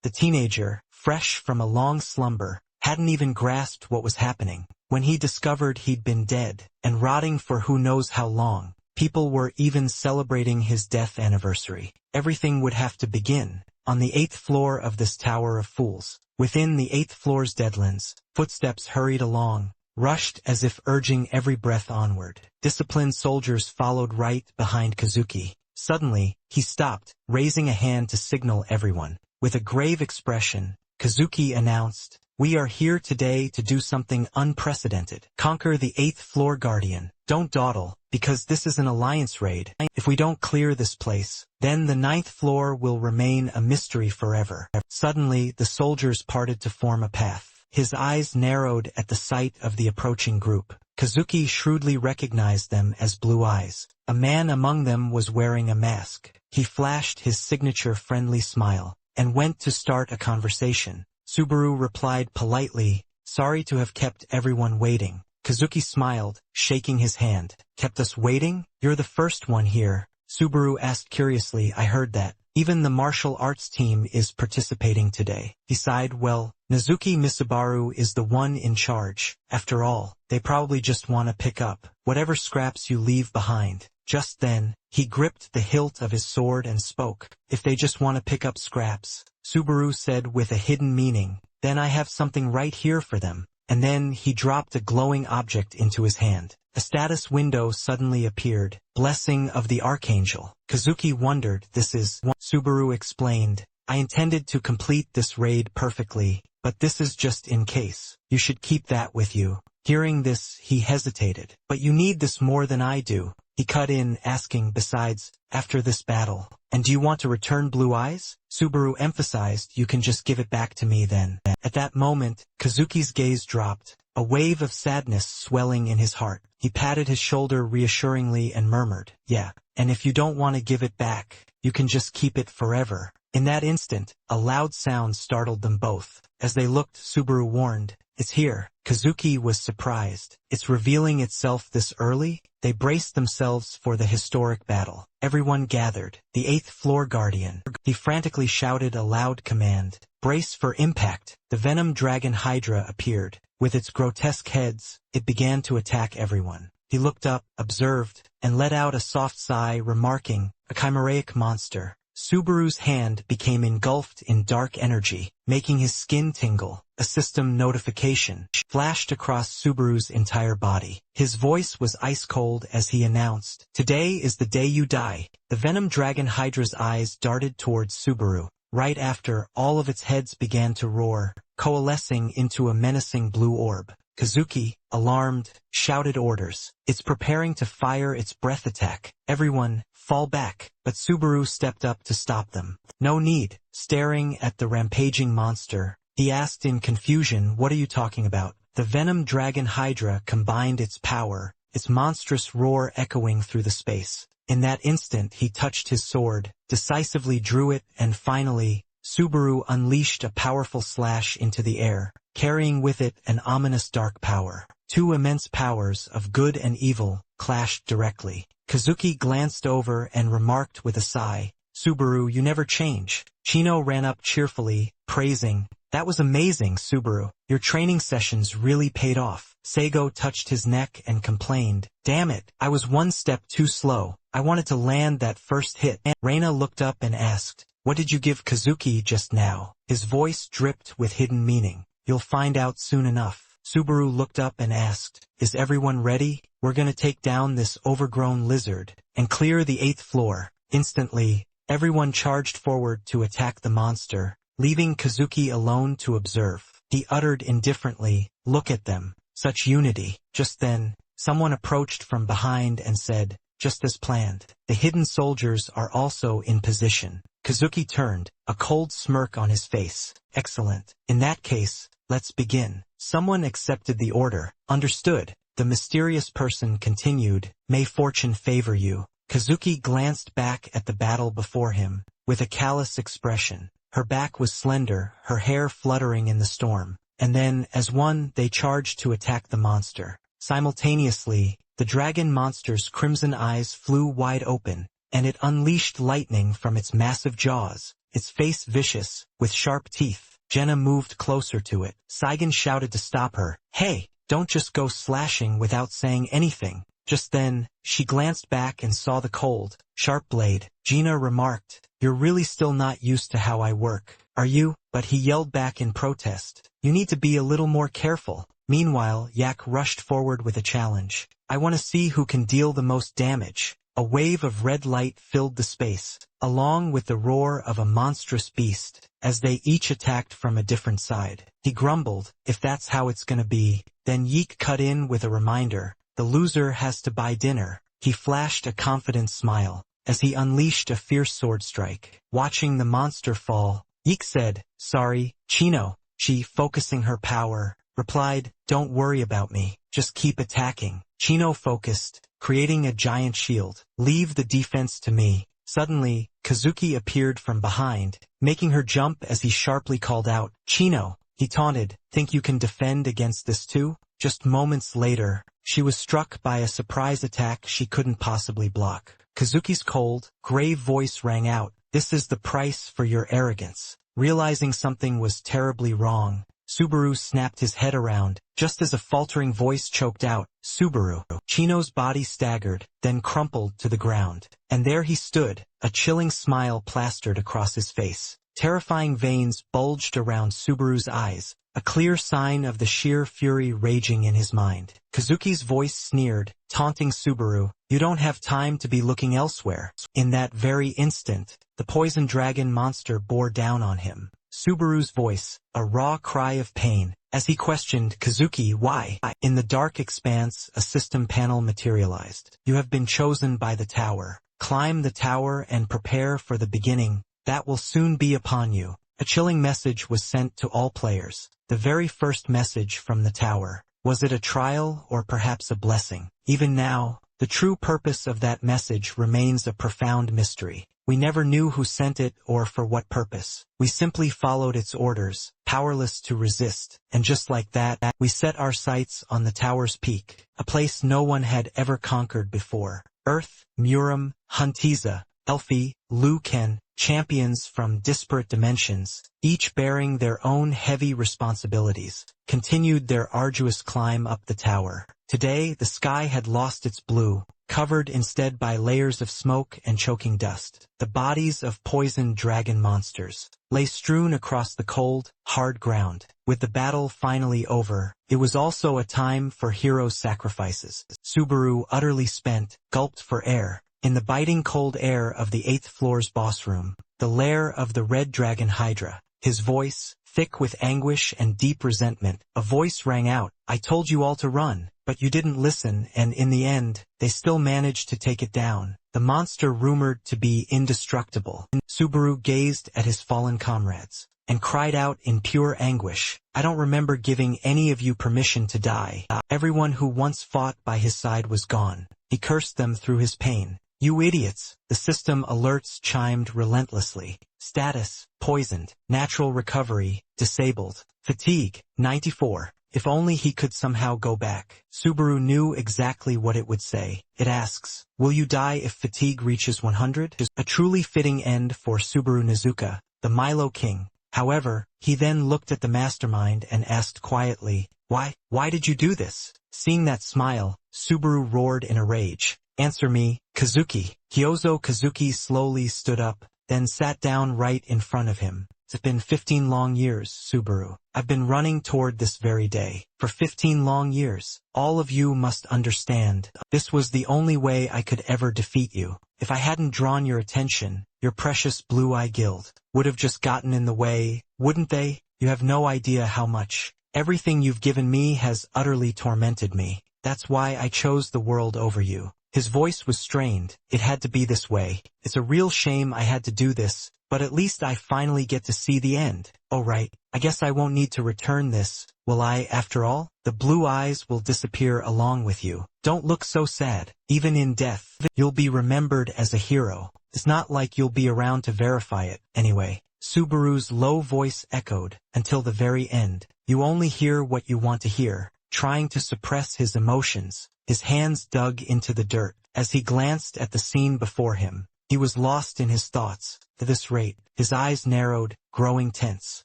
The teenager, fresh from a long slumber, hadn't even grasped what was happening. When he discovered he'd been dead, and rotting for who knows how long, people were even celebrating his death anniversary. Everything would have to begin on the 8th floor of this Tower of Fools. Within the 8th floor's deadlands, footsteps hurried along, rushed as if urging every breath onward. Disciplined soldiers followed right behind Kazuki. Suddenly, he stopped, raising a hand to signal everyone. With a grave expression, Kazuki announced, "We are here today to do something unprecedented. Conquer the 8th floor guardian. Don't dawdle, because this is an alliance raid. If we don't clear this place, then the 9th floor will remain a mystery forever." Suddenly, the soldiers parted to form a path. His eyes narrowed at the sight of the approaching group. Kazuki shrewdly recognized them as Blue Eyes. A man among them was wearing a mask. He flashed his signature friendly smile, and went to start a conversation. Subaru replied politely, "Sorry to have kept everyone waiting." Kazuki smiled, shaking his hand. "Kept us waiting? You're the first one here." Subaru asked curiously, "I heard that. Even the martial arts team is participating today." He sighed, "Well, Nezuki Misabaru is the one in charge. After all, they probably just want to pick up whatever scraps you leave behind." Just then, he gripped the hilt of his sword and spoke. "If they just want to pick up scraps," Subaru said with a hidden meaning, "then I have something right here for them." And then he dropped a glowing object into his hand. A status window suddenly appeared. "Blessing of the Archangel." Kazuki wondered, "This is..." Subaru explained, "I intended to complete this raid perfectly, but this is just in case. You should keep that with you." Hearing this, he hesitated. "But you need this more than I do." He cut in, asking, "Besides, after this battle, and do you want to return Blue Eyes?" Subaru emphasized, "You can just give it back to me then." At that moment, Kazuki's gaze dropped, a wave of sadness swelling in his heart. He patted his shoulder reassuringly and murmured, "Yeah, and if you don't want to give it back, you can just keep it forever." In that instant, a loud sound startled them both. As they looked, Subaru warned, "It's here." Kazuki was surprised. "It's revealing itself this early?" They braced themselves for the historic battle. Everyone gathered. The 8th floor guardian. He frantically shouted a loud command. "Brace for impact." The Venom Dragon Hydra appeared. With its grotesque heads, it began to attack everyone. He looked up, observed, and let out a soft sigh, remarking, "A chimeric monster." Subaru's hand became engulfed in dark energy, making his skin tingle. A system notification flashed across Subaru's entire body. His voice was ice-cold as he announced, "Today is the day you die." The Venom Dragon Hydra's eyes darted towards Subaru. Right after, all of its heads began to roar, coalescing into a menacing blue orb. Kazuki, alarmed, shouted orders. "It's preparing to fire its breath attack. Everyone, fall back." But Subaru stepped up to stop them. "No need." Staring at the rampaging monster, he asked in confusion, "What are you talking about?" The Venom Dragon Hydra combined its power, its monstrous roar echoing through the space. In that instant he touched his sword, decisively drew it, and finally, Subaru unleashed a powerful slash into the air, carrying with it an ominous dark power. Two immense powers of good and evil clashed directly. Kazuki glanced over and remarked with a sigh, "Subaru, you never change." Chino ran up cheerfully, praising, "That was amazing, Subaru. Your training sessions really paid off." Seigo touched his neck and complained, "Damn it, I was one step too slow. I wanted to land that first hit." Reina looked up and asked, "What did you give Kazuki just now?" His voice dripped with hidden meaning. "You'll find out soon enough." Subaru looked up and asked, "Is everyone ready? We're gonna take down this overgrown lizard and clear the 8th floor." Instantly, everyone charged forward to attack the monster, leaving Kazuki alone to observe. He uttered indifferently, "Look at them. Such unity." Just then, someone approached from behind and said, "Just as planned. The hidden soldiers are also in position." Kazuki turned, a cold smirk on his face. "Excellent. In that case, let's begin." Someone accepted the order. "Understood." The mysterious person continued, "May fortune favor you." Kazuki glanced back at the battle before him, with a callous expression. Her back was slender, her hair fluttering in the storm. And then, as one, they charged to attack the monster. Simultaneously, the dragon monster's crimson eyes flew wide open, and it unleashed lightning from its massive jaws. its face vicious, with sharp teeth. Jenna moved closer to it. Saigon shouted to stop her. "Hey, don't just go slashing without saying anything." Just then, she glanced back and saw the cold, sharp blade. Gina remarked, "You're really still not used to how I work, are you?" But he yelled back in protest, "You need to be a little more careful." Meanwhile, Yak rushed forward with a challenge. "I want to see who can deal the most damage." A wave of red light filled the space, along with the roar of a monstrous beast, as they each attacked from a different side. He grumbled, "If that's how it's gonna be." Then Yeek cut in with a reminder, "The loser has to buy dinner." He flashed a confident smile, as he unleashed a fierce sword strike. Watching the monster fall, Yeek said, "Sorry, Chino." She, focusing her power, replied, "Don't worry about me, just keep attacking." Chino focused, creating a giant shield. "Leave the defense to me." Suddenly, Kazuki appeared from behind, making her jump as he sharply called out, "Chino!" He taunted, "Think you can defend against this too?" Just moments later, she was struck by a surprise attack she couldn't possibly block. Kazuki's cold, grave voice rang out, "This is the price for your arrogance." Realizing something was terribly wrong, Subaru snapped his head around, just as a faltering voice choked out, "Subaru." Chino's body staggered, then crumpled to the ground. And there he stood, a chilling smile plastered across his face. Terrifying veins bulged around Subaru's eyes, a clear sign of the sheer fury raging in his mind. Kazuki's voice sneered, taunting Subaru, "You don't have time to be looking elsewhere." In that very instant, the poison dragon monster bore down on him. Subaru's voice, a raw cry of pain, as he questioned, "Kazuki, why?" In the dark expanse, a system panel materialized. "You have been chosen by the tower. Climb the tower and prepare for the beginning. That will soon be upon you." A chilling message was sent to all players. The very first message from the tower. Was it a trial or perhaps a blessing? Even now, the true purpose of that message remains a profound mystery. We never knew who sent it or for what purpose. We simply followed its orders, powerless to resist. And just like that, we set our sights on the tower's peak, a place no one had ever conquered before. Earth, Muram, Hunteza, Elfie, Luken, champions from disparate dimensions, each bearing their own heavy responsibilities, continued their arduous climb up the tower. Today, the sky had lost its blue, covered instead by layers of smoke and choking dust. The bodies of poisoned dragon monsters lay strewn across the cold, hard ground. With the battle finally over, it was also a time for hero sacrifices. Subaru, utterly spent, gulped for air. In the biting cold air of the 8th floor's boss room, the lair of the red dragon Hydra, his voice, thick with anguish and deep resentment, a voice rang out, "I told you all to run, but you didn't listen, and in the end, they still managed to take it down." The monster rumored to be indestructible. Subaru gazed at his fallen comrades, and cried out in pure anguish, "I don't remember giving any of you permission to die." Everyone who once fought by his side was gone. He cursed them through his pain. "You idiots!" The system alerts chimed relentlessly. Status, poisoned. Natural recovery, disabled. Fatigue, 94. If only he could somehow go back. Subaru knew exactly what it would say. It asks, "Will you die if fatigue reaches 100? A truly fitting end for Subaru Nizuka, the Milo King. However, he then looked at the mastermind and asked quietly, Why did you do this?" Seeing that smile, Subaru roared in a rage. "Answer me, Kazuki." Hyozo Kazuki slowly stood up, then sat down right in front of him. "It's been 15 long years, Subaru. I've been running toward this very day. For 15 long years. All of you must understand. This was the only way I could ever defeat you. If I hadn't drawn your attention, your precious Blue-Eye Guild would have just gotten in the way, wouldn't they? You have no idea how much. Everything you've given me has utterly tormented me. That's why I chose the world over you." His voice was strained. "It had to be this way. It's a real shame I had to do this, but at least I finally get to see the end. Oh right, I guess I won't need to return this, will I, after all? The blue eyes will disappear along with you. Don't look so sad. Even in death, you'll be remembered as a hero. It's not like you'll be around to verify it, anyway." Subaru's low voice echoed, until the very end. You only hear what you want to hear. Trying to suppress his emotions, his hands dug into the dirt. As he glanced at the scene before him, He was lost in his thoughts. At this rate, his eyes narrowed, growing tense.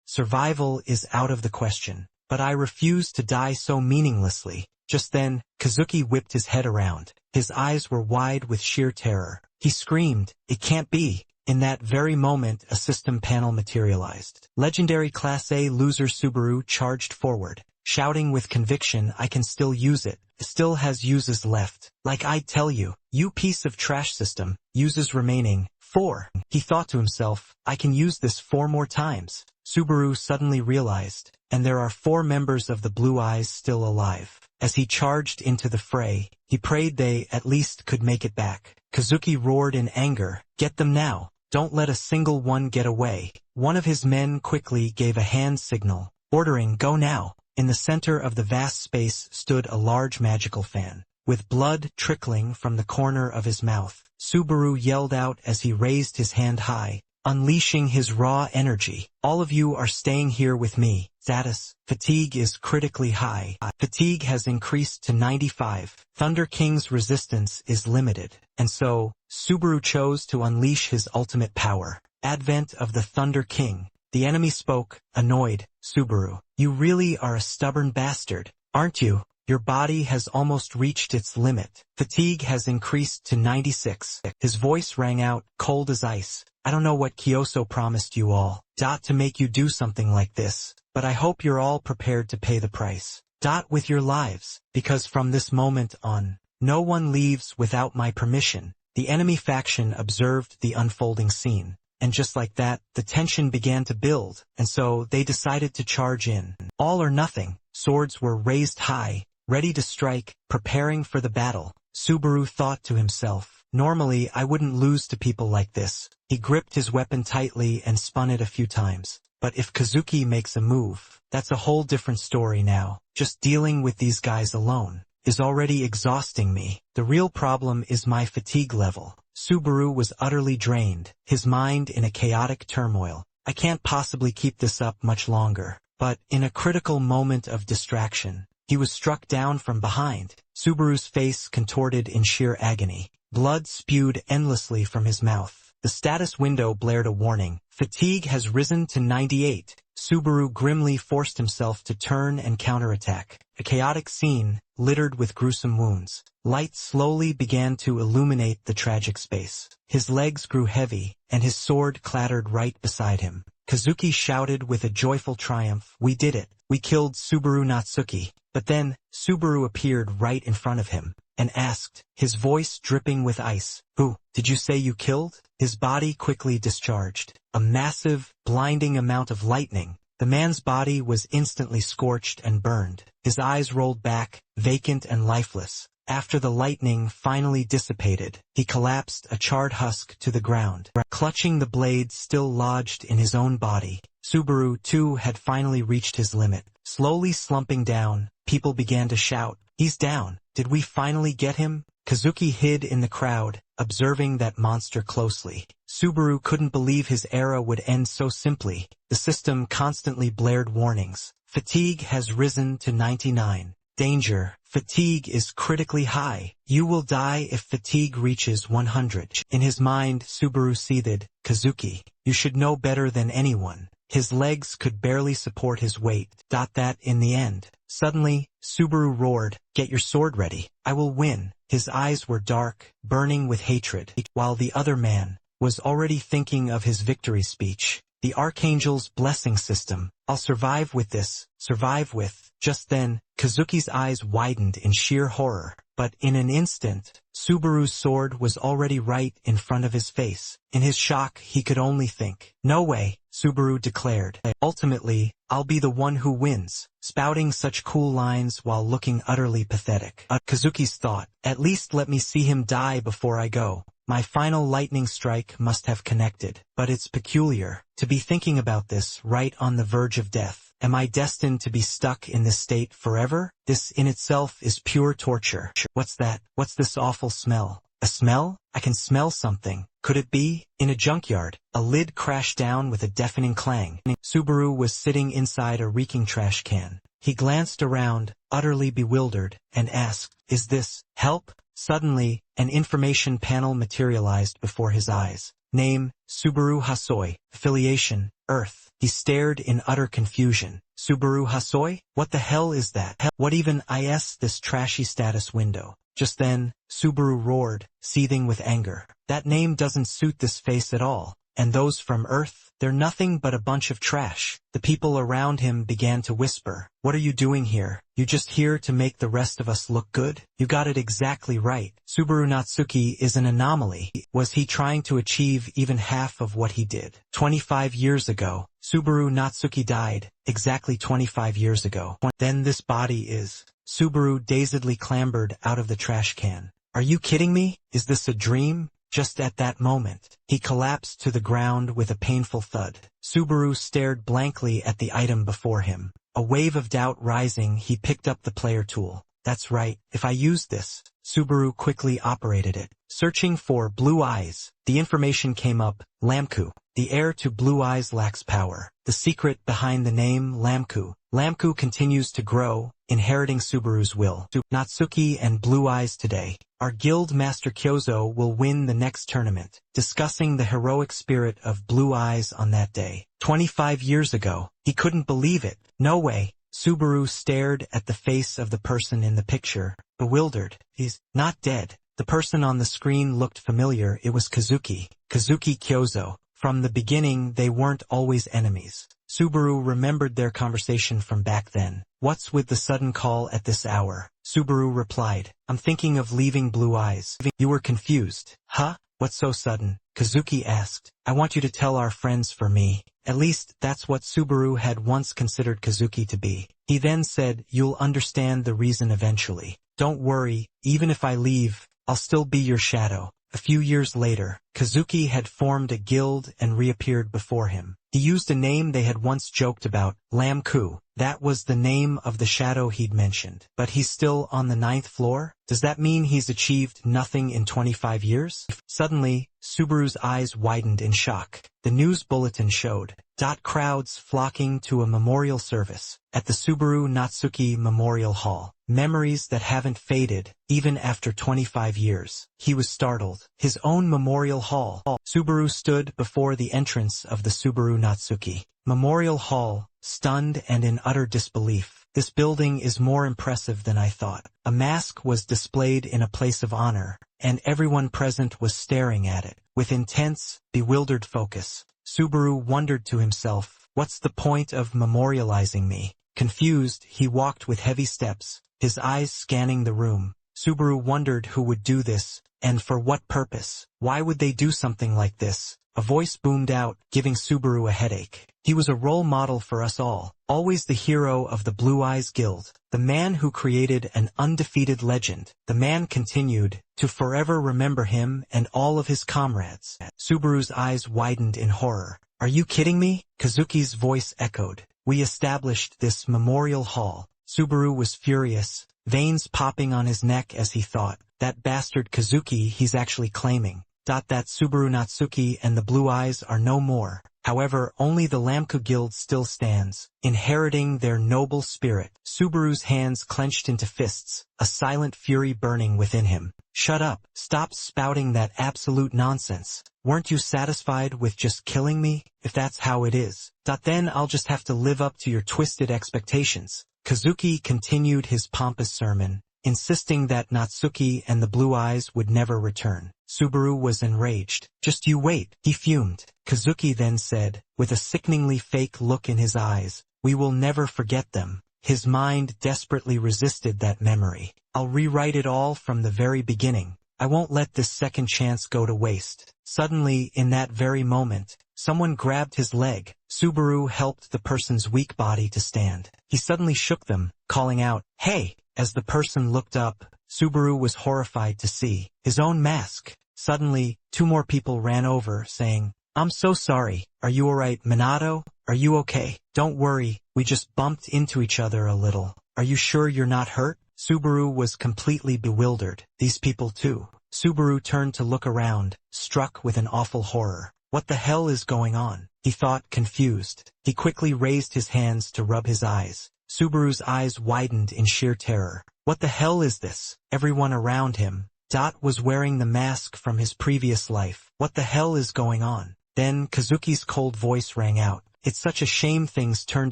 Survival is out of the question. But I refuse to die so meaninglessly. Just then, Kazuki whipped his head around. His eyes were wide with sheer terror. He screamed, "It can't be!" In that very moment, a system panel materialized. Legendary Class A loser Subaru charged forward, shouting with conviction, "I can still use it. It still has uses left. Like I tell you, you piece of trash system, uses remaining. 4. He thought to himself, "I can use this 4 more times." Subaru suddenly realized, and there are 4 members of the Blue Eyes still alive. As he charged into the fray, he prayed they at least could make it back. Kazuki roared in anger, "Get them now. Don't let a single one get away." One of his men quickly gave a hand signal, ordering, "Go now." In the center of the vast space stood a large magical fan. With blood trickling from the corner of his mouth, Subaru yelled out as he raised his hand high, unleashing his raw energy. "All of you are staying here with me." Status: fatigue is critically high. Fatigue has increased to 95. Thunder King's resistance is limited. And so, Subaru chose to unleash his ultimate power. Advent of the Thunder King. The enemy spoke, annoyed, "Subaru, you really are a stubborn bastard, aren't you? Your body has almost reached its limit. Fatigue has increased to 96. His voice rang out, cold as ice. "I don't know what Kyoso promised you all, to make you do something like this, but I hope you're all prepared to pay the price. With your lives, because from this moment on, no one leaves without my permission." The enemy faction observed the unfolding scene. And just like that, the tension began to build, and so they decided to charge in. All or nothing, swords were raised high, ready to strike, preparing for the battle. Subaru thought to himself, "Normally I wouldn't lose to people like this." He gripped his weapon tightly and spun it a few times. But if Kazuki makes a move, that's a whole different story now. Just dealing with these guys alone is already exhausting me. The real problem is my fatigue level. Subaru was utterly drained, his mind in a chaotic turmoil. "I can't possibly keep this up much longer." But, in a critical moment of distraction, he was struck down from behind. Subaru's face contorted in sheer agony. Blood spewed endlessly from his mouth. The status window blared a warning. "Fatigue has risen to 98. Subaru grimly forced himself to turn and counterattack. A chaotic scene, littered with gruesome wounds. Light slowly began to illuminate the tragic space. His legs grew heavy, and his sword clattered right beside him. Kazuki shouted with a joyful triumph, "We did it! We killed Subaru Natsuki." But then, Subaru appeared right in front of him, and asked, his voice dripping with ice, "Who did you say you killed?" His body quickly discharged a massive, blinding amount of lightning. The man's body was instantly scorched and burned. His eyes rolled back, vacant and lifeless. After the lightning finally dissipated, he collapsed a charred husk to the ground, clutching the blade still lodged in his own body. Subaru, too, had finally reached his limit. Slowly slumping down, people began to shout, "He's down! Did we finally get him?" Kazuki hid in the crowd, observing that monster closely. Subaru couldn't believe his era would end so simply. The system constantly blared warnings. "Fatigue has risen to 99. Danger. Fatigue is critically high. You will die if fatigue reaches 100. In his mind, Subaru seethed, "Kazuki, you should know better than anyone." His legs could barely support his weight. That in the end. Suddenly, Subaru roared, "Get your sword ready. I will win." His eyes were dark, burning with hatred, while the other man was already thinking of his victory speech. The Archangel's blessing system. "I'll survive with this. Survive with." Just then, Kazuki's eyes widened in sheer horror. But in an instant, Subaru's sword was already right in front of his face. In his shock, he could only think, "No way," Subaru declared. "Ultimately, I'll be the one who wins," spouting such cool lines while looking utterly pathetic. Kazuki's thought, "At least let me see him die before I go. My final lightning strike must have connected." But it's peculiar to be thinking about this right on the verge of death. Am I destined to be stuck in this state forever? This in itself is pure torture. What's that? What's this awful smell? A smell? I can smell something. Could it be? In a junkyard, a lid crashed down with a deafening clang. Subaru was sitting inside a reeking trash can. He glanced around, utterly bewildered, and asked, "Is this help?" Suddenly, an information panel materialized before his eyes. Name, Subaru Hasoi. Affiliation, Earth. He stared in utter confusion. Subaru Hasoi? What the hell is that? What even is this trashy status window? Just then, Subaru roared, seething with anger. That name doesn't suit this face at all. And those from Earth, they're nothing but a bunch of trash. The people around him began to whisper. What are you doing here? You just here to make the rest of us look good? You got it exactly right. Subaru Natsuki is an anomaly. Was he trying to achieve even half of what he did? 25 years ago, Subaru Natsuki died, exactly 25 years ago. Then this body is... Subaru dazedly clambered out of the trash can. Are you kidding me? Is this a dream? Just at that moment, he collapsed to the ground with a painful thud. Subaru stared blankly at the item before him. A wave of doubt rising, he picked up the player tool. That's right, if I use this. Subaru quickly operated it. Searching for blue eyes, the information came up, Lamku. The heir to blue eyes lacks power. The secret behind the name Lamku. Lamku continues to grow, inheriting Subaru's will. Natsuki and Blue Eyes today. Our guild master Kyozo will win the next tournament, discussing the heroic spirit of Blue Eyes on that day. 25 years ago, he couldn't believe it. No way. Subaru stared at the face of the person in the picture, bewildered. He's not dead. The person on the screen looked familiar. It was Kazuki. Kazuki Kyozo. From the beginning, they weren't always enemies. Subaru remembered their conversation from back then. What's with the sudden call at this hour? Subaru replied, I'm thinking of leaving Blue Eyes. You were confused. Huh? What's so sudden? Kazuki asked. I want you to tell our friends for me. At least, that's what Subaru had once considered Kazuki to be. He then said, you'll understand the reason eventually. Don't worry, even if I leave, I'll still be your shadow. A few years later, Kazuki had formed a guild and reappeared before him. He used a name they had once joked about, Lamku. That was the name of the shadow he'd mentioned. But he's still on the 9th floor? Does that mean he's achieved nothing in 25 years? Suddenly, Subaru's eyes widened in shock. The news bulletin showed crowds flocking to a memorial service at the Subaru Natsuki Memorial Hall. Memories that haven't faded, even after 25 years. He was startled. His own memorial hall. Subaru stood before the entrance of the Subaru Natsuki Memorial Hall, stunned and in utter disbelief. This building is more impressive than I thought. A mask was displayed in a place of honor, and everyone present was staring at it with intense, bewildered focus. Subaru wondered to himself, what's the point of memorializing me? Confused, he walked with heavy steps, his eyes scanning the room. Subaru wondered who would do this, and for what purpose. Why would they do something like this? A voice boomed out, giving Subaru a headache. He was a role model for us all, always the hero of the Blue Eyes Guild, the man who created an undefeated legend. The man continued, to forever remember him and all of his comrades. Subaru's eyes widened in horror. Are you kidding me? Kazuki's voice echoed. We established this memorial hall. Subaru was furious, veins popping on his neck as he thought, that bastard Kazuki he's actually claiming. That Subaru Natsuki and the Blue Eyes are no more. However, only the Lamku Guild still stands, inheriting their noble spirit. Subaru's hands clenched into fists, a silent fury burning within him. Shut up. Stop spouting that absolute nonsense. Weren't you satisfied with just killing me? If that's how it is, then I'll just have to live up to your twisted expectations. Kazuki continued his pompous sermon, insisting that Natsuki and the Blue Eyes would never return. Subaru was enraged. Just you wait, he fumed. Kazuki then said, with a sickeningly fake look in his eyes, we will never forget them. His mind desperately resisted that memory. I'll rewrite it all from the very beginning. I won't let this second chance go to waste. Suddenly, in that very moment, someone grabbed his leg. Subaru helped the person's weak body to stand. He suddenly shook them, calling out, hey! As the person looked up, Subaru was horrified to see his own mask. Suddenly, two more people ran over, saying, I'm so sorry. Are you alright, Minato? Are you okay? Don't worry, we just bumped into each other a little. Are you sure you're not hurt? Subaru was completely bewildered. These people too. Subaru turned to look around, struck with an awful horror. What the hell is going on? He thought, confused. He quickly raised his hands to rub his eyes. Subaru's eyes widened in sheer terror. What the hell is this? Everyone around him, Dot was wearing the mask from his previous life. What the hell is going on? Then Kazuki's cold voice rang out. It's such a shame things turned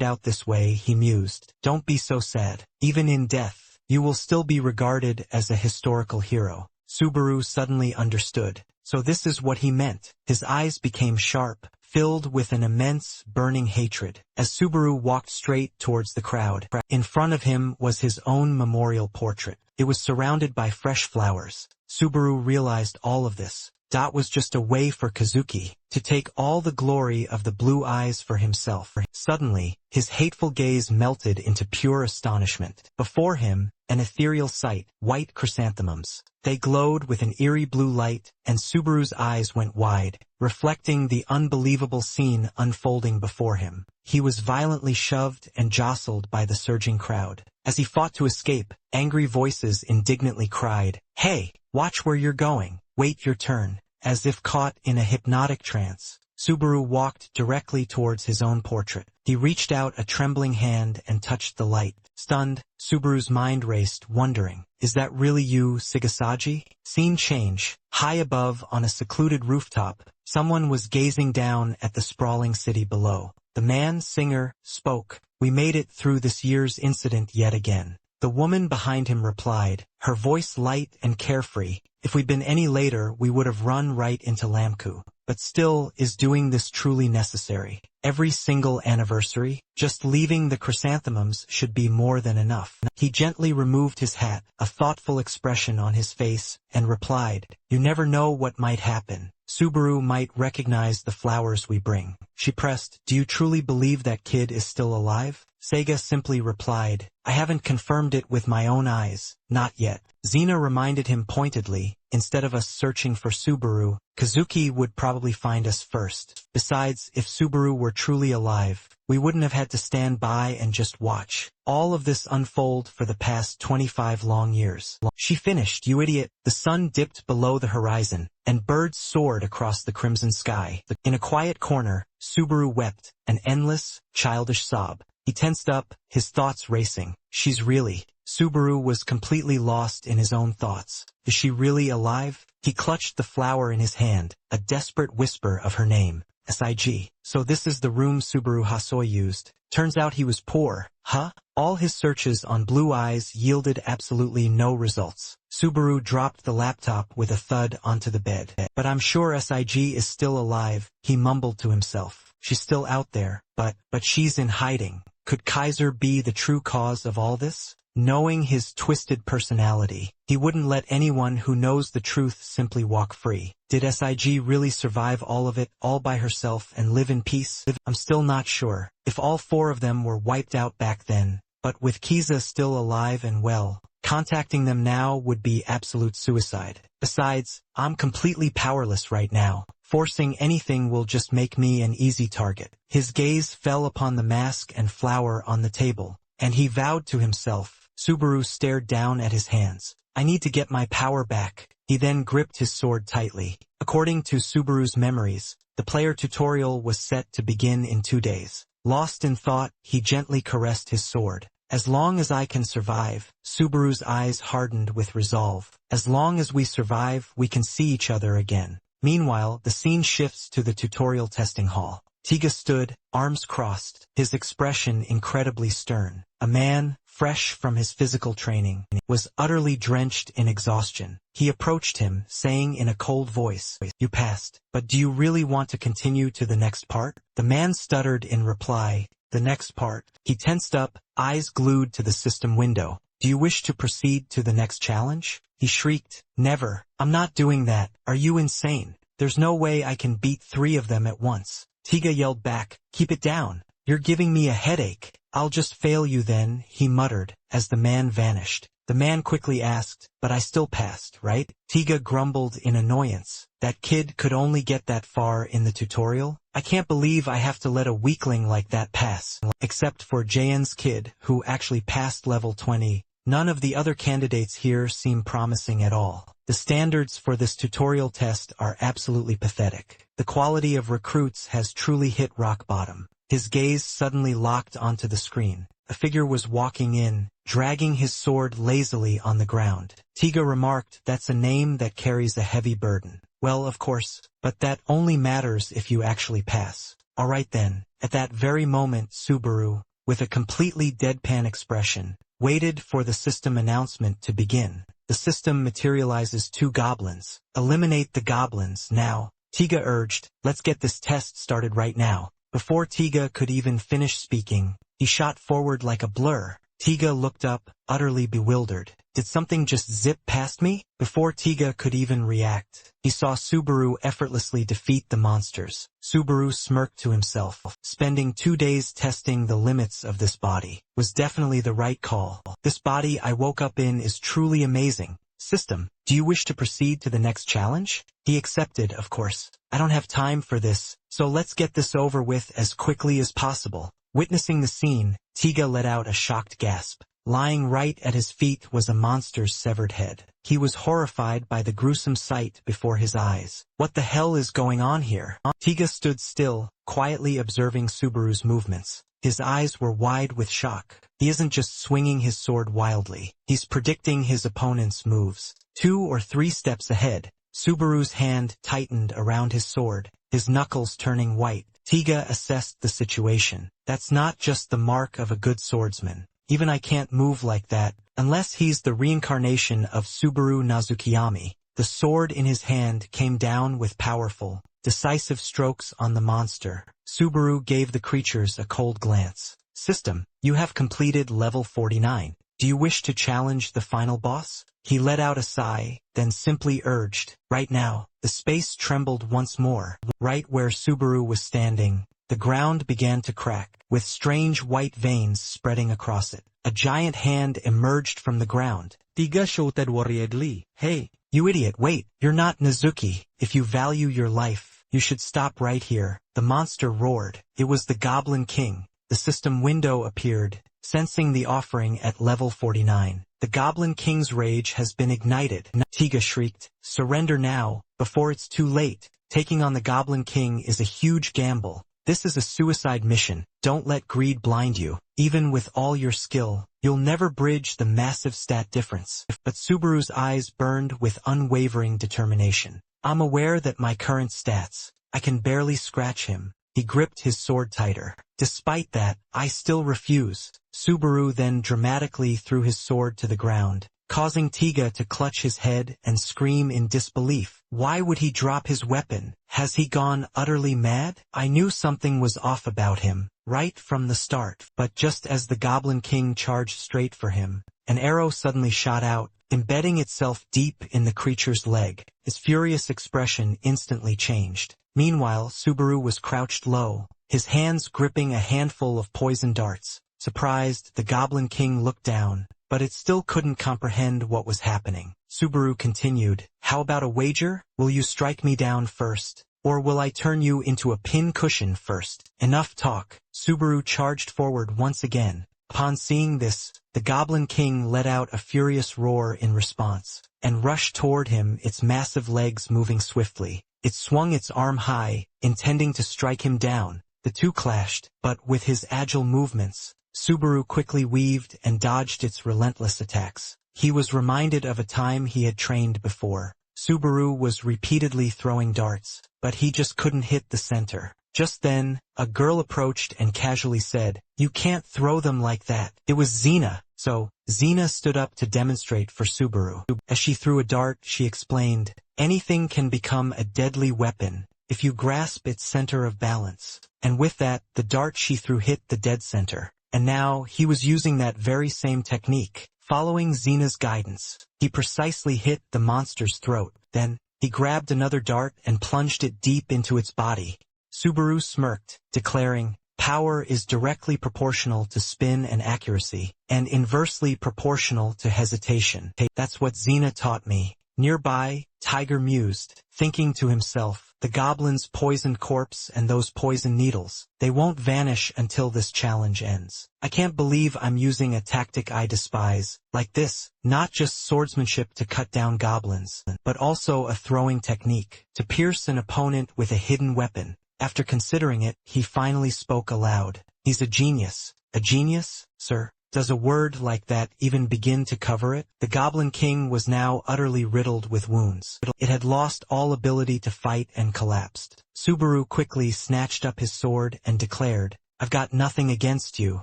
out this way, he mused. Don't be so sad. Even in death, you will still be regarded as a historical hero. Subaru suddenly understood. So this is what he meant. His eyes became sharp, filled with an immense, burning hatred. As Subaru walked straight towards the crowd, in front of him was his own memorial portrait. It was surrounded by fresh flowers. Subaru realized all of this. Dot was just a way for Kazuki to take all the glory of the blue eyes for himself. Suddenly, his hateful gaze melted into pure astonishment. Before him, an ethereal sight, white chrysanthemums. They glowed with an eerie blue light, and Subaru's eyes went wide, reflecting the unbelievable scene unfolding before him. He was violently shoved and jostled by the surging crowd. As he fought to escape, angry voices indignantly cried, "Hey, watch where you're going. Wait your turn." As if caught in a hypnotic trance, Subaru walked directly towards his own portrait. He reached out a trembling hand and touched the light. Stunned, Subaru's mind raced, wondering, is that really you, Sigasagi? Scene change. High above, on a secluded rooftop, someone was gazing down at the sprawling city below. The man, singer, spoke. We made it through this year's incident yet again. The woman behind him replied, her voice light and carefree. If we'd been any later, we would have run right into Lamku. But still, is doing this truly necessary? Every single anniversary? Just leaving the chrysanthemums should be more than enough. He gently removed his hat, a thoughtful expression on his face, and replied, you never know what might happen. Subaru might recognize the flowers we bring. She pressed, do you truly believe that kid is still alive? Sega simply replied, I haven't confirmed it with my own eyes, not yet. Xena reminded him pointedly, instead of us searching for Subaru, Kazuki would probably find us first. Besides, if Subaru were truly alive, we wouldn't have had to stand by and just watch all of this unfold for the past 25 long years. She finished, you idiot. The sun dipped below the horizon, and birds soared across the crimson sky. In a quiet corner, Subaru wept, an endless, childish sob. He tensed up, his thoughts racing. She's really... Subaru was completely lost in his own thoughts. Is she really alive? He clutched the flower in his hand, a desperate whisper of her name. Sig. So this is the room Subaru Hasoi used. Turns out he was poor. Huh? All his searches on Blue Eyes yielded absolutely no results. Subaru dropped the laptop with a thud onto the bed. But I'm sure Sig is still alive, he mumbled to himself. She's still out there, but she's in hiding. Could Kaiser be the true cause of all this? Knowing his twisted personality, he wouldn't let anyone who knows the truth simply walk free. Did Sig really survive all of it, all by herself, and live in peace? I'm still not sure. If all four of them were wiped out back then, but with Kiza still alive and well, contacting them now would be absolute suicide. Besides, I'm completely powerless right now. Forcing anything will just make me an easy target. His gaze fell upon the mask and flower on the table, and he vowed to himself. Subaru stared down at his hands. I need to get my power back. He then gripped his sword tightly. According to Subaru's memories, the player tutorial was set to begin in 2 days. Lost in thought, he gently caressed his sword. As long as I can survive, Subaru's eyes hardened with resolve. As long as we survive, we can see each other again. Meanwhile, the scene shifts to the tutorial testing hall. Tiga stood, arms crossed, his expression incredibly stern. A man, fresh from his physical training, was utterly drenched in exhaustion. He approached him, saying in a cold voice, you passed, but do you really want to continue to the next part? The man stuttered in reply, the next part. He tensed up, eyes glued to the system window. Do you wish to proceed to the next challenge? He shrieked, never. I'm not doing that. Are you insane? There's no way I can beat 3 of them at once. Tiga yelled back, keep it down. You're giving me a headache. I'll just fail you then, he muttered, as the man vanished. The man quickly asked, but I still passed, right? Tiga grumbled in annoyance. That kid could only get that far in the tutorial? I can't believe I have to let a weakling like that pass. Except for Jayen's kid, who actually passed level 20. None of the other candidates here seem promising at all. The standards for this tutorial test are absolutely pathetic. The quality of recruits has truly hit rock bottom. his gaze suddenly locked onto the screen. A figure was walking in, dragging his sword lazily on the ground. Tiga remarked, "That's a name that carries a heavy burden." "Well, of course, but that only matters if you actually pass." "All right then." At that very moment, Subaru, with a completely deadpan expression, waited for the system announcement to begin. The system materializes 2 goblins. "Eliminate the goblins, now," Tiga urged. "Let's get this test started right now." Before Tiga could even finish speaking, he shot forward like a blur. Tiga looked up, utterly bewildered. "Did something just zip past me?" Before Tiga could even react, he saw Subaru effortlessly defeat the monsters. Subaru smirked to himself. Spending 2 days testing the limits of this body was definitely the right call. "This body I woke up in is truly amazing. System, do you wish to proceed to the next challenge?" He accepted, of course. "I don't have time for this, so let's get this over with as quickly as possible." Witnessing the scene, Tiga let out a shocked gasp. Lying right at his feet was a monster's severed head. He was horrified by the gruesome sight before his eyes. "What the hell is going on here?" Tiga stood still, quietly observing Subaru's movements. His eyes were wide with shock. He isn't just swinging his sword wildly. He's predicting his opponent's moves. 2 or 3 steps ahead, Subaru's hand tightened around his sword, his knuckles turning white. Tiga assessed the situation. "That's not just the mark of a good swordsman. Even I can't move like that, unless he's the reincarnation of Subaru Nazukiyami." The sword in his hand came down with powerful, decisive strokes on the monster. Subaru gave the creatures a cold glance. "System, you have completed level 49. Do you wish to challenge the final boss?" He let out a sigh, then simply urged, "Right now." The space trembled once more. Right where Subaru was standing, the ground began to crack, with strange white veins spreading across it. A giant hand emerged from the ground. Tiga shouted worriedly, "Hey, you idiot, wait, you're not Nezuki. If you value your life, you should stop right here." The monster roared. It was the Goblin King. The system window appeared, sensing the offering at level 49. "The Goblin King's rage has been ignited." Tiga shrieked, "Surrender now, before it's too late." Taking on the Goblin King is a huge gamble. This is a suicide mission. Don't let greed blind you. Even with all your skill, you'll never bridge the massive stat difference. But Subaru's eyes burned with unwavering determination. "I'm aware that my current stats, I can barely scratch him." He gripped his sword tighter. "Despite that, I still refuse." Subaru then dramatically threw his sword to the ground, causing Tiga to clutch his head and scream in disbelief. Why would he drop his weapon? Has he gone utterly mad? I knew something was off about him, right from the start. But just as the Goblin King charged straight for him, an arrow suddenly shot out, embedding itself deep in the creature's leg. His furious expression instantly changed. Meanwhile, Subaru was crouched low, his hands gripping a handful of poison darts. Surprised, the Goblin King looked down, but it still couldn't comprehend what was happening. Subaru continued, "How about a wager? Will you strike me down first, or will I turn you into a pin cushion first?" Enough talk. Subaru charged forward once again. Upon seeing this, the Goblin King let out a furious roar in response, and rushed toward him, its massive legs moving swiftly. It swung its arm high, intending to strike him down. The two clashed, but with his agile movements, Subaru quickly weaved and dodged its relentless attacks. He was reminded of a time he had trained before. Subaru was repeatedly throwing darts, but he just couldn't hit the center. Just then, a girl approached and casually said, "You can't throw them like that." It was Xena. So, Xena stood up to demonstrate for Subaru. As she threw a dart, she explained, "Anything can become a deadly weapon if you grasp its center of balance." And with that, the dart she threw hit the dead center. And now, he was using that very same technique. Following Xena's guidance, he precisely hit the monster's throat. Then, he grabbed another dart and plunged it deep into its body. Subaru smirked, declaring, "Power is directly proportional to spin and accuracy, and inversely proportional to hesitation. That's what Xena taught me." Nearby, Tiger mused, thinking to himself, "The goblin's poisoned corpse and those poison needles, they won't vanish until this challenge ends. I can't believe I'm using a tactic I despise, like this, not just swordsmanship to cut down goblins, but also a throwing technique, to pierce an opponent with a hidden weapon." After considering it, he finally spoke aloud. He's a genius. A genius, sir? Does a word like that even begin to cover it? The Goblin King was now utterly riddled with wounds. It had lost all ability to fight and collapsed. Subaru quickly snatched up his sword and declared, "I've got nothing against you."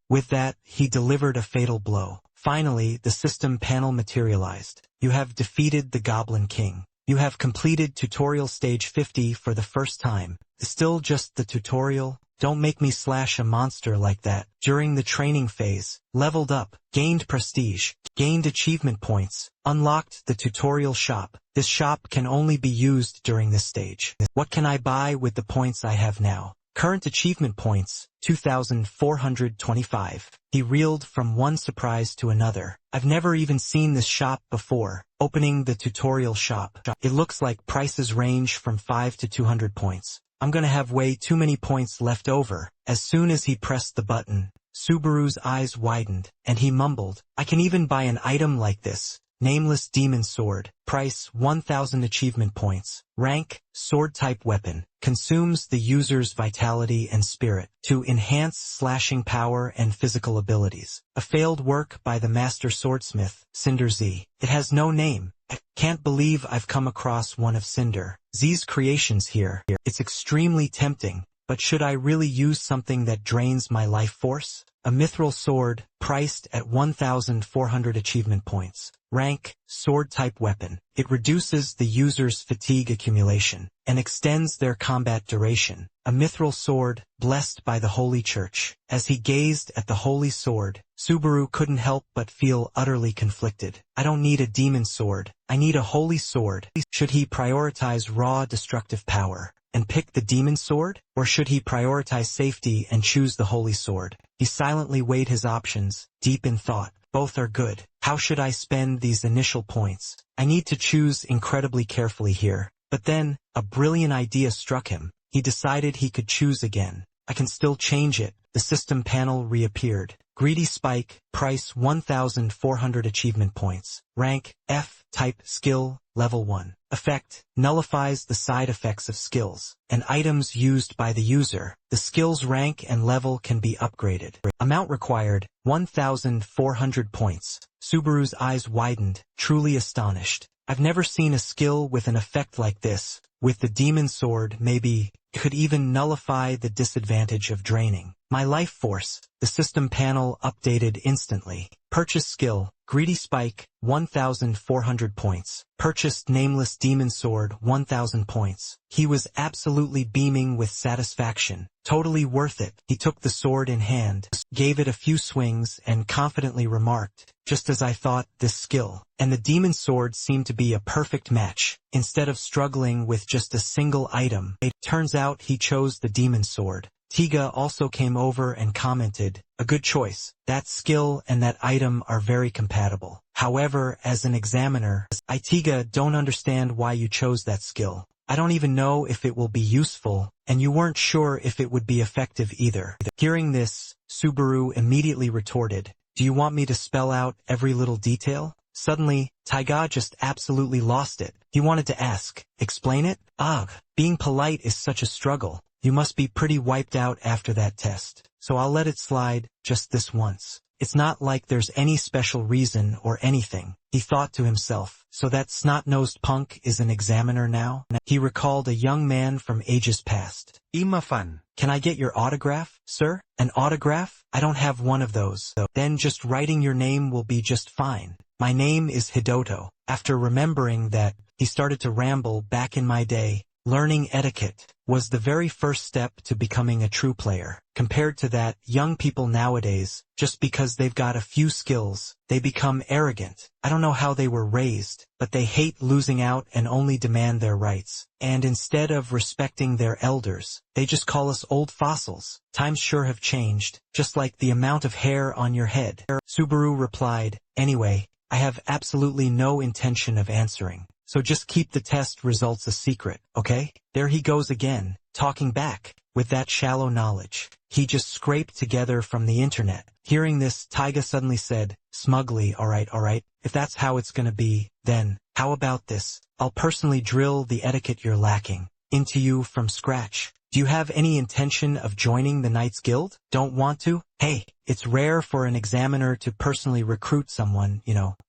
With that, he delivered a fatal blow. Finally, the system panel materialized. You have defeated the Goblin King. You have completed tutorial stage 50 for the first time. Still just the tutorial? Don't make me slash a monster like that. During the training phase, leveled up, gained prestige, gained achievement points, unlocked the tutorial shop. This shop can only be used during this stage. What can I buy with the points I have now? Current achievement points, 2,425. He reeled from one surprise to another. I've never even seen this shop before. Opening the tutorial shop. It looks like prices range from 5 to 200 points. I'm gonna have way too many points left over. As soon as he pressed the button, Subaru's eyes widened, and he mumbled, I can even buy an item like this. Nameless Demon Sword. Price 1,000 achievement points. Rank, sword type weapon. Consumes the user's vitality and spirit to enhance slashing power and physical abilities. A failed work by the master swordsmith, Cinder Z. It has no name. I can't believe I've come across one of Cinder Z's creations here. It's extremely tempting, but should I really use something that drains my life force? A mithril sword, priced at 1,400 achievement points. Rank, sword type weapon. It reduces the user's fatigue accumulation and extends their combat duration. A mithril sword, blessed by the Holy Church. As he gazed at the holy sword, Subaru couldn't help but feel utterly conflicted. I don't need a demon sword. I need a holy sword. Should he prioritize raw destructive power and pick the demon sword? Or should he prioritize safety and choose the holy sword? He silently weighed his options, deep in thought. Both are good. How should I spend these initial points? I need to choose incredibly carefully here. But then, a brilliant idea struck him. He decided he could choose again. I can still change it. The system panel reappeared. Greedy Spike, price 1,400 achievement points. Rank, F, type, skill, level 1. Effect, nullifies the side effects of skills and items used by the user. The skill's rank and level can be upgraded. Amount required, 1,400 points. Subaru's eyes widened, truly astonished. I've never seen a skill with an effect like this. With the demon sword, maybe it could even nullify the disadvantage of draining my life force. The system panel updated instantly. Purchase skill, Greedy Spike, 1,400 points. Purchased Nameless Demon Sword, 1,000 points. He was absolutely beaming with satisfaction. Totally worth it. He took the sword in hand, gave it a few swings, and confidently remarked, just as I thought, this skill and the demon sword seemed to be a perfect match. Instead of struggling with just a single item, it turns out he chose the demon sword. Tiga also came over and commented, a good choice. That skill and that item are very compatible. However, as an examiner, I Tiga don't understand why you chose that skill. I don't even know if it will be useful, and you weren't sure if it would be effective either. Hearing this, Subaru immediately retorted, do you want me to spell out every little detail? Suddenly, Taiga just absolutely lost it. He wanted to ask, explain it? Ugh, being polite is such a struggle. You must be pretty wiped out after that test. So I'll let it slide, just this once. It's not like there's any special reason or anything. He thought to himself, so that snot-nosed punk is an examiner now? He recalled a young man from ages past. Imafan, can I get your autograph, sir? An autograph? I don't have one of those. Then just writing your name will be just fine. My name is Hidoto. After remembering that, he started to ramble. Back in my day, learning etiquette was the very first step to becoming a true player. Compared to that, young people nowadays, just because they've got a few skills, they become arrogant. I don't know how they were raised, but they hate losing out and only demand their rights. And instead of respecting their elders, they just call us old fossils. Times sure have changed, just like the amount of hair on your head. Subaru replied, anyway, I have absolutely no intention of answering. So just keep the test results a secret, okay? There he goes again, talking back, with that shallow knowledge he just scraped together from the internet. Hearing this, Taiga suddenly said, smugly, alright, if that's how it's gonna be, then, how about this? I'll personally drill the etiquette you're lacking into you from scratch. Do you have any intention of joining the Knights Guild? Don't want to? Hey, it's rare for an examiner to personally recruit someone,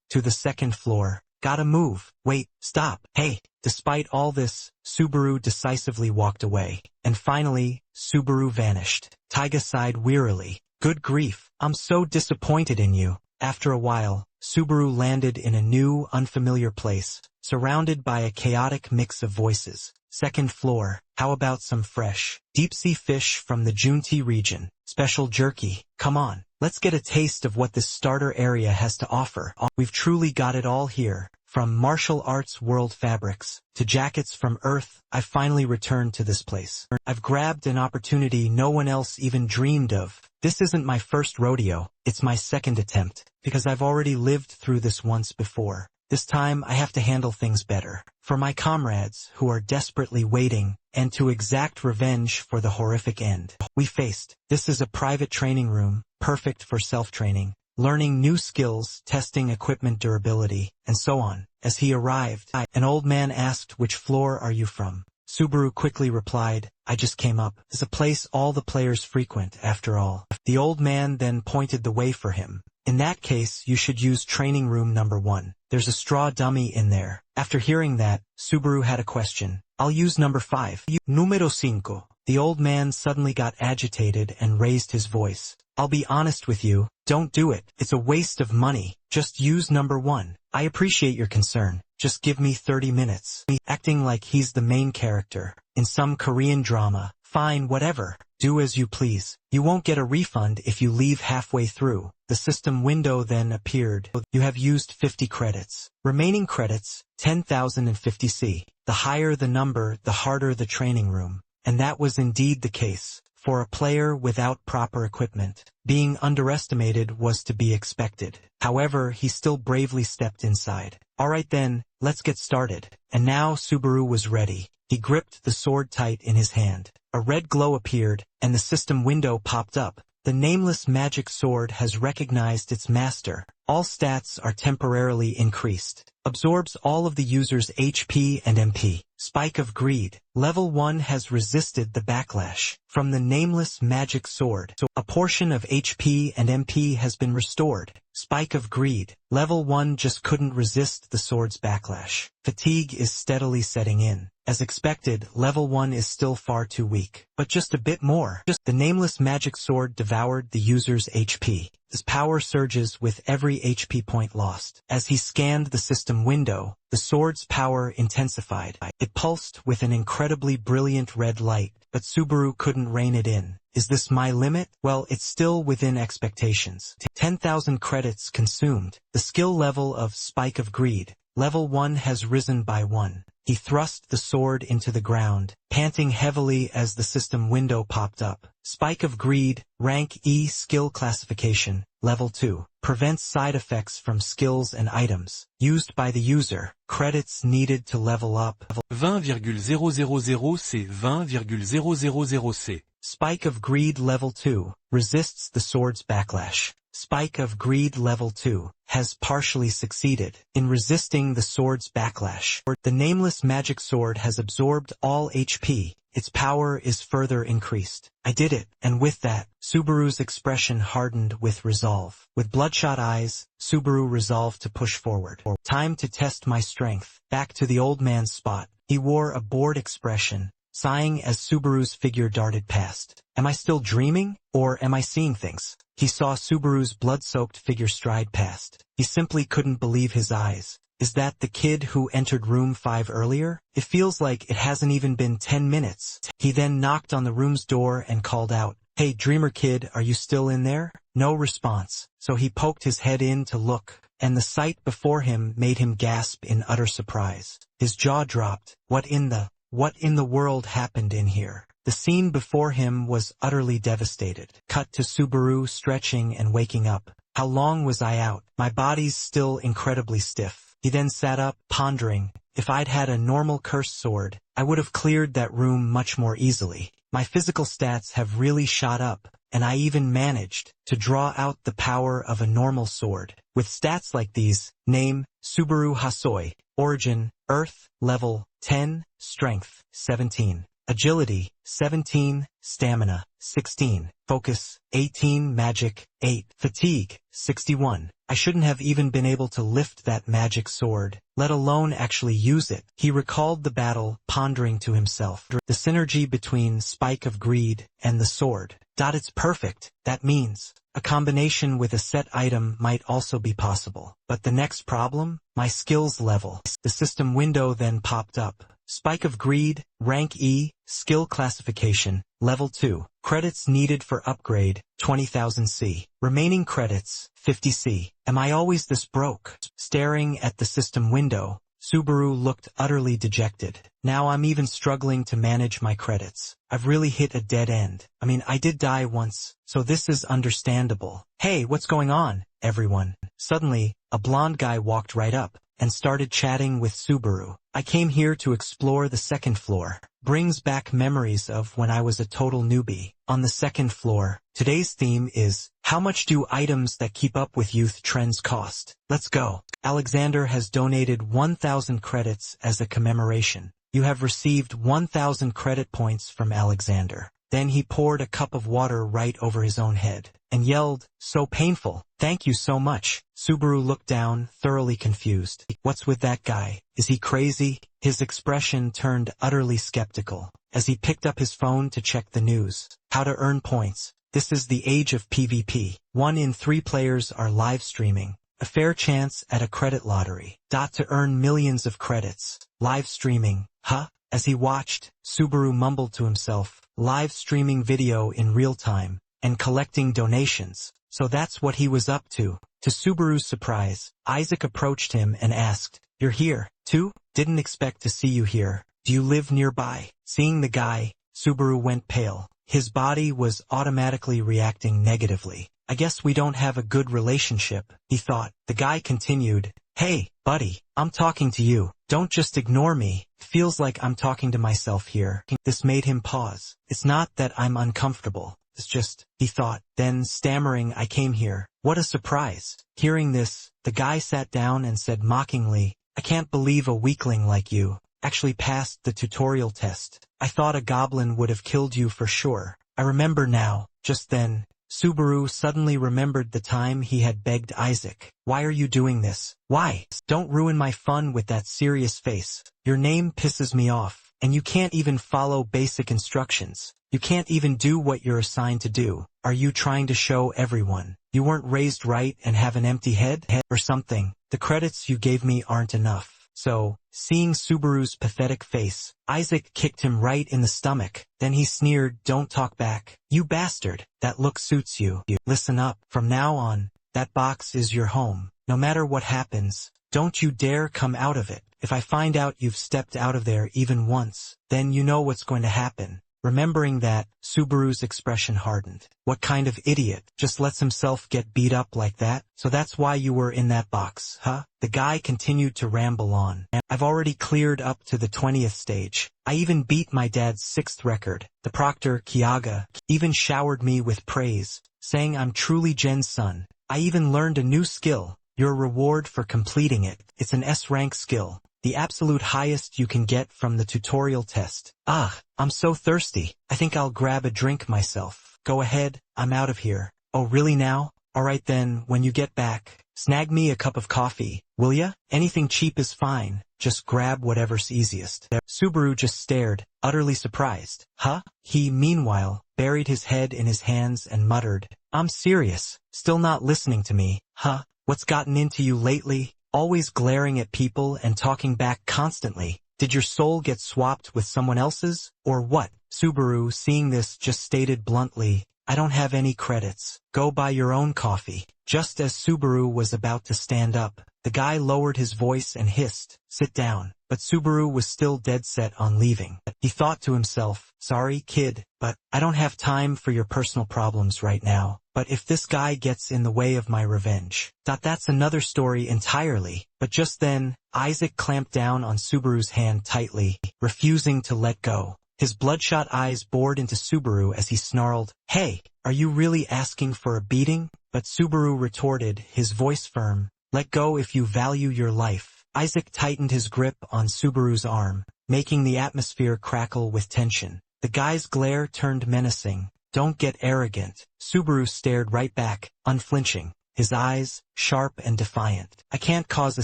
to the second floor. Gotta move. Wait, stop. Hey. Despite all this, Subaru decisively walked away. And finally, Subaru vanished. Taiga sighed wearily. Good grief. I'm so disappointed in you. After a while, Subaru landed in a new, unfamiliar place, surrounded by a chaotic mix of voices. Second floor, how about some fresh, deep-sea fish from the Junti region? Special jerky. Come on, let's get a taste of what this starter area has to offer. We've truly got it all here. From martial arts world fabrics to jackets from Earth, I finally returned to this place. I've grabbed an opportunity no one else even dreamed of. This isn't my first rodeo, it's my second attempt, because I've already lived through this once before. This time I have to handle things better. For my comrades who are desperately waiting, and to exact revenge for the horrific end we faced. This is a private training room, perfect for self-training. Learning new skills, testing equipment durability, and so on. As he arrived, an old man asked, "Which floor are you from?" Subaru quickly replied, "I just came up. It's a place all the players frequent, after all." The old man then pointed the way for him. "In that case, you should use training room number 1. There's a straw dummy in there." After hearing that, Subaru had a question. "I'll use number 5. Número 5. The old man suddenly got agitated and raised his voice. "I'll be honest with you, don't do it. It's a waste of money. Just use number 1. I appreciate your concern. Just give me 30 minutes. Acting like he's the main character in some Korean drama. "Fine, whatever. Do as you please. You won't get a refund if you leave halfway through." The system window then appeared. "You have used 50 credits. Remaining credits, 10,050 C. The higher the number, the harder the training room." And that was indeed the case. For a player without proper equipment, being underestimated was to be expected. However, he still bravely stepped inside. "Alright then, let's get started." And now Subaru was ready. He gripped the sword tight in his hand. A red glow appeared, and the system window popped up. The nameless magic sword has recognized its master. All stats are temporarily increased. Absorbs all of the user's HP and MP. Spike of Greed. Level 1 has resisted the backlash from the nameless magic sword. So a portion of HP and MP has been restored. Spike of Greed. Level 1 just couldn't resist the sword's backlash. Fatigue is steadily setting in. As expected, level 1 is still far too weak. But just a bit more. The nameless magic sword devoured the user's HP. His power surges with every HP point lost. As he scanned the system window, the sword's power intensified. It pulsed with an incredibly brilliant red light, but Subaru couldn't rein it in. Is this my limit? Well, it's still within expectations. 10,000 credits consumed. The skill level of Spike of Greed. Level 1 has risen by 1. He thrust the sword into the ground, panting heavily as the system window popped up. Spike of Greed, Rank E Skill Classification, Level 2. Prevents side effects from skills and items. Used by the user. Credits needed to level up. 20,000 C 20,000 C. Spike of Greed Level 2. Resists the sword's backlash. Spike of Greed Level 2 has partially succeeded in resisting the sword's backlash. The nameless magic sword has absorbed all HP. Its power is further increased. I did it, and with that, Subaru's expression hardened with resolve. With bloodshot eyes, Subaru resolved to push forward. Time to test my strength. Back to the old man's spot. He wore a bored expression, sighing as Subaru's figure darted past. Am I still dreaming, or am I seeing things? He saw Subaru's blood-soaked figure stride past. He simply couldn't believe his eyes. Is that the kid who entered room 5 earlier? It feels like it hasn't even been 10 minutes. He then knocked on the room's door and called out, "Hey, dreamer kid, are you still in there?" No response, so he poked his head in to look, and the sight before him made him gasp in utter surprise. His jaw dropped. What in the world happened in here? The scene before him was utterly devastated. Cut to Subaru stretching and waking up. How long was I out? My body's still incredibly stiff. He then sat up, pondering. If I'd had a normal cursed sword, I would have cleared that room much more easily. My physical stats have really shot up, and I even managed to draw out the power of a normal sword. With stats like these, name, Subaru Hasoi, origin, Earth, level, 10, strength, 17. Agility, 17, Stamina, 16, Focus, 18, Magic, 8, Fatigue, 61. I shouldn't have even been able to lift that magic sword, let alone actually use it. He recalled the battle, pondering to himself. The synergy between Spike of Greed and the sword. It's perfect. That means a combination with a set item might also be possible. But the next problem? My skills level. The system window then popped up. Spike of Greed, Rank E, Skill Classification, Level 2. Credits needed for upgrade, 20,000 C. Remaining credits, 50 C. Am I always this broke? Staring at the system window, Subaru looked utterly dejected. Now I'm even struggling to manage my credits. I've really hit a dead end. I mean, I did die once, so this is understandable. Hey, what's going on, everyone? Suddenly, a blonde guy walked right up and started chatting with Subaru. I came here to explore the second floor. Brings back memories of when I was a total newbie. On the second floor, today's theme is, how much do items that keep up with youth trends cost? Let's go. Alexander has donated 1,000 credits as a commemoration. You have received 1,000 credit points from Alexander. Then he poured a cup of water right over his own head and yelled, so painful. Thank you so much. Subaru looked down, thoroughly confused. What's with that guy? Is he crazy? His expression turned utterly skeptical as he picked up his phone to check the news. How to earn points. This is the age of PvP. 1 in 3 players are live streaming. A fair chance at a credit lottery. To earn millions of credits. Live streaming. Huh? As he watched, Subaru mumbled to himself, live streaming video in real time, and collecting donations. So that's what he was up to. To Subaru's surprise, Isaac approached him and asked, you're here, too? Didn't expect to see you here. Do you live nearby? Seeing the guy, Subaru went pale. His body was automatically reacting negatively. I guess we don't have a good relationship, he thought. The guy continued, hey, buddy, I'm talking to you. Don't just ignore me. Feels like I'm talking to myself here. This made him pause. It's not that I'm uncomfortable. It's just, he thought, then stammering, I came here. What a surprise. Hearing this, the guy sat down and said mockingly, I can't believe a weakling like you actually passed the tutorial test. I thought a goblin would have killed you for sure. I remember now. Just then, Subaru suddenly remembered the time he had begged Isaac. Why are you doing this? Why? Don't ruin my fun with that serious face. Your name pisses me off, and you can't even follow basic instructions. You can't even do what you're assigned to do. Are you trying to show everyone you weren't raised right and have an empty head or something? The credits you gave me aren't enough. So, seeing Subaru's pathetic face, Isaac kicked him right in the stomach. Then he sneered, don't talk back. You bastard, that look suits you. Listen up, from now on, that box is your home. No matter what happens, don't you dare come out of it. If I find out you've stepped out of there even once, then you know what's going to happen. Remembering that, Subaru's expression hardened. What kind of idiot just lets himself get beat up like that? So that's why you were in that box, huh? The guy continued to ramble on. I've already cleared up to the 20th stage. I even beat my dad's 6th record. The proctor, Kiaga, even showered me with praise, saying I'm truly Jen's son. I even learned a new skill. Your reward for completing it. It's an S-rank skill. The absolute highest you can get from the tutorial test. I'm so thirsty. I think I'll grab a drink myself. Go ahead, I'm out of here. Oh really now? Alright then, when you get back, snag me a cup of coffee, will ya? Anything cheap is fine, just grab whatever's easiest. Subaru just stared, utterly surprised. Huh? He, meanwhile, buried his head in his hands and muttered, I'm serious, still not listening to me, huh? What's gotten into you lately? Always glaring at people and talking back constantly. Did your soul get swapped with someone else's, or what? Subaru, seeing this, just stated bluntly, I don't have any credits. Go buy your own coffee. Just as Subaru was about to stand up, the guy lowered his voice and hissed, sit down. But Subaru was still dead set on leaving. He thought to himself, sorry kid, but I don't have time for your personal problems right now. But if this guy gets in the way of my revenge, that's another story entirely. But just then, Isaac clamped down on Subaru's hand tightly, refusing to let go. His bloodshot eyes bored into Subaru as he snarled, hey, are you really asking for a beating? But Subaru retorted, his voice firm, let go if you value your life. Isaac tightened his grip on Subaru's arm, making the atmosphere crackle with tension. The guy's glare turned menacing. "Don't get arrogant." Subaru stared right back, unflinching, his eyes sharp and defiant. "I can't cause a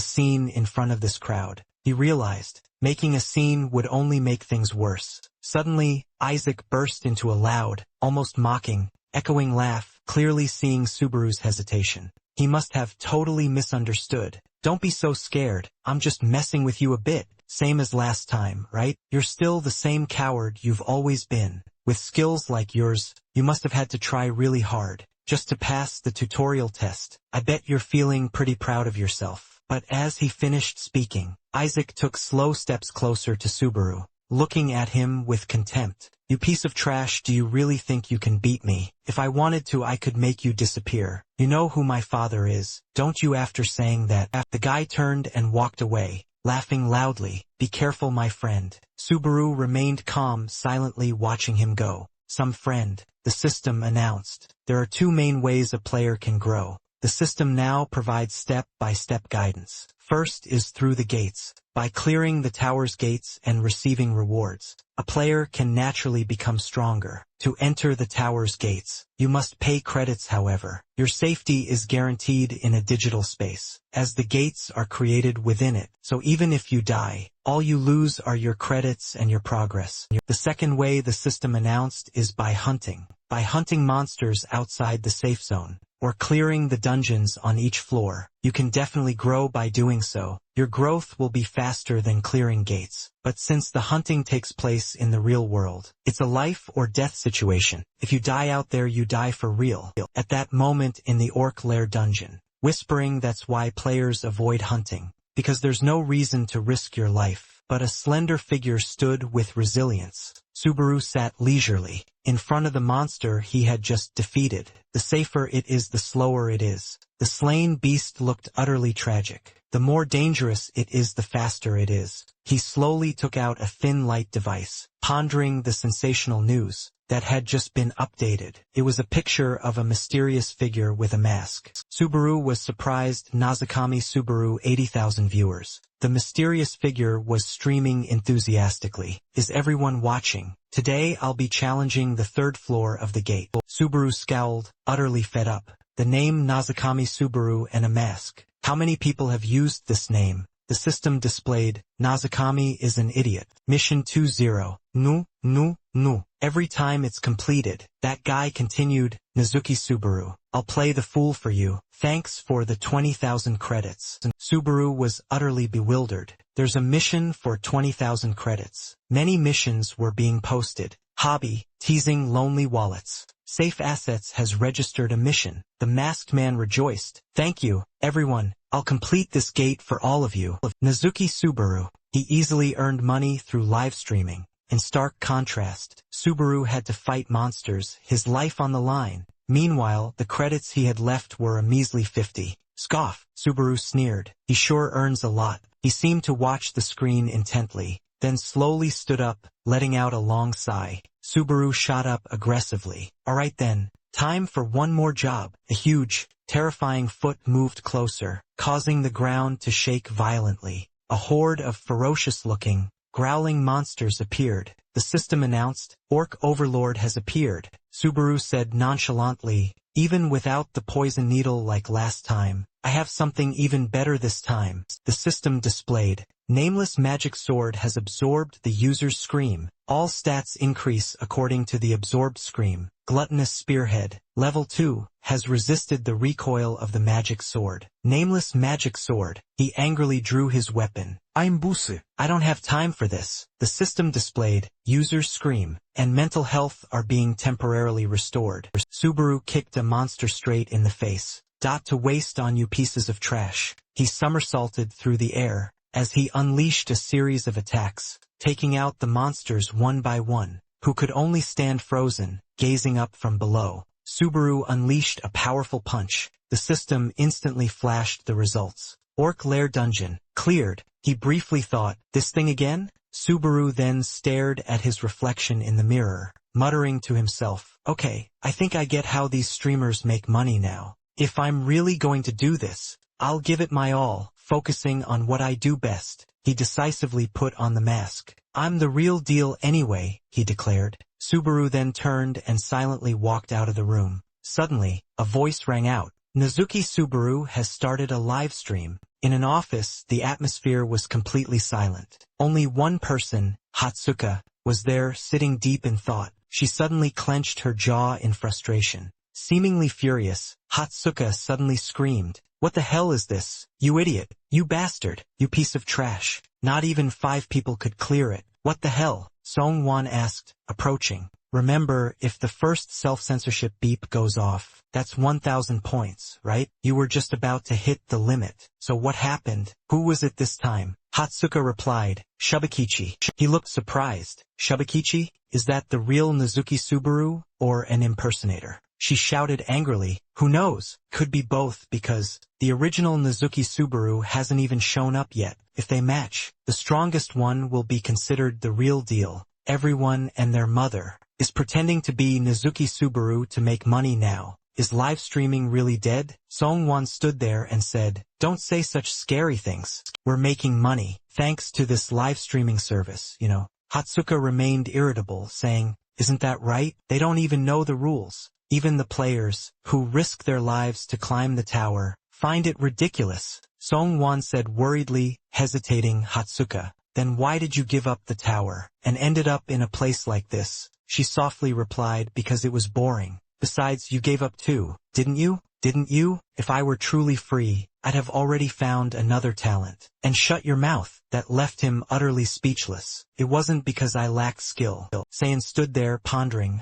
scene in front of this crowd." He realized, making a scene would only make things worse. Suddenly, Isaac burst into a loud, almost mocking, echoing laugh, clearly seeing Subaru's hesitation. He must have totally misunderstood. "Don't be so scared, I'm just messing with you a bit. Same as last time, right? You're still the same coward you've always been. With skills like yours, you must have had to try really hard, just to pass the tutorial test. I bet you're feeling pretty proud of yourself." But as he finished speaking, Isaac took slow steps closer to Subaru, looking at him with contempt. "You piece of trash, do you really think you can beat me? If I wanted to, I could make you disappear. You know who my father is, don't you?" After saying that, the guy turned and walked away, laughing loudly. "Be careful, my friend." Subaru remained calm, silently watching him go. "Some friend," the system announced. "There are two main ways a player can grow. The system now provides step-by-step guidance. First is through the gates. By clearing the tower's gates and receiving rewards, a player can naturally become stronger. To enter the tower's gates, you must pay credits. However, your safety is guaranteed in a digital space, as the gates are created within it. So even if you die, all you lose are your credits and your progress. The second way the system announced is by hunting. By hunting monsters outside the safe zone, or clearing the dungeons on each floor. You can definitely grow by doing so. Your growth will be faster than clearing gates. But since the hunting takes place in the real world, it's a life or death situation. If you die out there, you die for real. At that moment in the Orc Lair dungeon, whispering, that's why players avoid hunting, because there's no reason to risk your life. But a slender figure stood with resilience. Subaru sat leisurely, in front of the monster he had just defeated. The safer it is, the slower it is. The slain beast looked utterly tragic. The more dangerous it is, the faster it is. He slowly took out a thin light device, pondering the sensational news that had just been updated. It was a picture of a mysterious figure with a mask. Subaru was surprised. Nazakami Subaru 80,000 viewers. The mysterious figure was streaming enthusiastically. "Is everyone watching? Today I'll be challenging the third floor of the gate." Subaru scowled, utterly fed up. The name Nazakami Subaru and a mask. How many people have used this name? The system displayed, "Nazakami is an idiot. Mission 20. No. Every time it's completed." That guy continued, "Nazuki Subaru, I'll play the fool for you. Thanks for the 20,000 credits." Subaru was utterly bewildered. There's a mission for 20,000 credits. Many missions were being posted. Hobby, teasing lonely wallets. Safe Assets has registered a mission. The masked man rejoiced. "Thank you, everyone. I'll complete this gate for all of you." Nazuki Subaru. He easily earned money through live streaming. In stark contrast, Subaru had to fight monsters, his life on the line. Meanwhile, the credits he had left were a measly 50. "Scoff," Subaru sneered. "He sure earns a lot." He seemed to watch the screen intently, then slowly stood up, letting out a long sigh. Subaru shot up aggressively. "All right then, time for one more job." A huge, terrifying foot moved closer, causing the ground to shake violently. A horde of ferocious-looking, growling monsters appeared. The system announced, "Orc Overlord has appeared." Subaru said nonchalantly, "Even without the poison needle like last time, I have something even better this time." The system displayed, "Nameless magic sword has absorbed the user's scream. All stats increase according to the absorbed scream." Gluttonous Spearhead, level 2, has resisted the recoil of the magic sword. Nameless magic sword. He angrily drew his weapon. "I'm Busse. I don't have time for this." The system displayed, "User's scream and mental health are being temporarily restored." Subaru kicked a monster straight in the face. "To waste on you pieces of trash." He somersaulted through the air as he unleashed a series of attacks, taking out the monsters one by one, who could only stand frozen, gazing up from below. Subaru unleashed a powerful punch. The system instantly flashed the results. Orc Lair Dungeon, cleared. He briefly thought, "This thing again?" Subaru then stared at his reflection in the mirror, muttering to himself, "Okay, I think I get how these streamers make money now. If I'm really going to do this, I'll give it my all, focusing on what I do best." he decisively put on the mask. "I'm the real deal anyway," he declared. Subaru then turned and silently walked out of the room. Suddenly, a voice rang out. "Nazuki Subaru has started a live stream." In an office, the atmosphere was completely silent. Only one person, Hatsuka, was there, sitting deep in thought. She suddenly clenched her jaw in frustration. Seemingly furious, Hatsuka suddenly screamed, "What the hell is this? You idiot! You bastard! You piece of trash! Not even 5 people could clear it. What the hell?" Song-won asked, approaching. "Remember, if the first self-censorship beep goes off, that's 1,000 points, right? You were just about to hit the limit. So what happened? Who was it this time?" Hatsuka replied, "Shubakichi." He looked surprised. "Shubakichi? Is that the real Nazuki Subaru, or an impersonator?" She shouted angrily, "Who knows? Could be both, because the original Nazuki Subaru hasn't even shown up yet. If they match, the strongest one will be considered the real deal. Everyone and their mother is pretending to be Nazuki Subaru to make money now. Is live streaming really dead?" Song-won stood there and said, "Don't say such scary things. We're making money, thanks to this live streaming service, you know." Hatsuka remained irritable, saying, "Isn't that right? They don't even know the rules. Even the players, who risk their lives to climb the tower, find it ridiculous." Song-won said worriedly, hesitating. "Hatsuka, then why did you give up the tower, and ended up in a place like this?" She softly replied, "Because it was boring. Besides, you gave up too, didn't you? Didn't you? If I were truly free, I'd have already found another talent." "And shut your mouth." That left him utterly speechless. "It wasn't because I lacked skill." Seian stood there pondering,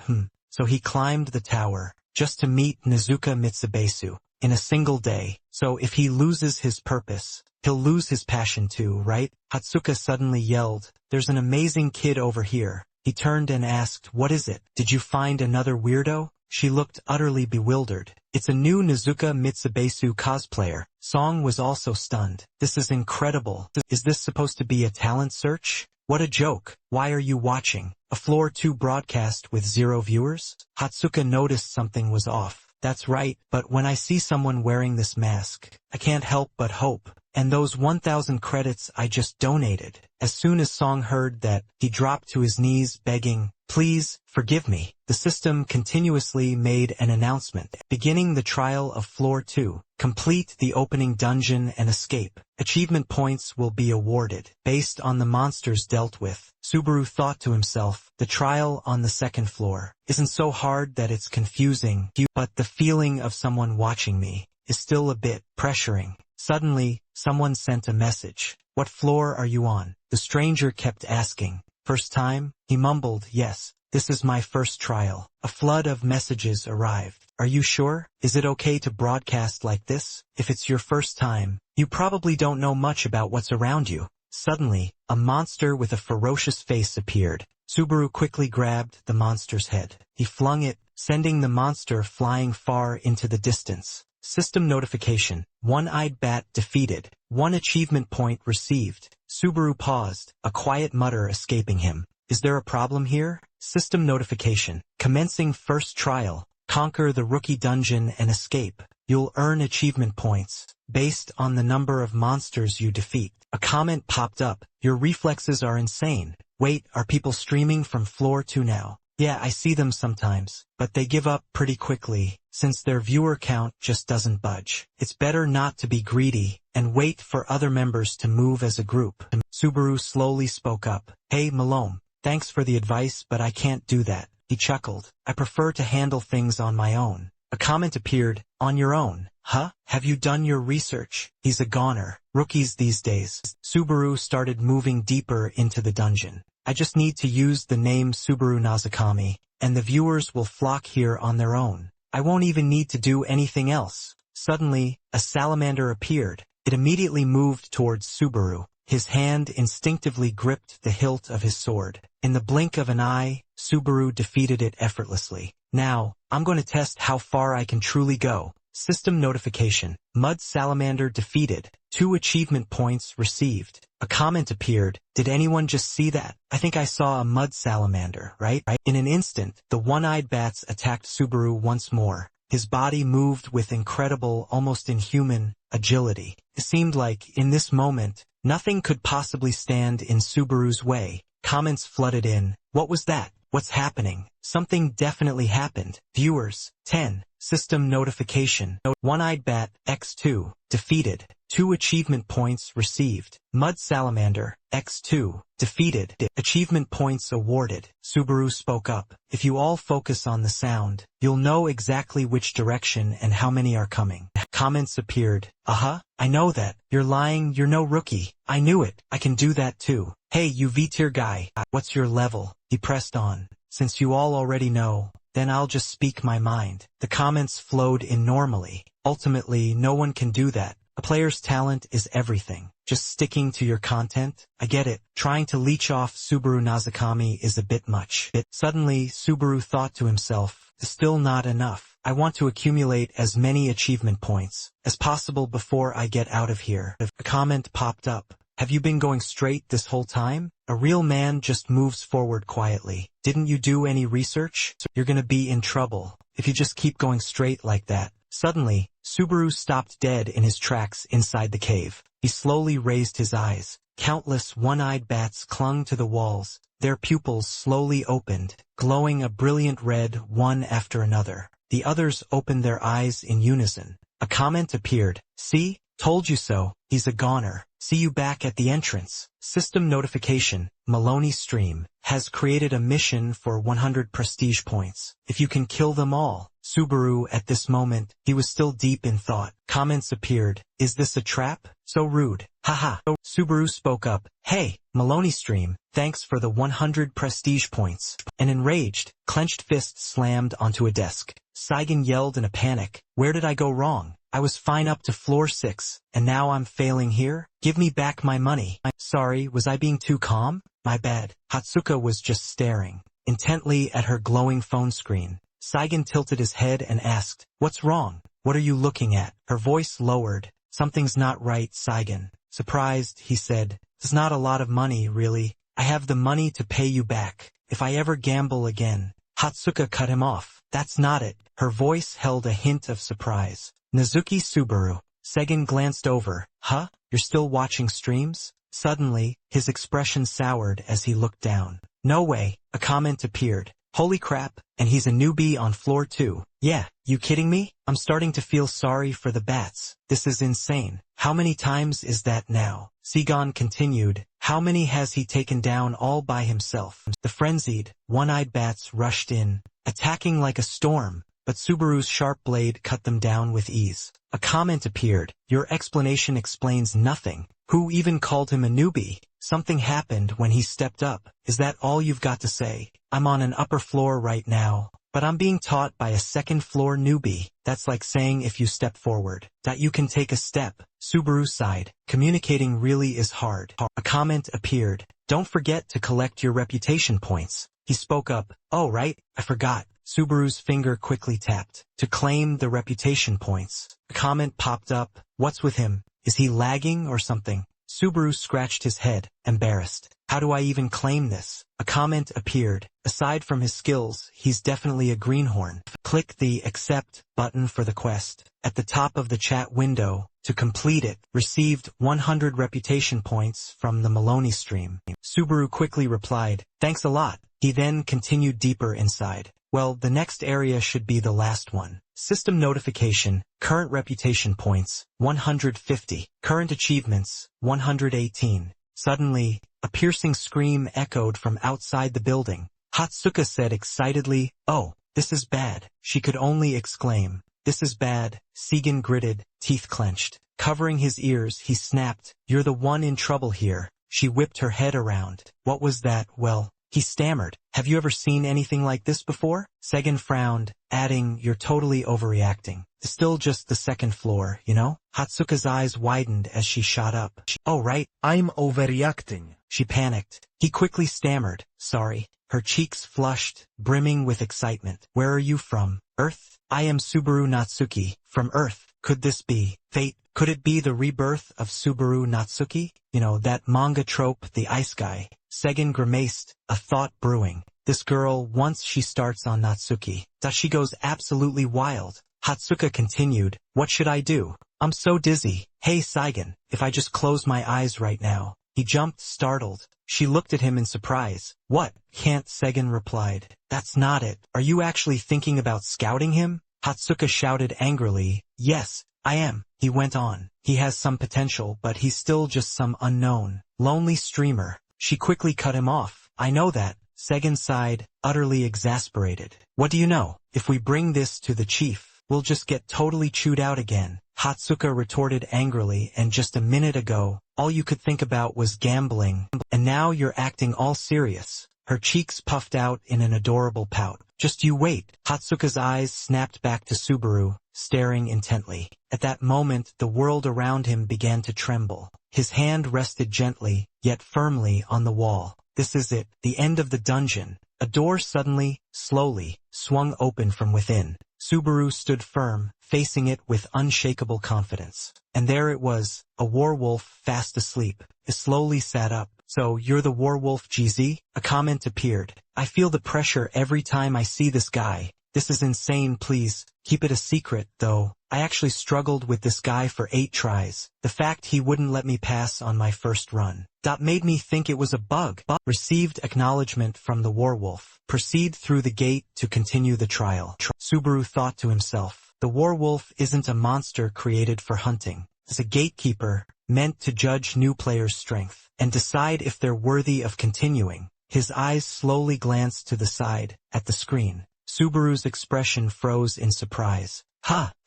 So he climbed the tower, just to meet Nezuka Mitsubisu, in a single day. So if he loses his purpose, he'll lose his passion too, right? Hatsuka suddenly yelled, "There's an amazing kid over here." He turned and asked, "What is it? Did you find another weirdo?" She looked utterly bewildered. "It's a new Nezuka Mitsubisu cosplayer." Song was also stunned. "This is incredible. Is this supposed to be a talent search? What a joke. Why are you watching a Floor 2 broadcast with 0 viewers?" Hatsuka noticed something was off. "That's right, but when I see someone wearing this mask, I can't help but hope. And those 1,000 credits I just donated." As soon as Song heard that, he dropped to his knees begging, "Please, forgive me." The system continuously made an announcement. "Beginning the trial of Floor 2. Complete the opening dungeon and escape. Achievement points will be awarded based on the monsters dealt with." Subaru thought to himself, the trial on the 2nd floor isn't so hard that it's confusing, but the feeling of someone watching me is still a bit pressuring. Suddenly, someone sent a message. "What floor are you on?" The stranger kept asking. "First time?" He mumbled, "Yes, this is my first trial." A flood of messages arrived. "Are you sure? Is it okay to broadcast like this? If it's your first time, you probably don't know much about what's around you." Suddenly, a monster with a ferocious face appeared. Subaru quickly grabbed the monster's head. He flung it, sending the monster flying far into the distance. System notification. One-eyed bat defeated. 1 achievement point received. Subaru paused, a quiet mutter escaping him. "Is there a problem here?" System notification. Commencing first trial. Conquer the rookie dungeon and escape. You'll earn achievement points based on the number of monsters you defeat. A comment popped up. "Your reflexes are insane. Wait, are people streaming from Floor 2 now?" "Yeah, I see them sometimes, but they give up pretty quickly, since their viewer count just doesn't budge. It's better not to be greedy, and wait for other members to move as a group." Subaru slowly spoke up. "Hey, Malone, thanks for the advice, but I can't do that." He chuckled. "I prefer to handle things on my own." A comment appeared. "On your own? Huh? Have you done your research? He's a goner. Rookies these days." Subaru started moving deeper into the dungeon. "I just need to use the name Subaru Nazakami, and the viewers will flock here on their own. I won't even need to do anything else." Suddenly, a salamander appeared. It immediately moved towards Subaru. His hand instinctively gripped the hilt of his sword. In the blink of an eye, Subaru defeated it effortlessly. "Now, I'm going to test how far I can truly go." System notification. Mud salamander defeated. 2 achievement points received. A comment appeared. "Did anyone just see that? I think I saw a mud salamander, right?" In an instant, the one-eyed bats attacked Subaru once more. His body moved with incredible, almost inhuman, agility. It seemed like, in this moment, Nothing could possibly stand in Subaru's way. Comments flooded in. What was that? What's happening? Something definitely happened. Viewers. 10. System notification. One-eyed bat, X2. Defeated. 2 achievement points received. Mud salamander, X2. Defeated. Achievement points awarded. Subaru spoke up. If you all focus on the sound, you'll know exactly which direction and how many are coming. Comments appeared. I know that. You're lying, you're no rookie. I knew it. I can do that too. Hey, you V-tier guy. What's your level? He pressed on. Since you all already know, then I'll just speak my mind. The comments flowed in normally. Ultimately, no one can do that. A player's talent is everything. Just sticking to your content? I get it. Trying to leech off Subaru Nazakami is a bit much. Suddenly, Subaru thought to himself, still not enough. I want to accumulate as many achievement points as possible before I get out of here. A comment popped up. Have you been going straight this whole time? A real man just moves forward quietly. Didn't you do any research? You're gonna be in trouble if you just keep going straight like that. Suddenly, Subaru stopped dead in his tracks inside the cave. He slowly raised his eyes. Countless one-eyed bats clung to the walls. Their pupils slowly opened, glowing a brilliant red one after another. The others opened their eyes in unison. A comment appeared. See? Told you so. He's a goner. See you back at the entrance. System notification. Maloney Stream has created a mission for 100 prestige points. If you can kill them all. Subaru, at this moment, he was still deep in thought. Comments appeared. Is this a trap? So rude. Haha. Subaru spoke up. Hey, Maloney Stream, thanks for the 100 prestige points. An enraged, clenched fist slammed onto a desk. Saigon yelled in a panic. Where did I go wrong? I was fine up to floor 6, and now I'm failing here? Give me back my money. I'm sorry, was I being too calm? My bad. Hatsuka was just staring intently at her glowing phone screen. Saigon tilted his head and asked, What's wrong? What are you looking at? Her voice lowered. Something's not right, Saigon. Surprised, he said. It's not a lot of money, really. I have the money to pay you back if I ever gamble again. Hatsuka cut him off. That's not it. Her voice held a hint of surprise. Nazuki Subaru. Saigon glanced over. Huh? You're still watching streams? Suddenly, his expression soured as he looked down. No way. A comment appeared. Holy crap, and he's a newbie on floor 2. Yeah, you kidding me? I'm starting to feel sorry for the bats. This is insane. How many times is that now? Saigon continued. How many has he taken down all by himself? The frenzied, one-eyed bats rushed in, attacking like a storm, but Subaru's sharp blade cut them down with ease. A comment appeared. Your explanation explains nothing. Who even called him a newbie? Something happened when he stepped up. Is that all you've got to say? I'm on an upper floor right now, but I'm being taught by a second-floor newbie. That's like saying if you step forward, that you can take a step. Subaru sighed. Communicating really is hard. A comment appeared. Don't forget to collect your reputation points. He spoke up. Oh right, I forgot. Subaru's finger quickly tapped to claim the reputation points. A comment popped up. What's with him? Is he lagging or something? Subaru scratched his head, embarrassed. How do I even claim this? A comment appeared. Aside from his skills, he's definitely a greenhorn. Click the Accept button for the quest at the top of the chat window to complete it. Received 100 reputation points from the Maloney stream. Subaru quickly replied, Thanks a lot. He then continued deeper inside. Well, the next area should be the last one. System notification, current reputation points, 150. Current achievements, 118. Suddenly, a piercing scream echoed from outside the building. Hatsuka said excitedly, Oh, this is bad. She could only exclaim, This is bad. Saigon gritted, teeth clenched. Covering his ears, he snapped, You're the one in trouble here. She whipped her head around. What was that? Well, he stammered. Have you ever seen anything like this before? Saigon frowned, adding, You're totally overreacting. It's still just the second floor, you know? Hatsuka's eyes widened as she shot up. Oh right, I'm overreacting. She panicked. He quickly stammered, Sorry. Her cheeks flushed, brimming with excitement. Where are you from? Earth? I am Subaru Natsuki. From Earth. Could this be fate? Could it be the rebirth of Subaru Natsuki? You know, that manga trope, the ice guy. Saigon grimaced, a thought brewing. This girl, once she starts on Natsuki, she goes absolutely wild. Hatsuka continued, What should I do? I'm so dizzy. Hey Saigon, if I just close my eyes right now. He jumped, startled. She looked at him in surprise. What? Can't, Saigon replied. That's not it. Are you actually thinking about scouting him? Hatsuka shouted angrily. Yes, I am. He went on. He has some potential, but he's still just some unknown, lonely streamer. She quickly cut him off. I know that. Saigon sighed, utterly exasperated. What do you know? If we bring this to the chief, we'll just get totally chewed out again. Hatsuka retorted angrily, and just a minute ago, all you could think about was gambling, and now you're acting all serious. Her cheeks puffed out in an adorable pout. Just you wait. Hatsuka's eyes snapped back to Subaru, staring intently. At that moment, the world around him began to tremble. His hand rested gently, yet firmly, on the wall. This is it, the end of the dungeon. A door suddenly, slowly, swung open from within. Subaru stood firm, facing it with unshakable confidence. And there it was, a werewolf fast asleep. He slowly sat up. So, you're the werewolf GZ? A comment appeared. I feel the pressure every time I see this guy. This is insane, please. Keep it a secret, though. I actually struggled with this guy for 8 tries. The fact he wouldn't let me pass on my first run. That made me think it was a bug. Received acknowledgement from the werewolf. Proceed through the gate to continue the trial. Subaru thought to himself. The werewolf isn't a monster created for hunting. It's a gatekeeper, meant to judge new players' strength, and decide if they're worthy of continuing. His eyes slowly glanced to the side, at the screen. Subaru's expression froze in surprise.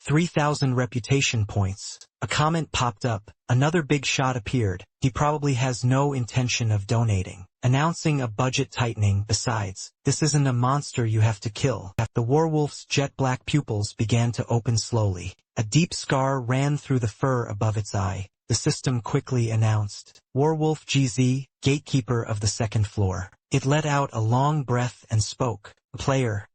3,000 reputation points. A comment popped up. Another big shot appeared. He probably has no intention of donating. Announcing a budget tightening. Besides, this isn't a monster you have to kill. The werewolf's jet-black pupils began to open slowly. A deep scar ran through the fur above its eye. The system quickly announced, Werewolf GZ, gatekeeper of the second floor. It let out a long breath and spoke. Player,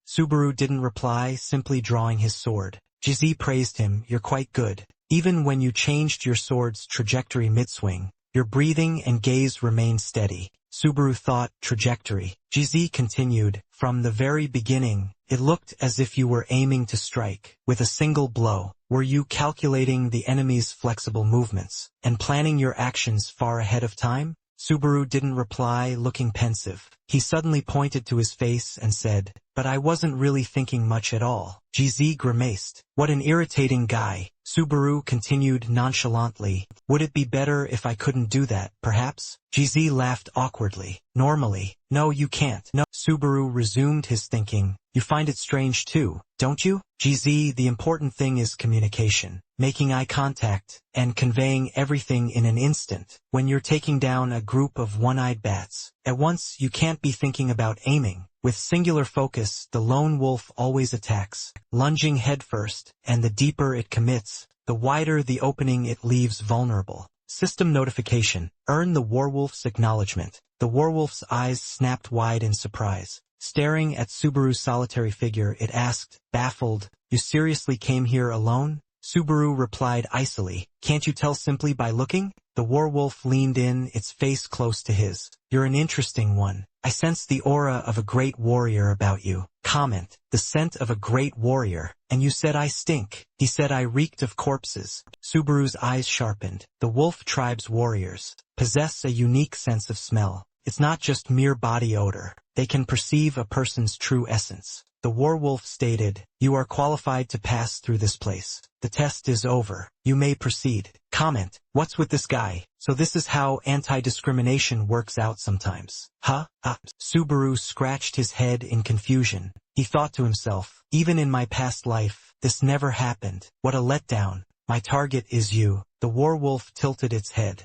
Subaru didn't reply, simply drawing his sword. GZ praised him, you're quite good. Even when you changed your sword's trajectory mid-swing, your breathing and gaze remained steady. Subaru thought, trajectory. GZ continued, from the very beginning, it looked as if you were aiming to strike, with a single blow. Were you calculating the enemy's flexible movements, and planning your actions far ahead of time? Subaru didn't reply, looking pensive. He suddenly pointed to his face and said, but I wasn't really thinking much at all. GZ grimaced. What an irritating guy. Subaru continued nonchalantly. Would it be better if I couldn't do that, perhaps? GZ laughed awkwardly. Normally. No, you can't. No. Subaru resumed his thinking. You find it strange too, don't you? GZ, the important thing is communication, making eye contact, and conveying everything in an instant. When you're taking down a group of one-eyed bats, at once you can't be thinking about aiming. With singular focus, the lone wolf always attacks, lunging headfirst, and the deeper it commits, the wider the opening it leaves vulnerable. System notification. Earn the werewolf's acknowledgement. The werewolf's eyes snapped wide in surprise. Staring at Subaru's solitary figure, it asked, baffled, you seriously came here alone? Subaru replied icily, can't you tell simply by looking? The werewolf leaned in, its face close to his. You're an interesting one. I sense the aura of a great warrior about you. Comment, the scent of a great warrior. And you said I stink. He said I reeked of corpses. Subaru's eyes sharpened. The wolf tribe's warriors possess a unique sense of smell. It's not just mere body odor. They can perceive a person's true essence. The werewolf stated, you are qualified to pass through this place. The test is over. You may proceed. Comment, what's with this guy? So this is how anti-discrimination works out sometimes. Subaru scratched his head in confusion. He thought to himself, even in my past life, this never happened. What a letdown. My target is you. The werewolf tilted its head.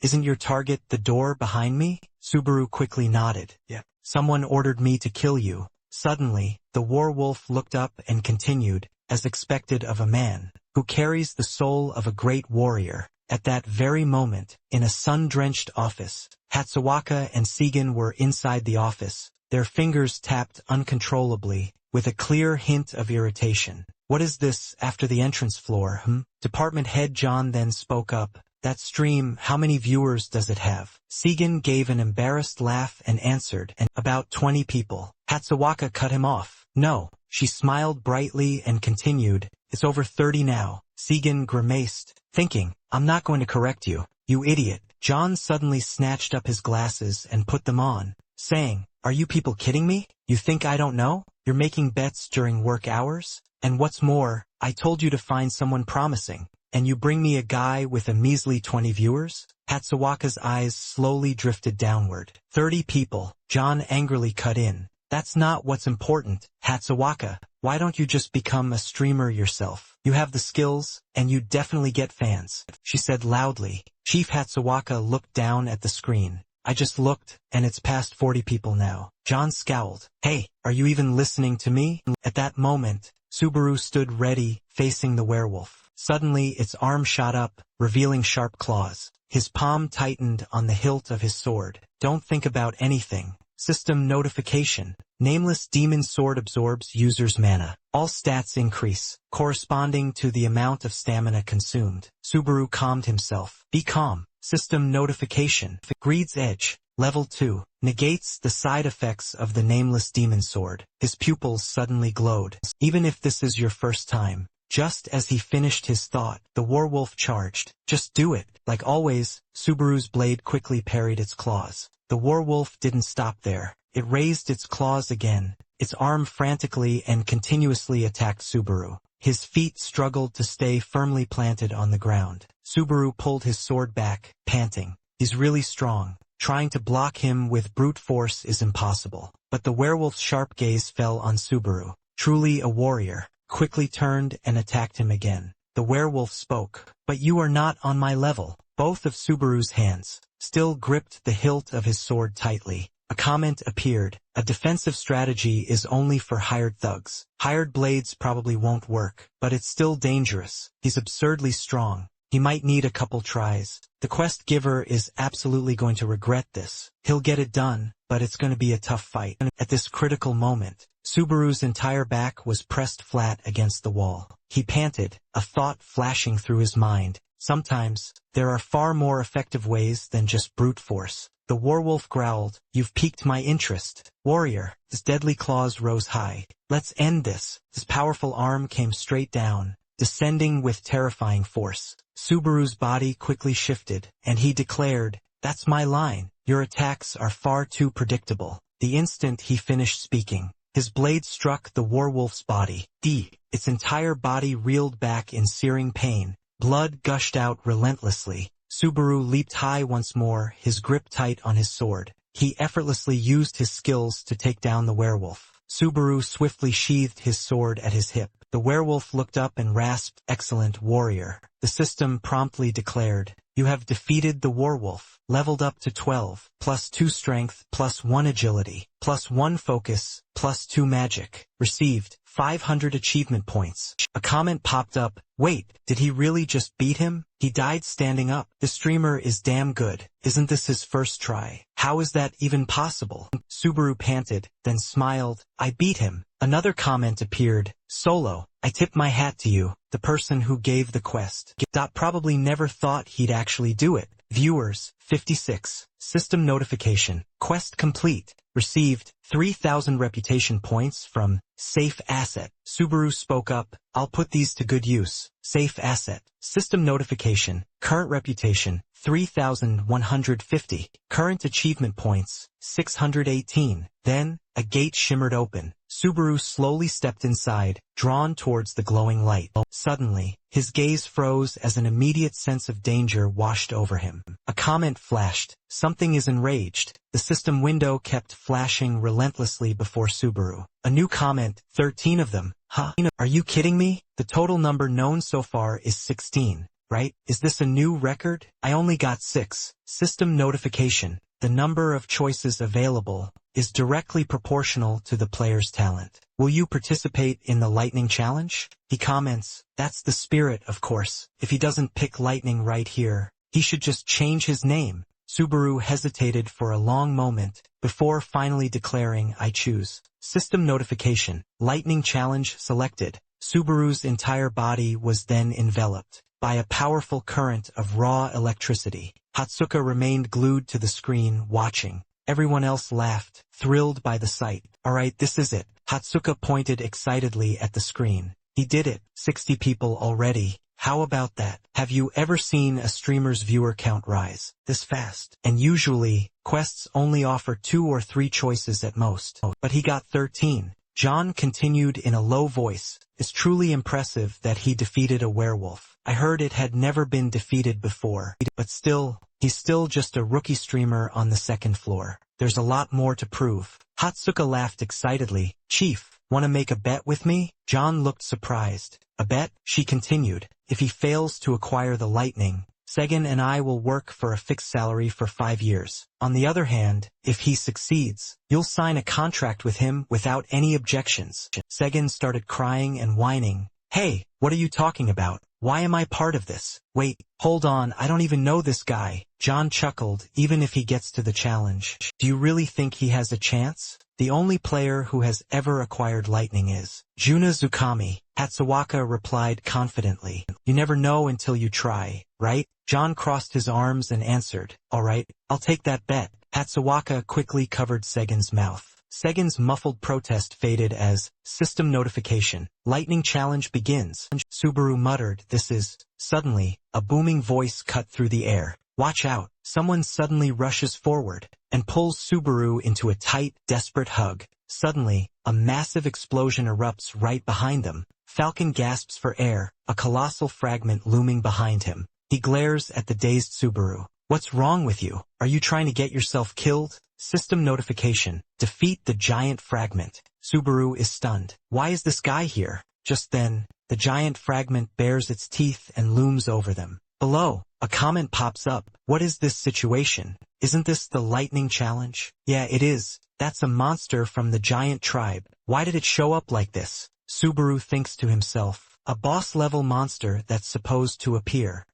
Isn't your target the door behind me? Subaru quickly nodded. Yeah. Someone ordered me to kill you. Suddenly, the werewolf looked up and continued, as expected of a man who carries the soul of a great warrior. At that very moment, in a sun-drenched office, Hatsuwaka and Seigen were inside the office. Their fingers tapped uncontrollably, with a clear hint of irritation. What is this after the entrance floor, Department head John then spoke up. That stream, how many viewers does it have? Seigen gave an embarrassed laugh and answered, and about 20 people. Hatsuwaka cut him off. No. She smiled brightly and continued, It's over 30 now. Segan grimaced, thinking, I'm not going to correct you, you idiot. John suddenly snatched up his glasses and put them on, saying, Are you people kidding me? You think I don't know? You're making bets during work hours? And what's more, I told you to find someone promising, and you bring me a guy with a measly 20 viewers? Hatsawaka's eyes slowly drifted downward. 30 people. John angrily cut in. That's not what's important, Hatsawaka. Why don't you just become a streamer yourself? You have the skills, and you'd definitely get fans, she said loudly. Chief Hatsawaka looked down at the screen. I just looked, and it's past 40 people now. John scowled. Hey, are you even listening to me? At that moment, Subaru stood ready, facing the werewolf. Suddenly its arm shot up, revealing sharp claws. His palm tightened on the hilt of his sword. Don't think about anything. System notification. Nameless demon sword absorbs user's mana. All stats increase, corresponding to the amount of stamina consumed. Subaru calmed himself. Be calm. System notification. Greed's Edge. Level 2. Negates the side effects of the nameless demon sword. His pupils suddenly glowed. Even if this is your first time. Just as he finished his thought, the werewolf charged. Just do it. Like always, Subaru's blade quickly parried its claws. The werewolf didn't stop there. It raised its claws again. Its arm frantically and continuously attacked Subaru. His feet struggled to stay firmly planted on the ground. Subaru pulled his sword back, panting. He's really strong. Trying to block him with brute force is impossible. But the werewolf's sharp gaze fell on Subaru. Truly a warrior. Quickly turned and attacked him again. The werewolf spoke. But you are not on my level. Both of Subaru's hands still gripped the hilt of his sword tightly. A comment appeared. A defensive strategy is only for hired thugs. Hired blades probably won't work, but it's still dangerous. He's absurdly strong. He might need a couple tries. The quest giver is absolutely going to regret this. He'll get it done, but it's going to be a tough fight. At this critical moment, Subaru's entire back was pressed flat against the wall. He panted, a thought flashing through his mind. Sometimes, there are far more effective ways than just brute force. The werewolf growled, You've piqued my interest. Warrior, his deadly claws rose high. Let's end this. His powerful arm came straight down, descending with terrifying force. Subaru's body quickly shifted, and he declared, That's my line. Your attacks are far too predictable. The instant he finished speaking, his blade struck the werewolf's body. Its entire body reeled back in searing pain. Blood gushed out relentlessly. Subaru leaped high once more, his grip tight on his sword. He effortlessly used his skills to take down the werewolf. Subaru swiftly sheathed his sword at his hip. The werewolf looked up and rasped, Excellent warrior. The system promptly declared, You have defeated the werewolf. Leveled up to 12, +2 strength, +1 agility, +1 focus, +2 magic. Received 500 achievement points. A comment popped up. Wait, did he really just beat him? He died standing up. The streamer is damn good. Isn't this his first try? How is that even possible? Subaru panted, then smiled. I beat him. Another comment appeared. Solo, I tip my hat to you, the person who gave the quest. Probably never thought he'd actually do it. Viewers, 56. System notification. Quest complete. Received 3,000 reputation points from Safe Asset. Subaru spoke up. I'll put these to good use. Safe Asset. System notification. Current reputation, 3,150. Current achievement points, 618. Then, a gate shimmered open. Subaru slowly stepped inside, drawn towards the glowing light. Suddenly, his gaze froze as an immediate sense of danger washed over him. A comment flashed. Something is enraged. The system window kept flashing relentlessly before Subaru. A new comment, 13 of them. Huh? Are you kidding me? The total number known so far is 16, right? Is this a new record? I only got 6. System notification. The number of choices available is directly proportional to the player's talent. Will you participate in the lightning challenge? He comments, that's the spirit, of course. If he doesn't pick lightning right here, he should just change his name. Subaru hesitated for a long moment, before finally declaring, I choose. System notification. Lightning challenge selected. Subaru's entire body was then enveloped by a powerful current of raw electricity. Hatsuka remained glued to the screen, watching. Everyone else laughed, thrilled by the sight. Alright, this is it. Hatsuka pointed excitedly at the screen. He did it. 60 people already. How about that? Have you ever seen a streamer's viewer count rise this fast? And usually, quests only offer 2 or 3 choices at most. But he got 13. John continued in a low voice. It's truly impressive that he defeated a werewolf. I heard it had never been defeated before. But still, he's still just a rookie streamer on the 2nd floor. There's a lot more to prove. Hatsuka laughed excitedly. Chief, wanna make a bet with me? John looked surprised. A bet? She continued. If he fails to acquire the lightning, Segan and I will work for a fixed salary for 5 years. On the other hand, if he succeeds, you'll sign a contract with him without any objections. Segan started crying and whining. Hey, what are you talking about? Why am I part of this? Wait, hold on, I don't even know this guy. John chuckled. Even if he gets to the challenge, do you really think he has a chance? The only player who has ever acquired lightning is Juna Zukami. Hatsuwaka replied confidently. You never know until you try, right? John crossed his arms and answered, all right, I'll take that bet. Hatsuwaka quickly covered Segan's mouth. Segan's muffled protest faded as system notification. Lightning challenge begins. Subaru muttered, this is... Suddenly, a booming voice cut through the air. Watch out. Someone suddenly rushes forward and pulls Subaru into a tight, desperate hug. Suddenly, a massive explosion erupts right behind them. Falcon gasps for air, a colossal fragment looming behind him. He glares at the dazed Subaru. What's wrong with you? Are you trying to get yourself killed? System notification. Defeat the giant fragment. Subaru is stunned. Why is this guy here? Just then, the giant fragment bares its teeth and looms over them. Below, a comment pops up. What is this situation? Isn't this the lightning challenge? Yeah, it is. That's a monster from the giant tribe. Why did it show up like this? Subaru thinks to himself. A boss-level monster that's supposed to appear.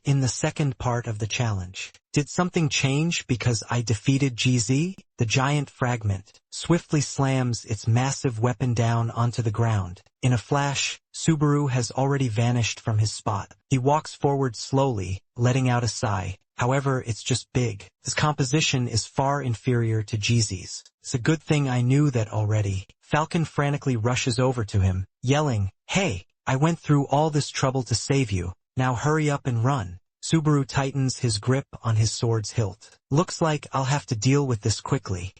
In the second part of the challenge. Did something change because I defeated GZ? The giant fragment swiftly slams its massive weapon down onto the ground. In a flash, Subaru has already vanished from his spot. He walks forward slowly, letting out a sigh. However, it's just big. His composition is far inferior to GZ's. It's a good thing I knew that already. Falcon frantically rushes over to him, yelling, Hey, I went through all this trouble to save you. Now hurry up and run. Subaru tightens his grip on his sword's hilt. Looks like I'll have to deal with this quickly.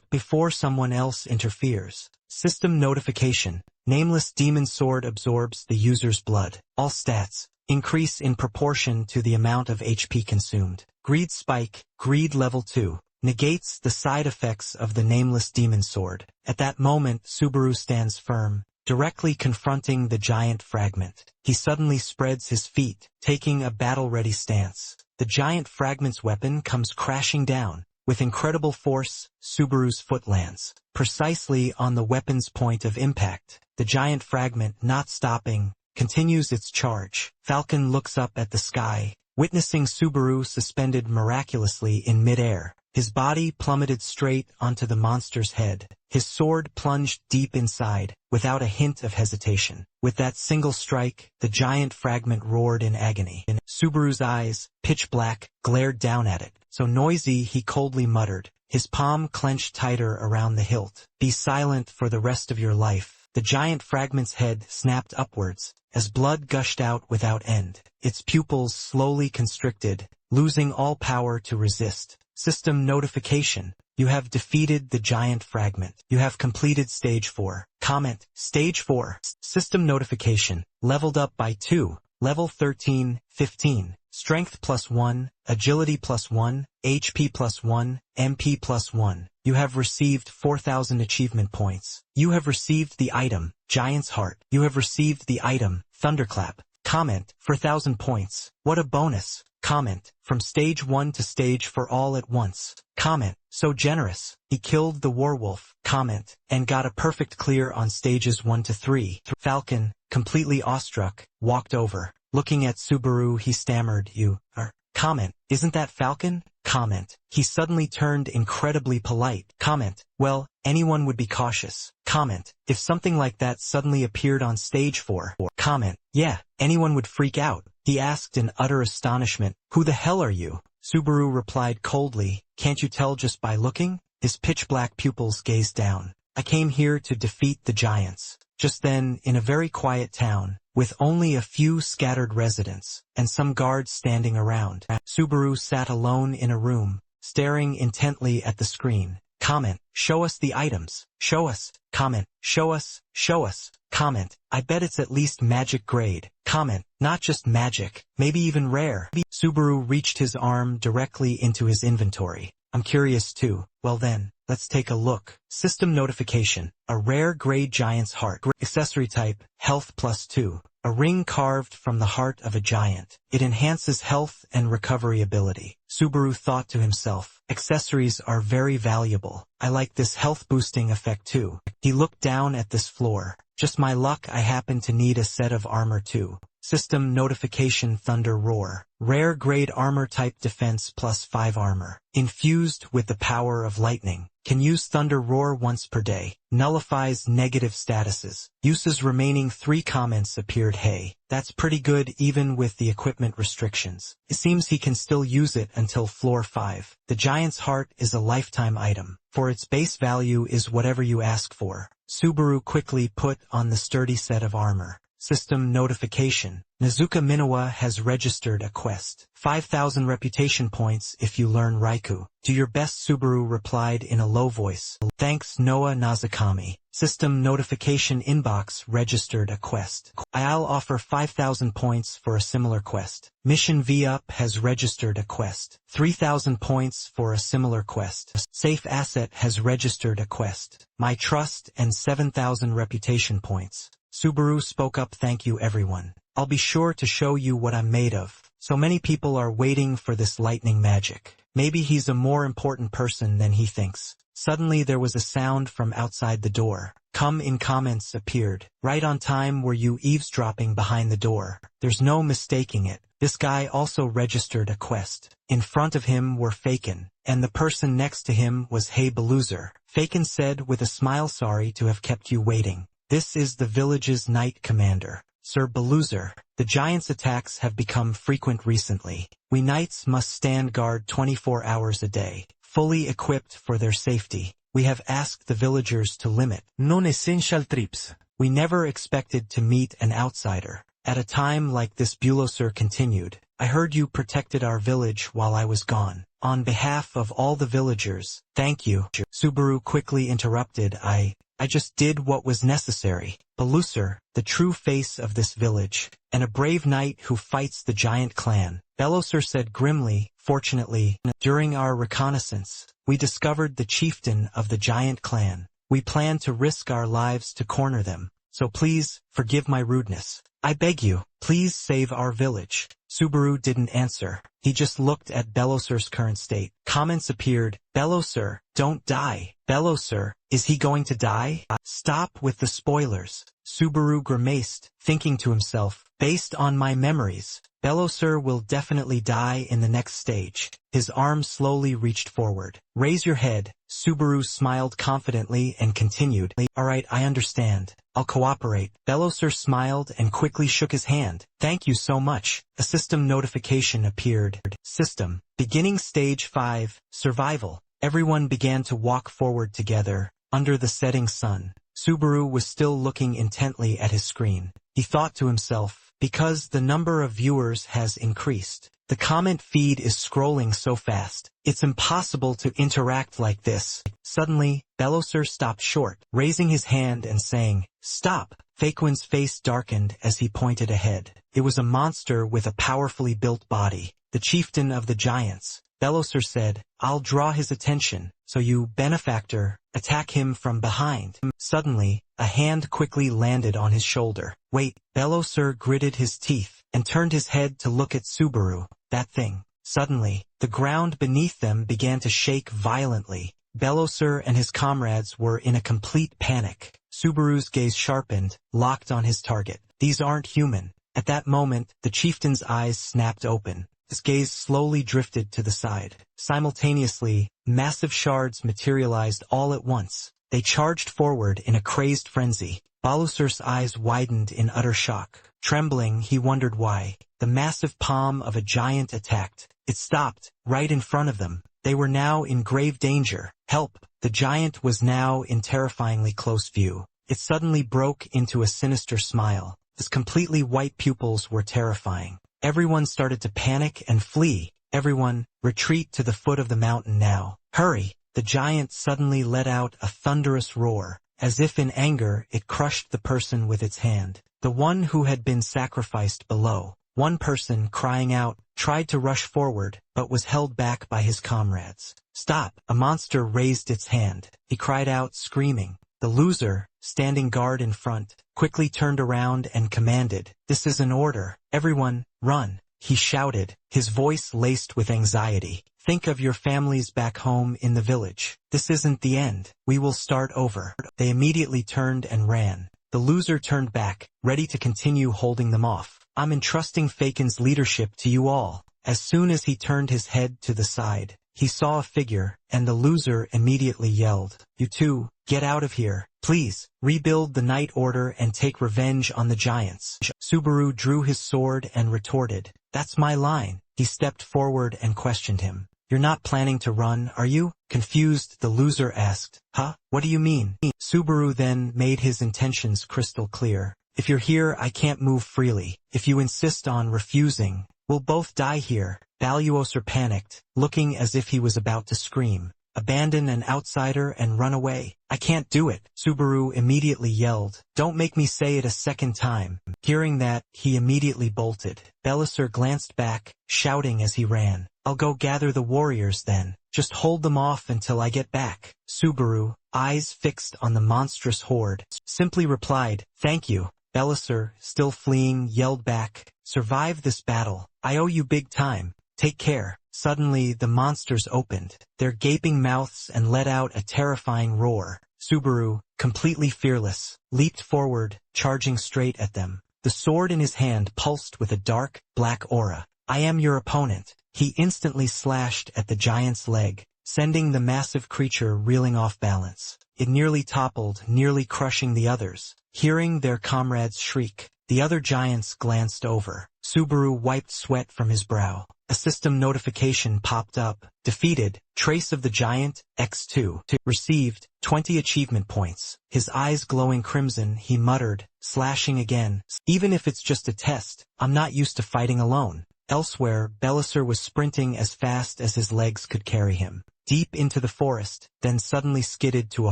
Before someone else interferes. System notification. Nameless demon sword absorbs the user's blood. All stats increase in proportion to the amount of HP consumed. Greed spike, greed level 2. Negates the side effects of the nameless demon sword. At that moment, Subaru stands firm, directly confronting the giant fragment. He suddenly spreads his feet, taking a battle-ready stance. The giant fragment's weapon comes crashing down. With incredible force, Subaru's foot lands precisely on the weapon's point of impact. The giant fragment, not stopping, continues its charge. Falcon looks up at the sky, witnessing Subaru suspended miraculously in midair. His body plummeted straight onto the monster's head. His sword plunged deep inside, without a hint of hesitation. With that single strike, the giant fragment roared in agony. Subaru's eyes, pitch black, glared down at it. So noisy he coldly muttered, his palm clenched tighter around the hilt. Be silent for the rest of your life. The giant fragment's head snapped upwards, as blood gushed out without end. Its pupils slowly constricted, losing all power to resist. System notification. You have defeated the giant fragment. You have completed stage 4. Comment. Stage 4. System notification. Leveled up by 2. Level 13, 15. Strength +1, agility +1, HP +1, MP +1. You have received 4,000 achievement points. You have received the item, Giant's Heart. You have received the item, Thunderclap. Comment. 4,000 points. What a bonus. Comment. From stage 1 to stage 4 all at once. Comment. So generous. He killed the werewolf. Comment. And got a perfect clear on stages 1 to 3. Falcon, completely awestruck, walked over. Looking at Subaru, he stammered, You are... Comment. Isn't that Falcon? Comment. He suddenly turned incredibly polite. Comment. Well, anyone would be cautious. Comment. If something like that suddenly appeared on stage 4. Comment. Yeah, anyone would freak out. He asked in utter astonishment, Who the hell are you? Subaru replied coldly, Can't you tell just by looking? His pitch-black pupils gazed down. I came here to defeat the giants. Just then, in a very quiet town, with only a few scattered residents, and some guards standing around, Subaru sat alone in a room, staring intently at the screen. Comment, show us the items. Show us. Comment, show us. Show us. Comment, I bet it's at least magic grade. Comment, not just magic, maybe even rare. Subaru reached his arm directly into his inventory. I'm curious too. Well then, let's take a look. System notification. A rare grade giant's heart. Accessory type, health +2. A ring carved from the heart of a giant. It enhances health and recovery ability. Subaru thought to himself, accessories are very valuable. I like this health boosting effect too. He looked down at this floor. Just my luck, I happen to need a set of armor too. System notification thunder roar. Rare grade armor type defense +5 armor. Infused with the power of lightning. Can use thunder roar once per day. Nullifies negative statuses. Uses remaining 3 comments appeared. Hey, that's pretty good even with the equipment restrictions. It seems he can still use it until floor 5. The giant's heart is a lifetime item. For its base value is whatever you ask for. Subaru quickly put on the sturdy set of armor. System notification. Nezuka Manhwa has registered a quest. 5,000 reputation points if you learn Raikou. Do your best, Subaru replied in a low voice. Thanks, Noah Nazakami. System notification inbox registered a quest. I'll offer 5,000 points for a similar quest. Mission V-Up has registered a quest. 3,000 points for a similar quest. Safe Asset has registered a quest. My Trust and 7,000 reputation points. Subaru spoke up. Thank you everyone. I'll be sure to show you what I'm made of. So many people are waiting for this lightning magic. Maybe he's a more important person than he thinks. Suddenly there was a sound from outside the door. Come in comments appeared. Right on time. Were you eavesdropping behind the door? There's no mistaking it. This guy also registered a quest. In front of him were Faken, and the person next to him was Hey Beluzer. Faken said with a smile, sorry to have kept you waiting. This is the village's knight commander, Sir Beluzer. The giant's attacks have become frequent recently. We knights must stand guard 24 hours a day, fully equipped for their safety. We have asked the villagers to limit non-essential trips. We never expected to meet an outsider. At a time like this, Beluzer continued, I heard you protected our village while I was gone. On behalf of all the villagers, thank you. Subaru quickly interrupted, I just did what was necessary. Beluzer, the true face of this village, and a brave knight who fights the giant clan. Beluzer said grimly, fortunately, during our reconnaissance, we discovered the chieftain of the giant clan. We plan to risk our lives to corner them. So please, forgive my rudeness. I beg you, please save our village. Subaru didn't answer. He just looked at Beluzer's current state. Comments appeared. Beluzer, don't die. Beluzer, is he going to die? Stop with the spoilers. Subaru grimaced, thinking to himself, based on my memories, Beluzer will definitely die in the next stage. His arm slowly reached forward. Raise your head. Subaru smiled confidently and continued, alright, I understand. I'll cooperate. Beluzer smiled and quickly shook his hand. Thank you so much. A system notification appeared. System. Beginning stage 5, survival. Everyone began to walk forward together, under the setting sun. Subaru was still looking intently at his screen. He thought to himself, because the number of viewers has increased. The comment feed is scrolling so fast, it's impossible to interact like this. Suddenly, Beluzer stopped short, raising his hand and saying, stop. Faquin's face darkened as he pointed ahead. It was a monster with a powerfully built body, the chieftain of the giants. Beluzer said, I'll draw his attention, so you, benefactor, attack him from behind. Suddenly, a hand quickly landed on his shoulder. Wait, Beluzer gritted his teeth, and turned his head to look at Subaru. That thing. Suddenly, the ground beneath them began to shake violently. Beluzer and his comrades were in a complete panic. Subaru's gaze sharpened, locked on his target. These aren't human. At that moment, the chieftain's eyes snapped open. His gaze slowly drifted to the side. Simultaneously, massive shards materialized all at once. They charged forward in a crazed frenzy. Beluzer's eyes widened in utter shock. Trembling, he wondered why. The massive palm of a giant attacked. It stopped, right in front of them. They were now in grave danger. Help! The giant was now in terrifyingly close view. it suddenly broke into a sinister smile. His completely white pupils were terrifying. Everyone started to panic and flee. Everyone, retreat to the foot of the mountain now. Hurry! The giant suddenly let out a thunderous roar. As if in anger, it crushed the person with its hand. The one who had been sacrificed below. One person, crying out, tried to rush forward, but was held back by his comrades. Stop! A monster raised its hand. He cried out, screaming. The loser, standing guard in front, quickly turned around and commanded, "This is an order. Everyone, run!" He shouted, his voice laced with anxiety. "Think of your families back home in the village. This isn't the end. We will start over." They immediately turned and ran. The loser turned back, ready to continue holding them off. "I'm entrusting Fakin's leadership to you all." As soon as he turned his head to the side, he saw a figure, and the loser immediately yelled, "You two, get out of here. Please, rebuild the night order and take revenge on the giants." Subaru drew his sword and retorted, "That's my line." He stepped forward and questioned him. "You're not planning to run, are you?" Confused, the loser asked, "Huh? What do you mean?" Subaru then made his intentions crystal clear. "If you're here, I can't move freely. If you insist on refusing, we'll both die here." Balluoser panicked, looking as if he was about to scream. "Abandon an outsider and run away." "I can't do it," Subaru immediately yelled. "Don't make me say it a second time." Hearing that, he immediately bolted. Belisar glanced back, shouting as he ran, "I'll go gather the warriors then. Just hold them off until I get back." Subaru, eyes fixed on the monstrous horde, simply replied, "Thank you." Belisar, still fleeing, yelled back, "Survive this battle. I owe you big time. Take care." Suddenly, the monsters opened their gaping mouths and let out a terrifying roar. Subaru, completely fearless, leaped forward, charging straight at them. The sword in his hand pulsed with a dark, black aura. "I am your opponent." He instantly slashed at the giant's leg, sending the massive creature reeling off balance. It nearly toppled, nearly crushing the others. Hearing their comrades shriek, the other giants glanced over. Subaru wiped sweat from his brow. A system notification popped up. Defeated, trace of the giant, X2. Received, 20 achievement points. His eyes glowing crimson, he muttered, slashing again. "Even if it's just a test, I'm not used to fighting alone." Elsewhere, Belisar was sprinting as fast as his legs could carry him, deep into the forest, then suddenly skidded to a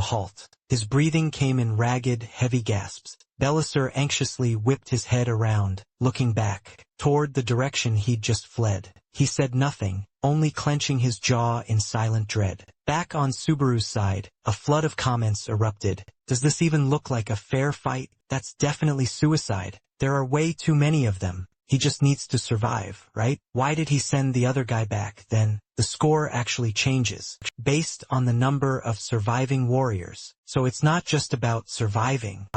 halt. His breathing came in ragged, heavy gasps. Belisar anxiously whipped his head around, looking back, toward the direction he'd just fled. He said nothing, only clenching his jaw in silent dread. Back on Subaru's side, a flood of comments erupted. "Does this even look like a fair fight? That's definitely suicide. There are way too many of them. He just needs to survive, right? Why did he send the other guy back, then?" The score actually changes, based on the number of surviving warriors. So it's not just about surviving.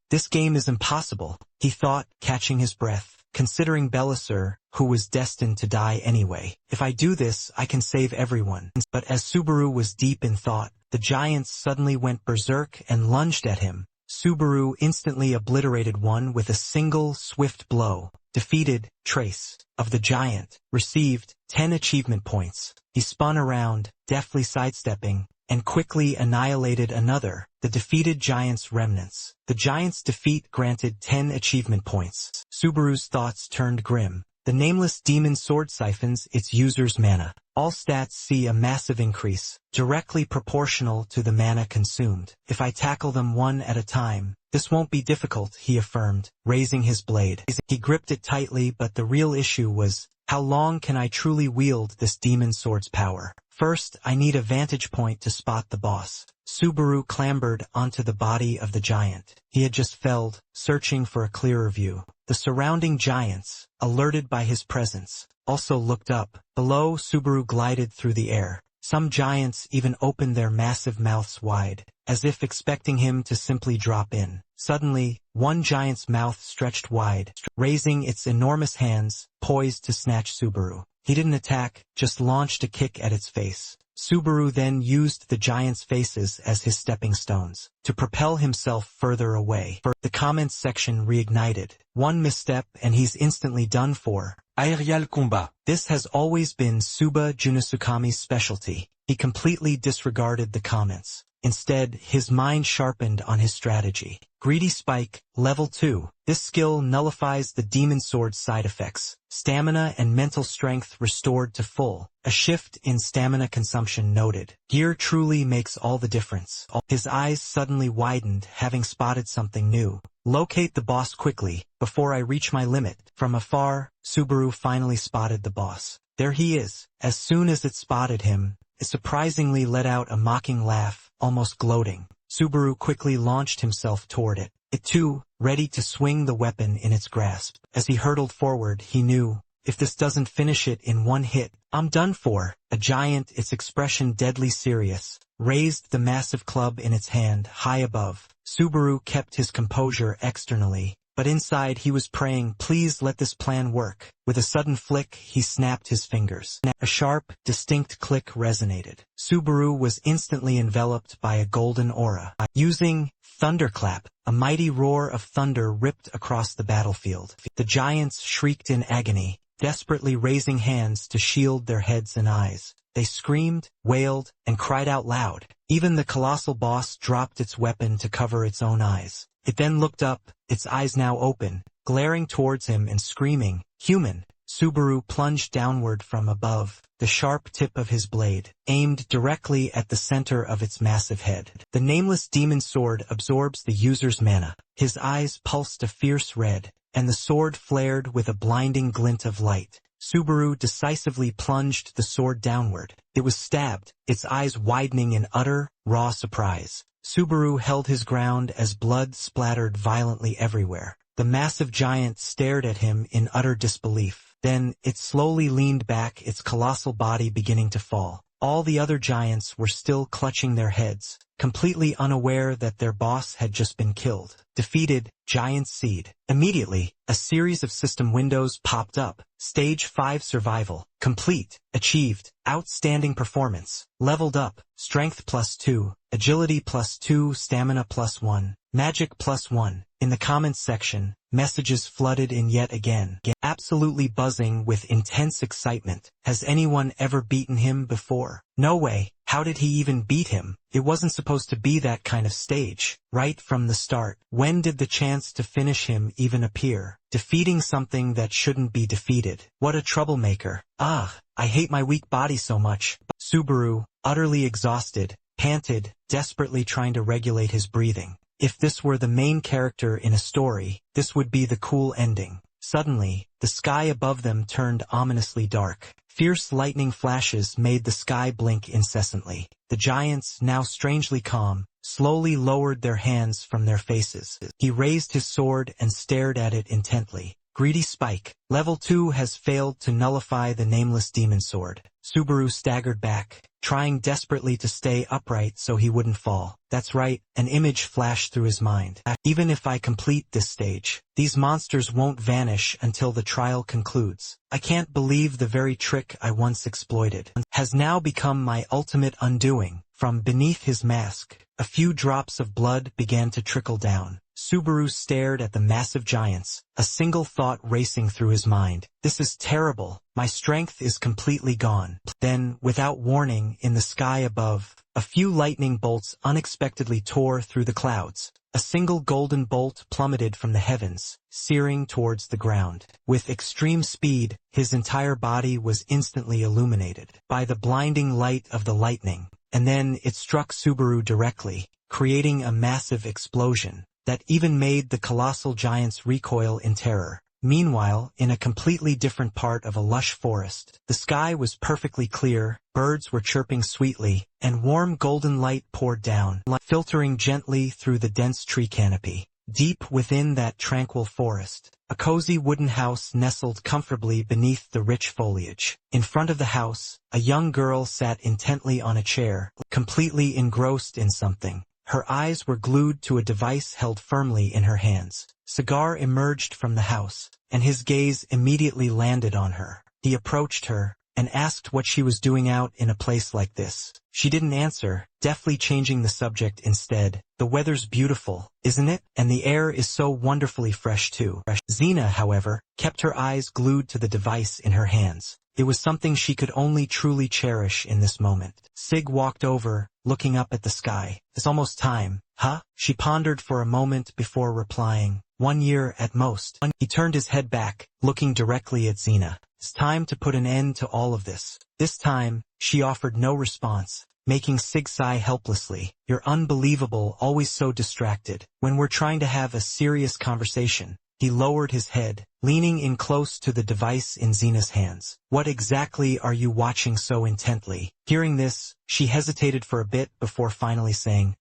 This game is impossible, he thought, catching his breath, considering Belisar, who was destined to die anyway. "If I do this, I can save everyone." But as Subaru was deep in thought, the giants suddenly went berserk and lunged at him. Subaru instantly obliterated one with a single, swift blow. Defeated, trace of the giant. Received, 10 achievement points. He spun around, deftly sidestepping, and quickly annihilated another, the defeated giant's remnants. The giant's defeat granted 10 achievement points. Subaru's thoughts turned grim. The nameless demon sword siphons its user's mana. All stats see a massive increase, directly proportional to the mana consumed. "If I tackle them one at a time, this won't be difficult," he affirmed, raising his blade. He gripped it tightly, but the real issue was, how long can I truly wield this demon sword's power? First, I need a vantage point to spot the boss. Subaru clambered onto the body of the giant. He had just felled, searching for a clearer view. The surrounding giants, alerted by his presence, also looked up. Below, Subaru glided through the air. Some giants even opened their massive mouths wide, as if expecting him to simply drop in. Suddenly, one giant's mouth stretched wide, raising its enormous hands, poised to snatch Subaru. He didn't attack, just launched a kick at its face. Subaru then used the giant's faces as his stepping stones to propel himself further away. The comments section reignited. One misstep and he's instantly done for. Aerial combat. This has always been Suba Junosukami's specialty. He completely disregarded the comments. Instead, his mind sharpened on his strategy. Greedy Spike, Level 2. This skill nullifies the demon sword's side effects. Stamina and mental strength restored to full. A shift in stamina consumption noted. Gear truly makes all the difference. His eyes suddenly widened, having spotted something new. Locate the boss quickly, before I reach my limit. From afar, Subaru finally spotted the boss. There he is. As soon as it spotted him, it surprisingly let out a mocking laugh, almost gloating. Subaru quickly launched himself toward it. It too, ready to swing the weapon in its grasp. As he hurtled forward, he knew, if this doesn't finish it in one hit, I'm done for. A giant, its expression deadly serious, raised the massive club in its hand high above. Subaru kept his composure externally, but inside he was praying, please let this plan work. With a sudden flick, he snapped his fingers. A sharp, distinct click resonated. Subaru was instantly enveloped by a golden aura. Using Thunderclap, a mighty roar of thunder ripped across the battlefield. The giants shrieked in agony, desperately raising hands to shield their heads and eyes. They screamed, wailed, and cried out loud. Even the colossal boss dropped its weapon to cover its own eyes. It then looked up, its eyes now open, glaring towards him and screaming, "Human!" Subaru plunged downward from above, the sharp tip of his blade, aimed directly at the center of its massive head. The nameless demon sword absorbs the user's mana. His eyes pulsed a fierce red, and the sword flared with a blinding glint of light. Subaru decisively plunged the sword downward. It was stabbed, its eyes widening in utter, raw surprise. Subaru held his ground as blood splattered violently everywhere. The massive giant stared at him in utter disbelief. Then, it slowly leaned back, its colossal body beginning to fall. All the other giants were still clutching their heads, completely unaware that their boss had just been killed. Defeated, Giant Seed. Immediately, a series of system windows popped up. Stage 5 Survival. Complete. Achieved. Outstanding performance. Leveled up. Strength +2. Agility +2. Stamina +1. Magic +1. In the comments section, messages flooded in yet again. Absolutely buzzing with intense excitement. Has anyone ever beaten him before? No way. How did he even beat him? It wasn't supposed to be that kind of stage. Right from the start. When did the chance to finish him even appear? Defeating something that shouldn't be defeated. What a troublemaker. Ah, I hate my weak body so much. Subaru, utterly exhausted, panted, desperately trying to regulate his breathing. If this were the main character in a story, this would be the cool ending. Suddenly, the sky above them turned ominously dark. Fierce lightning flashes made the sky blink incessantly. The giants, now strangely calm, slowly lowered their hands from their faces. He raised his sword and stared at it intently. Greedy Spike. Level 2 has failed to nullify the nameless demon sword. Subaru staggered back, trying desperately to stay upright so he wouldn't fall. That's right, an image flashed through his mind. Even if I complete this stage, these monsters won't vanish until the trial concludes. I can't believe the very trick I once exploited has now become my ultimate undoing. From beneath his mask, a few drops of blood began to trickle down. Subaru stared at the massive giants, a single thought racing through his mind. This is terrible. My strength is completely gone. Then, without warning, in the sky above, a few lightning bolts unexpectedly tore through the clouds. A single golden bolt plummeted from the heavens, searing towards the ground. With extreme speed, his entire body was instantly illuminated by the blinding light of the lightning. And then it struck Subaru directly, creating a massive explosion that even made the colossal giants recoil in terror. Meanwhile, in a completely different part of a lush forest, the sky was perfectly clear, birds were chirping sweetly, and warm golden light poured down, filtering gently through the dense tree canopy. Deep within that tranquil forest, a cozy wooden house nestled comfortably beneath the rich foliage. In front of the house, a young girl sat intently on a chair, completely engrossed in something. Her eyes were glued to a device held firmly in her hands. Cigar emerged from the house, and his gaze immediately landed on her. He approached her, and asked what she was doing out in a place like this. She didn't answer, deftly changing the subject instead. The weather's beautiful, isn't it? And the air is so wonderfully fresh too. Xena, however, kept her eyes glued to the device in her hands. It was something she could only truly cherish in this moment. Sig walked over, looking up at the sky. It's almost time, huh? She pondered for a moment before replying. 1 year at most. He turned his head back, looking directly at Xena. It's time to put an end to all of this. This time, she offered no response, making Sig sigh helplessly. You're unbelievable, always so distracted. When we're trying to have a serious conversation. He lowered his head, leaning in close to the device in Xena's hands. What exactly are you watching so intently? Hearing this, she hesitated for a bit before finally saying,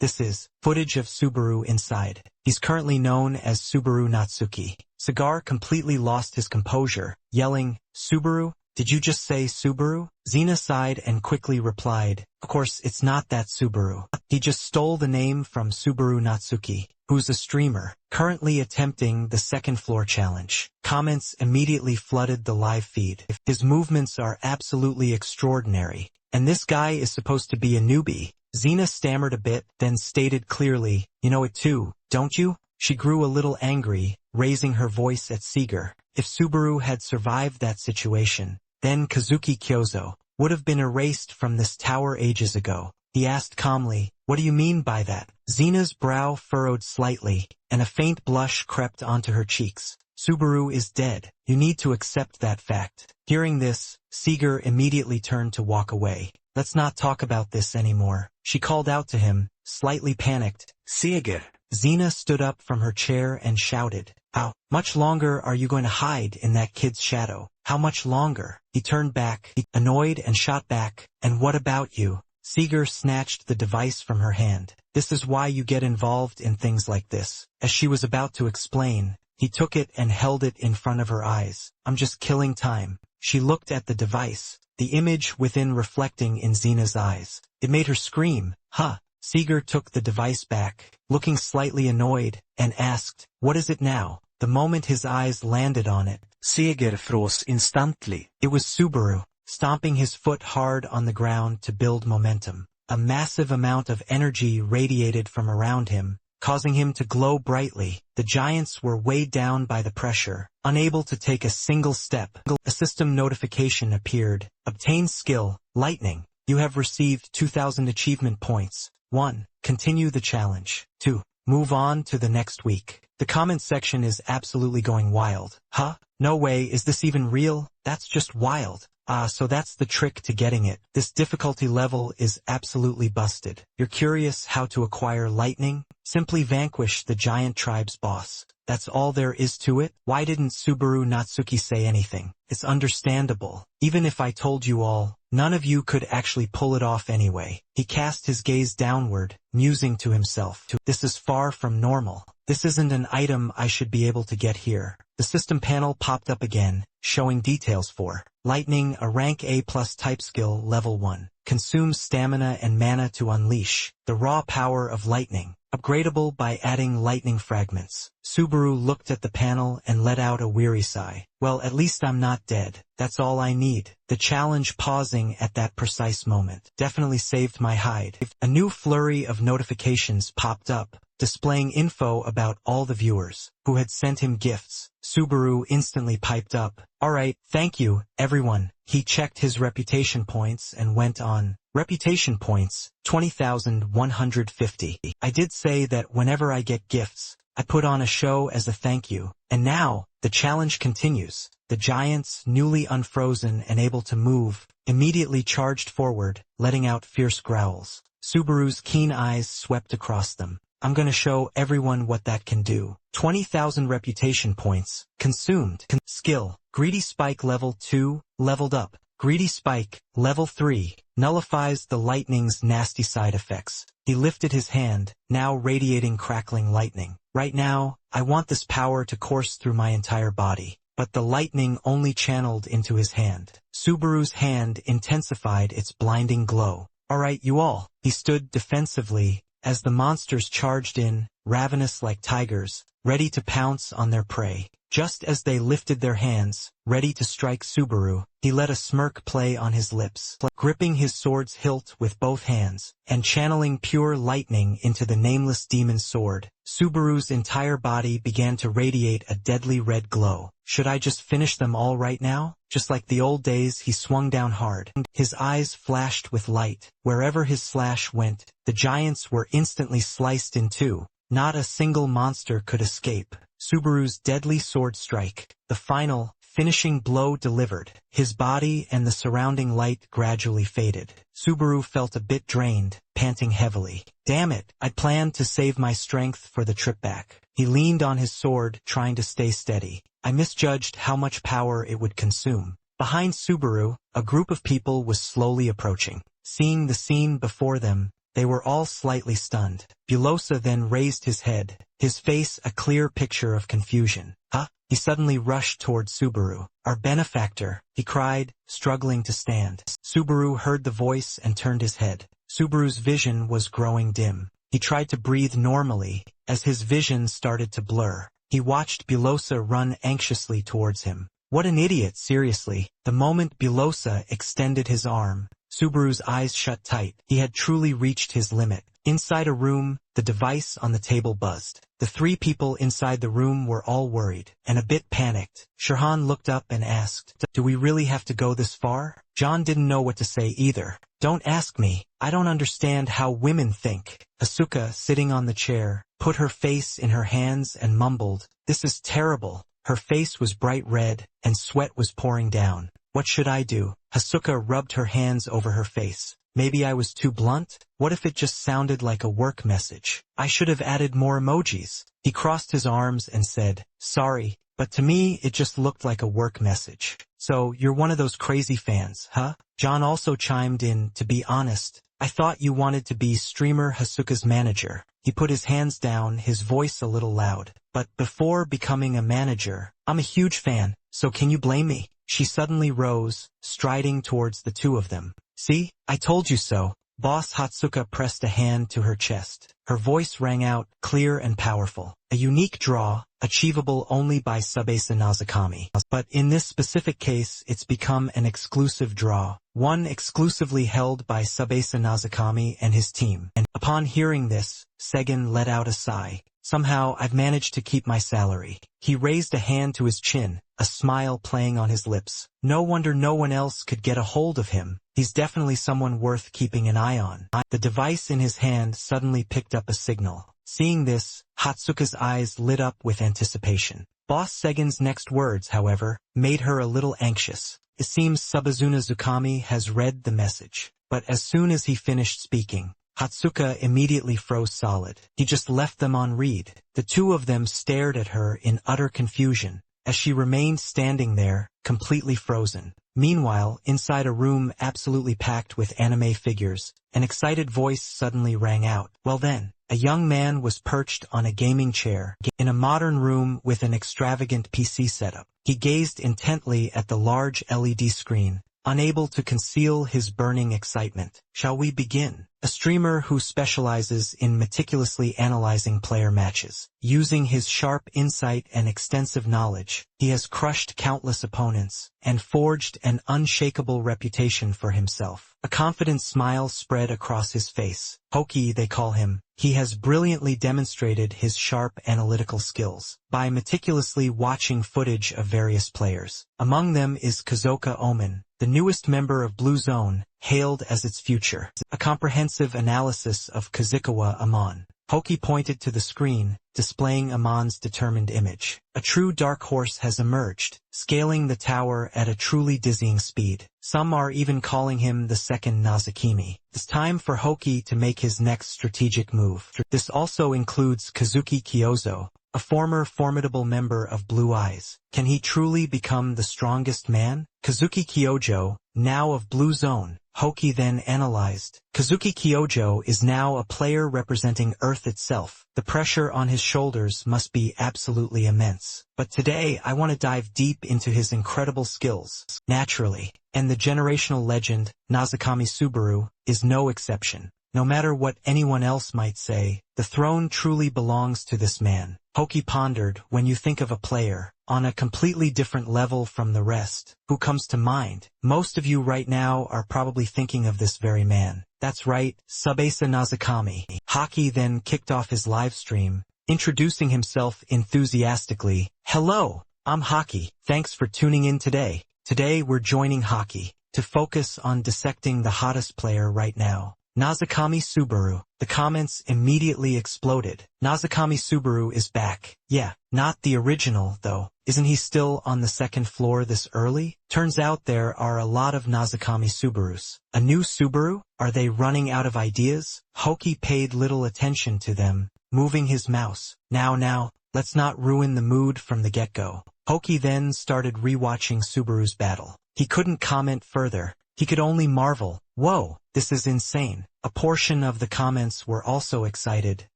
this is footage of Subaru inside. He's currently known as Subaru Natsuki. Cigar completely lost his composure, yelling, Subaru? Did you just say Subaru? Xena sighed and quickly replied, of course it's not that Subaru. He just stole the name from Subaru Natsuki, who's a streamer, currently attempting the second floor challenge. Comments immediately flooded the live feed. His movements are absolutely extraordinary. And this guy is supposed to be a newbie. Xena stammered a bit, then stated clearly, you know it too, don't you? She grew a little angry, raising her voice at Seeger. If Subaru had survived that situation, then Kazuki Kyozo would have been erased from this tower ages ago. He asked calmly, what do you mean by that? Xena's brow furrowed slightly, and a faint blush crept onto her cheeks. Subaru is dead. You need to accept that fact. Hearing this, Seeger immediately turned to walk away. Let's not talk about this anymore. She called out to him, slightly panicked. Seeger. Xena stood up from her chair and shouted, how much longer are you going to hide in that kid's shadow? How much longer? He turned back, annoyed, and shot back, and what about you? Seeger snatched the device from her hand. This is why you get involved in things like this. As she was about to explain, he took it and held it in front of her eyes. I'm just killing time. She looked at the device, the image within reflecting in Xena's eyes. It made her scream, huh? Seeger took the device back, looking slightly annoyed, and asked, what is it now? The moment his eyes landed on it, Seeger froze instantly. It was Subaru, stomping his foot hard on the ground to build momentum. A massive amount of energy radiated from around him, causing him to glow brightly. The giants were weighed down by the pressure, unable to take a single step. A system notification appeared. Obtain skill, Lightning. You have received 2,000 achievement points. 1. Continue the challenge. 2. Move on to the next week. The comment section is absolutely going wild. Huh? No way, is this even real? That's just wild. So that's the trick to getting it. This difficulty level is absolutely busted. You're curious how to acquire lightning? Simply vanquish the giant tribe's boss. That's all there is to it. Why didn't Subaru Natsuki say anything? It's understandable. Even if I told you all, none of you could actually pull it off anyway. He cast his gaze downward, musing to himself. This is far from normal. This isn't an item I should be able to get here. The system panel popped up again, showing details for Lightning, a rank A+ type skill, level 1. Consumes stamina and mana to unleash the raw power of lightning. Upgradable by adding lightning fragments. Subaru looked at the panel and let out a weary sigh. Well, at least I'm not dead. That's all I need. The challenge pausing at that precise moment definitely saved my hide. A new flurry of notifications popped up, displaying info about all the viewers who had sent him gifts. Subaru instantly piped up. Alright, thank you, everyone. He checked his reputation points and went on. Reputation points, 20,150. I did say that whenever I get gifts, I put on a show as a thank you. And now, the challenge continues. The giants, newly unfrozen and able to move, immediately charged forward, letting out fierce growls. Subaru's keen eyes swept across them. I'm gonna show everyone what that can do. 20,000 reputation points. Consumed. Skill. Greedy Spike level 2, leveled up. Greedy Spike, level 3, nullifies the lightning's nasty side effects. He lifted his hand, now radiating crackling lightning. Right now, I want this power to course through my entire body. But the lightning only channeled into his hand. Subaru's hand intensified its blinding glow. Alright, you all. He stood defensively as the monsters charged in, ravenous like tigers, ready to pounce on their prey. Just as they lifted their hands, ready to strike Subaru, he let a smirk play on his lips, gripping his sword's hilt with both hands, and channeling pure lightning into the nameless demon's sword. Subaru's entire body began to radiate a deadly red glow. Should I just finish them all right now? Just like the old days, he swung down hard. His eyes flashed with light. Wherever his slash went, the giants were instantly sliced in two. Not a single monster could escape. Subaru's deadly sword strike, the final, finishing blow delivered. His body and the surrounding light gradually faded. Subaru felt a bit drained, panting heavily. Damn it, I planned to save my strength for the trip back. He leaned on his sword, trying to stay steady. I misjudged how much power it would consume. Behind Subaru, a group of people was slowly approaching. Seeing the scene before them, they were all slightly stunned. Bulosa then raised his head, his face a clear picture of confusion. Huh? He suddenly rushed toward Subaru. Our benefactor, he cried, struggling to stand. Subaru heard the voice and turned his head. Subaru's vision was growing dim. He tried to breathe normally. As his vision started to blur, he watched Bulosa run anxiously towards him. What an idiot, seriously. The moment Bulosa extended his arm, Subaru's eyes shut tight. He had truly reached his limit. Inside a room, the device on the table buzzed. The three people inside the room were all worried, and a bit panicked. Shirhan looked up and asked, "Do we really have to go this far?" John didn't know what to say either. "Don't ask me. I don't understand how women think." Asuka, sitting on the chair, put her face in her hands and mumbled, "This is terrible." Her face was bright red, and sweat was pouring down. What should I do? Asuka rubbed her hands over her face. Maybe I was too blunt? What if it just sounded like a work message? I should have added more emojis. He crossed his arms and said, "Sorry, but to me it just looked like a work message." "So, you're one of those crazy fans, huh?" John also chimed in, "To be honest, I thought you wanted to be streamer Hasuka's manager." He put his hands down, his voice a little loud. "But before becoming a manager, I'm a huge fan, so can you blame me?" She suddenly rose, striding towards the two of them. "See? I told you so." Boss Hatsuka pressed a hand to her chest. Her voice rang out, clear and powerful. A unique draw, achievable only by Subasa Nazakami. But in this specific case, it's become an exclusive draw. One exclusively held by Subasa Nazakami and his team. And upon hearing this, Segen let out a sigh. "Somehow, I've managed to keep my salary." He raised a hand to his chin, a smile playing on his lips. No wonder no one else could get a hold of him. He's definitely someone worth keeping an eye on. The device in his hand suddenly picked up a signal. Seeing this, Hatsuka's eyes lit up with anticipation. Boss Segen's next words, however, made her a little anxious. It seems Subazuna Zukami has read the message. But as soon as he finished speaking, Hatsuka immediately froze solid. He just left them on read. The two of them stared at her in utter confusion, as she remained standing there, completely frozen. Meanwhile, inside a room absolutely packed with anime figures, an excited voice suddenly rang out. Well then, a young man was perched on a gaming chair, in a modern room with an extravagant PC setup. He gazed intently at the large LED screen, unable to conceal his burning excitement. "Shall we begin?" A streamer who specializes in meticulously analyzing player matches. Using his sharp insight and extensive knowledge, he has crushed countless opponents and forged an unshakable reputation for himself. A confident smile spread across his face. Hoki, they call him. He has brilliantly demonstrated his sharp analytical skills by meticulously watching footage of various players. Among them is Kazoka Omen, the newest member of Blue Zone, hailed as its future. A comprehensive analysis of Kazukawa Amon. Hoki pointed to the screen, displaying Amon's determined image. A true dark horse has emerged, scaling the tower at a truly dizzying speed. Some are even calling him the second Nazakimi. It's time for Hoki to make his next strategic move. This also includes Kazuki Kyozo, a former formidable member of Blue Eyes. Can he truly become the strongest man? Kazuki Kyojo, now of Blue Zone. Hoki then analyzed. Kazuki Kyojo is now a player representing Earth itself. The pressure on his shoulders must be absolutely immense. But today I want to dive deep into his incredible skills. Naturally. And the generational legend, Nazakami Subaru, is no exception. No matter what anyone else might say, the throne truly belongs to this man. Hoki pondered, when you think of a player, on a completely different level from the rest, who comes to mind? Most of you right now are probably thinking of this very man. That's right, Subasa Nazakami. Hoki then kicked off his live stream, introducing himself enthusiastically. Hello, I'm Hoki. Thanks for tuning in today. Today we're joining Hoki to focus on dissecting the hottest player right now, Nazakami Subaru. The comments immediately exploded. Nazakami Subaru is back. Yeah, not the original, though. Isn't he still on the second floor this early? Turns out there are a lot of Nazakami Subarus. A new Subaru? Are they running out of ideas? Hoki paid little attention to them, moving his mouse. Now, let's not ruin the mood from the get-go. Hoki then started rewatching Subaru's battle. He couldn't comment further. He could only marvel. Whoa, this is insane. A portion of the comments were also excited.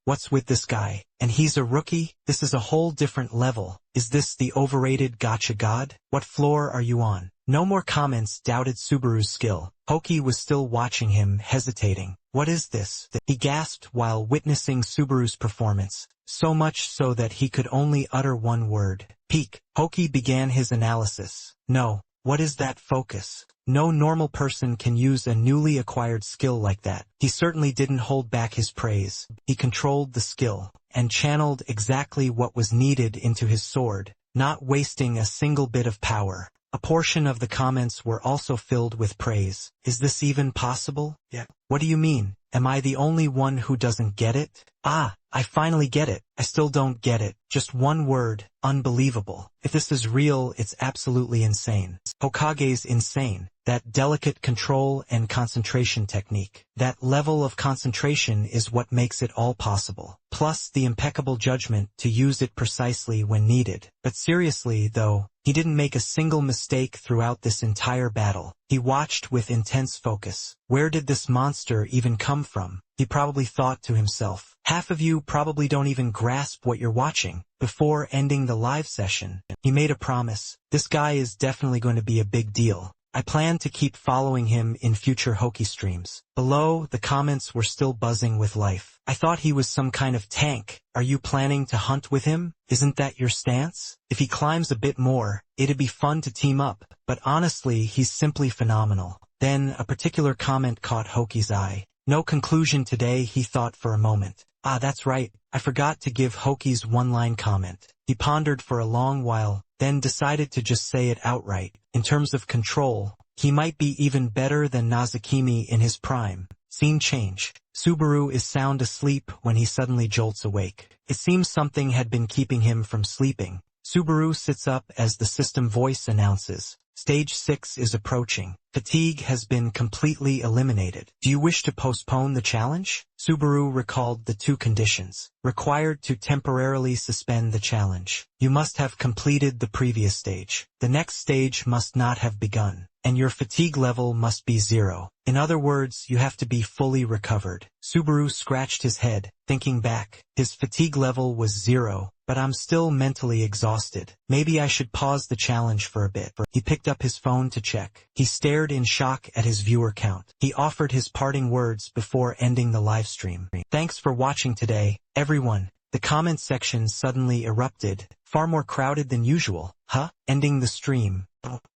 What's with this guy? And he's a rookie? This is a whole different level. Is this the overrated gacha god? What floor are you on? No more comments doubted Subaru's skill. Hoki was still watching him, hesitating. What is this? He gasped while witnessing Subaru's performance, so much so that he could only utter one word. Peak. Hoki began his analysis. No. What is that focus? No normal person can use a newly acquired skill like that. He certainly didn't hold back his praise. He controlled the skill and channeled exactly what was needed into his sword, not wasting a single bit of power. A portion of the comments were also filled with praise. Is this even possible? Yeah. What do you mean? Am I the only one who doesn't get it? Ah, I finally get it. I still don't get it. Just one word. Unbelievable. If this is real, it's absolutely insane. Hokage's insane. That delicate control and concentration technique. That level of concentration is what makes it all possible. Plus the impeccable judgment to use it precisely when needed. But seriously, though, he didn't make a single mistake throughout this entire battle. He watched with intense focus. Where did this monster even come from? He probably thought to himself. Half of you probably don't even grasp what you're watching. Before ending the live session, he made a promise. This guy is definitely going to be a big deal. I plan to keep following him in future Hoki streams. Below, the comments were still buzzing with life. I thought he was some kind of tank. Are you planning to hunt with him? Isn't that your stance? If he climbs a bit more, it'd be fun to team up. But honestly, he's simply phenomenal. Then, a particular comment caught Hoki's eye. No conclusion today, he thought for a moment. Ah, that's right. I forgot to give Hoki's one-line comment. He pondered for a long while, then decided to just say it outright. In terms of control, he might be even better than Nazakimi in his prime. Scene change. Subaru is sound asleep when he suddenly jolts awake. It seems something had been keeping him from sleeping. Subaru sits up as the system voice announces. Stage 6 is approaching. Fatigue has been completely eliminated. Do you wish to postpone the challenge? Subaru recalled the two conditions required to temporarily suspend the challenge. You must have completed the previous stage. The next stage must not have begun, and your fatigue level must be 0. In other words, you have to be fully recovered. Subaru scratched his head, thinking back. His fatigue level was 0. But I'm still mentally exhausted. Maybe I should pause the challenge for a bit. He picked up his phone to check. He stared in shock at his viewer count. He offered his parting words before ending the live stream. Thanks for watching today, everyone. The comment section suddenly erupted, far more crowded than usual. Huh? Ending the stream.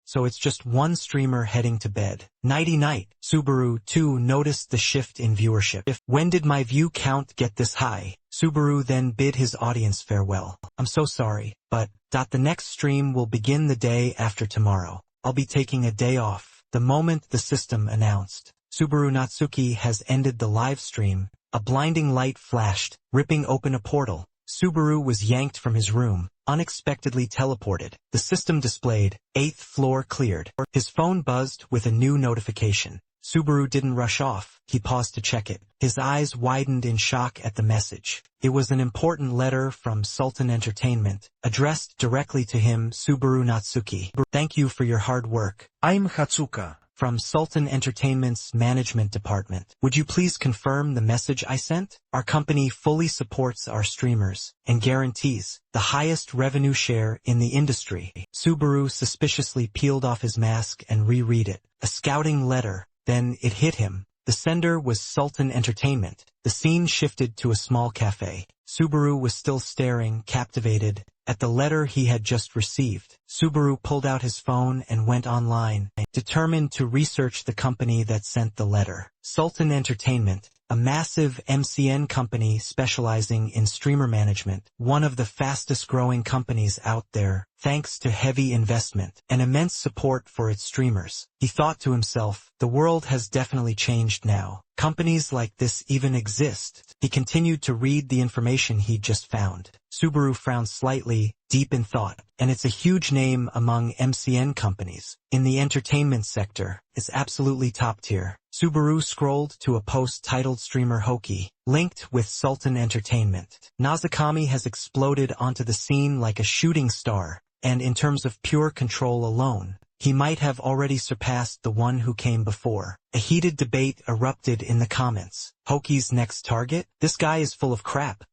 So it's just one streamer heading to bed. Nighty-night. Subaru, too, noticed the shift in viewership. When did my view count get this high? Subaru then bid his audience farewell. I'm so sorry, but the next stream will begin the day after tomorrow. I'll be taking a day off. The moment the system announced Subaru Natsuki has ended the live stream, a blinding light flashed, ripping open a portal. Subaru was yanked from his room, unexpectedly teleported. The system displayed, 8th floor cleared. His phone buzzed with a new notification. Subaru didn't rush off. He paused to check it. His eyes widened in shock at the message. It was an important letter from Sultan Entertainment, addressed directly to him, Subaru Natsuki. Thank you for your hard work. I'm Hatsuka. From Sultan Entertainment's management department. Would you please confirm the message I sent? Our company fully supports our streamers and guarantees the highest revenue share in the industry. Subaru suspiciously peeled off his mask and reread it. A scouting letter. Then it hit him. The sender was Sultan Entertainment. The scene shifted to a small cafe. Subaru was still staring, captivated, at the letter he had just received. Subaru pulled out his phone and went online, determined to research the company that sent the letter. Sultan Entertainment, a massive MCN company specializing in streamer management, one of the fastest-growing companies out there, thanks to heavy investment and immense support for its streamers. He thought to himself, the world has definitely changed now. Companies like this even exist. He continued to read the information he'd just found. Subaru frowned slightly, deep in thought, and it's a huge name among MCN companies. In the entertainment sector, it's absolutely top tier. Subaru scrolled to a post titled Streamer Hoki, linked with Sultan Entertainment. Nozomi has exploded onto the scene like a shooting star, and in terms of pure control alone, he might have already surpassed the one who came before. A heated debate erupted in the comments. Hoki's next target? This guy is full of crap.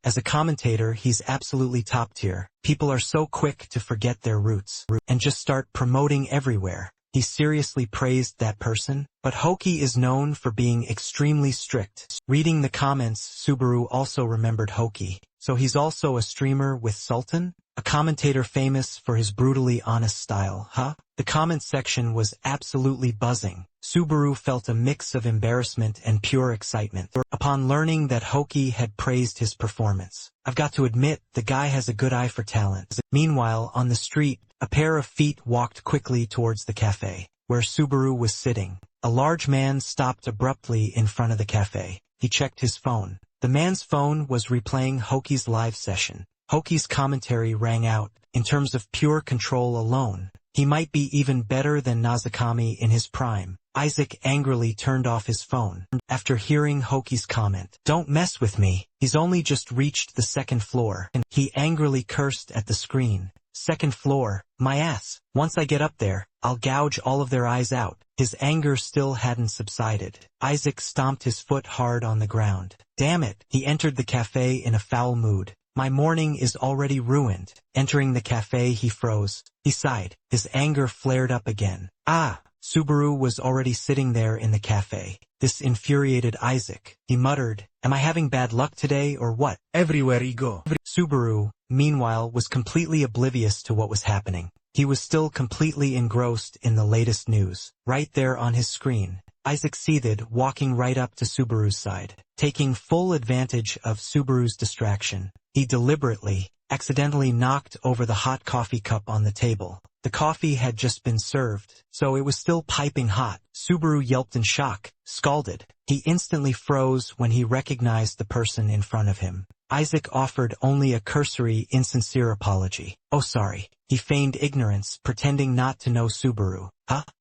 As a commentator, he's absolutely top tier. People are so quick to forget their roots and just start promoting everywhere. He seriously praised that person, but Hoki is known for being extremely strict. Reading the comments, Subaru also remembered Hoki. So he's also a streamer with Sultan? A commentator famous for his brutally honest style, huh? The comment section was absolutely buzzing. Subaru felt a mix of embarrassment and pure excitement upon learning that Hoki had praised his performance. I've got to admit, the guy has a good eye for talent. Meanwhile, on the street, a pair of feet walked quickly towards the cafe, where Subaru was sitting. A large man stopped abruptly in front of the cafe. He checked his phone. The man's phone was replaying Hoki's live session. Hoki's commentary rang out. In terms of pure control alone, he might be even better than Nozomi in his prime. Isaac angrily turned off his phone after hearing Hoki's comment. Don't mess with me. He's only just reached the second floor. He angrily cursed at the screen. Second floor, my ass. Once I get up there, I'll gouge all of their eyes out. His anger still hadn't subsided. Isaac stomped his foot hard on the ground. Damn it. He entered the cafe in a foul mood. My morning is already ruined. Entering the cafe, he froze. He sighed. His anger flared up again. Subaru was already sitting there in the cafe. This infuriated Isaac. He muttered, am I having bad luck today or what? Everywhere he go. Subaru, meanwhile, was completely oblivious to what was happening. He was still completely engrossed in the latest news. Right there on his screen, Isaac seethed, walking right up to Subaru's side. Taking full advantage of Subaru's distraction, he deliberately, accidentally knocked over the hot coffee cup on the table. The coffee had just been served, so it was still piping hot. Subaru yelped in shock, scalded. He instantly froze when he recognized the person in front of him. Isaac offered only a cursory, insincere apology. Oh, sorry. He feigned ignorance, pretending not to know Subaru.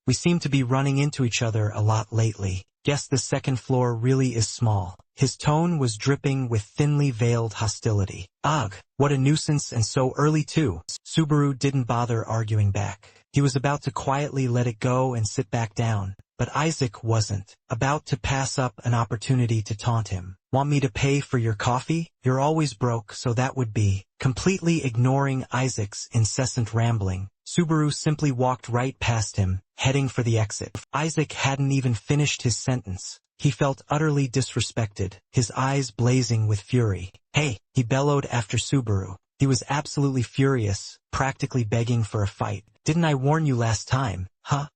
We seem to be running into each other a lot lately. Guess the second floor really is small. His tone was dripping with thinly veiled hostility. Ugh, what a nuisance, and so early too. Subaru didn't bother arguing back. He was about to quietly let it go and sit back down, but Isaac wasn't. About to pass up an opportunity to taunt him. Want me to pay for your coffee? You're always broke, so that would be. Completely ignoring Isaac's incessant rambling, Subaru simply walked right past him, heading for the exit. Isaac hadn't even finished his sentence. He felt utterly disrespected, his eyes blazing with fury. Hey, he bellowed after Subaru. He was absolutely furious, practically begging for a fight. Didn't I warn you last time?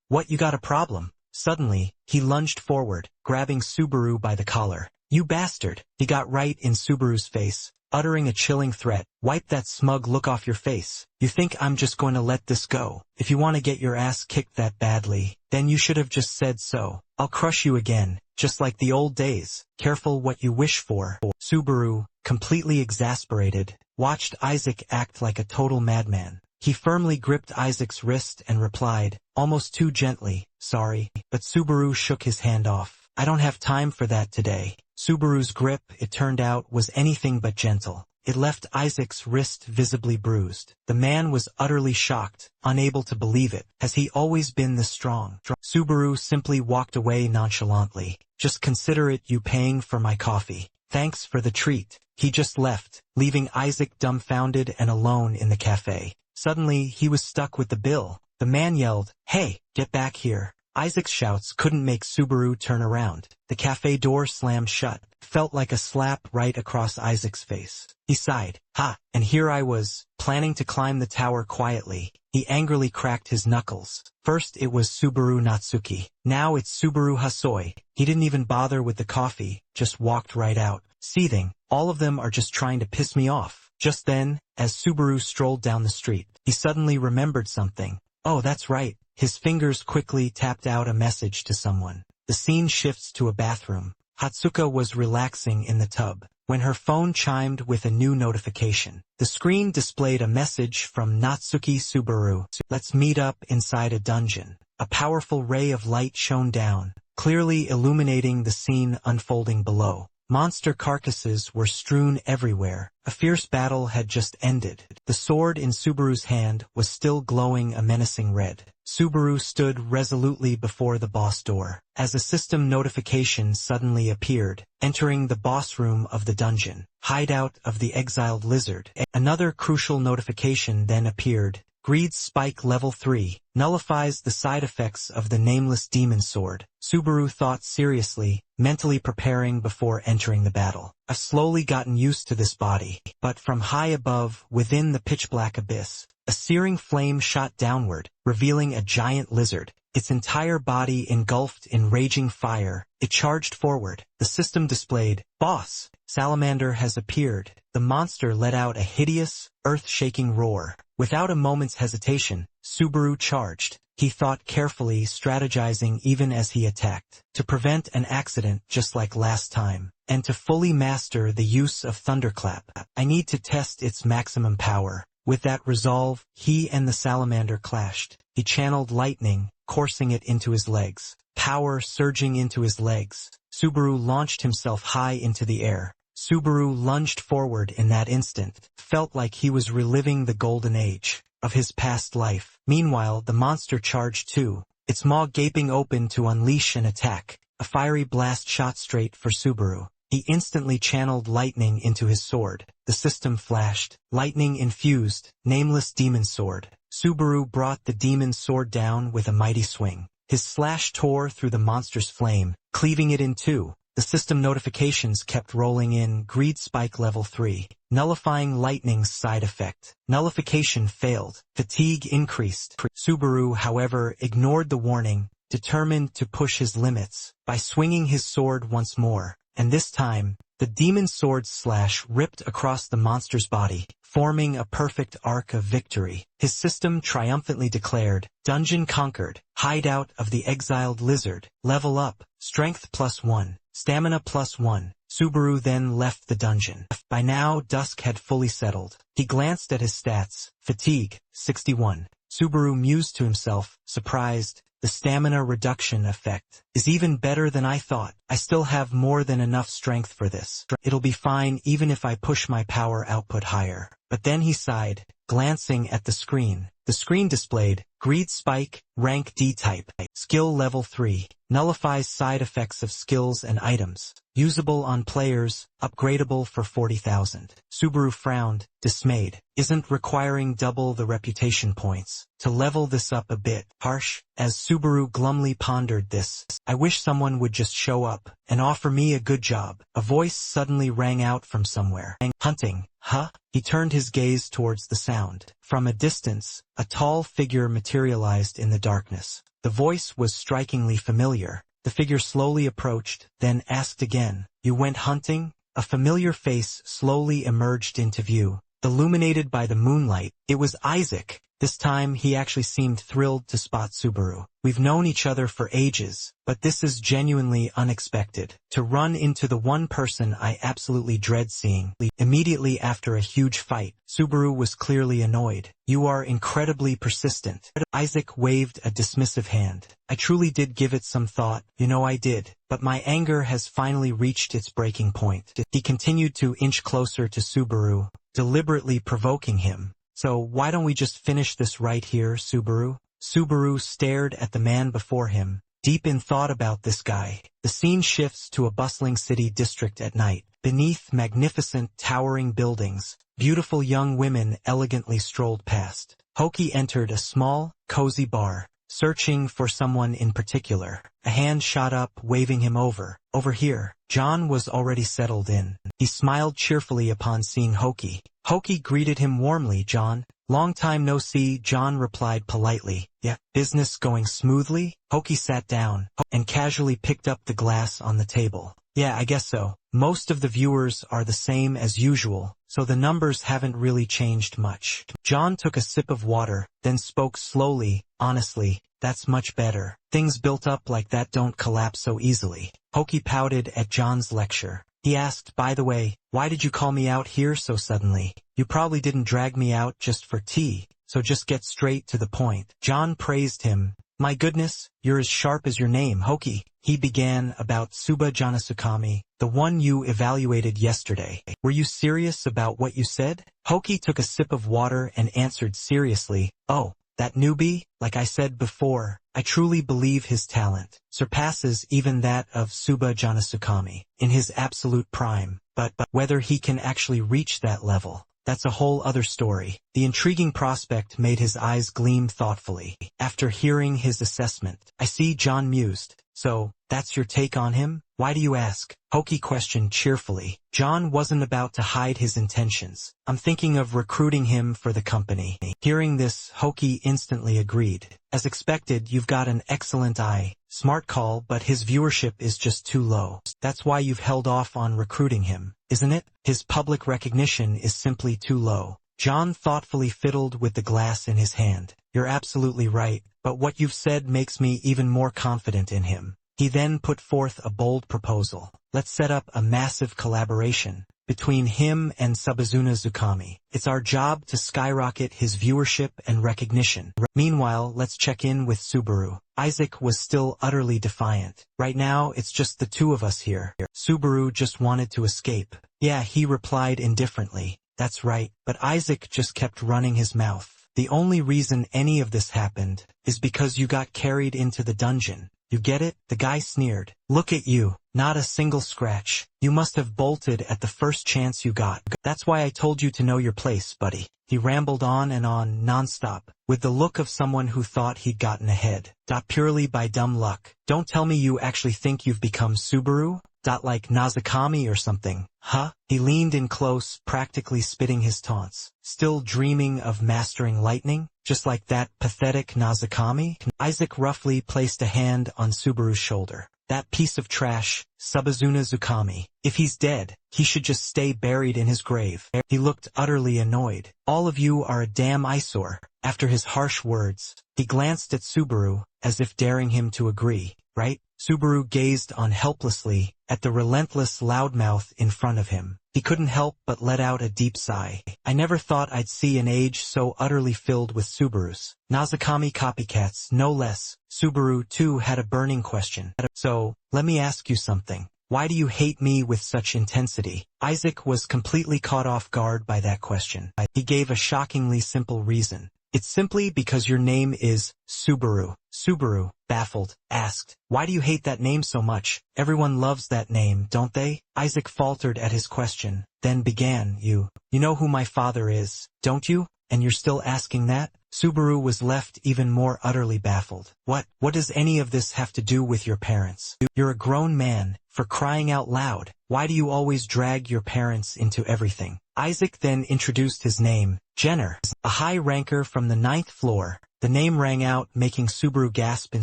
What, you got a problem? Suddenly, he lunged forward, grabbing Subaru by the collar. You bastard! He got right in Subaru's face, uttering a chilling threat. Wipe that smug look off your face. You think I'm just going to let this go? If you want to get your ass kicked that badly, then you should have just said so. I'll crush you again, just like the old days. Careful what you wish for. Subaru, completely exasperated, watched Isaac act like a total madman. He firmly gripped Isaac's wrist and replied, almost too gently, sorry, but Subaru shook his hand off. I don't have time for that today. Subaru's grip, it turned out, was anything but gentle. It left Isaac's wrist visibly bruised. The man was utterly shocked, unable to believe it. Has he always been this strong? Subaru simply walked away nonchalantly. Just consider it you paying for my coffee. Thanks for the treat. He just left, leaving Isaac dumbfounded and alone in the cafe. Suddenly, he was stuck with the bill. The man yelled, hey, get back here. Isaac's shouts couldn't make Subaru turn around. The cafe door slammed shut. Felt like a slap right across Isaac's face. He sighed. Ha! And here I was, planning to climb the tower quietly. He angrily cracked his knuckles. First it was Subaru Natsuki. Now it's Subaru Hasoi. He didn't even bother with the coffee, just walked right out, seething. All of them are just trying to piss me off. Just then, as Subaru strolled down the street, he suddenly remembered something. Oh, that's right. His fingers quickly tapped out a message to someone. The scene shifts to a bathroom. Hatsuka was relaxing in the tub when her phone chimed with a new notification. The screen displayed a message from Natsuki Subaru. Let's meet up inside a dungeon. A powerful ray of light shone down, clearly illuminating the scene unfolding below. Monster carcasses were strewn everywhere. A fierce battle had just ended. The sword in Subaru's hand was still glowing a menacing red. Subaru stood resolutely before the boss door, as a system notification suddenly appeared, entering the boss room of the dungeon, hideout of the exiled lizard. Another crucial notification then appeared. Greed's Spike Level 3 nullifies the side effects of the nameless demon sword. Subaru thought seriously, mentally preparing before entering the battle. I've slowly gotten used to this body, but from high above, within the pitch-black abyss, a searing flame shot downward, revealing a giant lizard. Its entire body engulfed in raging fire. It charged forward. The system displayed, "Boss, Salamander has appeared." The monster let out a hideous, earth-shaking roar. Without a moment's hesitation, Subaru charged. He thought carefully, strategizing even as he attacked, to prevent an accident just like last time, and to fully master the use of Thunderclap. I need to test its maximum power. With that resolve, he and the salamander clashed. He channeled lightning, coursing it into his legs. Power surging into his legs. Subaru launched himself high into the air. Subaru lunged forward in that instant, felt like he was reliving the golden age of his past life. Meanwhile, the monster charged too, its maw gaping open to unleash an attack. A fiery blast shot straight for Subaru. He instantly channeled lightning into his sword. The system flashed. Lightning infused, nameless demon sword. Subaru brought the demon sword down with a mighty swing. His slash tore through the monster's flame, cleaving it in two. The system notifications kept rolling in. Greed Spike Level 3. Nullifying lightning's side effect. Nullification failed. Fatigue increased. Subaru, however, ignored the warning, determined to push his limits by swinging his sword once more. And this time, the demon sword's slash ripped across the monster's body, forming a perfect arc of victory. His system triumphantly declared, "Dungeon conquered. Hideout of the exiled lizard. Level up. Strength +1. Stamina +1. Subaru then left the dungeon. By now, dusk had fully settled. He glanced at his stats. Fatigue, 61. Subaru mused to himself, surprised. The stamina reduction effect is even better than I thought. I still have more than enough strength for this. It'll be fine even if I push my power output higher. But then he sighed, glancing at the screen. The screen displayed, Greed Spike, Rank D-Type, Skill Level 3, nullifies side effects of skills and items, usable on players, upgradable for 40,000. Subaru frowned, dismayed. Isn't requiring double the reputation points to level this up a bit harsh? As Subaru glumly pondered this, I wish someone would just show up and offer me a good job. A voice suddenly rang out from somewhere. Hunting, huh? He turned his gaze towards the sound. From a distance, a tall figure materialized in the darkness. The voice was strikingly familiar. The figure slowly approached, then asked again, "You went hunting?" A familiar face slowly emerged into view. Illuminated by the moonlight, it was Isaac. This time he actually seemed thrilled to spot Subaru. We've known each other for ages, but this is genuinely unexpected. To run into the one person I absolutely dread seeing. Immediately after a huge fight, Subaru was clearly annoyed. You are incredibly persistent. Isaac waved a dismissive hand. I truly did give it some thought. You know I did. But my anger has finally reached its breaking point. He continued to inch closer to Subaru, deliberately provoking him. So why don't we just finish this right here, Subaru? Subaru stared at the man before him, deep in thought about this guy. The scene shifts to a bustling city district at night. Beneath magnificent, towering buildings, beautiful young women elegantly strolled past. Hoki entered a small, cozy bar. searching for someone in particular. A hand shot up, waving him over. Over here. John was already settled in. He smiled cheerfully upon seeing Hoki. Hoki greeted him warmly. John, long time no see, John replied politely. Yeah, business going smoothly? Hoki sat down and casually picked up the glass on the table. Yeah, I guess so. Most of the viewers are the same as usual, so the numbers haven't really changed much. John took a sip of water, then spoke slowly. Honestly, that's much better. Things built up like that don't collapse so easily. Hoki pouted at John's lecture. He asked, by the way, why did you call me out here so suddenly? You probably didn't drag me out just for tea, so just get straight to the point. John praised him. My goodness, you're as sharp as your name, Hoki. He began about Suba Janasukami, the one you evaluated yesterday. Were you serious about what you said? Hoki took a sip of water and answered seriously, oh, that newbie, like I said before, I truly believe his talent surpasses even that of Suba Janasukami in his absolute prime, but whether he can actually reach that level, that's a whole other story. The intriguing prospect made his eyes gleam thoughtfully. After hearing his assessment, I see, John mused. So, that's your take on him? Why do you ask? Hoki questioned cheerfully. John wasn't about to hide his intentions. I'm thinking of recruiting him for the company. Hearing this, Hoki instantly agreed. As expected, you've got an excellent eye. Smart call, but his viewership is just too low. That's why you've held off on recruiting him, isn't it? His public recognition is simply too low. John thoughtfully fiddled with the glass in his hand. You're absolutely right, but what you've said makes me even more confident in him. He then put forth a bold proposal. Let's set up a massive collaboration between him and Sabazuna Zukami. It's our job to skyrocket his viewership and recognition. Meanwhile, let's check in with Subaru. Isaac was still utterly defiant. Right now, it's just the two of us here. Subaru just wanted to escape. Yeah, he replied indifferently. That's right, but Isaac just kept running his mouth. The only reason any of this happened is because you got carried into the dungeon. You get it? The guy sneered. Look at you. Not a single scratch. You must have bolted at the first chance you got. That's why I told you to know your place, buddy. He rambled on and on, nonstop, with the look of someone who thought he'd gotten ahead. Purely by dumb luck. Don't tell me you actually think you've become Subaru? Like Nazakami or something, huh? He leaned in close, practically spitting his taunts. Still dreaming of mastering lightning? Just like that pathetic Nazakami? Isaac roughly placed a hand on Subaru's shoulder. That piece of trash, Sabazuna Zukami. If he's dead, he should just stay buried in his grave. He looked utterly annoyed. All of you are a damn eyesore. After his harsh words, he glanced at Subaru, as if daring him to agree, right? Subaru gazed on helplessly at the relentless loudmouth in front of him. He couldn't help but let out a deep sigh. I never thought I'd see an age so utterly filled with Subarus. Nazakami copycats, no less. Subaru, too, had a burning question. So, let me ask you something. Why do you hate me with such intensity? Isaac was completely caught off guard by that question. He gave a shockingly simple reason. It's simply because your name is Subaru. Subaru, baffled, asked, why do you hate that name so much? Everyone loves that name, don't they? Isaac faltered at his question, then began, You know who my father is, don't you? And you're still asking that? Subaru was left even more utterly baffled. What does any of this have to do with your parents? You're a grown man, for crying out loud. Why do you always drag your parents into everything? Isaac then introduced his name, Jenner, a high ranker from the 9th floor. The name rang out, making Subaru gasp in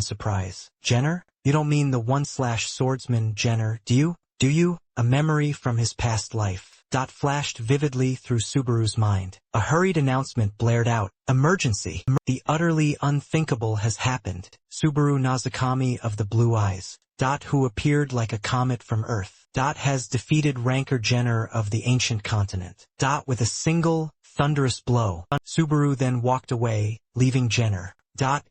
surprise. Jenner? You don't mean the one/swordsman Jenner, do you? Do you? A memory from his past life flashed vividly through Subaru's mind. A hurried announcement blared out. Emergency! The utterly unthinkable has happened. Subaru Nazakami of the Blue Eyes, who appeared like a comet from Earth, has defeated Ranker Jenner of the ancient continent, with a single, thunderous blow. Subaru then walked away, leaving Jenner,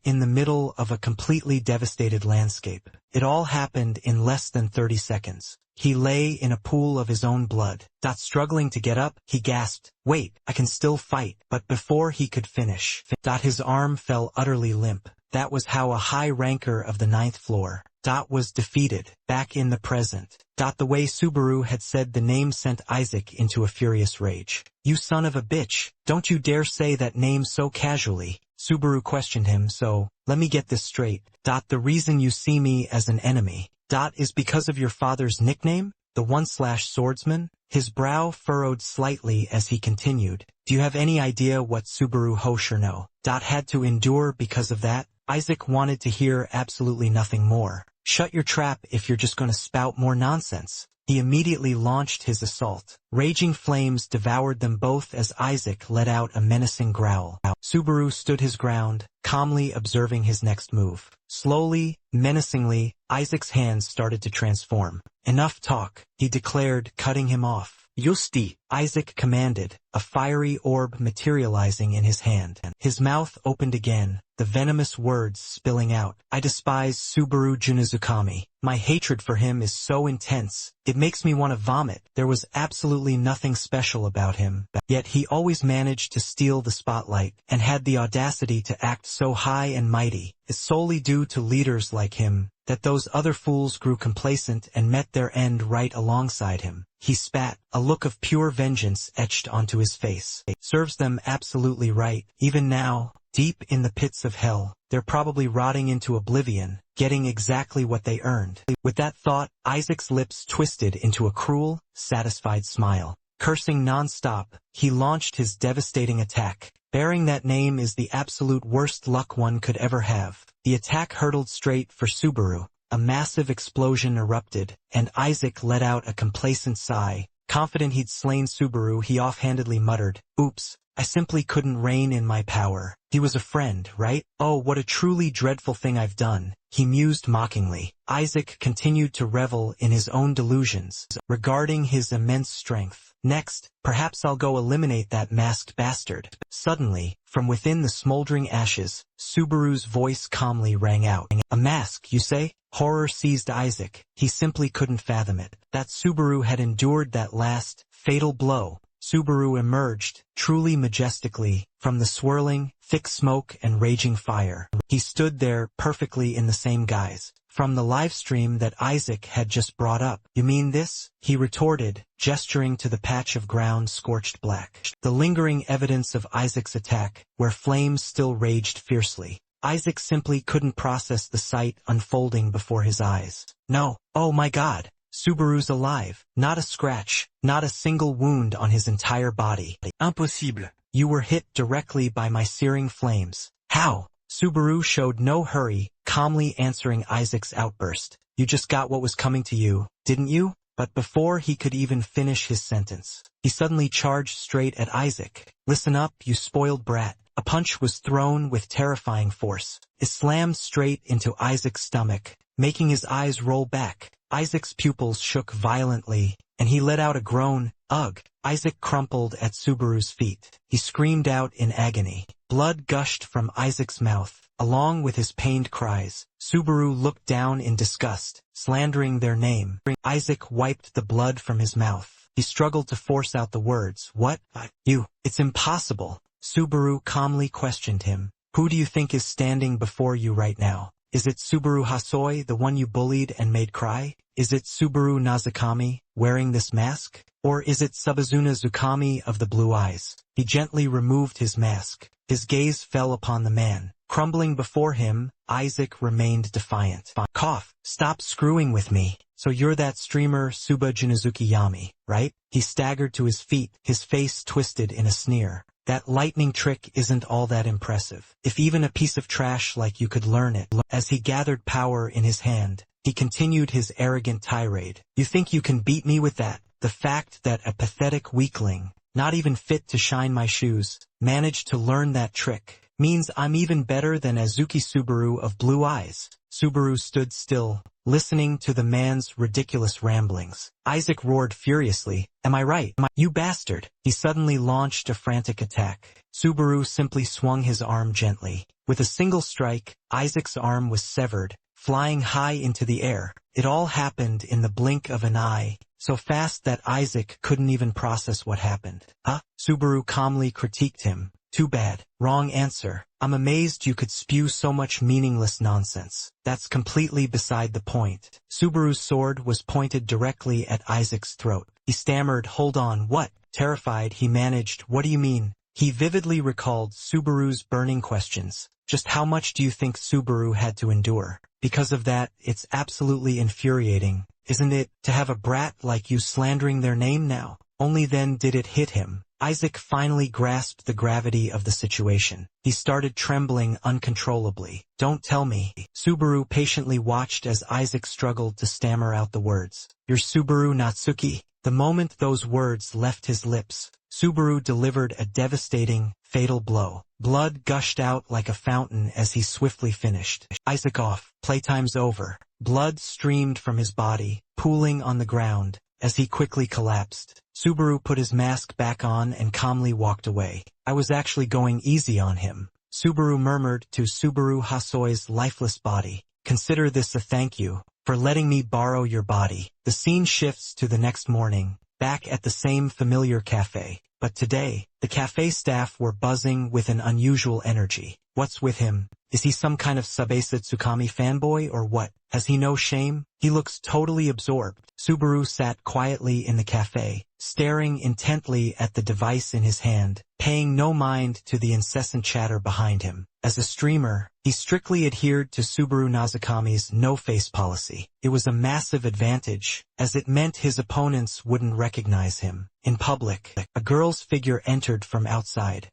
in the middle of a completely devastated landscape. It all happened in less than 30 seconds. He lay in a pool of his own blood. Struggling to get up, he gasped, wait, I can still fight. But before he could finish, his arm fell utterly limp. That was how a high ranker of the 9th floor, was defeated, back in the present. The way Subaru had said the name sent Isaac into a furious rage. You son of a bitch, don't you dare say that name so casually. Subaru questioned him, so, let me get this straight. The reason you see me as an enemy, is because of your father's nickname? The one/swordsman? His brow furrowed slightly as he continued. Do you have any idea what Subaru Hoshino had to endure because of that? Isaac wanted to hear absolutely nothing more. Shut your trap if you're just going to spout more nonsense. He immediately launched his assault. Raging flames devoured them both as Isaac let out a menacing growl. Subaru stood his ground, calmly observing his next move. Slowly, menacingly, Isaac's hands started to transform. Enough talk, he declared, cutting him off. Yusti, Isaac commanded, a fiery orb materializing in his hand. His mouth opened again, the venomous words spilling out. I despise Subaru Junizukami. My hatred for him is so intense, it makes me want to vomit. There was absolutely nothing special about him, yet he always managed to steal the spotlight, and had the audacity to act so high and mighty. It's solely due to leaders like him that those other fools grew complacent and met their end right alongside him. He spat, a look of pure vengeance etched onto his face. Serves them absolutely right. Even now, deep in the pits of hell, they're probably rotting into oblivion, getting exactly what they earned. With that thought, Isaac's lips twisted into a cruel, satisfied smile. Cursing non-stop, he launched his devastating attack. Bearing that name is the absolute worst luck one could ever have. The attack hurtled straight for Subaru. A massive explosion erupted, and Isaac let out a complacent sigh. Confident he'd slain Subaru, he offhandedly muttered, "Oops, I simply couldn't rein in my power." He was a friend, right? Oh, what a truly dreadful thing I've done, he mused mockingly. Isaac continued to revel in his own delusions regarding his immense strength. Next, perhaps I'll go eliminate that masked bastard. Suddenly, from within the smoldering ashes, Subaru's voice calmly rang out. A mask, you say? Horror seized Isaac. He simply couldn't fathom it. That Subaru had endured that last, fatal blow. Subaru emerged, truly majestically, from the swirling, thick smoke and raging fire. He stood there, perfectly in the same guise. From the live stream that Isaac had just brought up. You mean this? He retorted, gesturing to the patch of ground scorched black. The lingering evidence of Isaac's attack, where flames still raged fiercely. Isaac simply couldn't process the sight unfolding before his eyes. No, oh my God. Subaru's alive. Not a scratch, not a single wound on his entire body. Impossible. You were hit directly by my searing flames. How? Subaru showed no hurry, calmly answering Isaac's outburst. You just got what was coming to you, didn't you? But before he could even finish his sentence, he suddenly charged straight at Isaac. Listen up, you spoiled brat. A punch was thrown with terrifying force. It slammed straight into Isaac's stomach, making his eyes roll back. Isaac's pupils shook violently, and he let out a groan. Ugh! Isaac crumpled at Subaru's feet. He screamed out in agony. Blood gushed from Isaac's mouth, along with his pained cries. Subaru looked down in disgust, slandering their name. Isaac wiped the blood from his mouth. He struggled to force out the words. What? You? It's impossible. Subaru calmly questioned him. Who do you think is standing before you right now? Is it Subaru Hasoi, the one you bullied and made cry? Is it Subaru Nazakami, wearing this mask? Or is it Subazuna Zukami of the blue eyes? He gently removed his mask. His gaze fell upon the man. Crumbling before him, Isaac remained defiant. Cough, stop screwing with me. So you're that streamer Suba Junizuki Yami, right? He staggered to his feet, his face twisted in a sneer. That lightning trick isn't all that impressive. If even a piece of trash like you could learn it. As he gathered power in his hand, he continued his arrogant tirade. You think you can beat me with that? The fact that a pathetic weakling, not even fit to shine my shoes, managed to learn that trick, means I'm even better than Azuki Subaru of blue eyes. Subaru stood still, listening to the man's ridiculous ramblings. Isaac roared furiously, Am I right? You bastard! He suddenly launched a frantic attack. Subaru simply swung his arm gently. With a single strike, Isaac's arm was severed, flying high into the air. It all happened in the blink of an eye, so fast that Isaac couldn't even process what happened. Huh? Subaru calmly critiqued him. Too bad. Wrong answer. I'm amazed you could spew so much meaningless nonsense. That's completely beside the point. Subaru's sword was pointed directly at Isaac's throat. He stammered, Hold on, what? Terrified, he managed, What do you mean? He vividly recalled Subaru's burning questions. Just how much do you think Subaru had to endure? Because of that, it's absolutely infuriating, isn't it, to have a brat like you slandering their name now? Only then did it hit him. Isaac finally grasped the gravity of the situation. He started trembling uncontrollably. Don't tell me. Subaru patiently watched as Isaac struggled to stammer out the words. You're Subaru Natsuki. The moment those words left his lips, Subaru delivered a devastating, fatal blow. Blood gushed out like a fountain as he swiftly finished. Isaac off. Playtime's over. Blood streamed from his body, pooling on the ground, as he quickly collapsed. Subaru put his mask back on and calmly walked away. I was actually going easy on him. Subaru murmured to Subaru Hasoi's lifeless body. Consider this a thank you for letting me borrow your body. The scene shifts to the next morning, back at the same familiar cafe. But today, the cafe staff were buzzing with an unusual energy. What's with him? Is he some kind of Sabase Tsukami fanboy or what? Has he no shame? He looks totally absorbed. Subaru sat quietly in the cafe, staring intently at the device in his hand, paying no mind to the incessant chatter behind him. As a streamer, he strictly adhered to Subaru Nazakami's no-face policy. It was a massive advantage, as it meant his opponents wouldn't recognize him. In public, a girl's figure entered from outside.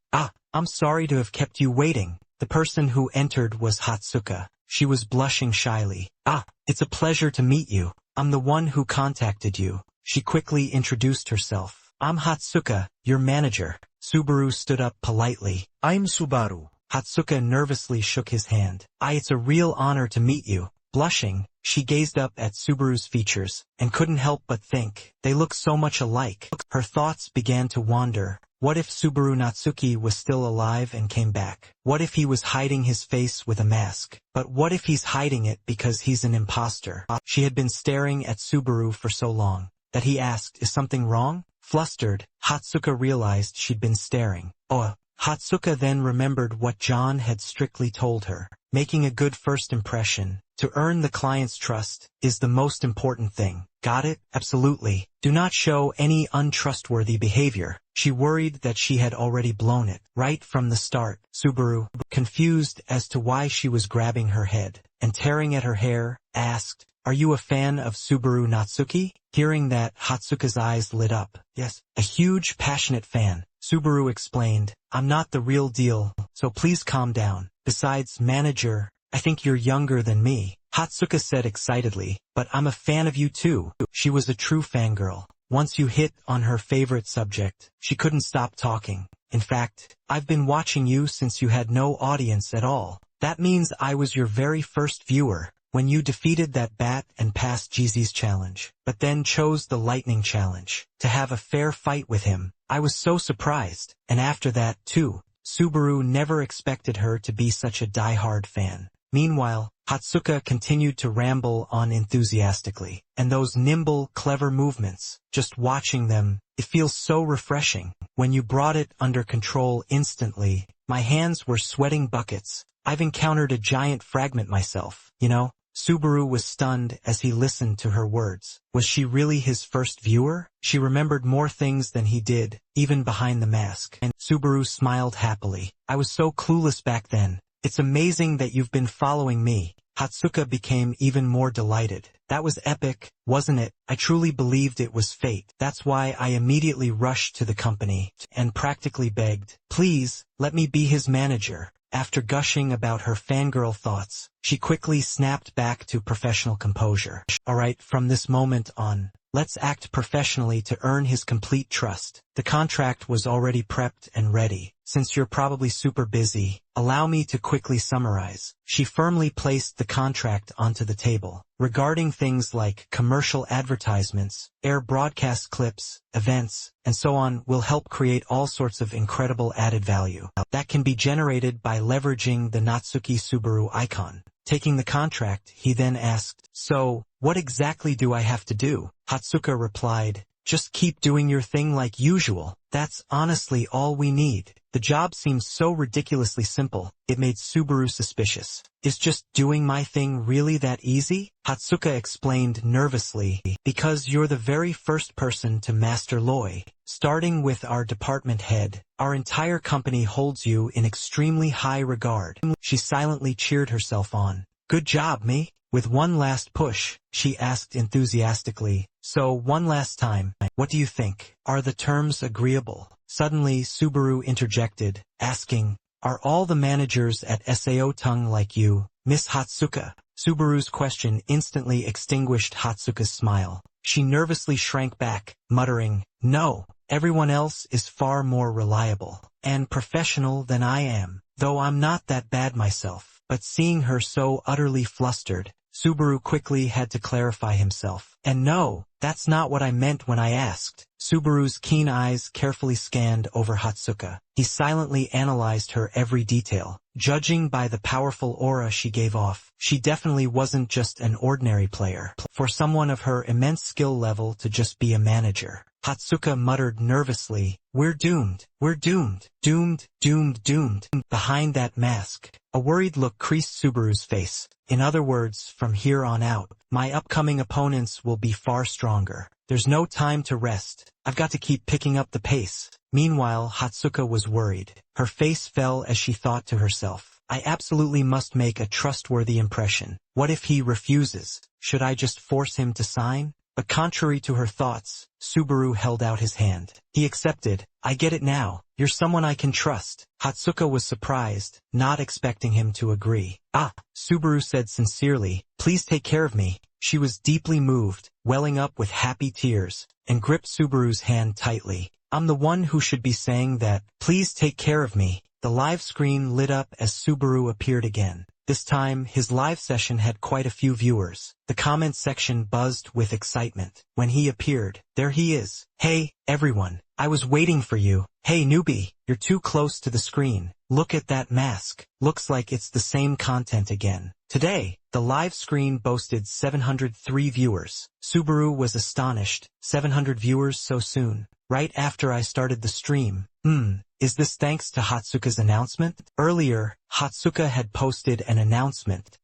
I'm sorry to have kept you waiting. The person who entered was Hatsuka. She was blushing shyly. It's a pleasure to meet you. I'm the one who contacted you. She quickly introduced herself. I'm Hatsuka, your manager. Subaru stood up politely. I'm Subaru. Hatsuka nervously shook his hand. It's a real honor to meet you. Blushing, she gazed up at Subaru's features, and couldn't help but think, they look so much alike. Her thoughts began to wander. What if Subaru Natsuki was still alive and came back? What if he was hiding his face with a mask? But what if he's hiding it because he's an imposter? She had been staring at Subaru for so long, that he asked, is something wrong? Flustered, Hatsuka realized she'd been staring. Hatsuka then remembered what John had strictly told her. Making a good first impression, to earn the client's trust, is the most important thing. Got it? Absolutely. Do not show any untrustworthy behavior. She worried that she had already blown it, right from the start. Subaru, confused as to why she was grabbing her head and tearing at her hair, asked, are you a fan of Subaru Natsuki? Hearing that, Hatsuka's eyes lit up. Yes, a huge, passionate fan. Subaru explained, I'm not the real deal, so please calm down. Besides, manager, I think you're younger than me. Hatsuka said excitedly, but I'm a fan of you too. She was a true fangirl. Once you hit on her favorite subject, she couldn't stop talking. In fact, I've been watching you since you had no audience at all. That means I was your very first viewer, when you defeated that bat and passed Jeezy's challenge, but then chose the lightning challenge, to have a fair fight with him. I was so surprised, and after that, too. Subaru never expected her to be such a die-hard fan. Meanwhile, Hatsuka continued to ramble on enthusiastically, and those nimble, clever movements, just watching them, it feels so refreshing. When you brought it under control instantly, my hands were sweating buckets. I've encountered a giant fragment myself, you know? Subaru was stunned as he listened to her words. Was she really his first viewer? She remembered more things than he did, even behind the mask. And Subaru smiled happily. I was so clueless back then. It's amazing that you've been following me. Hatsuka became even more delighted. That was epic, wasn't it? I truly believed it was fate. That's why I immediately rushed to the company and practically begged, please, let me be his manager. After gushing about her fangirl thoughts, she quickly snapped back to professional composure. Alright, from this moment on, let's act professionally to earn his complete trust. The contract was already prepped and ready. Since you're probably super busy, allow me to quickly summarize. She firmly placed the contract onto the table. Regarding things like commercial advertisements, air broadcast clips, events, and so on will help create all sorts of incredible added value that can be generated by leveraging the Natsuki Subaru icon. Taking the contract, he then asked, so, what exactly do I have to do? Hatsuka replied, just keep doing your thing like usual. That's honestly all we need. The job seems so ridiculously simple, it made Subaru suspicious. Is just doing my thing really that easy? Hatsuka explained nervously, because you're the very first person to master Loi. Starting with our department head, our entire company holds you in extremely high regard. She silently cheered herself on. Good job, me. With one last push, she asked enthusiastically, so one last time, what do you think? Are the terms agreeable? Suddenly Subaru interjected, asking, are all the managers at SAO Tung like you, Miss Hatsuka? Subaru's question instantly extinguished Hatsuka's smile. She nervously shrank back, muttering, no, everyone else is far more reliable and professional than I am, though I'm not that bad myself. But seeing her so utterly flustered, Subaru quickly had to clarify himself. And no, that's not what I meant when I asked. Subaru's keen eyes carefully scanned over Hatsuka. He silently analyzed her every detail. Judging by the powerful aura she gave off, she definitely wasn't just an ordinary player. For someone of her immense skill level to just be a manager. Hatsuka muttered nervously, we're doomed, doomed. Behind that mask, a worried look creased Subaru's face. In other words, from here on out, my upcoming opponents will be far stronger. There's no time to rest. I've got to keep picking up the pace. Meanwhile, Hatsuka was worried. Her face fell as she thought to herself, I absolutely must make a trustworthy impression. What if he refuses? Should I just force him to sign? But contrary to her thoughts, Subaru held out his hand. He accepted. I get it now. You're someone I can trust. Hatsuka was surprised, not expecting him to agree. Ah, Subaru said sincerely, please take care of me. She was deeply moved, welling up with happy tears, and gripped Subaru's hand tightly. I'm the one who should be saying that. Please take care of me. The live screen lit up as Subaru appeared again. This time, his live session had quite a few viewers. The comment section buzzed with excitement. When he appeared, there he is. Hey, everyone, I was waiting for you. Hey newbie, you're too close to the screen. Look at that mask. Looks like it's the same content again. Today, the live screen boasted 703 viewers. Subaru was astonished. 700 viewers so soon. Right after I started the stream. Is this thanks to Hatsuka's announcement? Earlier, Hatsuka had posted an announcement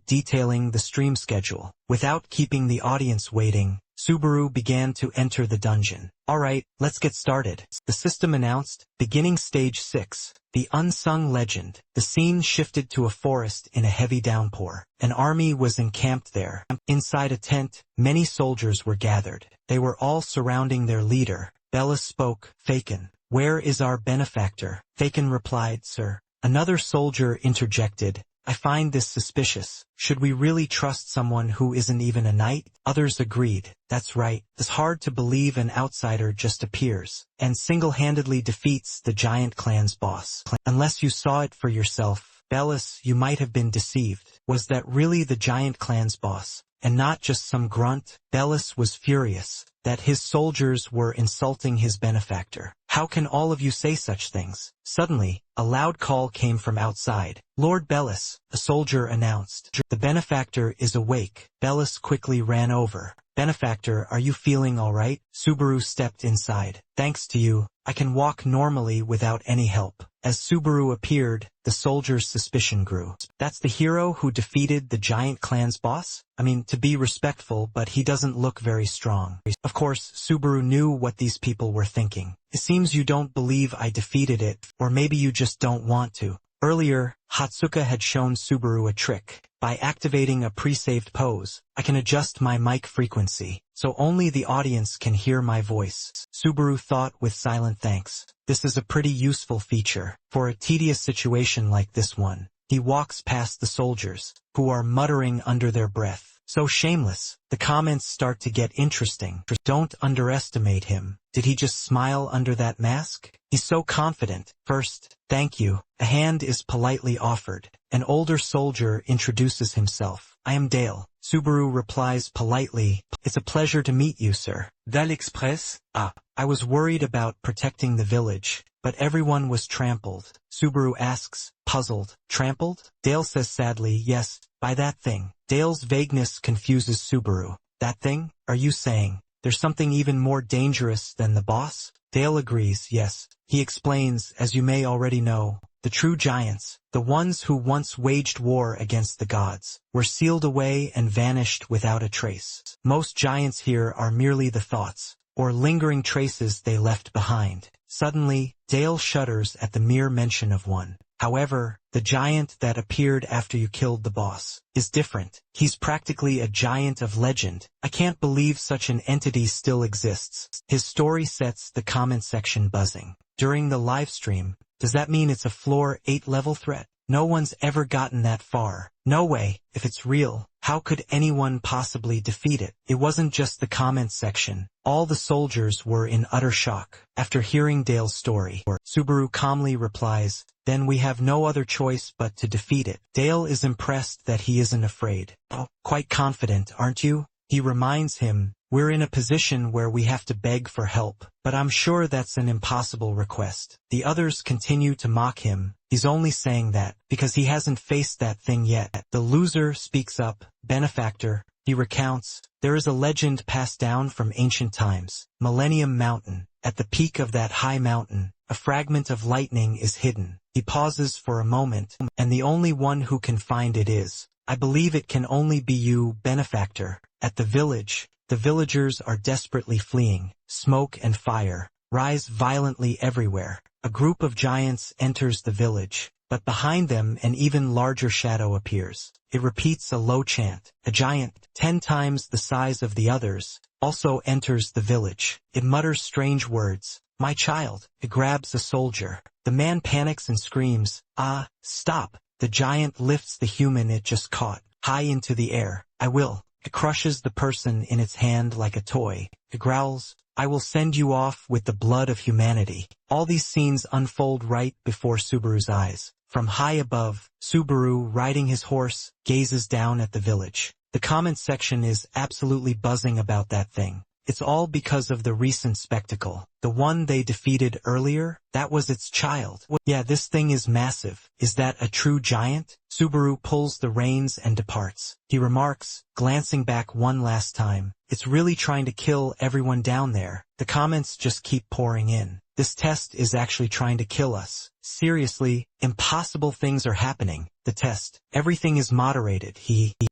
detailing the stream schedule. Without keeping the audience waiting, Subaru began to enter the dungeon. Alright, let's get started. The system announced, beginning stage 6, the unsung legend. The scene shifted to a forest in a heavy downpour. An army was encamped there. Inside a tent, many soldiers were gathered. They were all surrounding their leader. Bellis spoke, Faken. Where is our benefactor? Faken replied, Sir. Another soldier interjected, I find this suspicious. Should we really trust someone who isn't even a knight? Others agreed. That's right. It's hard to believe an outsider just appears and single-handedly defeats the giant clan's boss. Unless you saw it for yourself, Bellis, you might have been deceived. Was that really the giant clan's boss? And not just some grunt? Bellis was furious that his soldiers were insulting his benefactor. How can all of you say such things? Suddenly, a loud call came from outside. Lord Bellis, a soldier announced. The benefactor is awake. Bellis quickly ran over. Benefactor, are you feeling all right? Subaru stepped inside. Thanks to you, I can walk normally without any help. As Subaru appeared, the soldier's suspicion grew. That's the hero who defeated the giant clan's boss? I mean, to be respectful, but he doesn't look very strong. Of course, Subaru knew what these people were thinking. It seems you don't believe I defeated it, or maybe you just don't want to. Earlier, Hatsuka had shown Subaru a trick. By activating a pre-saved pose, I can adjust my mic frequency, so only the audience can hear my voice. Subaru thought with silent thanks. This is a pretty useful feature for a tedious situation like this one. He walks past the soldiers, who are muttering under their breath. So shameless. The comments start to get interesting. Don't underestimate him. Did he just smile under that mask? He's so confident. First, thank you. A hand is politely offered. An older soldier introduces himself. I am Dale. Subaru replies politely, it's a pleasure to meet you, sir. Dale Express? Ah, I was worried about protecting the village, but everyone was trampled. Subaru asks, puzzled. Trampled? Dale says sadly, yes, by that thing. Dale's vagueness confuses Subaru. That thing? Are you saying there's something even more dangerous than the boss? Dale agrees, yes. He explains, as you may already know, the true giants, the ones who once waged war against the gods, were sealed away and vanished without a trace. Most giants here are merely the thoughts, or lingering traces they left behind. Suddenly, Dale shudders at the mere mention of one. However, the giant that appeared after you killed the boss is different. He's practically a giant of legend. I can't believe such an entity still exists. His story sets the comment section buzzing. During the live stream, does that mean it's a floor 8 level threat? No one's ever gotten that far. No way. If it's real, how could anyone possibly defeat it? It wasn't just the comment section. All the soldiers were in utter shock. After hearing Dale's story, Subaru calmly replies, then we have no other choice but to defeat it. Dale is impressed that he isn't afraid. Oh, quite confident, aren't you? He reminds him, we're in a position where we have to beg for help, but I'm sure that's an impossible request. The others continue to mock him. He's only saying that because he hasn't faced that thing yet. The loser speaks up, benefactor. He recounts, there is a legend passed down from ancient times, Millennium Mountain. At the peak of that high mountain, a fragment of lightning is hidden. He pauses for a moment, and the only one who can find it is, I believe it can only be you, benefactor. At the village, the villagers are desperately fleeing. Smoke and fire rise violently everywhere. A group of giants enters the village, but behind them an even larger shadow appears. It repeats a low chant. A giant, 10 times the size of the others, also enters the village. It mutters strange words. My child. It grabs a soldier. The man panics and screams, ah, stop. The giant lifts the human it just caught, high into the air. I will. It crushes the person in its hand like a toy. It growls, I will send you off with the blood of humanity. All these scenes unfold right before Subaru's eyes. From high above, Subaru, riding his horse, gazes down at the village. The comment section is absolutely buzzing about that thing. It's all because of the recent spectacle. The one they defeated earlier, that was its child. Yeah, this thing is massive. Is that a true giant? Subaru pulls the reins and departs. He remarks, glancing back one last time, it's really trying to kill everyone down there. The comments just keep pouring in. This test is actually trying to kill us. Seriously, impossible things are happening. The test. Everything is moderated.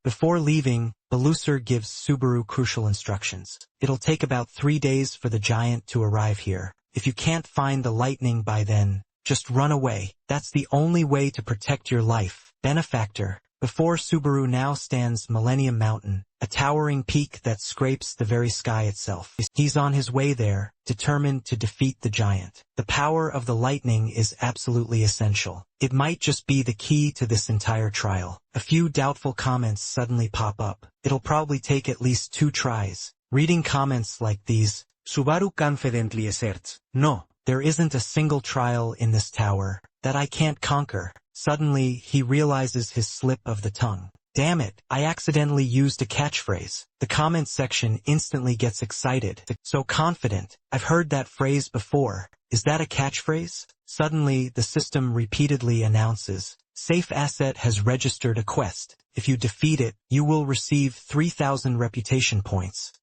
Before leaving, Belusar gives Subaru crucial instructions. It'll take about 3 days for the giant to arrive here. If you can't find the lightning by then, just run away. That's the only way to protect your life. Benefactor. Before Subaru now stands Millennium Mountain, a towering peak that scrapes the very sky itself. He's on his way there, determined to defeat the giant. The power of the lightning is absolutely essential. It might just be the key to this entire trial. A few doubtful comments suddenly pop up. It'll probably take at least 2 tries. Reading comments like these, Subaru confidently asserts, no, there isn't a single trial in this tower that I can't conquer. Suddenly, he realizes his slip of the tongue. Damn it, I accidentally used a catchphrase. The comment section instantly gets excited. So confident. I've heard that phrase before. Is that a catchphrase? Suddenly, the system repeatedly announces, Safe Asset has registered a quest. If you defeat it, you will receive 3,000 reputation points.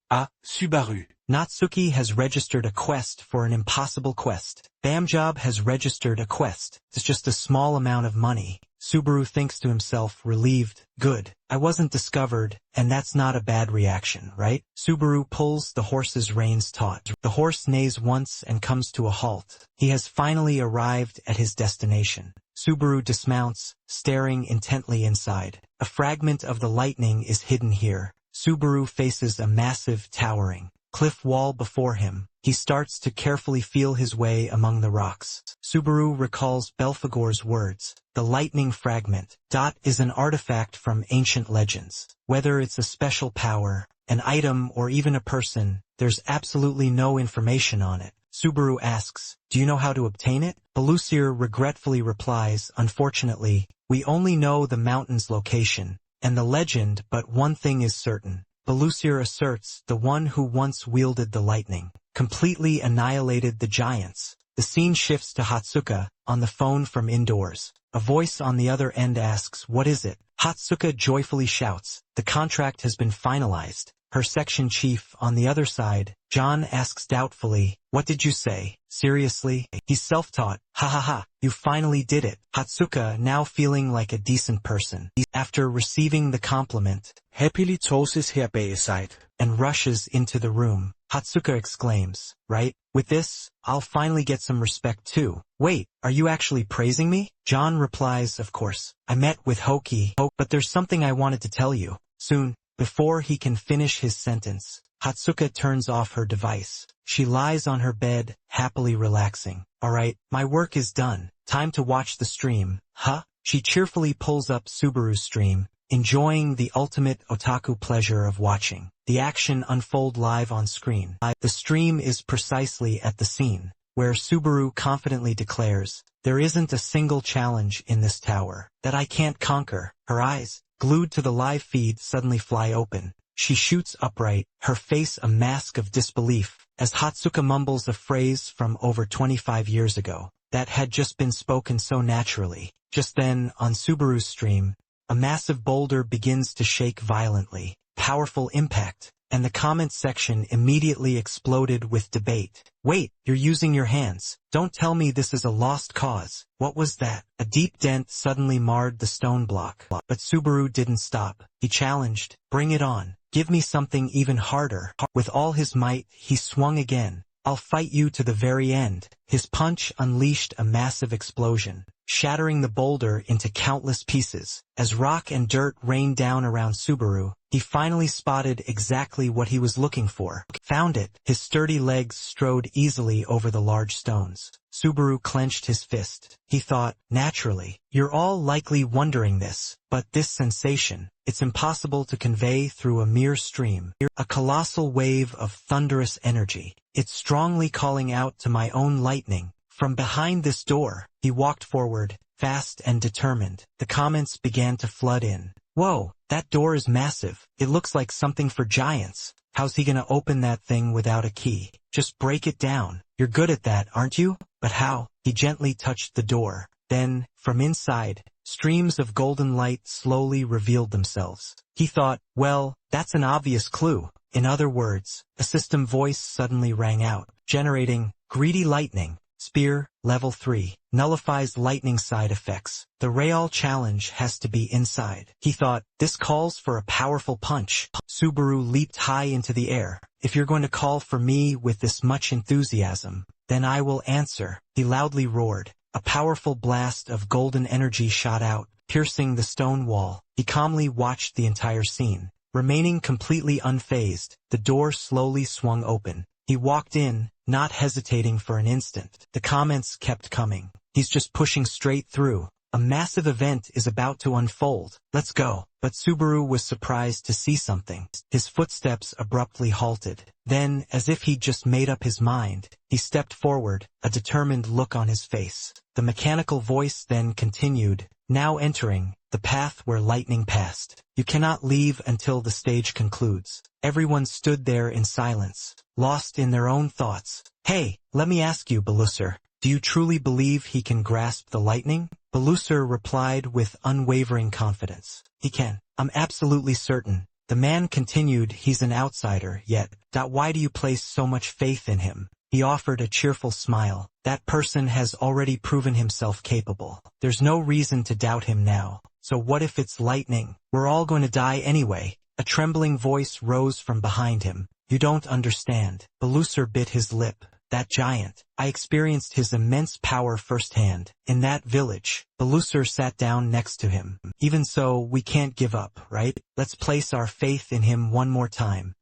Subaru. Natsuki has registered a quest for an impossible quest. Bamjob has registered a quest. It's just a small amount of money. Subaru thinks to himself, relieved. Good. I wasn't discovered, and that's not a bad reaction, right? Subaru pulls the horse's reins taut. The horse neighs once and comes to a halt. He has finally arrived at his destination. Subaru dismounts, staring intently inside. A fragment of the lightning is hidden here. Subaru faces a massive, towering cliff wall before him. He starts to carefully feel his way among the rocks. Subaru recalls Belphegor's words. The lightning fragment, is an artifact from ancient legends. Whether it's a special power, an item, or even a person, there's absolutely no information on it. Subaru asks, do you know how to obtain it? Belusar regretfully replies, unfortunately, we only know the mountain's location and the legend, but one thing is certain. Belusar asserts the one who once wielded the lightning completely annihilated the giants. The scene shifts to Hatsuka, on the phone from indoors. A voice on the other end asks, what is it? Hatsuka joyfully shouts, the contract has been finalized. her section chief on the other side. John asks doubtfully, "What did you say? Seriously?" He's self-taught. Ha ha ha, you finally did it. Hatsuka, now feeling like a decent person, after receiving the compliment, happily tosses her bagside. And rushes into the room. Hatsuka exclaims, "Right? With this, I'll finally get some respect too." "Wait, are you actually praising me?" John replies, "Of course. I met with Hoki, but there's something I wanted to tell you." Soon, before he can finish his sentence, Hatsuka turns off her device. She lies on her bed, happily relaxing. "Alright, my work is done. Time to watch the stream." Huh? She cheerfully pulls up Subaru's stream, enjoying the ultimate otaku pleasure of watching the action unfold live on screen. The stream is precisely at the scene where Subaru confidently declares, "There isn't a single challenge in this tower that I can't conquer." Her eyes, glued to the live feed, suddenly fly open. She shoots upright, her face a mask of disbelief, as Hatsuka mumbles a phrase from over 25 years ago that had just been spoken so naturally. Just then, on Subaru's stream, a massive boulder begins to shake violently. Powerful impact, and the comment section immediately exploded with debate. "Wait, you're using your hands. Don't tell me this is a lost cause. What was that?" A deep dent suddenly marred the stone block. But Subaru didn't stop. He challenged, "Bring it on. Give me something even harder." With all his might, he swung again. "I'll fight you to the very end." His punch unleashed a massive explosion, shattering the boulder into countless pieces. As rock and dirt rained down around Subaru, he finally spotted exactly what he was looking for. Found it. His sturdy legs strode easily over the large stones. Subaru clenched his fist. He thought, naturally, "You're all likely wondering this, but this sensation, it's impossible to convey through a mere stream. A colossal wave of thunderous energy. It's strongly calling out to my own lightning. From behind this door." He walked forward, fast and determined. The comments began to flood in. "Whoa, that door is massive. It looks like something for giants. How's he gonna open that thing without a key? Just break it down. You're good at that, aren't you?" "But how?" He gently touched the door. Then, from inside, streams of golden light slowly revealed themselves. He thought, well, that's an obvious clue. In other words, a system voice suddenly rang out, generating greedy lightning. Spear, level 3, nullifies lightning side effects. The Real challenge has to be inside. He thought, this calls for a powerful punch. Subaru leaped high into the air. "If you're going to call for me with this much enthusiasm, then I will answer," he loudly roared. A powerful blast of golden energy shot out, piercing the stone wall. He calmly watched the entire scene. Remaining completely unfazed, the door slowly swung open. He walked in, not hesitating for an instant. The comments kept coming. "He's just pushing straight through. A massive event is about to unfold. Let's go." But Subaru was surprised to see something. His footsteps abruptly halted. Then, as if he'd just made up his mind, he stepped forward, a determined look on his face. The mechanical voice then continued, "Now entering the path where lightning passed. You cannot leave until the stage concludes." Everyone stood there in silence, lost in their own thoughts. "Hey, let me ask you, Belusar, do you truly believe he can grasp the lightning?" Belusar replied with unwavering confidence, "He can. I'm absolutely certain." The man continued, "He's an outsider, yet, why do you place so much faith in him?" He offered a cheerful smile. "That person has already proven himself capable. There's no reason to doubt him now. So what if it's lightning? We're all going to die anyway." A trembling voice rose from behind him. "You don't understand." Belusar bit his lip. "That giant. I experienced his immense power firsthand. In that village." Belusar sat down next to him. "Even so, we can't give up, right? Let's place our faith in him one more time.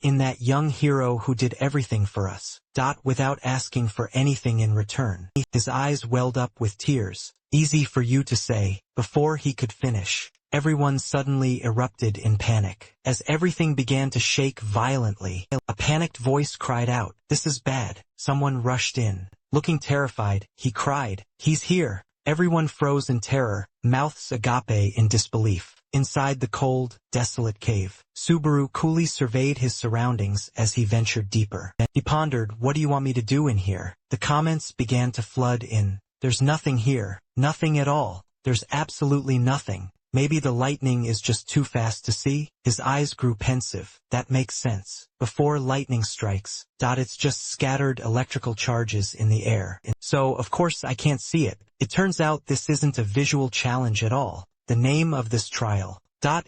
In that young hero who did everything for us. Without asking for anything in return." His eyes welled up with tears. "Easy for you to say." Before he could finish, everyone suddenly erupted in panic. As everything began to shake violently, a panicked voice cried out, "This is bad." Someone rushed in. Looking terrified, he cried, "He's here." Everyone froze in terror, mouths agape in disbelief. Inside the cold, desolate cave, Subaru coolly surveyed his surroundings as he ventured deeper. He pondered, "What do you want me to do in here?" The comments began to flood in. "There's nothing here. Nothing at all. There's absolutely nothing." Maybe the lightning is just too fast to see? His eyes grew pensive. That makes sense. Before lightning strikes, it's just scattered electrical charges in the air. So, of course, I can't see it. It turns out this isn't a visual challenge at all. The name of this trial,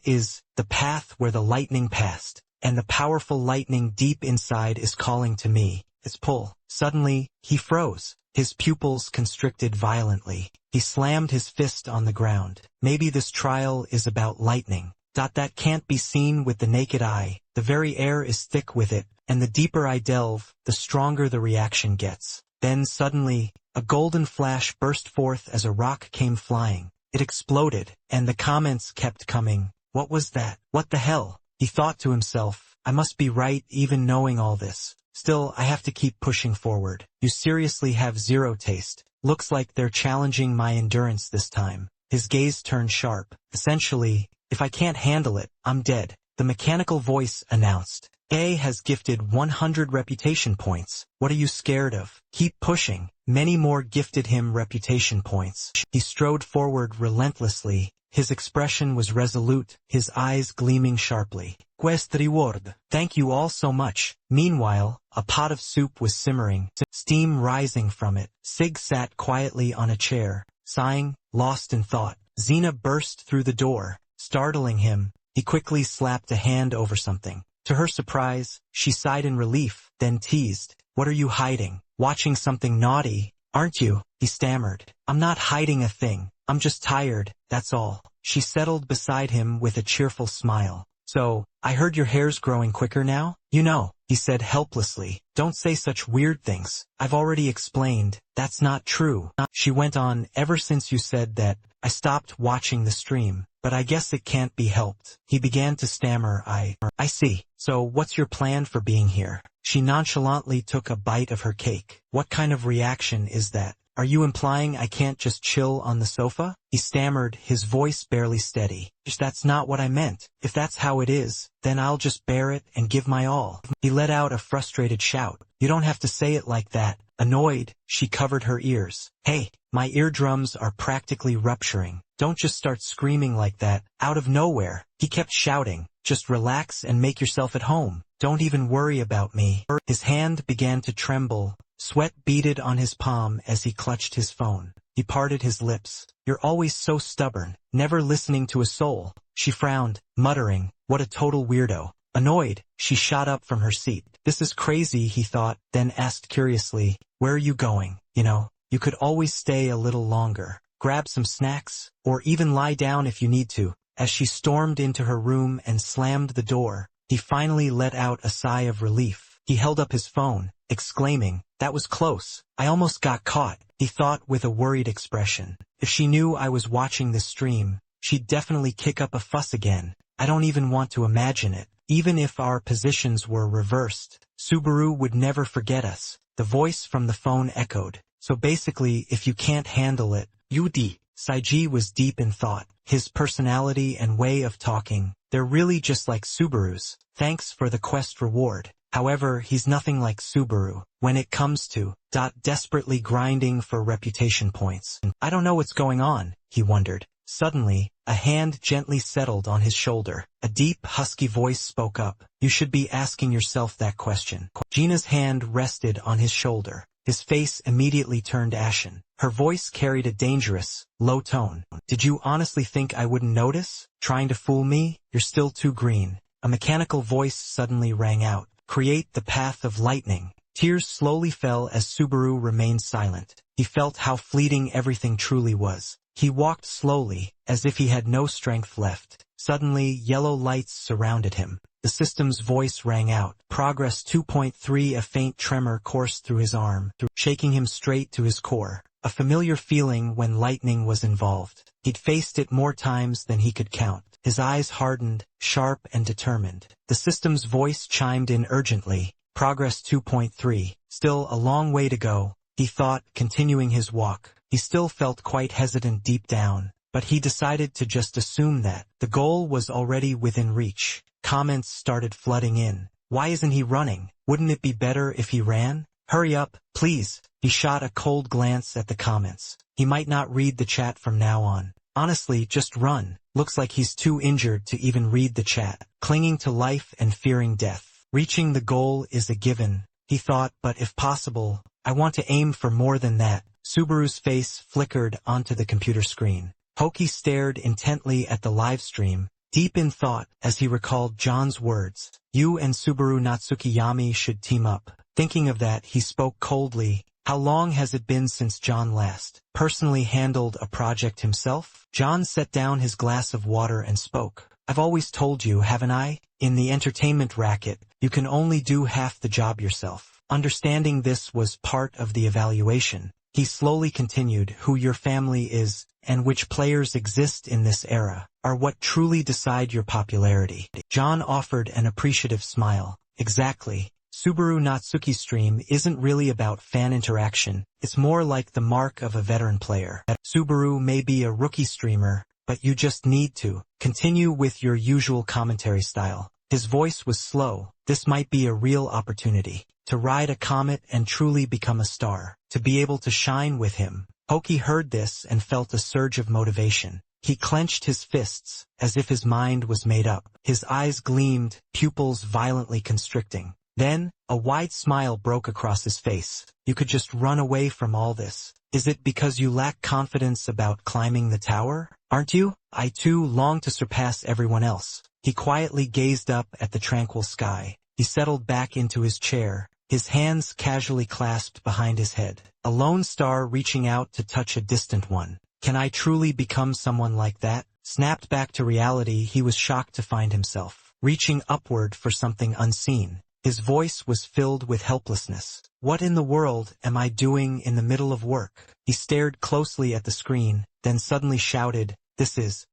is The Path Where the Lightning Passed. And the powerful lightning deep inside is calling to me. It's pull. Suddenly, he froze. His pupils constricted violently. He slammed his fist on the ground. Maybe this trial is about lightning. That can't be seen with the naked eye. The very air is thick with it, and the deeper I delve, the stronger the reaction gets. Then suddenly, a golden flash burst forth as a rock came flying. It exploded, and the comments kept coming. What was that? What the hell? He thought to himself, I must be right even knowing all this. Still, I have to keep pushing forward. You seriously have zero taste. Looks like they're challenging my endurance this time. His gaze turned sharp. Essentially, if I can't handle it, I'm dead. The mechanical voice announced. A has gifted 100 reputation points. What are you scared of? Keep pushing. Many more gifted him reputation points. He strode forward relentlessly. His expression was resolute, his eyes gleaming sharply. Quest reward. Thank you all so much. Meanwhile, a pot of soup was simmering, steam rising from it. Sig sat quietly on a chair, sighing, lost in thought. Xena burst through the door, startling him. He quickly slapped a hand over something. To her surprise, she sighed in relief, then teased. What are you hiding? Watching something naughty, aren't you? He stammered. I'm not hiding a thing. I'm just tired, that's all. She settled beside him with a cheerful smile. So, I heard your hair's growing quicker now? You know, he said helplessly. Don't say such weird things. I've already explained. That's not true. She went on, ever since you said that, I stopped watching the stream. But I guess it can't be helped. He began to stammer. I see. So what's your plan for being here? She nonchalantly took a bite of her cake. What kind of reaction is that? Are you implying I can't just chill on the sofa? He stammered, his voice barely steady. That's not what I meant. If that's how it is, then I'll just bear it and give my all. He let out a frustrated shout. You don't have to say it like that. Annoyed, she covered her ears. Hey, my eardrums are practically rupturing. Don't just start screaming like that, out of nowhere. He kept shouting. Just relax and make yourself at home. Don't even worry about me. His hand began to tremble. Sweat beaded on his palm as he clutched his phone. He parted his lips. You're always so stubborn, never listening to a soul. She frowned, muttering, what a total weirdo. Annoyed, she shot up from her seat. This is crazy, he thought, then asked curiously, where are you going? You could always stay a little longer. Grab some snacks, or even lie down if you need to. As she stormed into her room and slammed the door, he finally let out a sigh of relief. He held up his phone, exclaiming, that was close. I almost got caught, he thought with a worried expression. If she knew I was watching this stream, she'd definitely kick up a fuss again. I don't even want to imagine it. Even if our positions were reversed, Subaru would never forget us. The voice from the phone echoed. So basically, if you can't handle it, Yudi. Saiji was deep in thought. His personality and way of talking, they're really just like Subaru's. Thanks for the quest reward. However, he's nothing like Subaru when it comes to desperately grinding for reputation points. I don't know what's going on, he wondered. Suddenly, a hand gently settled on his shoulder. A deep, husky voice spoke up. You should be asking yourself that question. Gina's hand rested on his shoulder. His face immediately turned ashen. Her voice carried a dangerous, low tone. Did you honestly think I wouldn't notice? Trying to fool me? You're still too green. A mechanical voice suddenly rang out. Create the path of lightning. Tears slowly fell as Subaru remained silent. He felt how fleeting everything truly was. He walked slowly, as if he had no strength left. Suddenly, yellow lights surrounded him. The system's voice rang out. Progress 2.3. A faint tremor coursed through his arm, shaking him straight to his core. A familiar feeling when lightning was involved. He'd faced it more times than he could count. His eyes hardened, sharp and determined. The system's voice chimed in urgently. Progress 2.3. Still a long way to go, he thought, continuing his walk. He still felt quite hesitant deep down, but he decided to just assume that the goal was already within reach. Comments started flooding in. Why isn't he running? Wouldn't it be better if he ran? Hurry up, please. He shot a cold glance at the comments. He might not read the chat from now on. Honestly, just run. Looks like he's too injured to even read the chat. Clinging to life and fearing death. Reaching the goal is a given, he thought, but if possible, I want to aim for more than that. Subaru's face flickered onto the computer screen. Hoki stared intently at the live stream, deep in thought as he recalled John's words. You and Subaru Natsukiyami should team up. Thinking of that, he spoke coldly. How long has it been since John last personally handled a project himself? John set down his glass of water and spoke. I've always told you, haven't I? In the entertainment racket, you can only do half the job yourself. Understanding this was part of the evaluation. He slowly continued, who your family is, and which players exist in this era, are what truly decide your popularity. John offered an appreciative smile. Exactly. Subaru Natsuki stream isn't really about fan interaction, it's more like the mark of a veteran player. Subaru may be a rookie streamer, but you just need to continue with your usual commentary style. His voice was slow. This might be a real opportunity to ride a comet and truly become a star, to be able to shine with him. Hoki heard this and felt a surge of motivation. He clenched his fists, as if his mind was made up. His eyes gleamed, pupils violently constricting. Then, a wide smile broke across his face. You could just run away from all this. Is it because you lack confidence about climbing the tower? Aren't you? I too long to surpass everyone else. He quietly gazed up at the tranquil sky. He settled back into his chair, his hands casually clasped behind his head. A lone star reaching out to touch a distant one. Can I truly become someone like that? Snapped back to reality, he was shocked to find himself reaching upward for something unseen. His voice was filled with helplessness. What in the world am I doing in the middle of work? He stared closely at the screen, then suddenly shouted,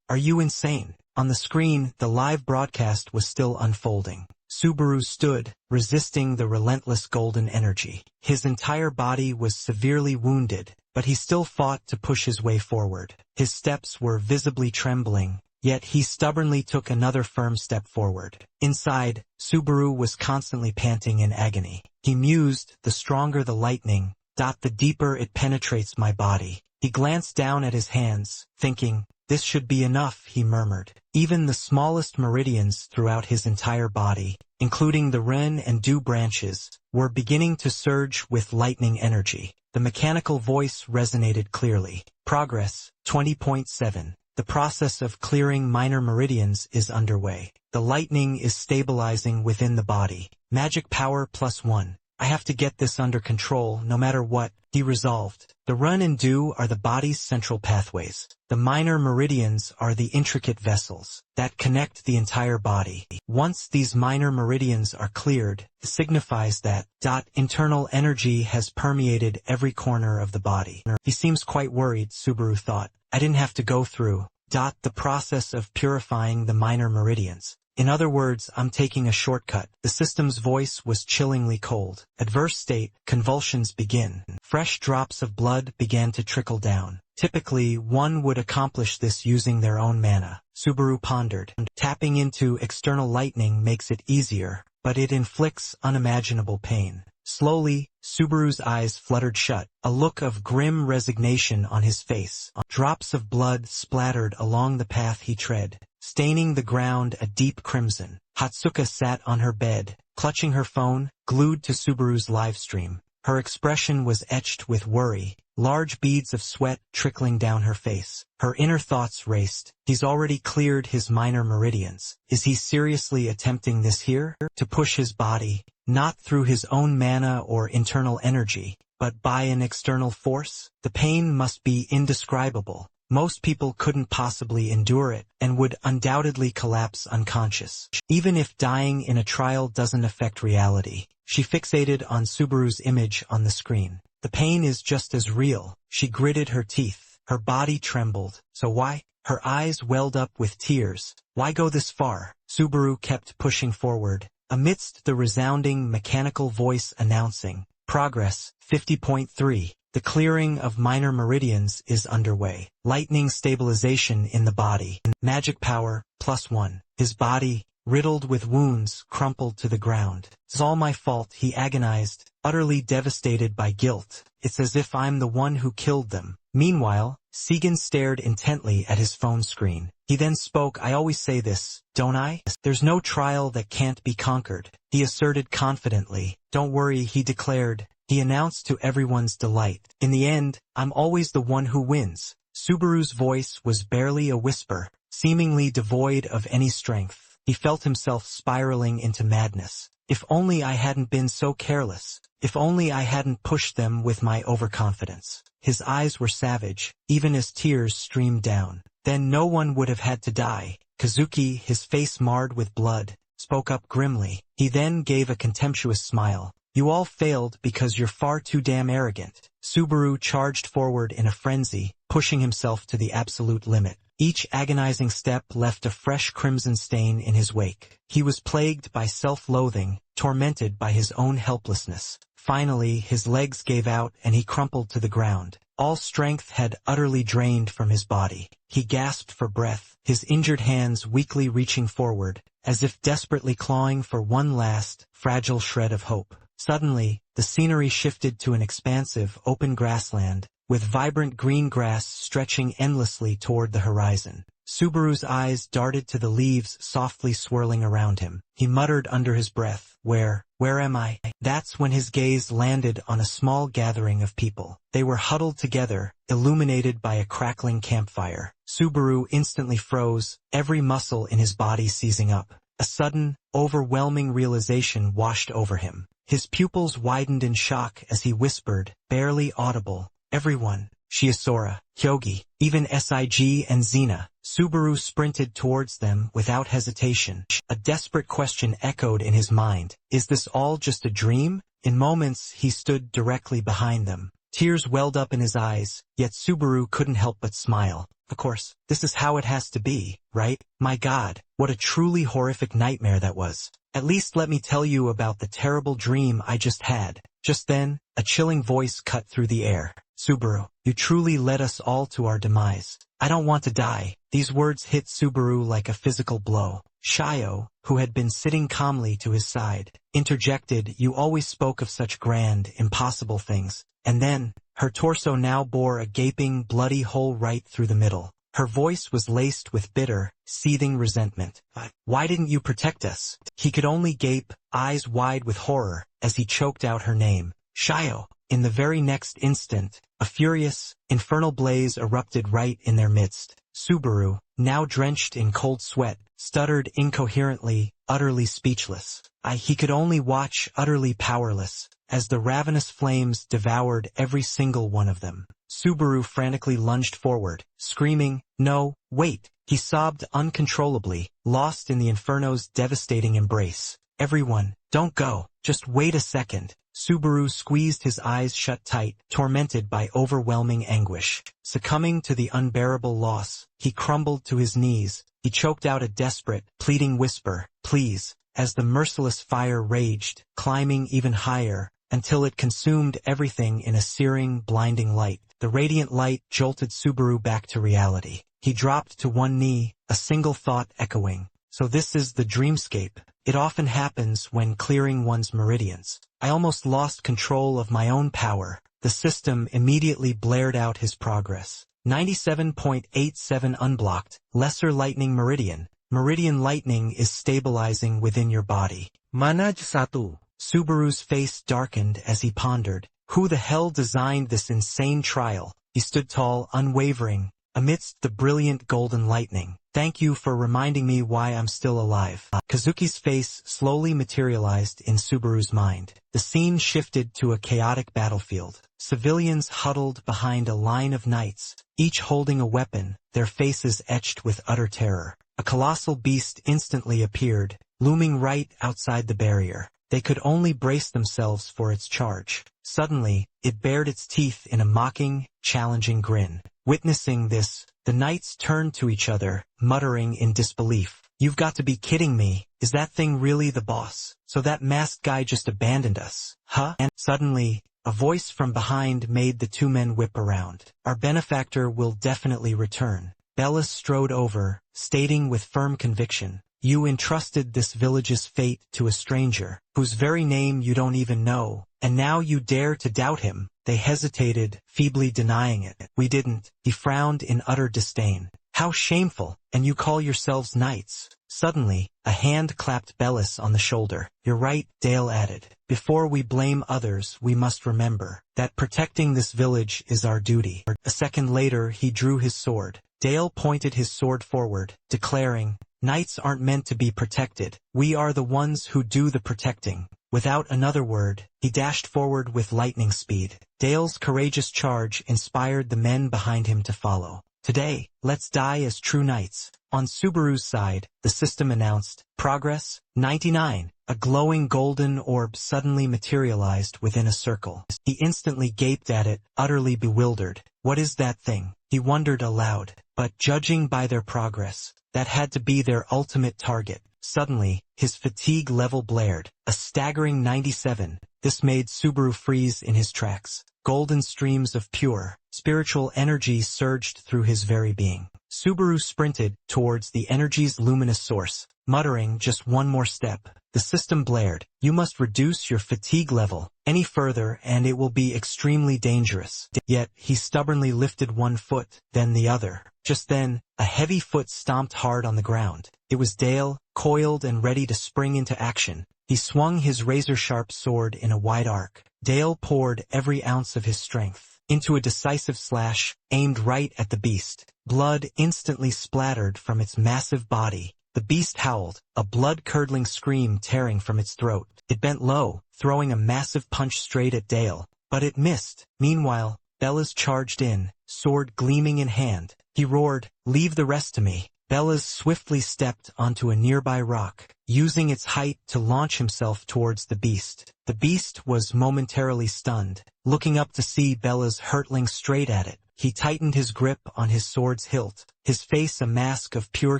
are you insane? On the screen, the live broadcast was still unfolding. Subaru stood, resisting the relentless golden energy. His entire body was severely wounded, but he still fought to push his way forward. His steps were visibly trembling, yet he stubbornly took another firm step forward. Inside, Subaru was constantly panting in agony. He mused, the stronger the lightning, the deeper it penetrates my body. He glanced down at his hands, thinking, this should be enough, he murmured. Even the smallest meridians throughout his entire body, including the Ren and Du branches, were beginning to surge with lightning energy. The mechanical voice resonated clearly. Progress, 20.7. The process of clearing minor meridians is underway. The lightning is stabilizing within the body. Magic power +1. I have to get this under control, no matter what, he resolved. The Ren and Du are the body's central pathways. The minor meridians are the intricate vessels that connect the entire body. Once these minor meridians are cleared, it signifies that internal energy has permeated every corner of the body. He seems quite worried, Subaru thought. I didn't have to go through the process of purifying the minor meridians. In other words, I'm taking a shortcut. The system's voice was chillingly cold. Adverse state, convulsions begin. Fresh drops of blood began to trickle down. Typically, one would accomplish this using their own mana. Subaru pondered. Tapping into external lightning makes it easier, but it inflicts unimaginable pain. Slowly, Subaru's eyes fluttered shut, a look of grim resignation on his face. Drops of blood splattered along the path he tread, staining the ground a deep crimson. Hatsuka sat on her bed, clutching her phone, glued to Subaru's live stream. Her expression was etched with worry, large beads of sweat trickling down her face. Her inner thoughts raced. He's already cleared his minor meridians. Is he seriously attempting this here? To push his body, not through his own mana or internal energy, but by an external force? The pain must be indescribable. Most people couldn't possibly endure it, and would undoubtedly collapse unconscious. Even if dying in a trial doesn't affect reality, she fixated on Subaru's image on the screen. The pain is just as real. She gritted her teeth. Her body trembled. So why? Her eyes welled up with tears. Why go this far? Subaru kept pushing forward, amidst the resounding mechanical voice announcing, progress, 50.3. The clearing of minor meridians is underway. Lightning stabilization in the body. Magic power, +1. His body, riddled with wounds, crumpled to the ground. It's all my fault, he agonized, utterly devastated by guilt. It's as if I'm the one who killed them. Meanwhile, Segan stared intently at his phone screen. He then spoke. I always say this, don't I? There's no trial that can't be conquered, he asserted confidently. Don't worry, he declared. He announced to everyone's delight. In the end, I'm always the one who wins. Subaru's voice was barely a whisper, seemingly devoid of any strength. He felt himself spiraling into madness. If only I hadn't been so careless. If only I hadn't pushed them with my overconfidence. His eyes were savage, even as tears streamed down. Then no one would have had to die. Kazuki, his face marred with blood, spoke up grimly. He then gave a contemptuous smile. You all failed because you're far too damn arrogant. Subaru charged forward in a frenzy, pushing himself to the absolute limit. Each agonizing step left a fresh crimson stain in his wake. He was plagued by self-loathing, tormented by his own helplessness. Finally, his legs gave out and he crumpled to the ground. All strength had utterly drained from his body. He gasped for breath, his injured hands weakly reaching forward, as if desperately clawing for one last, fragile shred of hope. Suddenly, the scenery shifted to an expansive, open grassland, with vibrant green grass stretching endlessly toward the horizon. Subaru's eyes darted to the leaves softly swirling around him. He muttered under his breath, where am I? That's when his gaze landed on a small gathering of people. They were huddled together, illuminated by a crackling campfire. Subaru instantly froze, every muscle in his body seizing up. A sudden, overwhelming realization washed over him. His pupils widened in shock as he whispered, barely audible, everyone, Shiosora, Hyogi, even Sig and Xena. Subaru sprinted towards them without hesitation. A desperate question echoed in his mind. Is this all just a dream? In moments, he stood directly behind them. Tears welled up in his eyes, yet Subaru couldn't help but smile. Of course, this is how it has to be, right? My God, what a truly horrific nightmare that was. At least let me tell you about the terrible dream I just had. Just then, a chilling voice cut through the air. Subaru, you truly led us all to our demise. I don't want to die. These words hit Subaru like a physical blow. Shio, who had been sitting calmly to his side, interjected, you always spoke of such grand, impossible things. And then, her torso now bore a gaping, bloody hole right through the middle. Her voice was laced with bitter, seething resentment. Why didn't you protect us? He could only gape, eyes wide with horror, as he choked out her name. Shio. In the very next instant, a furious, infernal blaze erupted right in their midst. Subaru, now drenched in cold sweat, stuttered incoherently, utterly speechless. He could only watch, utterly powerless, as the ravenous flames devoured every single one of them. Subaru frantically lunged forward, screaming, no, wait! He sobbed uncontrollably, lost in the inferno's devastating embrace. Everyone, don't go, just wait a second. Subaru squeezed his eyes shut tight, tormented by overwhelming anguish. Succumbing to the unbearable loss, he crumbled to his knees. He choked out a desperate, pleading whisper, please, as the merciless fire raged, climbing even higher, until it consumed everything in a searing, blinding light. The radiant light jolted Subaru back to reality. He dropped to one knee, a single thought echoing. So this is the dreamscape. It often happens when clearing one's meridians. I almost lost control of my own power. The system immediately blared out his progress. 97.87 unblocked, lesser lightning meridian. Meridian lightning is stabilizing within your body. Manaj satu. Subaru's face darkened as he pondered. Who the hell designed this insane trial? He stood tall, unwavering, amidst the brilliant golden lightning. Thank you for reminding me why I'm still alive. Kazuki's face slowly materialized in Subaru's mind. The scene shifted to a chaotic battlefield. Civilians huddled behind a line of knights, each holding a weapon, their faces etched with utter terror. A colossal beast instantly appeared, looming right outside the barrier. They could only brace themselves for its charge. Suddenly, it bared its teeth in a mocking, challenging grin. Witnessing this, the knights turned to each other, muttering in disbelief. You've got to be kidding me. Is that thing really the boss? So that masked guy just abandoned us? Huh? And suddenly, a voice from behind made the two men whip around. Our benefactor will definitely return. Bellis strode over, stating with firm conviction. You entrusted this village's fate to a stranger, whose very name you don't even know, and now you dare to doubt him. They hesitated, feebly denying it. We didn't. He frowned in utter disdain. How shameful, and you call yourselves knights. Suddenly, a hand clapped Bellis on the shoulder. You're right, Dale added. Before we blame others, we must remember that protecting this village is our duty. A second later, he drew his sword. Dale pointed his sword forward, declaring, Knights aren't meant to be protected. We are the ones who do the protecting. Without another word, he dashed forward with lightning speed. Dale's courageous charge inspired the men behind him to follow. Today, let's die as true knights. On Subaru's side, the system announced, Progress, 99. A glowing golden orb suddenly materialized within a circle. He instantly gaped at it, utterly bewildered. What is that thing? He wondered aloud. But judging by their progress, that had to be their ultimate target. Suddenly, his fatigue level blared. A staggering 97. This made Subaru freeze in his tracks. Golden streams of pure, spiritual energy surged through his very being. Subaru sprinted towards the energy's luminous source, muttering just one more step. The system blared. You must reduce your fatigue level any further and it will be extremely dangerous. Yet, he stubbornly lifted one foot, then the other. Just then, a heavy foot stomped hard on the ground. It was Dale, coiled and ready to spring into action. He swung his razor-sharp sword in a wide arc. Dale poured every ounce of his strength into a decisive slash, aimed right at the beast. Blood instantly splattered from its massive body. The beast howled, a blood-curdling scream tearing from its throat. It bent low, throwing a massive punch straight at Dale, but it missed. Meanwhile, Bellas charged in, sword gleaming in hand. He roared, Leave the rest to me. Bellas swiftly stepped onto a nearby rock, using its height to launch himself towards the beast. The beast was momentarily stunned, looking up to see Bellas hurtling straight at it. He tightened his grip on his sword's hilt, his face a mask of pure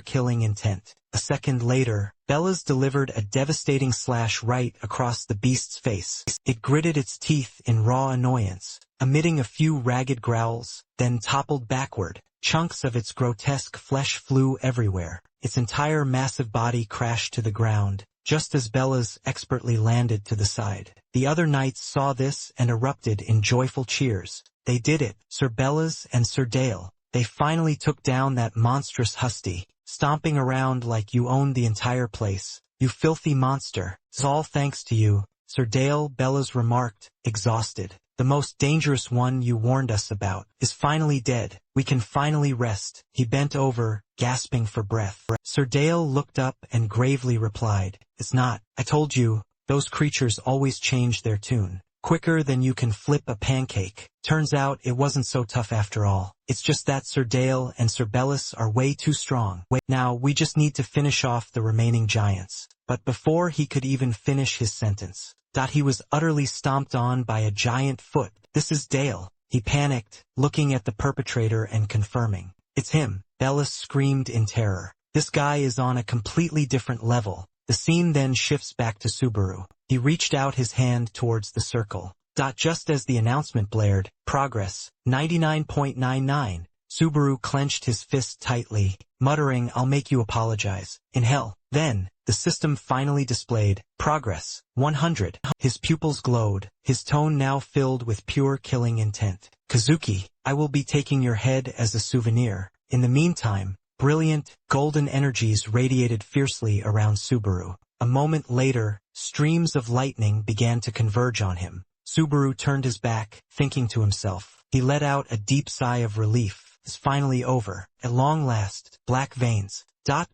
killing intent. A second later, Bellas delivered a devastating slash right across the beast's face. It gritted its teeth in raw annoyance, emitting a few ragged growls, then toppled backward. Chunks of its grotesque flesh flew everywhere. Its entire massive body crashed to the ground, just as Bellas expertly landed to the side. The other knights saw this and erupted in joyful cheers. They did it, Sir Bellas and Sir Dale. They finally took down that monstrous hustie, stomping around like you owned the entire place. You filthy monster. It's all thanks to you, Sir Dale, Bellas remarked, exhausted. The most dangerous one you warned us about is finally dead. We can finally rest. He bent over, gasping for breath. Sir Dale looked up and gravely replied, It's not. I told you, those creatures always change their tune. Quicker than you can flip a pancake. Turns out it wasn't so tough after all. It's just that Sir Dale and Sir Bellas are way too strong. Now we just need to finish off the remaining giants. But before he could even finish his sentence, he was utterly stomped on by a giant foot. This is Dale. He panicked, looking at the perpetrator and confirming. It's him. Bellas screamed in terror. This guy is on a completely different level. The scene then shifts back to Subaru. He reached out his hand towards the circle. Just as the announcement blared, Progress, 99.99. Subaru clenched his fist tightly, muttering, I'll make you apologize. In hell. Then, the system finally displayed, Progress, 100. His pupils glowed, his tone now filled with pure killing intent. Kazuki, I will be taking your head as a souvenir. In the meantime, brilliant, golden energies radiated fiercely around Subaru. A moment later, streams of lightning began to converge on him. Subaru turned his back, thinking to himself. He let out a deep sigh of relief. It's finally over. At long last, black veins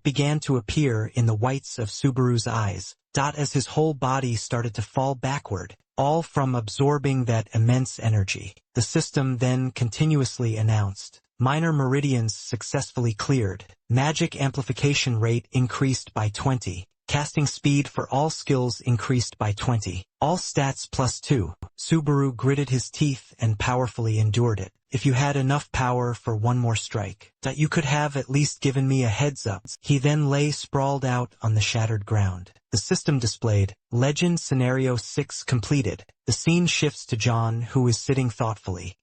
began to appear in the whites of Subaru's eyes, as his whole body started to fall backward, all from absorbing that immense energy. The system then continuously announced, minor meridians successfully cleared, magic amplification rate increased by 20, casting speed for all skills increased by 20, all stats +2. Subaru gritted his teeth and powerfully endured it. If you had enough power for one more strike, you could have at least given me a heads up. He then lay sprawled out on the shattered ground. The system displayed, Legend Scenario 6 completed. The scene shifts to John, who is sitting thoughtfully,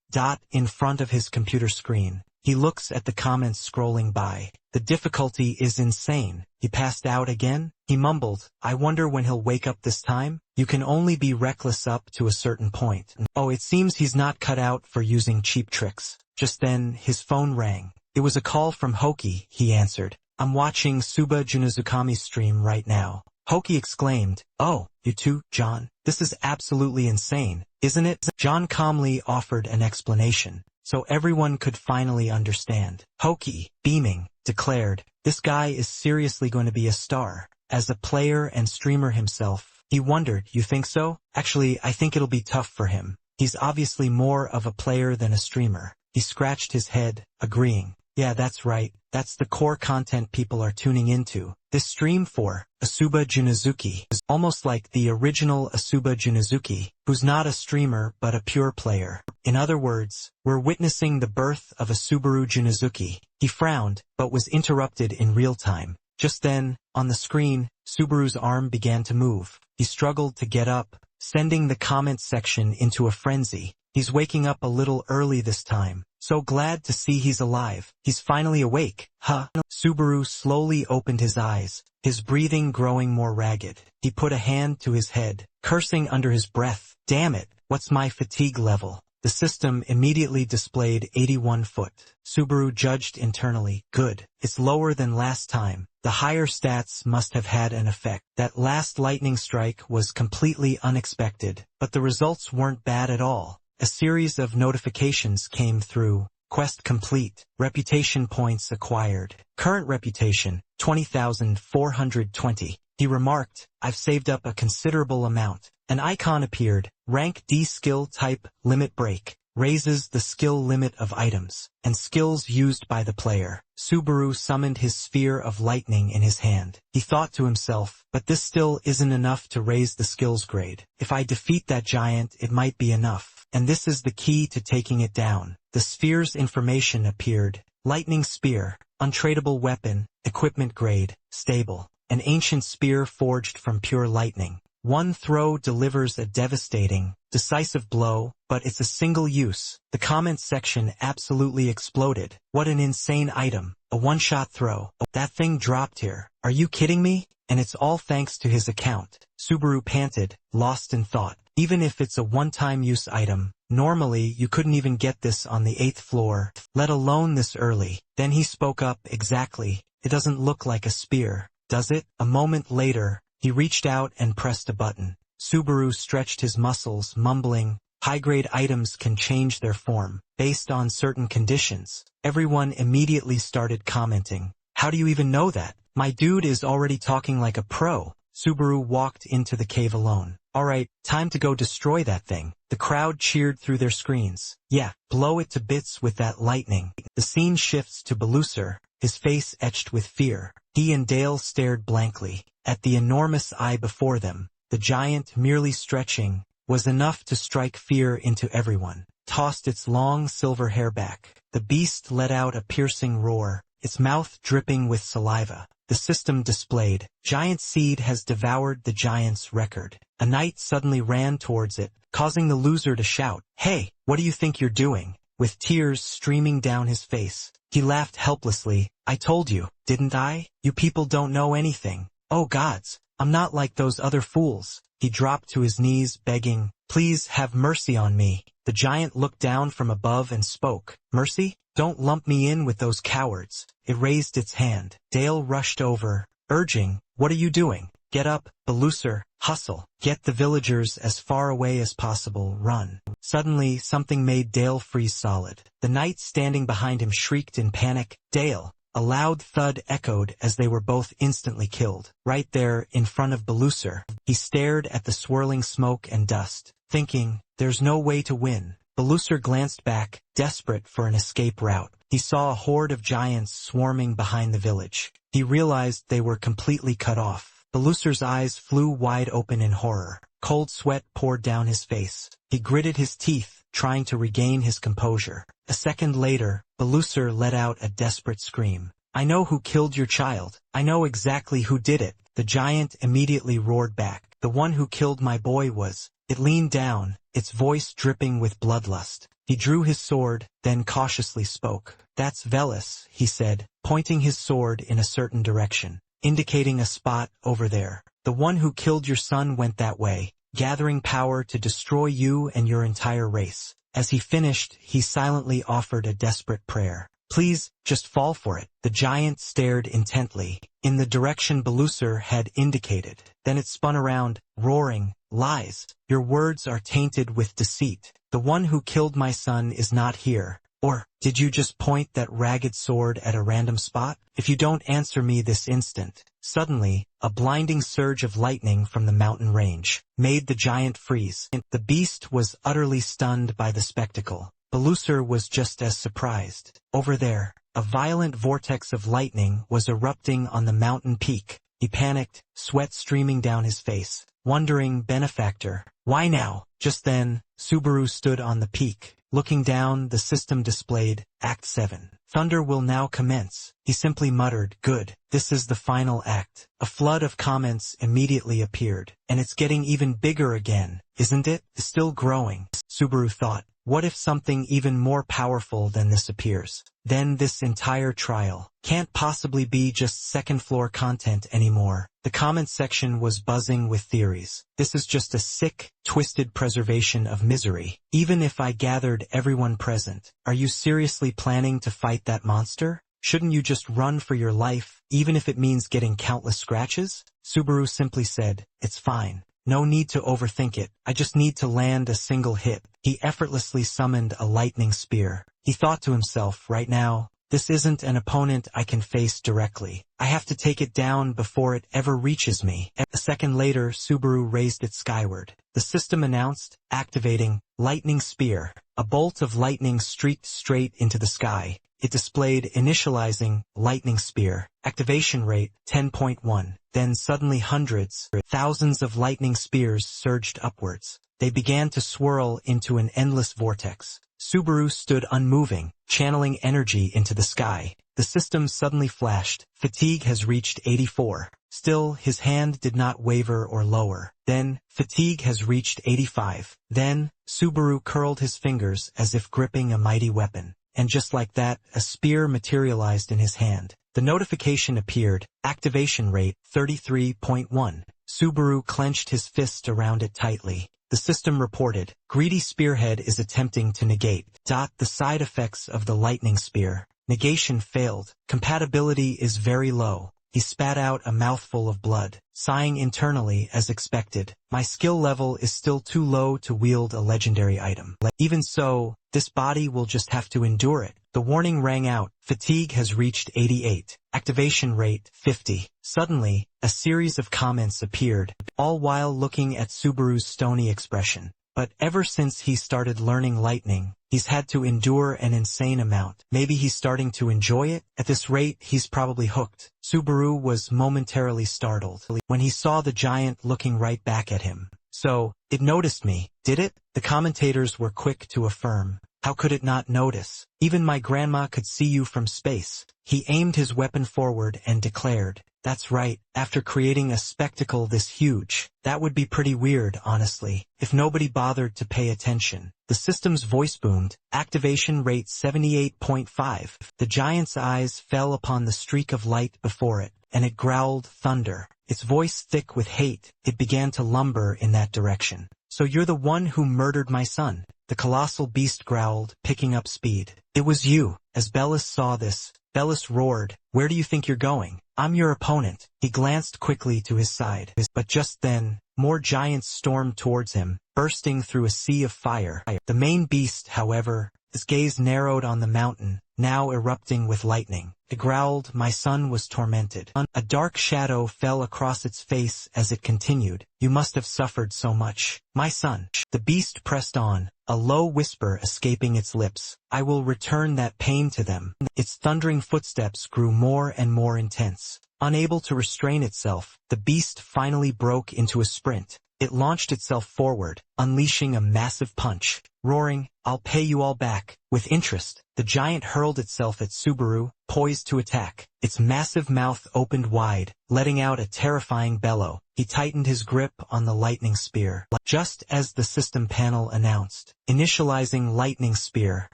in front of his computer screen. He looks at the comments scrolling by. The difficulty is insane. He passed out again? He mumbled, I wonder when he'll wake up this time? You can only be reckless up to a certain point. Oh, it seems he's not cut out for using cheap tricks. Just then, his phone rang. It was a call from Hoki, he answered. I'm watching Suba Junizukami's stream right now. Hoki exclaimed, oh, you too, John? This is absolutely insane, isn't it? John calmly offered an explanation, so everyone could finally understand. Hoki, beaming, declared, this guy is seriously going to be a star. As a player and streamer himself, he wondered, you think so? Actually, I think it'll be tough for him. He's obviously more of a player than a streamer. He scratched his head, agreeing. Yeah, that's right. That's the core content people are tuning into. This stream for Asuba Junizuki is almost like the original Asuba Junizuki, who's not a streamer but a pure player. In other words, we're witnessing the birth of a Subaru Junizuki. He frowned, but was interrupted in real time. Just then, on the screen, Subaru's arm began to move. He struggled to get up, sending the comment section into a frenzy. He's waking up a little early this time. So glad to see he's alive. He's finally awake. Huh? Subaru slowly opened his eyes, his breathing growing more ragged. He put a hand to his head, cursing under his breath. Damn it, what's my fatigue level? The system immediately displayed 81 foot. Subaru judged internally. Good. It's lower than last time. The higher stats must have had an effect. That last lightning strike was completely unexpected, but the results weren't bad at all. A series of notifications came through. Quest complete. Reputation points acquired. Current reputation, 20,420. He remarked, I've saved up a considerable amount. An icon appeared. Rank D skill type, limit break. Raises the skill limit of items and skills used by the player. Subaru summoned his sphere of lightning in his hand. He thought to himself, but this still isn't enough to raise the skills grade. If I defeat that giant, it might be enough. And this is the key to taking it down. The sphere's information appeared. Lightning spear, untradeable weapon, equipment grade, stable. An ancient spear forged from pure lightning. One throw delivers a devastating, decisive blow, but it's a single use. The comments section absolutely exploded. What an insane item. A one-shot throw. That thing dropped here. Are you kidding me? And it's all thanks to his account. Subaru panted, lost in thought. Even if it's a one-time use item, normally you couldn't even get this on the 8th floor, let alone this early. Then he spoke up. Exactly. It doesn't look like a spear, does it? A moment later, he reached out and pressed a button. Subaru stretched his muscles, mumbling, high-grade items can change their form, based on certain conditions. Everyone immediately started commenting. How do you even know that? My dude is already talking like a pro. Subaru walked into the cave alone. Alright, time to go destroy that thing. The crowd cheered through their screens. Yeah, blow it to bits with that lightning. The scene shifts to Belusar, his face etched with fear. He and Dale stared blankly at the enormous eye before them. The giant, merely stretching, was enough to strike fear into everyone. Tossed its long silver hair back. The beast let out a piercing roar, its mouth dripping with saliva. The system displayed, Giant Seed has devoured the giant's record. A knight suddenly ran towards it, causing the loser to shout, Hey, what do you think you're doing? With tears streaming down his face, he laughed helplessly. I told you, didn't I? You people don't know anything. Oh gods, I'm not like those other fools. He dropped to his knees, begging, Please have mercy on me. The giant looked down from above and spoke. Mercy? Don't lump me in with those cowards. It raised its hand. Dale rushed over, urging, What are you doing? Get up, Belusar, hustle. Get the villagers as far away as possible, run. Suddenly, something made Dale freeze solid. The knight standing behind him shrieked in panic, Dale! A loud thud echoed as they were both instantly killed. Right there, in front of Belusar, he stared at the swirling smoke and dust, thinking, There's no way to win. Belusar glanced back, desperate for an escape route. He saw a horde of giants swarming behind the village. He realized they were completely cut off. Belusar's eyes flew wide open in horror. Cold sweat poured down his face. He gritted his teeth, trying to regain his composure. A second later, Belusar let out a desperate scream. I know who killed your child. I know exactly who did it. The giant immediately roared back. The one who killed my boy was... It leaned down, its voice dripping with bloodlust. He drew his sword, then cautiously spoke. "That's Velis," he said, pointing his sword in a certain direction, indicating a spot over there. "The one who killed your son went that way, gathering power to destroy you and your entire race." As he finished, he silently offered a desperate prayer. "Please, just fall for it." The giant stared intently, in the direction Belusar had indicated. Then it spun around, roaring, "Lies! Your words are tainted with deceit. The one who killed my son is not here. Or, did you just point that ragged sword at a random spot? If you don't answer me this instant." Suddenly, a blinding surge of lightning from the mountain range made the giant freeze. The beast was utterly stunned by the spectacle. Belusar was just as surprised. Over there, a violent vortex of lightning was erupting on the mountain peak. He panicked, sweat streaming down his face, wondering, "Benefactor, why now?" Just then, Subaru stood on the peak. Looking down, the system displayed, Act 7. "Thunder will now commence." He simply muttered, "Good, this is the final act." A flood of comments immediately appeared. "And it's getting even bigger again, isn't it? Still growing." Subaru thought, "What if something even more powerful than this appears? Then this entire trial can't possibly be just second-floor content anymore." The comment section was buzzing with theories. "This is just a sick, twisted preservation of misery. Even if I gathered everyone present, are you seriously planning to fight that monster? Shouldn't you just run for your life, even if it means getting countless scratches?" Subaru simply said, "It's fine. No need to overthink it. I just need to land a single hit." He effortlessly summoned a lightning spear. He thought to himself, "Right now, this isn't an opponent I can face directly. I have to take it down before it ever reaches me." A second later, Subaru raised it skyward. The system announced, activating Lightning Spear. A bolt of lightning streaked straight into the sky. It displayed initializing Lightning Spear. Activation rate 10.1. Then suddenly hundreds, thousands of lightning spears surged upwards. They began to swirl into an endless vortex. Subaru stood unmoving, channeling energy into the sky. The system suddenly flashed. "Fatigue has reached 84. Still, his hand did not waver or lower. Then, "Fatigue has reached 85. Then, Subaru curled his fingers as if gripping a mighty weapon. And just like that, a spear materialized in his hand. The notification appeared, activation rate 33.1. Subaru clenched his fist around it tightly. The system reported, "Greedy Spearhead is attempting to negate." The side effects of the lightning spear. Negation failed. Compatibility is very low. He spat out a mouthful of blood, sighing internally as expected. "My skill level is still too low to wield a legendary item. Even so, this body will just have to endure it." The warning rang out, "Fatigue has reached 88. Activation rate 50. Suddenly, a series of comments appeared, all while looking at Subaru's stony expression. But ever since he started learning lightning, he's had to endure an insane amount. Maybe he's starting to enjoy it? At this rate, he's probably hooked. Subaru was momentarily startled when he saw the giant looking right back at him. "So, it noticed me, did it?" The commentators were quick to affirm. "How could it not notice? Even my grandma could see you from space." He aimed his weapon forward and declared, "That's right, after creating a spectacle this huge, that would be pretty weird, honestly, if nobody bothered to pay attention." The system's voice boomed, activation rate 78.5. The giant's eyes fell upon the streak of light before it, and it growled thunder. Its voice thick with hate, it began to lumber in that direction. "So you're the one who murdered my son?" The colossal beast growled, picking up speed. "It was you." As Belus saw this, Belus roared, "Where do you think you're going? I'm your opponent." He glanced quickly to his side. But just then, more giants stormed towards him, bursting through a sea of fire. The main beast, however, his gaze narrowed on the mountain, now erupting with lightning. It growled, "My son was tormented." A dark shadow fell across its face as it continued, "You must have suffered so much. My son." The beast pressed on, a low whisper escaping its lips, "I will return that pain to them." Its thundering footsteps grew more and more intense. Unable to restrain itself, the beast finally broke into a sprint. It launched itself forward, unleashing a massive punch. Roaring, "I'll pay you all back." With interest, the giant hurled itself at Subaru, poised to attack. Its massive mouth opened wide, letting out a terrifying bellow. He tightened his grip on the lightning spear. Just as the system panel announced, "Initializing lightning spear.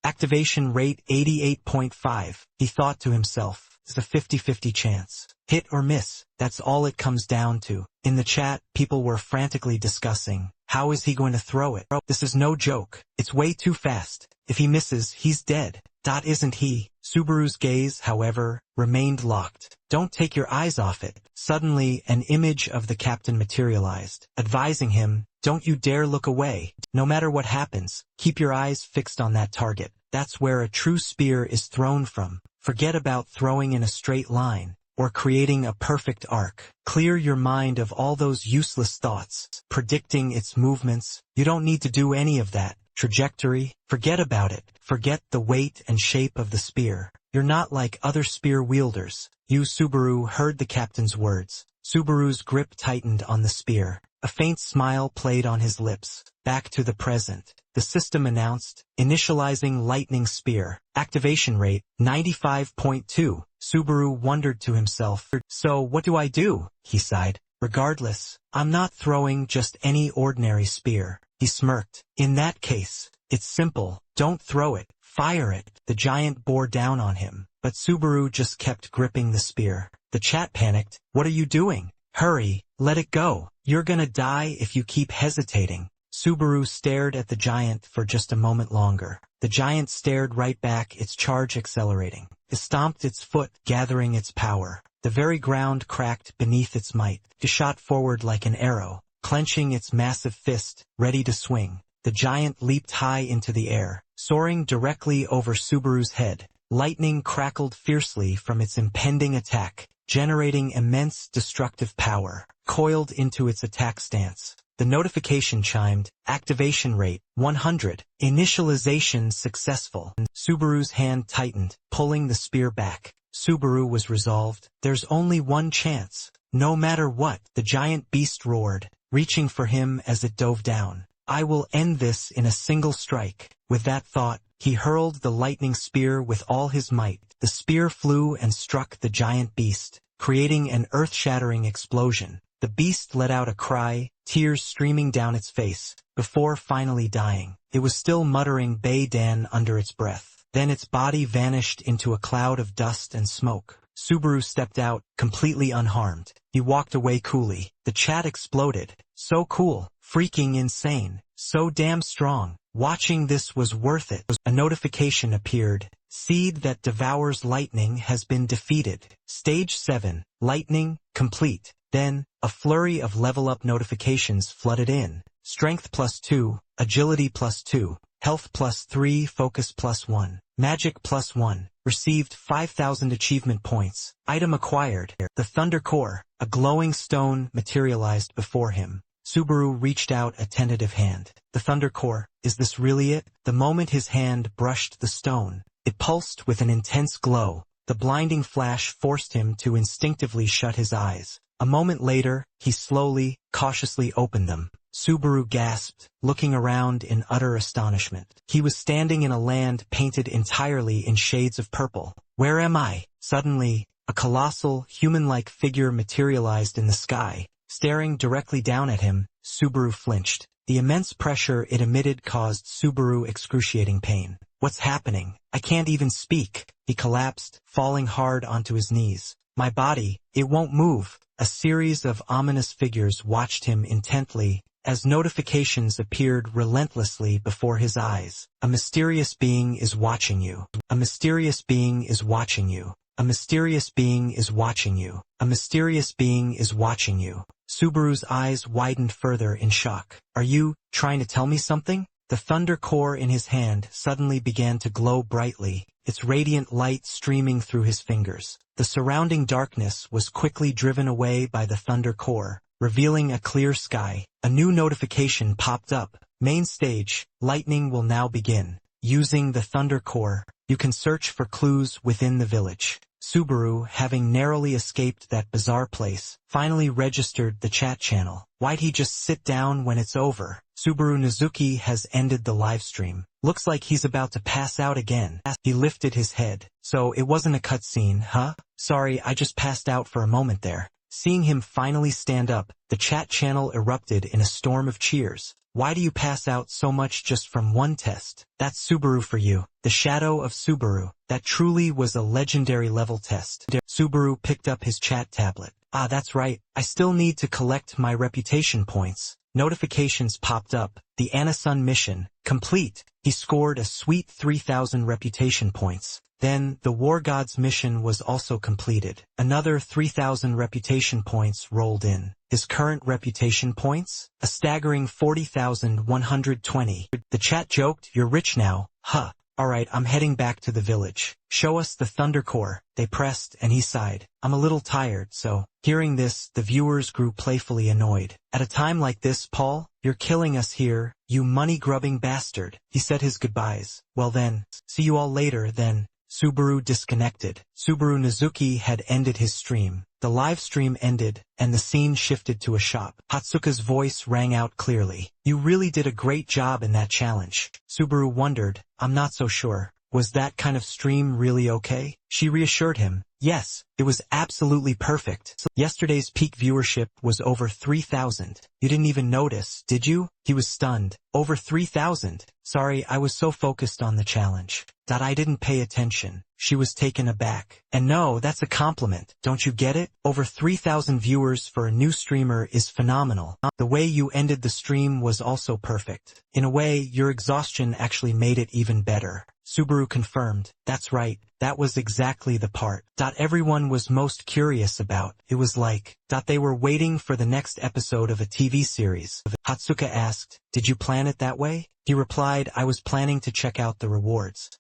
Activation rate 88.5. He thought to himself, "It's a 50-50 chance. Hit or miss, that's all it comes down to." In the chat, people were frantically discussing, how is he going to throw it? This is no joke. It's way too fast. If he misses, he's dead. Isn't he? Subaru's gaze, however, remained locked. Don't take your eyes off it. Suddenly, an image of the captain materialized, advising him, don't you dare look away. No matter what happens, keep your eyes fixed on that target. That's where a true spear is thrown from. Forget about throwing in a straight line, or creating a perfect arc. Clear your mind of all those useless thoughts, predicting its movements. You don't need to do any of that. Trajectory, forget about it. Forget the weight and shape of the spear. You're not like other spear wielders. Subaru heard the captain's words. Subaru's grip tightened on the spear. A faint smile played on his lips. Back to the present. The system announced, initializing lightning spear. Activation rate, 95.2. Subaru wondered to himself, so what do I do? He sighed. Regardless, I'm not throwing just any ordinary spear. He smirked. In that case, it's simple. Don't throw it. Fire it. The giant bore down on him, but Subaru just kept gripping the spear. The chat panicked. What are you doing? Hurry, let it go. You're gonna die if you keep hesitating. Subaru stared at the giant for just a moment longer. The giant stared right back, its charge accelerating. It stomped its foot, gathering its power. The very ground cracked beneath its might. It shot forward like an arrow, clenching its massive fist, ready to swing. The giant leaped high into the air, soaring directly over Subaru's head. Lightning crackled fiercely from its impending attack, generating immense destructive power. Coiled into its attack stance, the notification chimed, activation rate, 100, initialization successful. Subaru's hand tightened, pulling the spear back. Subaru was resolved. There's only one chance. No matter what, the giant beast roared, reaching for him as it dove down. I will end this in a single strike. With that thought, he hurled the lightning spear with all his might. The spear flew and struck the giant beast, creating an earth-shattering explosion. The beast let out a cry, tears streaming down its face, before finally dying. It was still muttering Bay Dan under its breath. Then its body vanished into a cloud of dust and smoke. Subaru stepped out, completely unharmed. He walked away coolly. The chat exploded. So cool, freaking insane, so damn strong. Watching this was worth it. A notification appeared. Seed that devours lightning has been defeated. Stage 7, lightning, complete. Then, a flurry of level-up notifications flooded in. Strength +2, agility +2, health +3, focus +1, magic +1. Received 5,000 achievement points. Item acquired. The Thunder Core, a glowing stone, materialized before him. Subaru reached out a tentative hand. The Thunder Core, is this really it? The moment his hand brushed the stone, it pulsed with an intense glow. The blinding flash forced him to instinctively shut his eyes. A moment later, he slowly, cautiously opened them. Subaru gasped, looking around in utter astonishment. He was standing in a land painted entirely in shades of purple. Where am I? Suddenly, a colossal, human-like figure materialized in the sky. Staring directly down at him, Subaru flinched. The immense pressure it emitted caused Subaru excruciating pain. What's happening? I can't even speak. He collapsed, falling hard onto his knees. My body, it won't move. A series of ominous figures watched him intently, as notifications appeared relentlessly before his eyes. A mysterious being is watching you. A mysterious being is watching you. A mysterious being is watching you. A mysterious being is watching you. Subaru's eyes widened further in shock. Are you trying to tell me something? The Thunder Core in his hand suddenly began to glow brightly, its radiant light streaming through his fingers. The surrounding darkness was quickly driven away by the Thunder Core, revealing a clear sky. A new notification popped up. Main stage, lightning will now begin. Using the Thunder Core, you can search for clues within the village. Subaru, having narrowly escaped that bizarre place, finally registered the chat channel. Why'd he just sit down when it's over? Subaru Nizuki has ended the livestream. Looks like he's about to pass out again. He lifted his head. So it wasn't a cutscene, huh? Sorry, I just passed out for a moment there. Seeing him finally stand up, the chat channel erupted in a storm of cheers. Why do you pass out so much just from one test? That's Subaru for you. The Shadow of Subaru. That truly was a legendary level test. Subaru picked up his chat tablet. Ah, that's right. I still need to collect my reputation points. Notifications popped up. The Anasun mission. Complete. He scored a sweet 3,000 reputation points. Then, the War Gods mission was also completed. Another 3,000 reputation points rolled in. His current reputation points? A staggering 40,120. The chat joked, "You're rich now, huh? Alright, I'm heading back to the village. Show us the Thunder Core." They pressed, and he sighed. "I'm a little tired, so." Hearing this, the viewers grew playfully annoyed. "At a time like this, Paul? You're killing us here, you money-grubbing bastard." He said his goodbyes. "Well then, see you all later, then." Subaru disconnected. Subaru Nizuki had ended his stream. The live stream ended, and the scene shifted to a shop. Hatsuka's voice rang out clearly. "You really did a great job in that challenge." Subaru wondered, "I'm not so sure. Was that kind of stream really okay?" She reassured him, "Yes, it was absolutely perfect. Yesterday's peak viewership was over 3,000. You didn't even notice, did you?" He was stunned. "Over 3,000? Sorry, I was so focused on the challenge that I didn't pay attention." She was taken aback. "And no, that's a compliment. Don't you get it? Over 3,000 viewers for a new streamer is phenomenal. The way you ended the stream was also perfect. In a way, your exhaustion actually made it even better." Subaru confirmed, "That's right, that was exactly the part everyone was most curious about. It was like they were waiting for the next episode of a TV series." Hatsuka asked, "Did you plan it that way?" He replied, "I was planning to check out the rewards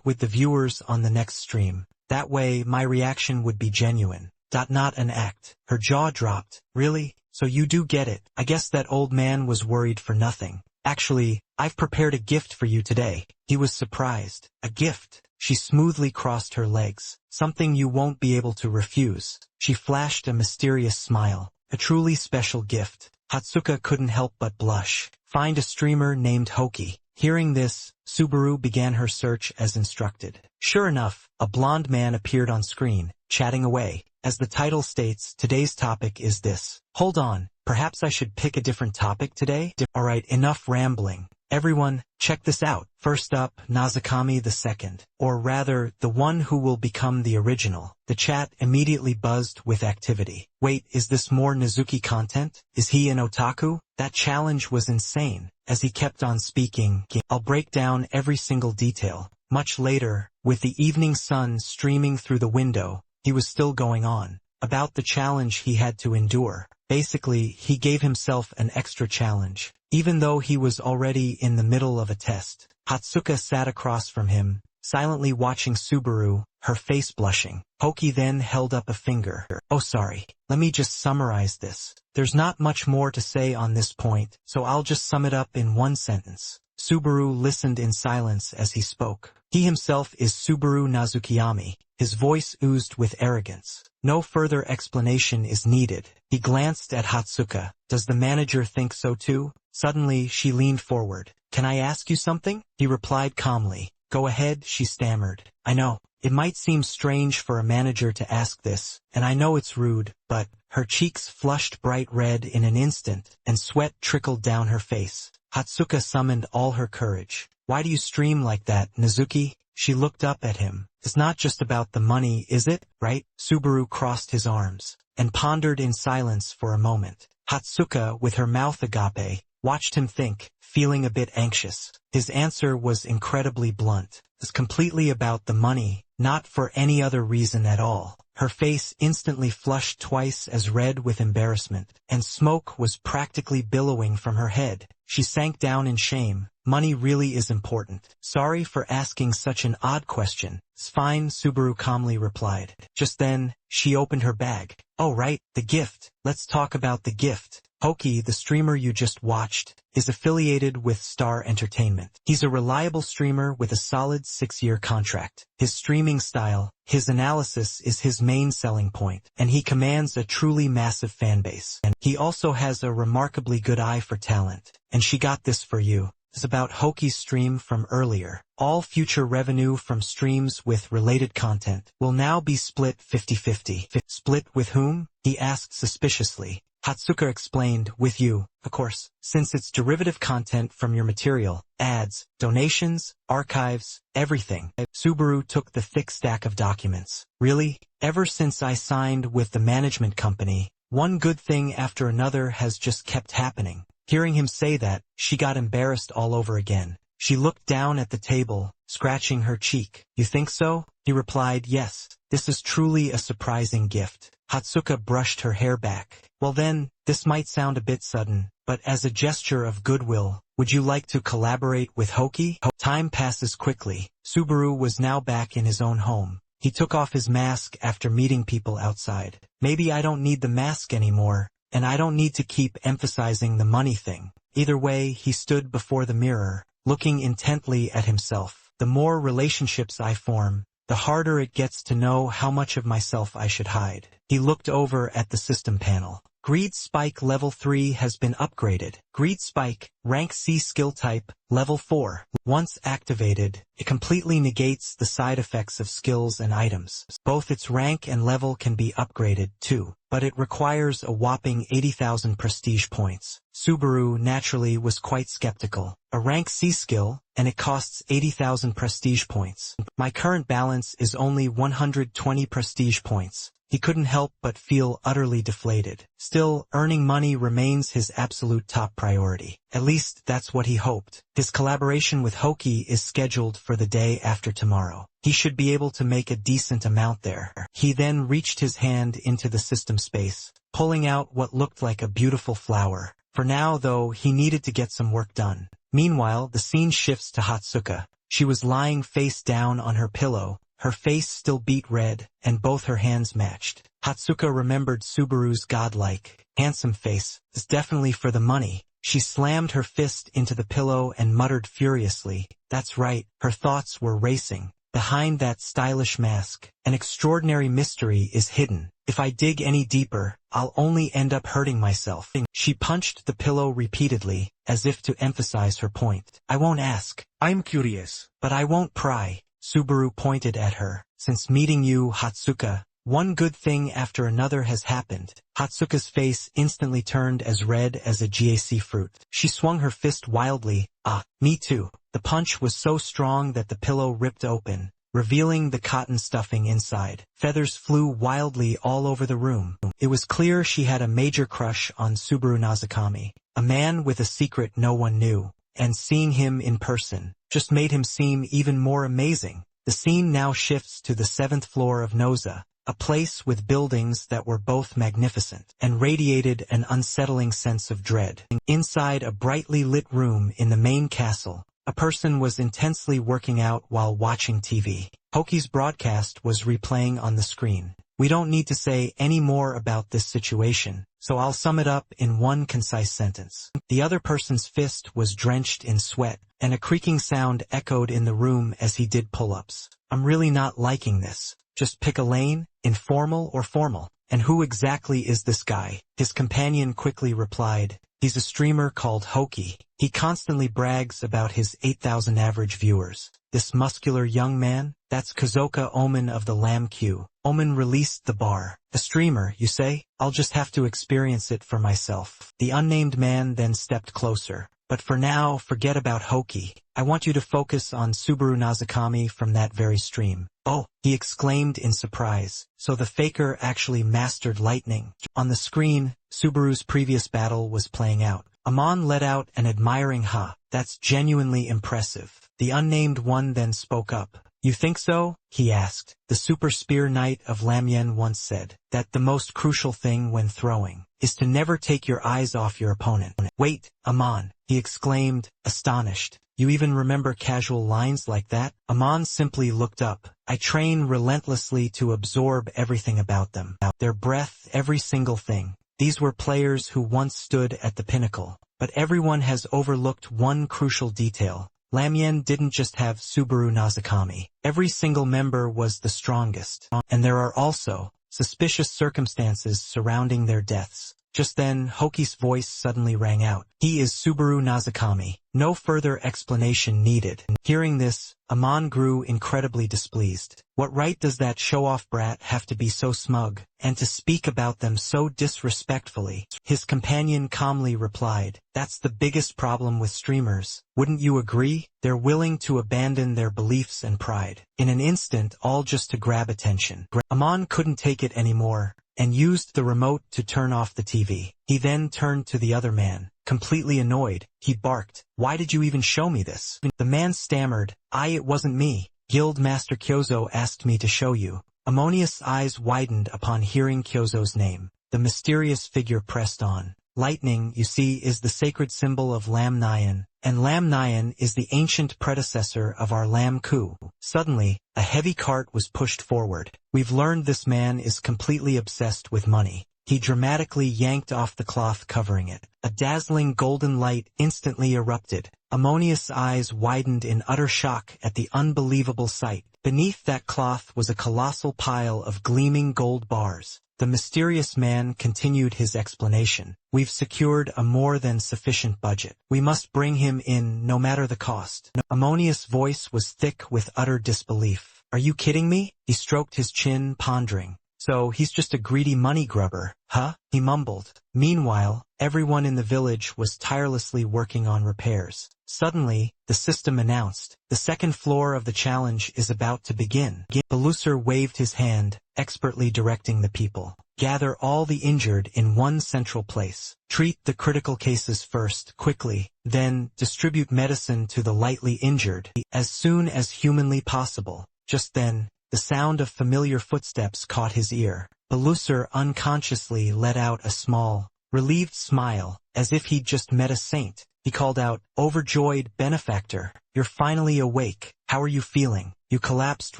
with the viewers on the next stream. That way, my reaction would be genuine. Not an act." Her jaw dropped. "Really? So you do get it. I guess that old man was worried for nothing. Actually, I've prepared a gift for you today." He was surprised. "A gift?" She smoothly crossed her legs. "Something you won't be able to refuse." She flashed a mysterious smile. "A truly special gift." Hatsuka couldn't help but blush. "Find a streamer named Hoki." Hearing this, Subaru began her search as instructed. Sure enough, a blonde man appeared on screen, chatting away. As the title states, today's topic is this. Hold on, perhaps I should pick a different topic today? Alright, enough rambling. Everyone, check this out. First up, Nazakami II, or rather, the one who will become the original. The chat immediately buzzed with activity. Wait, is this more Nizuki content? Is he an otaku? That challenge was insane. As he kept on speaking, I'll break down every single detail. Much later, with the evening sun streaming through the window, he was still going on about the challenge he had to endure. Basically, he gave himself an extra challenge, even though he was already in the middle of a test. Hatsuka sat across from him, silently watching Subaru, her face blushing. Hoki then held up a finger. "Oh sorry, let me just summarize this. There's not much more to say on this point, so I'll just sum it up in one sentence." Subaru listened in silence as he spoke. He himself is Subaru Nazukiyami. His voice oozed with arrogance. No further explanation is needed. He glanced at Hatsuka. Does the manager think so too? Suddenly, she leaned forward. "Can I ask you something?" He replied calmly. "Go ahead," she stammered. "I know. It might seem strange for a manager to ask this, and I know it's rude, but..." Her cheeks flushed bright red in an instant, and sweat trickled down her face. Hatsuka summoned all her courage. "Why do you stream like that, Nizuki?" She looked up at him. "It's not just about the money, is it, right?" Subaru crossed his arms, and pondered in silence for a moment. Hatsuka, with her mouth agape, watched him think, feeling a bit anxious. His answer was incredibly blunt. It's completely about the money, not for any other reason at all. Her face instantly flushed twice as red with embarrassment, and smoke was practically billowing from her head. She sank down in shame. "Money really is important. Sorry for asking such an odd question." "It's fine," Subaru calmly replied. Just then, she opened her bag. "Oh right, the gift. Let's talk about the gift." Hoki, the streamer you just watched, is affiliated with Star Entertainment. He's a reliable streamer with a solid 6-year contract. His streaming style, his analysis is his main selling point, and he commands a truly massive fanbase. And he also has a remarkably good eye for talent. And she got this for you. It's about Hoki's stream from earlier. All future revenue from streams with related content will now be split 50-50. Split with whom? He asked suspiciously. Hatsuka explained, with you, of course, since it's derivative content from your material, ads, donations, archives, everything. Subaru took the thick stack of documents. Really? Ever since I signed with the management company, one good thing after another has just kept happening. Hearing him say that, she got embarrassed all over again. She looked down at the table, scratching her cheek. You think so? He replied, yes. This is truly a surprising gift. Hatsuka brushed her hair back. Well then, this might sound a bit sudden, but as a gesture of goodwill, would you like to collaborate with Hoki? Time passes quickly. Subaru was now back in his own home. He took off his mask after meeting people outside. Maybe I don't need the mask anymore, and I don't need to keep emphasizing the money thing. Either way, he stood before the mirror, looking intently at himself. The more relationships I form, the harder it gets to know how much of myself I should hide. He looked over at the system panel. Greed Spike Level 3 has been upgraded. Greed Spike, Rank C skill type, Level 4. Once activated, it completely negates the side effects of skills and items. Both its rank and level can be upgraded too, but it requires a whopping 80,000 prestige points. Subaru naturally was quite skeptical. A Rank C skill, and it costs 80,000 prestige points. My current balance is only 120 prestige points. He couldn't help but feel utterly deflated. Still, earning money remains his absolute top priority. At least, that's what he hoped. His collaboration with Hoki is scheduled for the day after tomorrow. He should be able to make a decent amount there. He then reached his hand into the system space, pulling out what looked like a beautiful flower. For now, though, he needed to get some work done. Meanwhile, the scene shifts to Hatsuka. She was lying face down on her pillow. Her face still beat red, and both her hands matched. Hatsuka remembered Subaru's godlike, handsome face. It's definitely for the money. She slammed her fist into the pillow and muttered furiously. That's right, her thoughts were racing. Behind that stylish mask, an extraordinary mystery is hidden. If I dig any deeper, I'll only end up hurting myself. She punched the pillow repeatedly, as if to emphasize her point. I won't ask. I'm curious. But I won't pry. Subaru pointed at her. Since meeting you, Hatsuka, one good thing after another has happened. Hatsuka's face instantly turned as red as a GAC fruit. She swung her fist wildly. Ah, me too. The punch was so strong that the pillow ripped open, revealing the cotton stuffing inside. Feathers flew wildly all over the room. It was clear she had a major crush on Subaru Nazakami, a man with a secret no one knew, and seeing him in person just made him seem even more amazing. The scene now shifts to the 7th floor of Noza, a place with buildings that were both magnificent and radiated an unsettling sense of dread. Inside a brightly lit room in the main castle, a person was intensely working out while watching TV. Hoki's broadcast was replaying on the screen. We don't need to say any more about this situation, so I'll sum it up in one concise sentence. The other person's fist was drenched in sweat, and a creaking sound echoed in the room as he did pull-ups. I'm really not liking this. Just pick a lane, informal or formal. And who exactly is this guy? His companion quickly replied. He's a streamer called Hoki. He constantly brags about his 8,000 average viewers. This muscular young man? That's Kazoka Omen of the Lamb Q. Omen released the bar. A streamer, you say? I'll just have to experience it for myself. The unnamed man then stepped closer. But for now, forget about Hoki. I want you to focus on Subaru Nazakami from that very stream. Oh, he exclaimed in surprise. So the faker actually mastered lightning. On the screen, Subaru's previous battle was playing out. Amon let out an admiring ha. That's genuinely impressive. The unnamed one then spoke up. You think so? He asked. The Super Spear Knight of Lamyen once said that the most crucial thing when throwing is to never take your eyes off your opponent. Wait, Amon, he exclaimed, astonished. You even remember casual lines like that? Amon simply looked up. I train relentlessly to absorb everything about them. Their breath, every single thing. These were players who once stood at the pinnacle. But everyone has overlooked one crucial detail. Lamien didn't just have Subaru Nazakami. Every single member was the strongest. And there are also suspicious circumstances surrounding their deaths. Just then, Hoki's voice suddenly rang out. He is Subaru Nazakami. No further explanation needed. Hearing this, Amon grew incredibly displeased. What right does that show-off brat have to be so smug, and to speak about them so disrespectfully? His companion calmly replied, "That's the biggest problem with streamers. Wouldn't you agree? They're willing to abandon their beliefs and pride. In an instant, all just to grab attention." Amon couldn't take it anymore, and used the remote to turn off the TV. He then turned to the other man. Completely annoyed, he barked, "Why did you even show me this?" The man stammered, It wasn't me. Guild Master Kyozo asked me to show you." Ammonius' eyes widened upon hearing Kyozo's name. The mysterious figure pressed on. Lightning, you see, is the sacred symbol of Lam Nyan, and Lam Nyan is the ancient predecessor of our Lam Ku. Suddenly, a heavy cart was pushed forward. We've learned this man is completely obsessed with money. He dramatically yanked off the cloth covering it. A dazzling golden light instantly erupted. Ammonius' eyes widened in utter shock at the unbelievable sight. Beneath that cloth was a colossal pile of gleaming gold bars. The mysterious man continued his explanation. "We've secured a more than sufficient budget. We must bring him in no matter the cost." Ammonius' voice was thick with utter disbelief. "Are you kidding me?" He stroked his chin, pondering. "So he's just a greedy money grubber, huh?" he mumbled. Meanwhile, everyone in the village was tirelessly working on repairs. Suddenly, the system announced, "The second floor of the challenge is about to begin." Belusar waved his hand, expertly directing the people. "Gather all the injured in one central place. Treat the critical cases first, quickly, then distribute medicine to the lightly injured as soon as humanly possible." Just then, the sound of familiar footsteps caught his ear. Belusar unconsciously let out a small, relieved smile, as if he'd just met a saint. He called out, "Overjoyed benefactor, you're finally awake. How are you feeling?" "You collapsed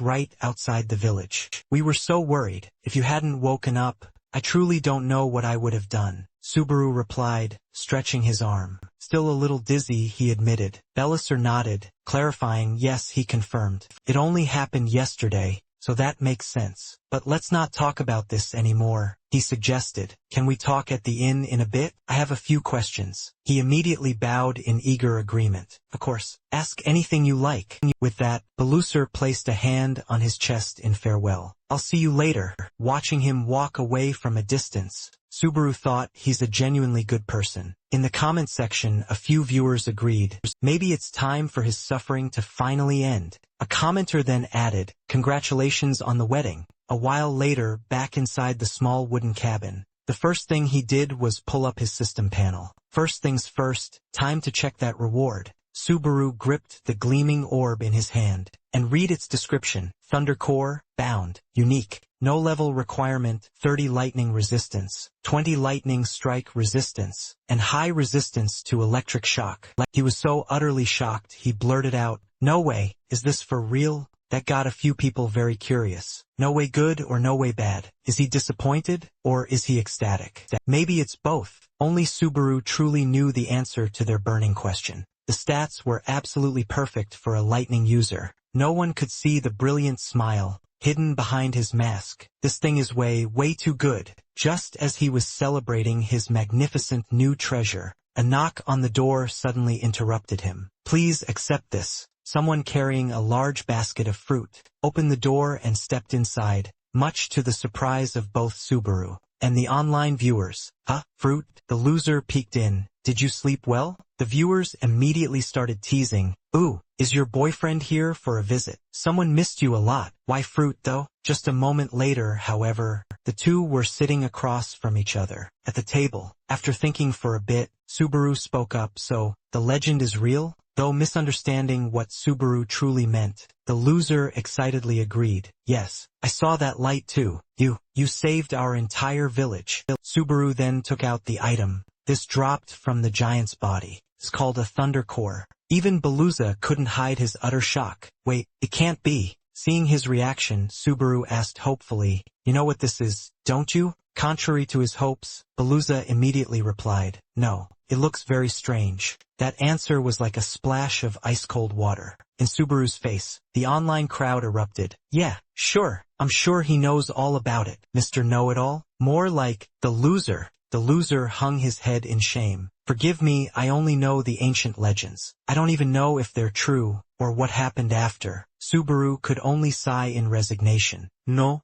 right outside the village. We were so worried. If you hadn't woken up, I truly don't know what I would have done," Subaru replied, stretching his arm. Still a little dizzy, he admitted. Belusar nodded, clarifying, "Yes," he confirmed. "It only happened yesterday, so that makes sense. But let's not talk about this anymore," he suggested. "Can we talk at the inn in a bit? I have a few questions." He immediately bowed in eager agreement. "Of course, ask anything you like." With that, Belusar placed a hand on his chest in farewell. "I'll see you later." Watching him walk away from a distance, Subaru thought, he's a genuinely good person. In the comment section, a few viewers agreed. Maybe it's time for his suffering to finally end. A commenter then added, "Congratulations on the wedding." A while later, back inside the small wooden cabin, the first thing he did was pull up his system panel. First things first, time to check that reward. Subaru gripped the gleaming orb in his hand, and read its description. Thunder Core, bound, unique. No level requirement, 30 lightning resistance, 20 lightning strike resistance, and high resistance to electric shock. He was so utterly shocked, he blurted out, "No way, is this for real?" That got a few people very curious. No way good or no way bad? Is he disappointed, or is he ecstatic? Maybe it's both. Only Subaru truly knew the answer to their burning question. The stats were absolutely perfect for a lightning user. No one could see the brilliant smile hidden behind his mask. This thing is way too good. Just as he was celebrating his magnificent new treasure, a knock on the door suddenly interrupted him. "Please accept this." Someone carrying a large basket of fruit opened the door and stepped inside, much to the surprise of both Subaru and the online viewers. "Huh? Fruit?" The loser peeked in. "Did you sleep well?" The viewers immediately started teasing. "Ooh, is your boyfriend here for a visit? Someone missed you a lot. Why fruit though?" Just a moment later, however, the two were sitting across from each other at the table. After thinking for a bit, Subaru spoke up. "So, the legend is real?" Though misunderstanding what Subaru truly meant, the loser excitedly agreed. "Yes, I saw that light too. You saved our entire village." Subaru then took out the item. This dropped from the giant's body. It's called a Thunder Core. Even Belusa couldn't hide his utter shock. "Wait, it can't be." Seeing his reaction, Subaru asked hopefully, "You know what this is, don't you?" Contrary to his hopes, Beluza immediately replied, "No, it looks very strange." That answer was like a splash of ice-cold water in Subaru's face. The online crowd erupted. "Yeah, sure, I'm sure he knows all about it, Mr. Know-It-All." More like, "The loser." The loser hung his head in shame. "Forgive me, I only know the ancient legends. I don't even know if they're true, or what happened after." Subaru could only sigh in resignation. No,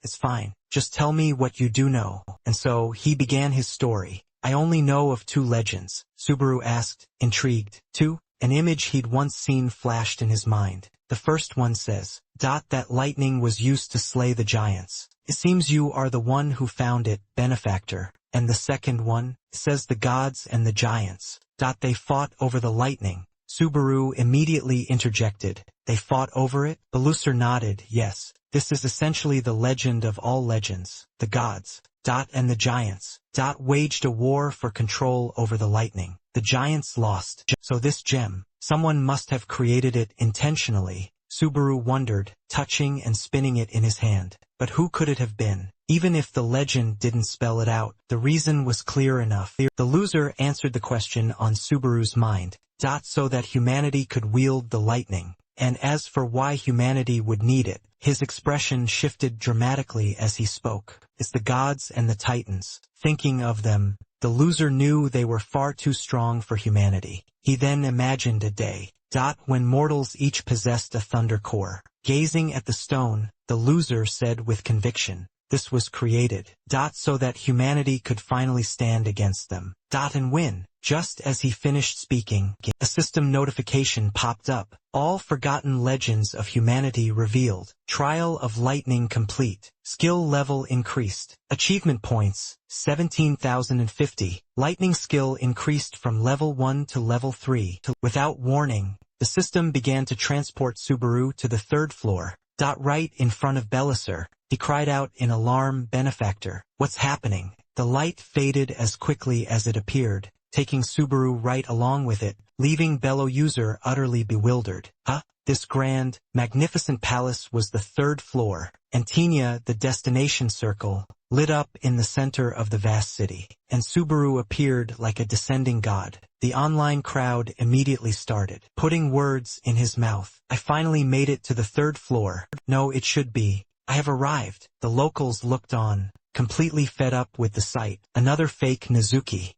it's fine. Just tell me what you do know." And so, he began his story. "I only know of 2 legends," Subaru asked, intrigued. "Two?" An image he'd once seen flashed in his mind. The first one says, "That lightning was used to slay the giants. It seems you are the one who found it, benefactor." And the second one says, "The gods and the giants. They fought over the lightning." Subaru immediately interjected, "They fought over it?" Belusa nodded, "Yes. This is essentially the legend of all legends. The gods, and the giants, waged a war for control over the lightning. The giants lost. So this gem, someone must have created it intentionally." Subaru wondered, touching and spinning it in his hand. But who could it have been? Even if the legend didn't spell it out, the reason was clear enough. The loser answered the question on Subaru's mind. So that humanity could wield the lightning. And as for why humanity would need it, his expression shifted dramatically as he spoke. "It's the gods and the titans. Thinking of them, the loser knew they were far too strong for humanity. He then imagined a day, when mortals each possessed a thunder core." Gazing at the stone, the loser said with conviction, "This was created, so that humanity could finally stand against them, and win." Just as he finished speaking, a system notification popped up. "All forgotten legends of humanity revealed. Trial of lightning complete. Skill level increased. Achievement points, 17,050. Lightning skill increased from level 1 to level 3. Without warning, the system began to transport Subaru to the 3rd floor. Right in front of Belisar, he cried out in alarm, "Benefactor, what's happening?" The light faded as quickly as it appeared, taking Subaru right along with it, leaving Bello user utterly bewildered. This grand, magnificent palace was the 3rd floor, and Tinia, the destination circle, lit up in the center of the vast city, and Subaru appeared like a descending god. The online crowd immediately started putting words in his mouth. "I finally made it to the 3rd floor. No, it should be. I have arrived." The locals looked on, completely fed up with the sight. "Another fake Nizuki.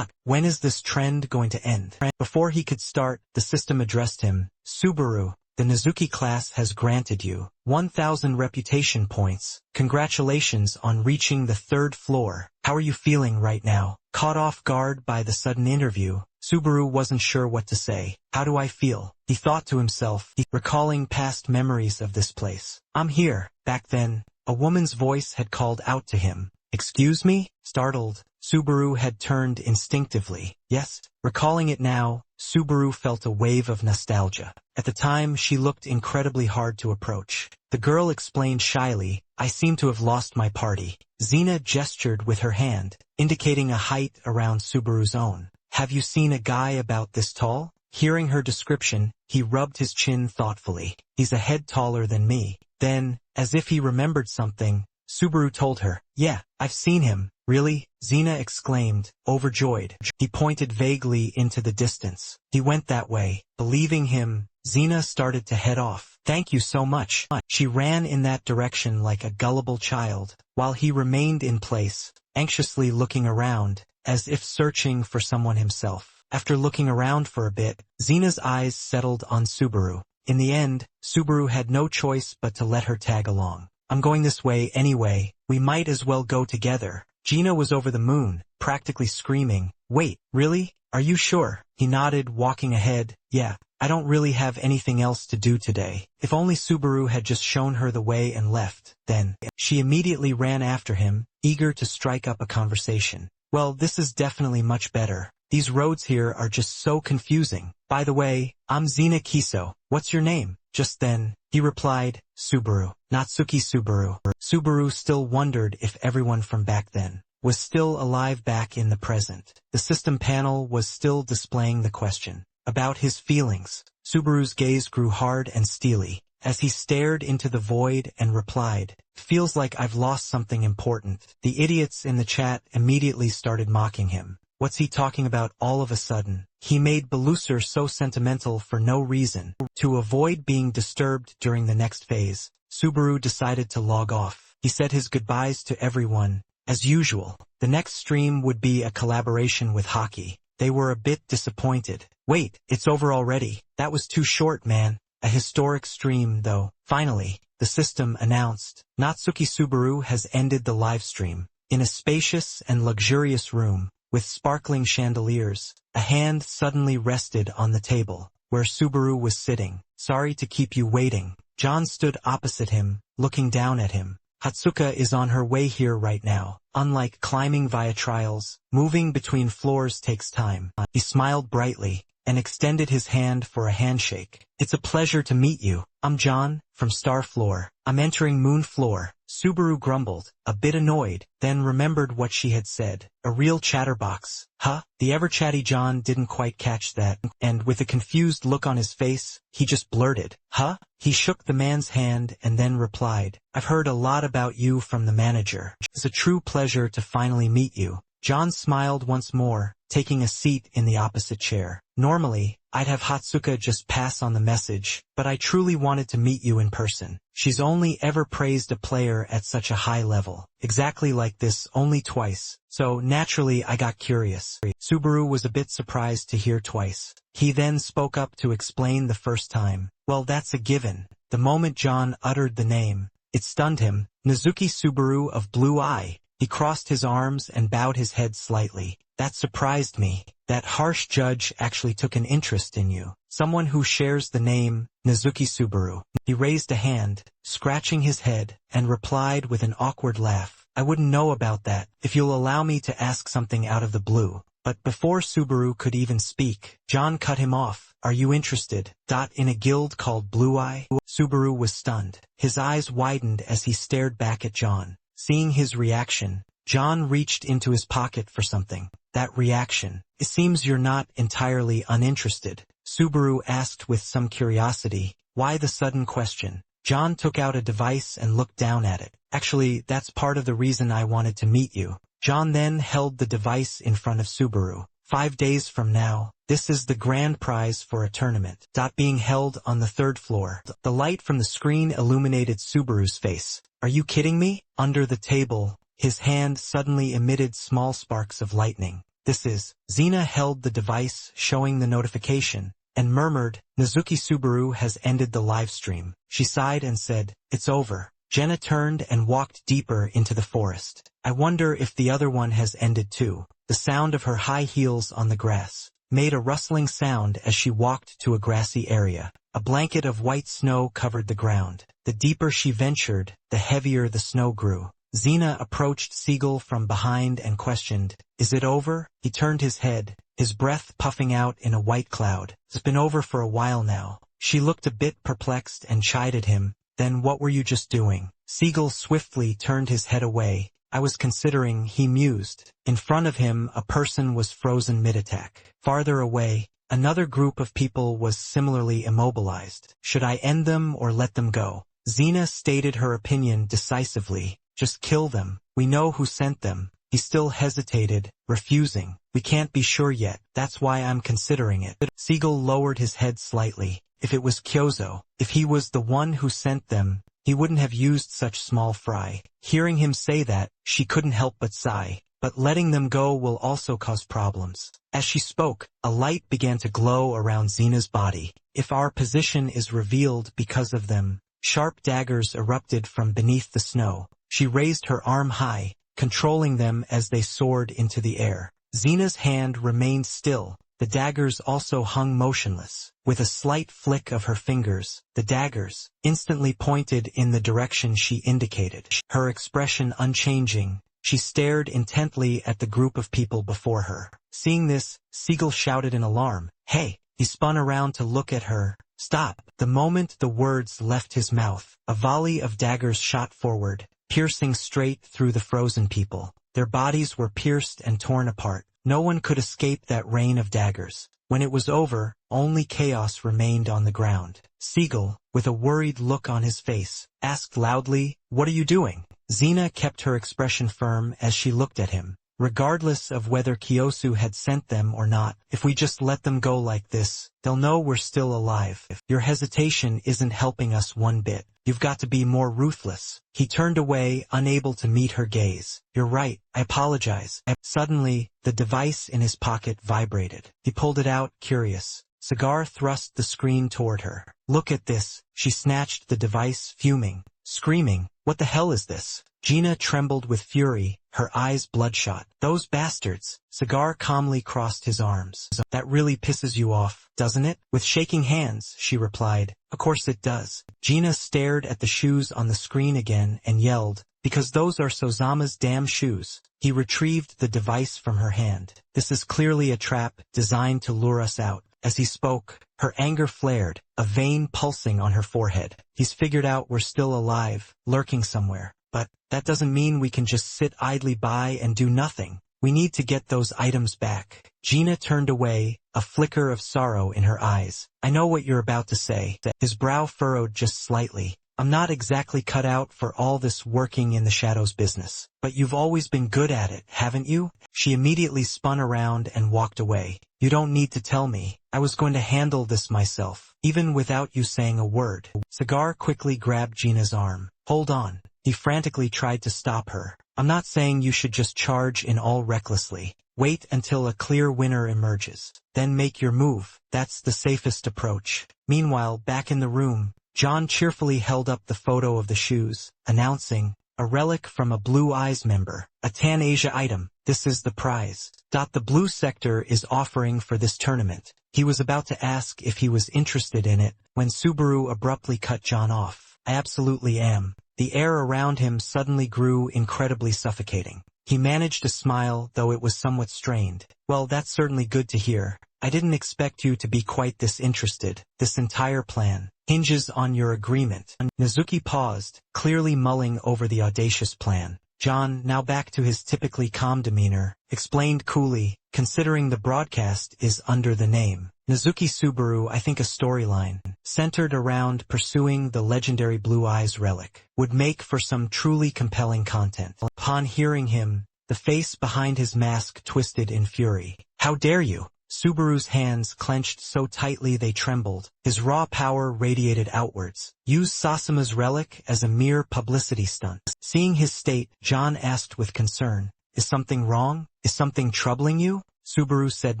When is this trend going to end?" Before he could start, the system addressed him. "Subaru, the Nizuki class has granted you 1,000 reputation points. Congratulations on reaching the 3rd floor. How are you feeling right now?" Caught off guard by the sudden interview, Subaru wasn't sure what to say. "How do I feel?" he thought to himself, recalling past memories of this place. "I'm here." Back then, a woman's voice had called out to him. "Excuse me?" Startled, Subaru had turned instinctively. "Yes." Recalling it now, Subaru felt a wave of nostalgia. At the time, she looked incredibly hard to approach. The girl explained shyly, "I seem to have lost my party." Xena gestured with her hand, indicating a height around Subaru's own. "Have you seen a guy about this tall?" Hearing her description, he rubbed his chin thoughtfully. "He's a head taller than me." Then, as if he remembered something, Subaru told her, "Yeah, I've seen him." "Really?" Xena exclaimed, overjoyed. He pointed vaguely into the distance. "He went that way." Believing him, Xena started to head off. "Thank you so much." She ran in that direction like a gullible child, while he remained in place, anxiously looking around, as if searching for someone himself. After looking around for a bit, Xena's eyes settled on Subaru. In the end, Subaru had no choice but to let her tag along. "I'm going this way anyway, we might as well go together." Gina was over the moon, practically screaming, "Wait, really? Are you sure?" He nodded, walking ahead. "Yeah, I don't really have anything else to do today." If only Subaru had just shown her the way and left, then. She immediately ran after him, eager to strike up a conversation. "Well, this is definitely much better. These roads here are just so confusing. By the way, I'm Xena Kiso. What's your name?" Just then, he replied, "Subaru. Natsuki Subaru." Subaru still wondered if everyone from back then was still alive back in the present. The system panel was still displaying the question about his feelings. Subaru's gaze grew hard and steely, as he stared into the void and replied, "Feels like I've lost something important." The idiots in the chat immediately started mocking him. What's he talking about all of a sudden? He made Belusar so sentimental for no reason. To avoid being disturbed during the next phase, Subaru decided to log off. He said his goodbyes to everyone. As usual, the next stream would be a collaboration with hockey. They were a bit disappointed. "Wait, it's over already. That was too short, man." A historic stream, though. Finally, the system announced, Natsuki Subaru has ended the live stream. In a spacious and luxurious room, with sparkling chandeliers, a hand suddenly rested on the table, where Subaru was sitting. "Sorry to keep you waiting." John stood opposite him, looking down at him. "Hatsuka is on her way here right now. Unlike climbing via trials, moving between floors takes time." He smiled brightly, and extended his hand for a handshake. "It's a pleasure to meet you. I'm John, from Star Floor. I'm entering Moon Floor." Subaru grumbled, a bit annoyed, then remembered what she had said. A real chatterbox. Huh? The ever-chatty John didn't quite catch that, and with a confused look on his face, he just blurted, "Huh?" He shook the man's hand and then replied, "I've heard a lot about you from the manager. It's a true pleasure to finally meet you." John smiled once more, taking a seat in the opposite chair. "Normally, I'd have Hatsuka just pass on the message, but I truly wanted to meet you in person. She's only ever praised a player at such a high level. Exactly like this, only twice. So naturally I got curious." Subaru was a bit surprised to hear twice. He then spoke up to explain the first time. "Well, that's a given." The moment John uttered the name, it stunned him. Natsuki Subaru of Blue Eye. He crossed his arms and bowed his head slightly. "That surprised me. That harsh judge actually took an interest in you. Someone who shares the name, Natsuki Subaru." He raised a hand, scratching his head, and replied with an awkward laugh, "I wouldn't know about that, if you'll allow me to ask something out of the blue." But before Subaru could even speak, John cut him off. "Are you interested? In a guild called Blue Eye?" Subaru was stunned. His eyes widened as he stared back at John. Seeing his reaction, John reached into his pocket for something. "That reaction. It seems you're not entirely uninterested." Subaru asked with some curiosity, "Why the sudden question?" John took out a device and looked down at it. "Actually, that's part of the reason I wanted to meet you." John then held the device in front of Subaru. 5 days from now, this is the grand prize for a tournament. Being held on the 3rd floor. The light from the screen illuminated Subaru's face. "Are you kidding me?" Under the table, his hand suddenly emitted small sparks of lightning. "This is..." Xena held the device, showing the notification, and murmured, "Natsuki Subaru has ended the live stream." She sighed and said, "It's over." Jenna turned and walked deeper into the forest. "I wonder if the other one has ended too." The sound of her high heels on the grass made a rustling sound as she walked to a grassy area. A blanket of white snow covered the ground. The deeper she ventured, the heavier the snow grew. Xena approached Siegel from behind and questioned, "Is it over?" He turned his head, his breath puffing out in a white cloud. "It's been over for a while now." She looked a bit perplexed and chided him. "Then what were you just doing?" Siegel swiftly turned his head away. "I was considering," he mused. In front of him, a person was frozen mid-attack. Farther away, another group of people was similarly immobilized. "Should I end them or let them go?" Xena stated her opinion decisively. "Just kill them. We know who sent them." He still hesitated, refusing. "We can't be sure yet. That's why I'm considering it." Siegel lowered his head slightly. If it was Kyozo, if he was the one who sent them, he wouldn't have used such small fry. Hearing him say that, she couldn't help but sigh. "But letting them go will also cause problems." As she spoke, a light began to glow around Xena's body. "If our position is revealed because of them..." Sharp daggers erupted from beneath the snow. She raised her arm high, controlling them as they soared into the air. Xena's hand remained still. The daggers also hung motionless. With a slight flick of her fingers, the daggers instantly pointed in the direction she indicated. Her expression unchanging, she stared intently at the group of people before her. Seeing this, Siegel shouted in alarm, "Hey!" He spun around to look at her. "Stop!" The moment the words left his mouth, a volley of daggers shot forward, piercing straight through the frozen people. Their bodies were pierced and torn apart, No one could escape that rain of daggers. When it was over, only chaos remained on the ground. Siegel, with a worried look on his face, asked loudly, "What are you doing?" Xena kept her expression firm as she looked at him. "Regardless of whether Kyosu had sent them or not, if we just let them go like this, they'll know we're still alive. Your hesitation isn't helping us one bit. You've got to be more ruthless." He turned away, unable to meet her gaze. "You're right, I apologize." Suddenly, the device in his pocket vibrated. He pulled it out, curious. Cigar thrust the screen toward her. "Look at this." She snatched the device, fuming, screaming, "What the hell is this?" Gina trembled with fury, her eyes bloodshot. "Those bastards." Cigar calmly crossed his arms. "That really pisses you off, doesn't it?" With shaking hands, she replied, "Of course it does." Gina stared at the shoes on the screen again and yelled, "Because those are Sozama's damn shoes." He retrieved the device from her hand. "This is clearly a trap designed to lure us out." As he spoke, her anger flared, a vein pulsing on her forehead. "He's figured out we're still alive, lurking somewhere. But that doesn't mean we can just sit idly by and do nothing. We need to get those items back." Gina turned away, a flicker of sorrow in her eyes. "I know what you're about to say." His brow furrowed just slightly. "I'm not exactly cut out for all this working in the shadows business. But you've always been good at it, haven't you?" She immediately spun around and walked away. "You don't need to tell me. I was going to handle this myself, even without you saying a word." Cigar quickly grabbed Gina's arm. "Hold on." He frantically tried to stop her. "I'm not saying you should just charge in all recklessly. Wait until a clear winner emerges. Then make your move. That's the safest approach." Meanwhile, back in the room, John cheerfully held up the photo of the shoes, announcing, "A relic from a Blue Eyes member. A Tan Asia item. This is the prize. The Blue Sector is offering for this tournament." He was about to ask if he was interested in it, when Subaru abruptly cut John off. "I absolutely am." The air around him suddenly grew incredibly suffocating. He managed a smile, though it was somewhat strained. "Well, that's certainly good to hear. I didn't expect you to be quite this interested. This entire plan hinges on your agreement." Nizuki paused, clearly mulling over the audacious plan. John, now back to his typically calm demeanor, explained coolly, "Considering the broadcast is under the name Nizuki Subaru, I think a storyline centered around pursuing the legendary Blue Eyes relic would make for some truly compelling content." Upon hearing him, the face behind his mask twisted in fury. "How dare you?" Subaru's hands clenched so tightly they trembled. His raw power radiated outwards. "Use Sasama's relic as a mere publicity stunt." Seeing his state, John asked with concern, "Is something wrong? Is something troubling you?" Subaru said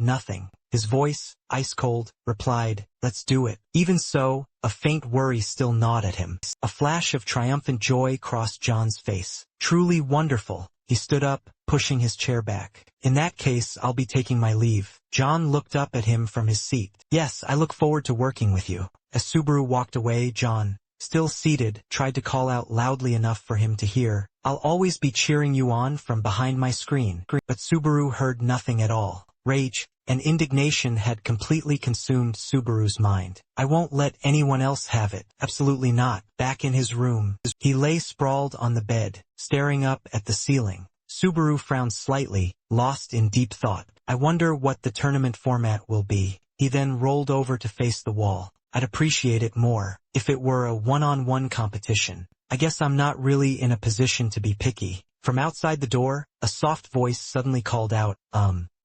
nothing. His voice, ice-cold, replied, "Let's do it." Even so, a faint worry still gnawed at him. A flash of triumphant joy crossed John's face. "Truly wonderful." He stood up, pushing his chair back. "In that case, I'll be taking my leave." John looked up at him from his seat. "Yes, I look forward to working with you." As Subaru walked away, John, still seated, tried to call out loudly enough for him to hear, "I'll always be cheering you on from behind my screen." But Subaru heard nothing at all. Rage and indignation had completely consumed Subaru's mind. "I won't let anyone else have it. Absolutely not." Back in his room, he lay sprawled on the bed, staring up at the ceiling. Subaru frowned slightly, lost in deep thought. "I wonder what the tournament format will be." He then rolled over to face the wall. "I'd appreciate it more if it were a one-on-one competition. I guess I'm not really in a position to be picky." From outside the door, a soft voice suddenly called out,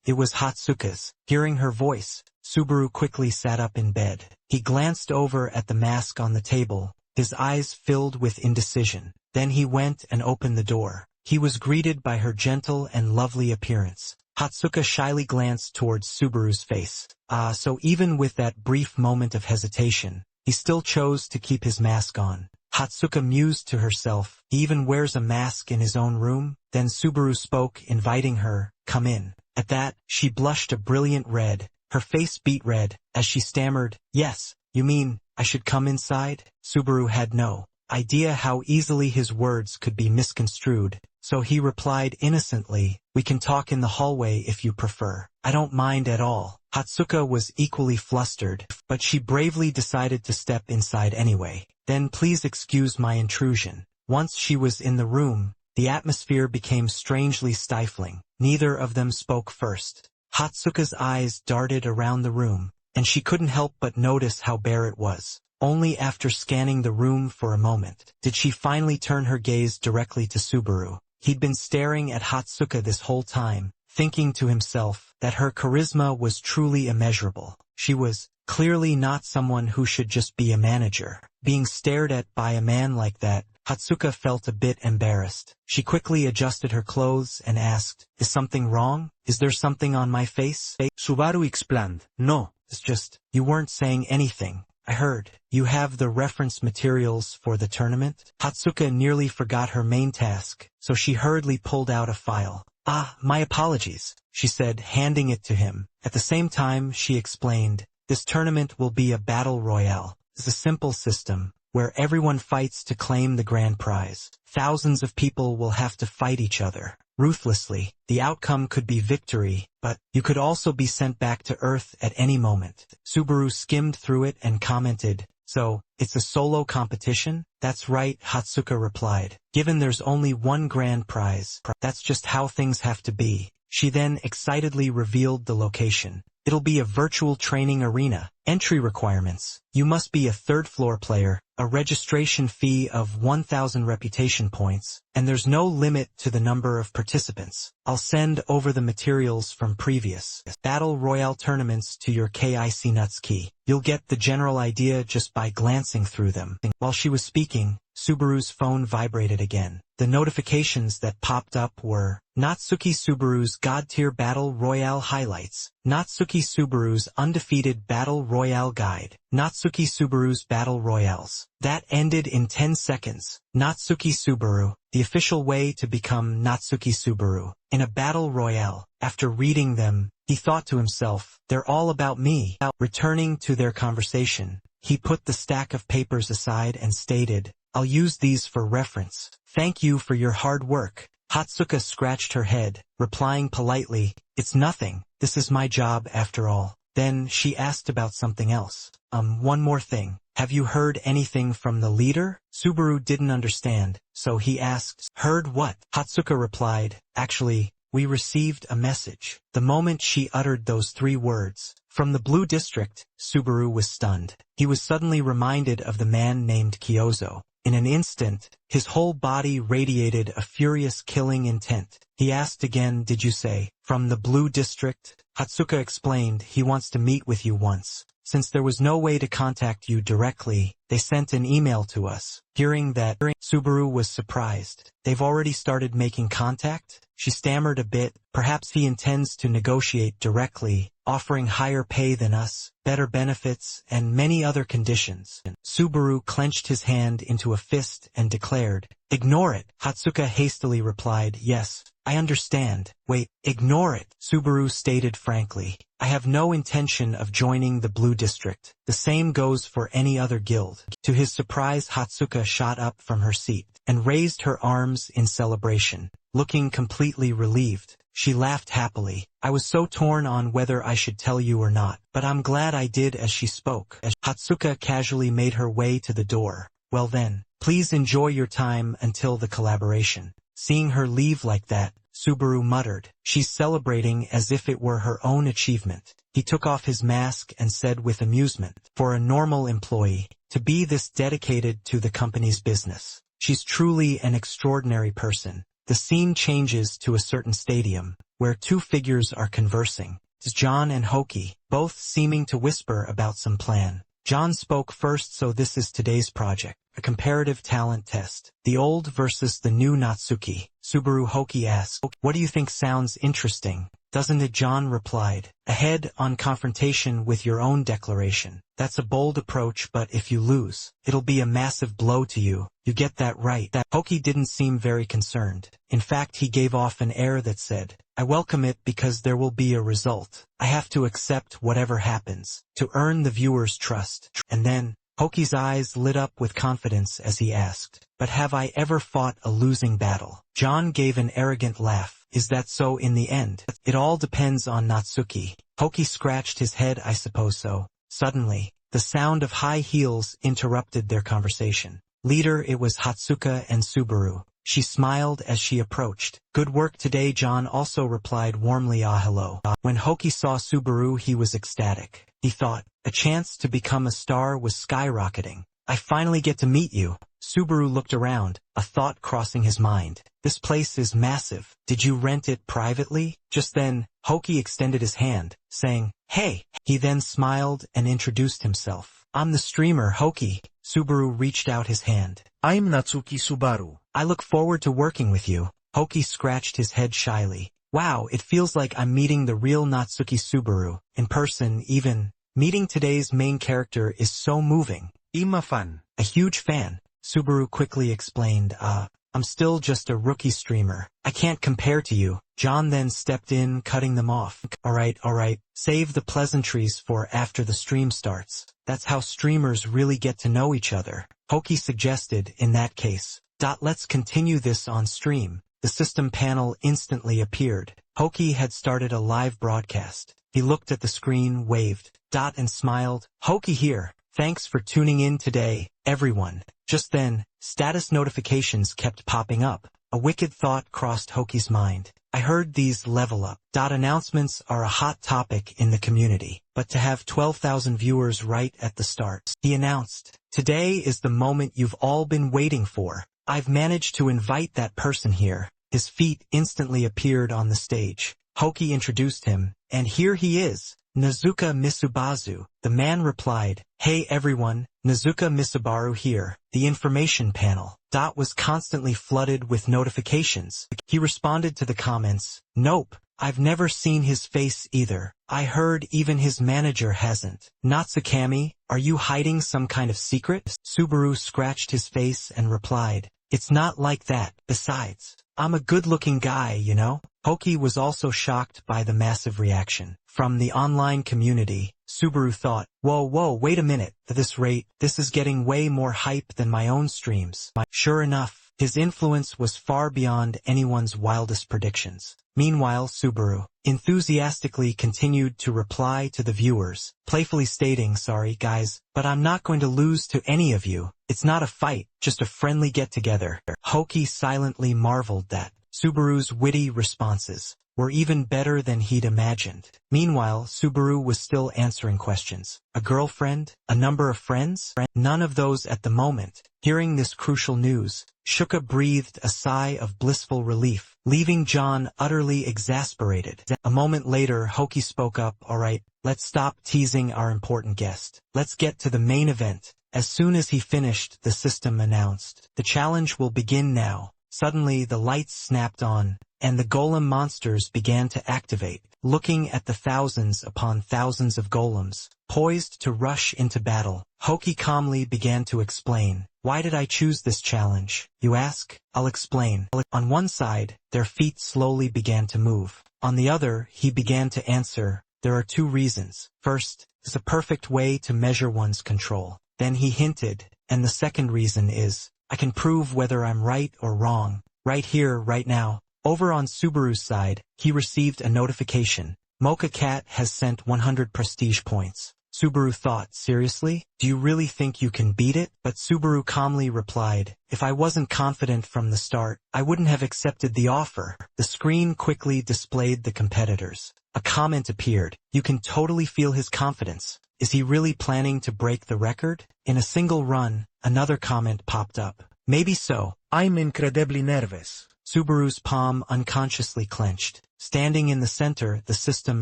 It was Hatsuka's. Hearing her voice, Subaru quickly sat up in bed. He glanced over at the mask on the table, his eyes filled with indecision. Then he went and opened the door. He was greeted by her gentle and lovely appearance. Hatsuka shyly glanced towards Subaru's face. So even with that brief moment of hesitation, he still chose to keep his mask on. Hatsuka mused to herself, "He even wears a mask in his own room?" Then Subaru spoke, inviting her, "Come in." At that, she blushed a brilliant red. Her face beat red, as she stammered, "Yes, you mean, I should come inside?" Subaru had no idea how easily his words could be misconstrued, so he replied innocently, "We can talk in the hallway if you prefer." "I don't mind at all." Hatsuka was equally flustered, but she bravely decided to step inside anyway. "Then please excuse my intrusion." Once she was in the room, the atmosphere became strangely stifling. Neither of them spoke first. Hatsuka's eyes darted around the room, and she couldn't help but notice how bare it was. Only after scanning the room for a moment did she finally turn her gaze directly to Subaru. He'd been staring at Hatsuka this whole time, thinking to himself that her charisma was truly immeasurable. She was clearly not someone who should just be a manager. Being stared at by a man like that, Hatsuka felt a bit embarrassed. She quickly adjusted her clothes and asked, "Is something wrong? Is there something on my face?" Subaru explained, "No, It's just, you weren't saying anything. I heard. You have the reference materials for the tournament?" Hatsuka nearly forgot her main task, so she hurriedly pulled out a file. "Ah, my apologies," she said, handing it to him. At the same time, she explained, "This tournament will be a battle royale. It's a simple system, where everyone fights to claim the grand prize. Thousands of people will have to fight each other ruthlessly. The outcome could be victory, but you could also be sent back to Earth at any moment." Subaru skimmed through it and commented, "So, it's a solo competition?" "That's right," Hatsuka replied. "Given there's only one grand prize, that's just how things have to be." She then excitedly revealed the location. "It'll be a virtual training arena. Entry requirements. You must be a third-floor player, a registration fee of 1,000 reputation points, and there's no limit to the number of participants. I'll send over the materials from previous Battle Royale tournaments to your KIC Nutski. You'll get the general idea just by glancing through them." While she was speaking, Subaru's phone vibrated again. The notifications that popped up were Natsuki Subaru's God-tier Battle Royale highlights, Natsuki Subaru's undefeated Battle Royale guide, Natsuki Subaru's Battle Royales. That ended in 10 seconds. Natsuki Subaru, the official way to become Natsuki Subaru in a Battle Royale. After reading them, he thought to himself, "They're all about me." Returning to their conversation, he put the stack of papers aside and stated, "I'll use these for reference. Thank you for your hard work." Hatsuka scratched her head, replying politely, "It's nothing. This is my job after all." Then she asked about something else. One more thing. Have you heard anything from the leader?" Subaru didn't understand, so he asked, "Heard what?" Hatsuka replied, "Actually, we received a message." The moment she uttered those 3 words, "From the Blue District," Subaru was stunned. He was suddenly reminded of the man named Kyozo. In an instant, his whole body radiated a furious killing intent. He asked again, "Did you say, from the Blue District?" Hatsuka explained, "He wants to meet with you once. Since there was no way to contact you directly, they sent an email to us." Hearing that, Subaru was surprised. "They've already started making contact?" She stammered a bit. "Perhaps he intends to negotiate directly, offering higher pay than us, better benefits, and many other conditions." Subaru clenched his hand into a fist and declared, "Ignore it." Hatsuka hastily replied, "Yes, I understand." "Wait, ignore it," Subaru stated frankly. "I have no intention of joining the Blue District. The same goes for any other guild." To his surprise, Hatsuka shot up from her seat and raised her arms in celebration. Looking completely relieved, she laughed happily. "I was so torn on whether I should tell you or not, but I'm glad I did." As she spoke, Hatsuka casually made her way to the door. "Well then, please enjoy your time until the collaboration." Seeing her leave like that, Subaru muttered, "She's celebrating as if it were her own achievement." He took off his mask and said with amusement, "For a normal employee to be this dedicated to the company's business, she's truly an extraordinary person." The scene changes to a certain stadium, where 2 figures are conversing. It's John and Hoki, both seeming to whisper about some plan. John spoke first. "So this is today's project, a comparative talent test. The old versus the new Natsuki." Subaru Hoki asked, "What do you think sounds interesting?" "Doesn't it?" John replied. "A head-on confrontation with your own declaration. That's a bold approach, but if you lose, it'll be a massive blow to you. You get that right." Hoki didn't seem very concerned. In fact, he gave off an air that said, "I welcome it because there will be a result. I have to accept whatever happens, to earn the viewer's trust." And then, Hoki's eyes lit up with confidence as he asked, "But have I ever fought a losing battle?" John gave an arrogant laugh. "Is that so in the end?" "It all depends on Natsuki." Hoki scratched his head. "I suppose so." Suddenly, the sound of high heels interrupted their conversation. Later it was Hatsuka and Subaru. She smiled as she approached. Good work today. John also replied warmly, ah hello. When Hoki saw Subaru he was ecstatic. He thought, a chance to become a star was skyrocketing. I finally get to meet you. Subaru looked around, a thought crossing his mind. This place is massive. Did you rent it privately? Just then, Hoki extended his hand, saying, hey. He then smiled and introduced himself. I'm the streamer Hoki. Subaru reached out his hand. I'm Natsuki Subaru. I look forward to working with you. Hoki scratched his head shyly. Wow, it feels like I'm meeting the real Natsuki Subaru. In person, even. Meeting today's main character is so moving. I'm a fan. A huge fan. Subaru quickly explained, I'm still just a rookie streamer. I can't compare to you. John then stepped in, cutting them off. Alright. Save the pleasantries for after the stream starts. That's how streamers really get to know each other. Hoki suggested, in that case. Let's continue this on stream. The system panel instantly appeared. Hoki had started a live broadcast. He looked at the screen, waved, and smiled. Hoki here. Thanks for tuning in today, everyone. Just then, status notifications kept popping up. A wicked thought crossed Hoki's mind. I heard these level up. Announcements are a hot topic in the community, but to have 12,000 viewers right at the start, he announced, today is the moment you've all been waiting for. I've managed to invite that person here. His feet instantly appeared on the stage. Hoki introduced him, and here he is. Nezuka Misubazu. The man replied, hey everyone, Nezuka Misubaru here. The information panel. Was constantly flooded with notifications. He responded to the comments, nope, I've never seen his face either. I heard even his manager hasn't. Natsukami, are you hiding some kind of secret? Subaru scratched his face and replied, it's not like that. Besides, I'm a good-looking guy, you know? Hoki was also shocked by the massive reaction from the online community. Subaru thought, whoa, wait a minute. At this rate, this is getting way more hype than my own streams. Sure enough, his influence was far beyond anyone's wildest predictions. Meanwhile, Subaru enthusiastically continued to reply to the viewers, playfully stating, sorry guys, but I'm not going to lose to any of you. It's not a fight, just a friendly get-together. Hoki silently marveled that Subaru's witty responses were even better than he'd imagined. Meanwhile, Subaru was still answering questions. A girlfriend? A number of friends? None of those at the moment. Hearing this crucial news, Shuka breathed a sigh of blissful relief, leaving John utterly exasperated. A moment later, Hoki spoke up, alright, let's stop teasing our important guest. Let's get to the main event. As soon as he finished, the system announced, the challenge will begin now. Suddenly the lights snapped on, and the golem monsters began to activate. Looking at the thousands upon thousands of golems, poised to rush into battle, Hoki calmly began to explain. Why did I choose this challenge, you ask? I'll explain. On one side, their feet slowly began to move. On the other, he began to answer. There are two reasons. First, it's a perfect way to measure one's control. Then he hinted, and the second reason is, I can prove whether I'm right or wrong, right here, right now. Over on Subaru's side, he received a notification. Mocha Cat has sent 100 prestige points. Subaru thought, seriously? Do you really think you can beat it? But Subaru calmly replied, if I wasn't confident from the start, I wouldn't have accepted the offer. The screen quickly displayed the competitors. A comment appeared. You can totally feel his confidence. Is he really planning to break the record? In a single run, another comment popped up. Maybe so. I'm incredibly nervous. Subaru's palm unconsciously clenched. Standing in the center, the system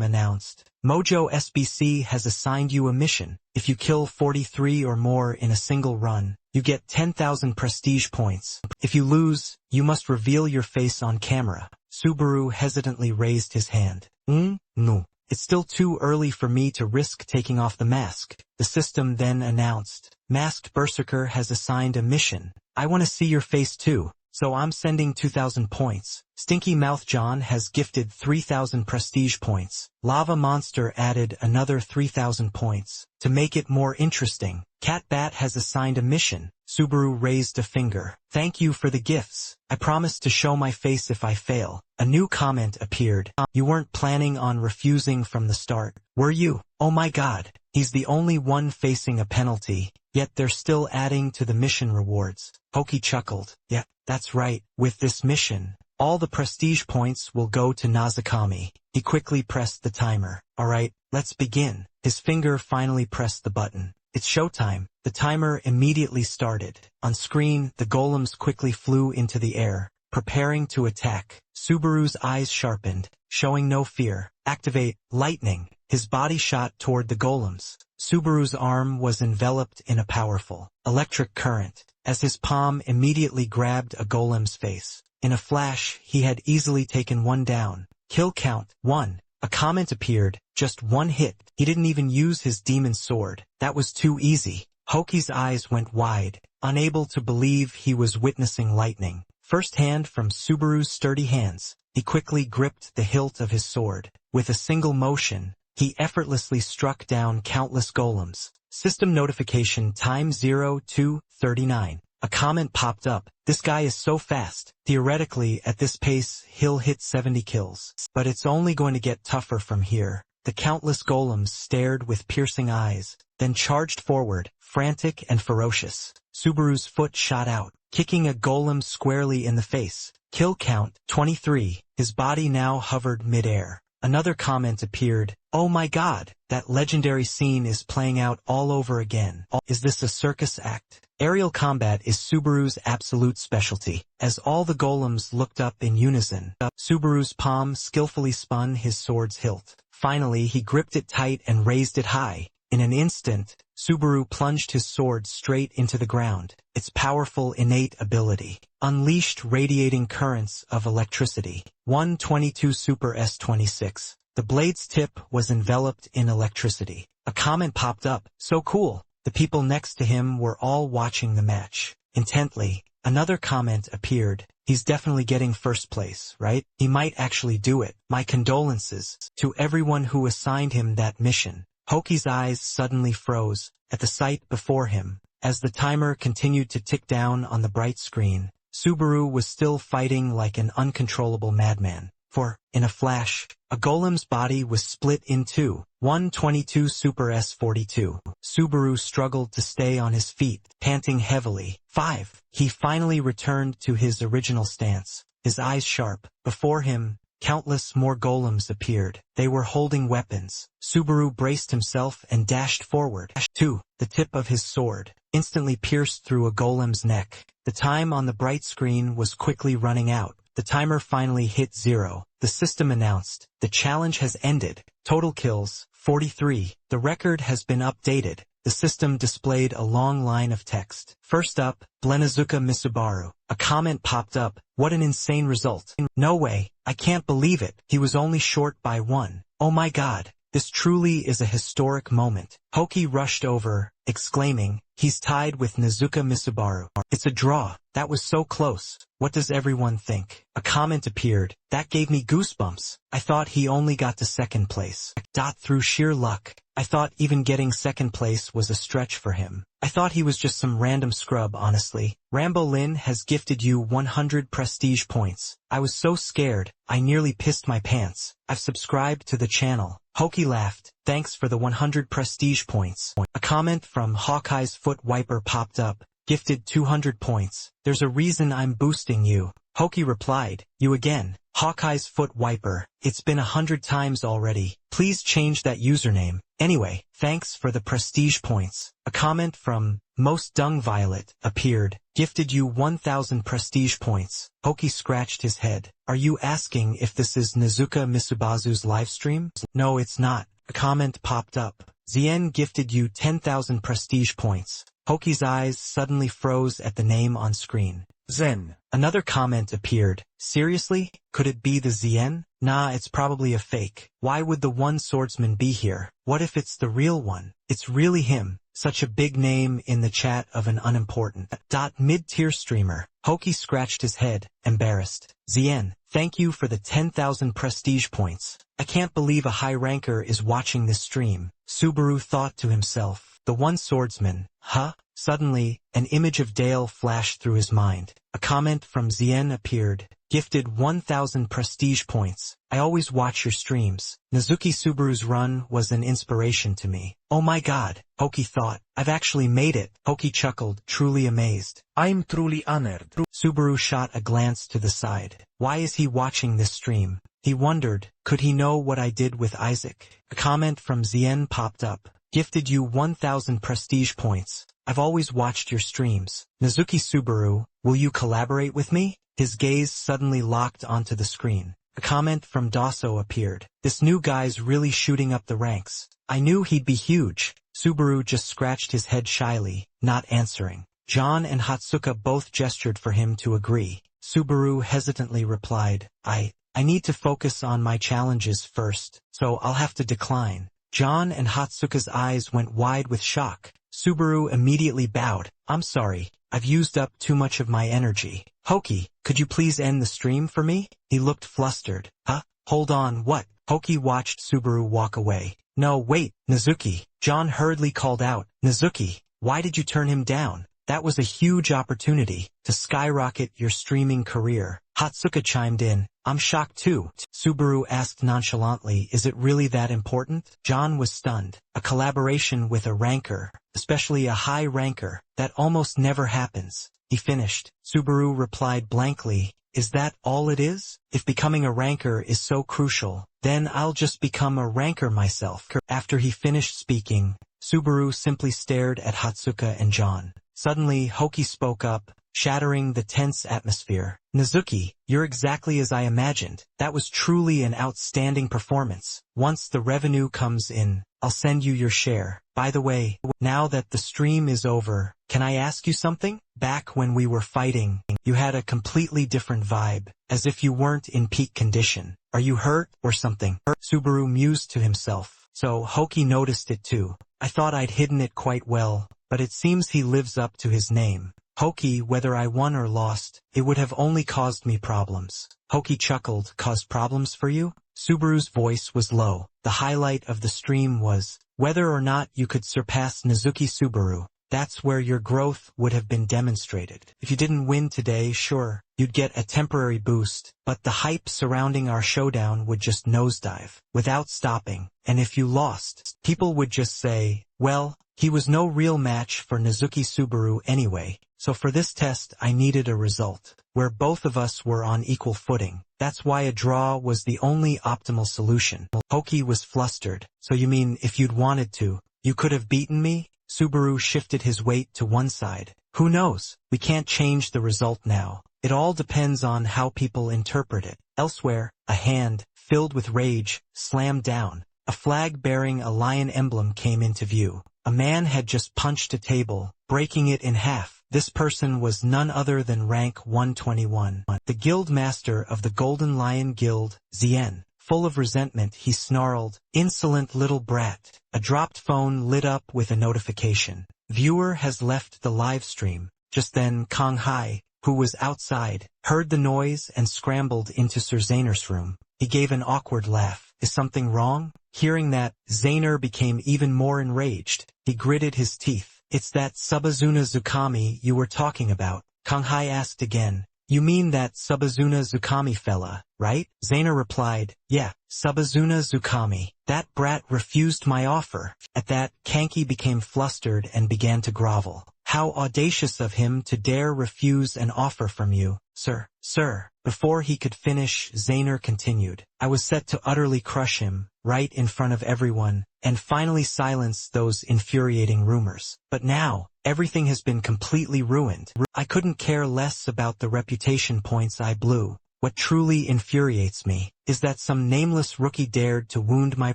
announced, Mojo SBC has assigned you a mission. If you kill 43 or more in a single run, you get 10,000 prestige points. If you lose, you must reveal your face on camera. Subaru hesitantly raised his hand. No. It's still too early for me to risk taking off the mask. The system then announced, Masked Berserker has assigned a mission. I want to see your face too, so I'm sending 2,000 points. Stinky Mouth John has gifted 3,000 prestige points. Lava Monster added another 3,000 points. To make it more interesting, Cat Bat has assigned a mission. Subaru raised a finger. Thank you for the gifts. I promise to show my face if I fail. A new comment appeared. You weren't planning on refusing from the start, were you? Oh my god. He's the only one facing a penalty, yet they're still adding to the mission rewards. Hoki chuckled. Yeah, that's right. With this mission, all the prestige points will go to Nazakami. He quickly pressed the timer. Alright, let's begin. His finger finally pressed the button. It's showtime. The timer immediately started. On screen, the golems quickly flew into the air, preparing to attack. Subaru's eyes sharpened, showing no fear. Activate lightning. His body shot toward the golems. Subaru's arm was enveloped in a powerful electric current, as his palm immediately grabbed a golem's face. In a flash, he had easily taken one down. Kill count 1. A comment appeared. Just one hit. He didn't even use his demon sword. That was too easy. Hoki's eyes went wide, unable to believe he was witnessing lightning. First hand from Subaru's sturdy hands, he quickly gripped the hilt of his sword. With a single motion, he effortlessly struck down countless golems. System notification time 0239. A comment popped up. This guy is so fast. Theoretically, at this pace, he'll hit 70 kills. But it's only going to get tougher from here. The countless golems stared with piercing eyes, then charged forward, frantic and ferocious. Subaru's foot shot out, kicking a golem squarely in the face. Kill count 23. His body now hovered mid-air. Another comment appeared. Oh my god, that legendary scene is playing out all over again. Is this a circus act? Aerial combat is Subaru's absolute specialty. As all the golems looked up in unison, Subaru's palm skillfully spun his sword's hilt. Finally, he gripped it tight and raised it high. In an instant, Subaru plunged his sword straight into the ground. Its powerful innate ability unleashed radiating currents of electricity. 122 Super S26. The blade's tip was enveloped in electricity. A comment popped up. So cool. The people next to him were all watching the match intently. Another comment appeared. He's definitely getting first place, right? He might actually do it. My condolences to everyone who assigned him that mission. Hoki's eyes suddenly froze at the sight before him. As the timer continued to tick down on the bright screen, Subaru was still fighting like an uncontrollable madman. For, in a flash, a golem's body was split in two. 122 Super S42. Subaru struggled to stay on his feet, panting heavily. 5. He finally returned to his original stance, his eyes sharp. Before him, countless more golems appeared. They were holding weapons. Subaru braced himself and dashed forward. 2. The tip of his sword instantly pierced through a golem's neck. The time on the bright screen was quickly running out. The timer finally hit 0. The system announced, the challenge has ended. Total kills, 43. The record has been updated. The system displayed a long line of text. First up, Blenazuka Misubaru. A comment popped up. What an insane result. No way. I can't believe it. He was only short by 1. Oh my god. This truly is a historic moment. Hoki rushed over, exclaiming, he's tied with Nezuka Misubaru. It's a draw. That was so close. What does everyone think? A comment appeared. That gave me goosebumps. I thought he only got to second place. Through sheer luck. I thought even getting second place was a stretch for him. I thought he was just some random scrub, honestly. Rambo Lin has gifted you 100 prestige points. I was so scared, I nearly pissed my pants. I've subscribed to the channel. Hoki laughed. Thanks for the 100 prestige points. A comment from Hawkeye's Foot Wiper popped up. Gifted 200 points. There's a reason I'm boosting you. Hoki replied. You again. Hawkeye's Foot Wiper. It's been 100 times already. Please change that username. Anyway, thanks for the prestige points. A comment from Most Dung Violet appeared. Gifted you 1000 prestige points. Hoki scratched his head. Are you asking if this is Nezuka Misubazu's livestream? No, it's not. A comment popped up. Zien gifted you 10,000 prestige points. Hoki's eyes suddenly froze at the name on screen. Zen. Another comment appeared. Seriously? Could it be the Zien? Nah, it's probably a fake. Why would the one swordsman be here? What if it's the real one? It's really him. Such a big name in the chat of an unimportant. Mid-tier streamer. Hoki scratched his head, embarrassed. Zien, thank you for the 10,000 prestige points. I can't believe a high ranker is watching this stream. Subaru thought to himself. The one swordsman. Huh? Suddenly, an image of Dale flashed through his mind. A comment from Zien appeared. Gifted 1,000 prestige points. I always watch your streams. Nazuki Subaru's run was an inspiration to me. Oh my god, Hoki thought. I've actually made it. Hoki chuckled, truly amazed. I'm truly honored. Subaru shot a glance to the side. Why is he watching this stream? He wondered, could he know what I did with Isaac? A comment from Zien popped up. Gifted you 1,000 prestige points. I've always watched your streams. Nazuki Subaru, will you collaborate with me? His gaze suddenly locked onto the screen. A comment from Daso appeared. This new guy's really shooting up the ranks. I knew he'd be huge. Subaru just scratched his head shyly, not answering. John and Hatsuka both gestured for him to agree. Subaru hesitantly replied, I need to focus on my challenges first, so I'll have to decline. John and Hatsuka's eyes went wide with shock. Subaru immediately bowed. I'm sorry, I've used up too much of my energy. Hoki, could you please end the stream for me? He looked flustered. Huh? Hold on, what? Hoki watched Subaru walk away. No, wait, Nazuki. John hurriedly called out. Nazuki, why did you turn him down? That was a huge opportunity to skyrocket your streaming career. Hatsuka chimed in. I'm shocked too. Subaru asked nonchalantly, is it really that important? John was stunned. A collaboration with a ranker, especially a high ranker, that almost never happens. He finished. Subaru replied blankly, is that all it is? If becoming a ranker is so crucial, then I'll just become a ranker myself. After he finished speaking, Subaru simply stared at Hatsuka and John. Suddenly, Hoki spoke up, shattering the tense atmosphere. Nazuki, you're exactly as I imagined. That was truly an outstanding performance. Once the revenue comes in, I'll send you your share. By the way, now that the stream is over, can I ask you something? Back when we were fighting, you had a completely different vibe, as if you weren't in peak condition. Are you hurt or something? Subaru mused to himself. So Hoki noticed it too. I thought I'd hidden it quite well, but it seems he lives up to his name. Hoki, whether I won or lost, it would have only caused me problems. Hoki chuckled. Caused problems for you? Subaru's voice was low. The highlight of the stream was whether or not you could surpass Nazuki Subaru. That's where your growth would have been demonstrated. If you didn't win today, sure, you'd get a temporary boost, but the hype surrounding our showdown would just nosedive, without stopping. And if you lost, people would just say, well, he was no real match for Nazuki Subaru anyway. So for this test I needed a result, where both of us were on equal footing. That's why a draw was the only optimal solution. Hoki was flustered. So you mean if you'd wanted to, you could have beaten me? Subaru shifted his weight to one side. Who knows? We can't change the result now. It all depends on how people interpret it. Elsewhere, a hand, filled with rage, slammed down. A flag bearing a lion emblem came into view. A man had just punched a table, breaking it in half. This person was none other than rank 121. The guild master of the Golden Lion Guild, Zien. Full of resentment, he snarled, insolent little brat. A dropped phone lit up with a notification. Viewer has left the live stream. Just then Kang Hai, who was outside, heard the noise and scrambled into Sir Zainer's room. He gave an awkward laugh. Is something wrong? Hearing that, Zainer became even more enraged. He gritted his teeth. It's that Subazuna Zukami you were talking about. Kang Hai asked again. You mean that Subazuna Zukami fella, right? Zainer replied, yeah, Subazuna Zukami. That brat refused my offer. At that, Kanki became flustered and began to grovel. How audacious of him to dare refuse an offer from you, sir. Sir. Before he could finish, Zainer continued. I was set to utterly crush him, right in front of everyone, and finally silence those infuriating rumors. But now, everything has been completely ruined. I couldn't care less about the reputation points I blew. What truly infuriates me is that some nameless rookie dared to wound my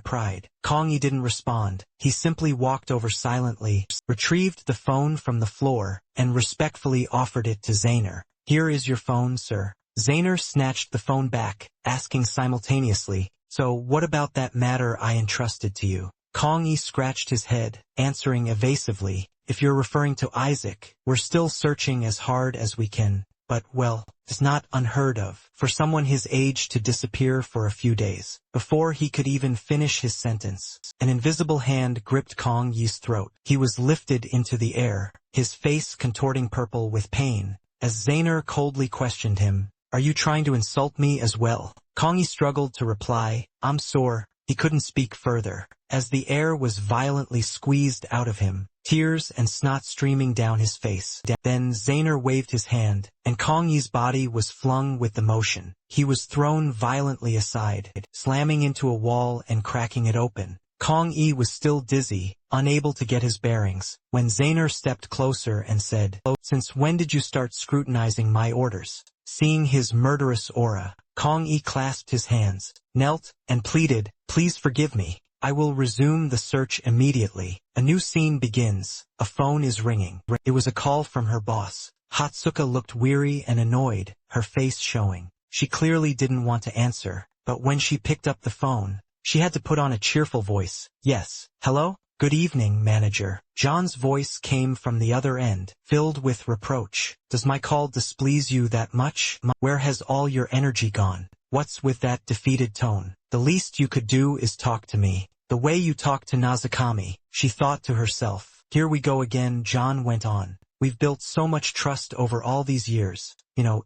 pride. Kongi didn't respond. He simply walked over silently, retrieved the phone from the floor, and respectfully offered it to Zainer. Here is your phone, sir. Zainer snatched the phone back, asking simultaneously, so what about that matter I entrusted to you? Kongi scratched his head, answering evasively, if you're referring to Isaac, we're still searching as hard as we can. but, well, it's not unheard of for someone his age to disappear for a few days. Before he could even finish his sentence, an invisible hand gripped Kong Yi's throat. He was lifted into the air, his face contorting purple with pain, as Zainer coldly questioned him, "Are you trying to insult me as well?" Kong Yi struggled to reply, "I'm sore." He couldn't speak further, as the air was violently squeezed out of him, tears and snot streaming down his face. Then Zainer waved his hand, and Kong Yi's body was flung with the motion. He was thrown violently aside, slamming into a wall and cracking it open. Kong Yi was still dizzy, unable to get his bearings, when Zainer stepped closer and said, "Since when did you start scrutinizing my orders?" Seeing his murderous aura, Kong Yi clasped his hands, knelt, and pleaded, "Please forgive me. I will resume the search immediately." A new scene begins. A phone is ringing. It was a call from her boss. Hatsuka looked weary and annoyed, her face showing. She clearly didn't want to answer, but when she picked up the phone, she had to put on a cheerful voice. "Yes, hello? Good evening, manager." John's voice came from the other end, filled with reproach. "Does my call displease you that much? Where has all your energy gone? What's with that defeated tone? The least you could do is talk to me. The way you talk to Nazakami," she thought to herself. "Here we go again," John went on. "We've built so much trust over all these years.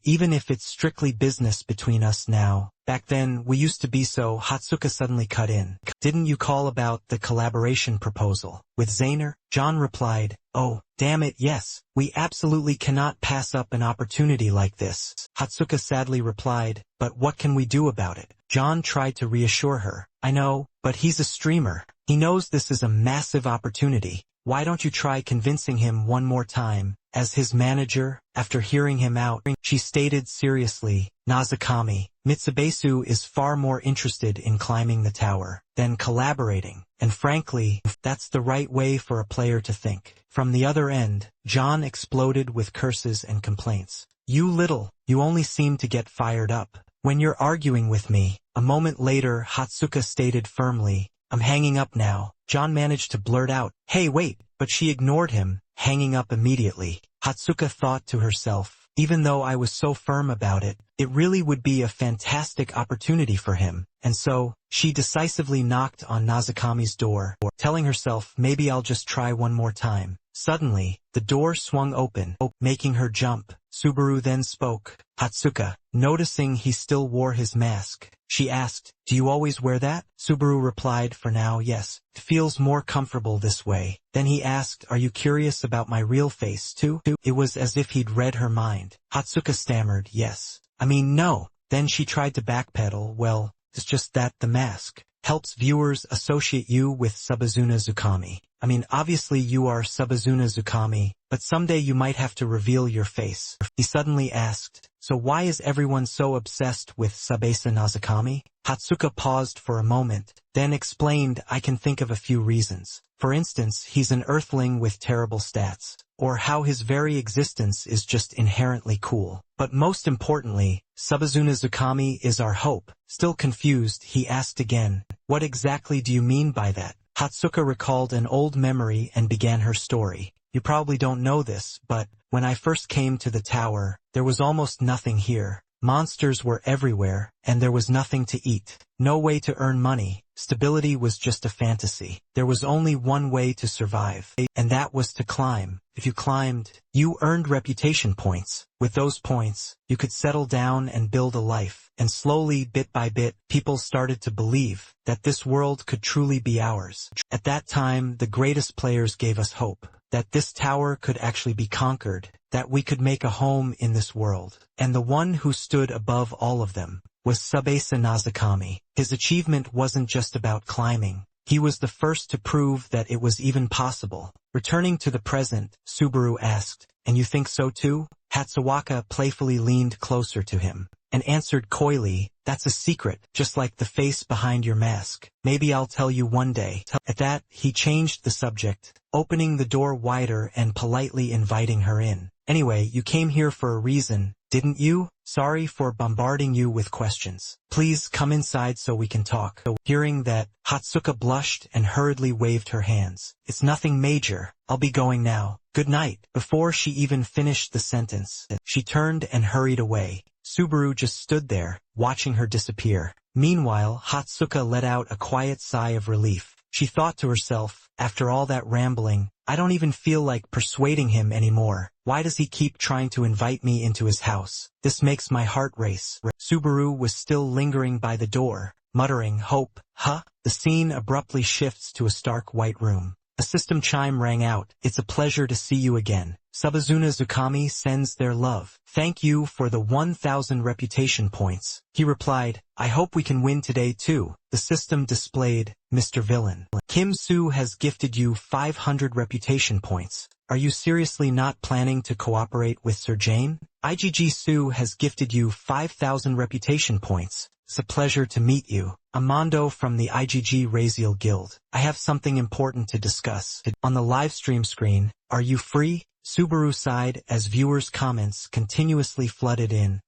Even if it's strictly business between us now. Back then, we used to be so." Hatsuka suddenly cut in. "Didn't you call about the collaboration proposal with Zainer?" John replied, "Oh, damn it, yes. We absolutely cannot pass up an opportunity like this." Hatsuka sadly replied, "But what can we do about it?" John tried to reassure her. "I know, but he's a streamer. He knows this is a massive opportunity. Why don't you try convincing him one more time?" As his manager, after hearing him out, she stated seriously, "Nazakami, Mitsubisu is far more interested in climbing the tower than collaborating, and frankly, that's the right way for a player to think." From the other end, John exploded with curses and complaints. You only seem to get fired up when you're arguing with me." A moment later, Hatsuka stated firmly, "I'm hanging up now." John managed to blurt out, "Hey, wait," but she ignored him, hanging up immediately. Hatsuka thought to herself, "Even though I was so firm about it, it really would be a fantastic opportunity for him." And so, she decisively knocked on Nazakami's door, telling herself, "Maybe I'll just try one more time." Suddenly, the door swung open, making her jump. Subaru then spoke. "Hatsuka," noticing he still wore his mask, she asked, "Do you always wear that?" Subaru replied, "For now, yes. It feels more comfortable this way." Then he asked, "Are you curious about my real face too?" It was as if he'd read her mind. Hatsuka stammered, "Yes. I mean, no." Then she tried to backpedal. "Well, it's just that the mask helps viewers associate you with Sabazuna Zukami. I mean, obviously you are Sabazuna Zukami, but someday you might have to reveal your face." He suddenly asked, "So why is everyone so obsessed with Sabasa Nazakami?" Hatsuka paused for a moment, then explained, "I can think of a few reasons. For instance, he's an earthling with terrible stats, or how his very existence is just inherently cool. But most importantly, Sabazuna Zukami is our hope." Still confused, he asked again, "What exactly do you mean by that?" Hatsuka recalled an old memory and began her story. "You probably don't know this, but when I first came to the tower, there was almost nothing here. Monsters were everywhere, and there was nothing to eat. No way to earn money. Stability was just a fantasy. There was only one way to survive, and that was to climb. If you climbed, you earned reputation points. With those points, you could settle down and build a life. And slowly, bit by bit, people started to believe that this world could truly be ours. At that time, the greatest players gave us hope that this tower could actually be conquered, that we could make a home in this world. And the one who stood above all of them was Sabasa Nazakami. His achievement wasn't just about climbing. He was the first to prove that it was even possible." Returning to the present, Subaru asked, "And you think so too?" Hatsuwaka playfully leaned closer to him and answered coyly, "That's a secret, just like the face behind your mask. Maybe I'll tell you one day." At that, he changed the subject, opening the door wider and politely inviting her in. "Anyway, you came here for a reason, didn't you?" Sorry for bombarding you with questions. Please come inside so we can talk. Hearing that, Hatsuka blushed and hurriedly waved her hands. It's nothing major. I'll be going now. Good night. Before she even finished the sentence, she turned and hurried away. Subaru just stood there, watching her disappear. Meanwhile, Hatsuka let out a quiet sigh of relief. She thought to herself, after all that rambling, I don't even feel like persuading him anymore. Why does he keep trying to invite me into his house? This makes my heart race. Subaru was still lingering by the door, muttering, hope, huh? The scene abruptly shifts to a stark white room. A system chime rang out. It's a pleasure to see you again. Subazuna Zukami sends their love. Thank you for the 1,000 reputation points. He replied, I hope we can win today too. The system displayed, Mr. Villain. Kim Soo has gifted you 500 reputation points. Are you seriously not planning to cooperate with Sir Jane? IGG Soo has gifted you 5,000 reputation points. It's a pleasure to meet you. Amando from the IGG Raziel Guild. I have something important to discuss. On the livestream screen, are you free? Subaru sighed as viewers' comments continuously flooded in,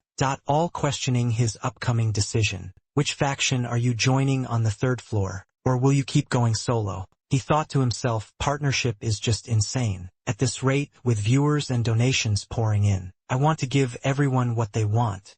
all questioning his upcoming decision. Which faction are you joining on the third floor? Or will you keep going solo? He thought to himself, partnership is just insane. At this rate, with viewers and donations pouring in, I want to give everyone what they want.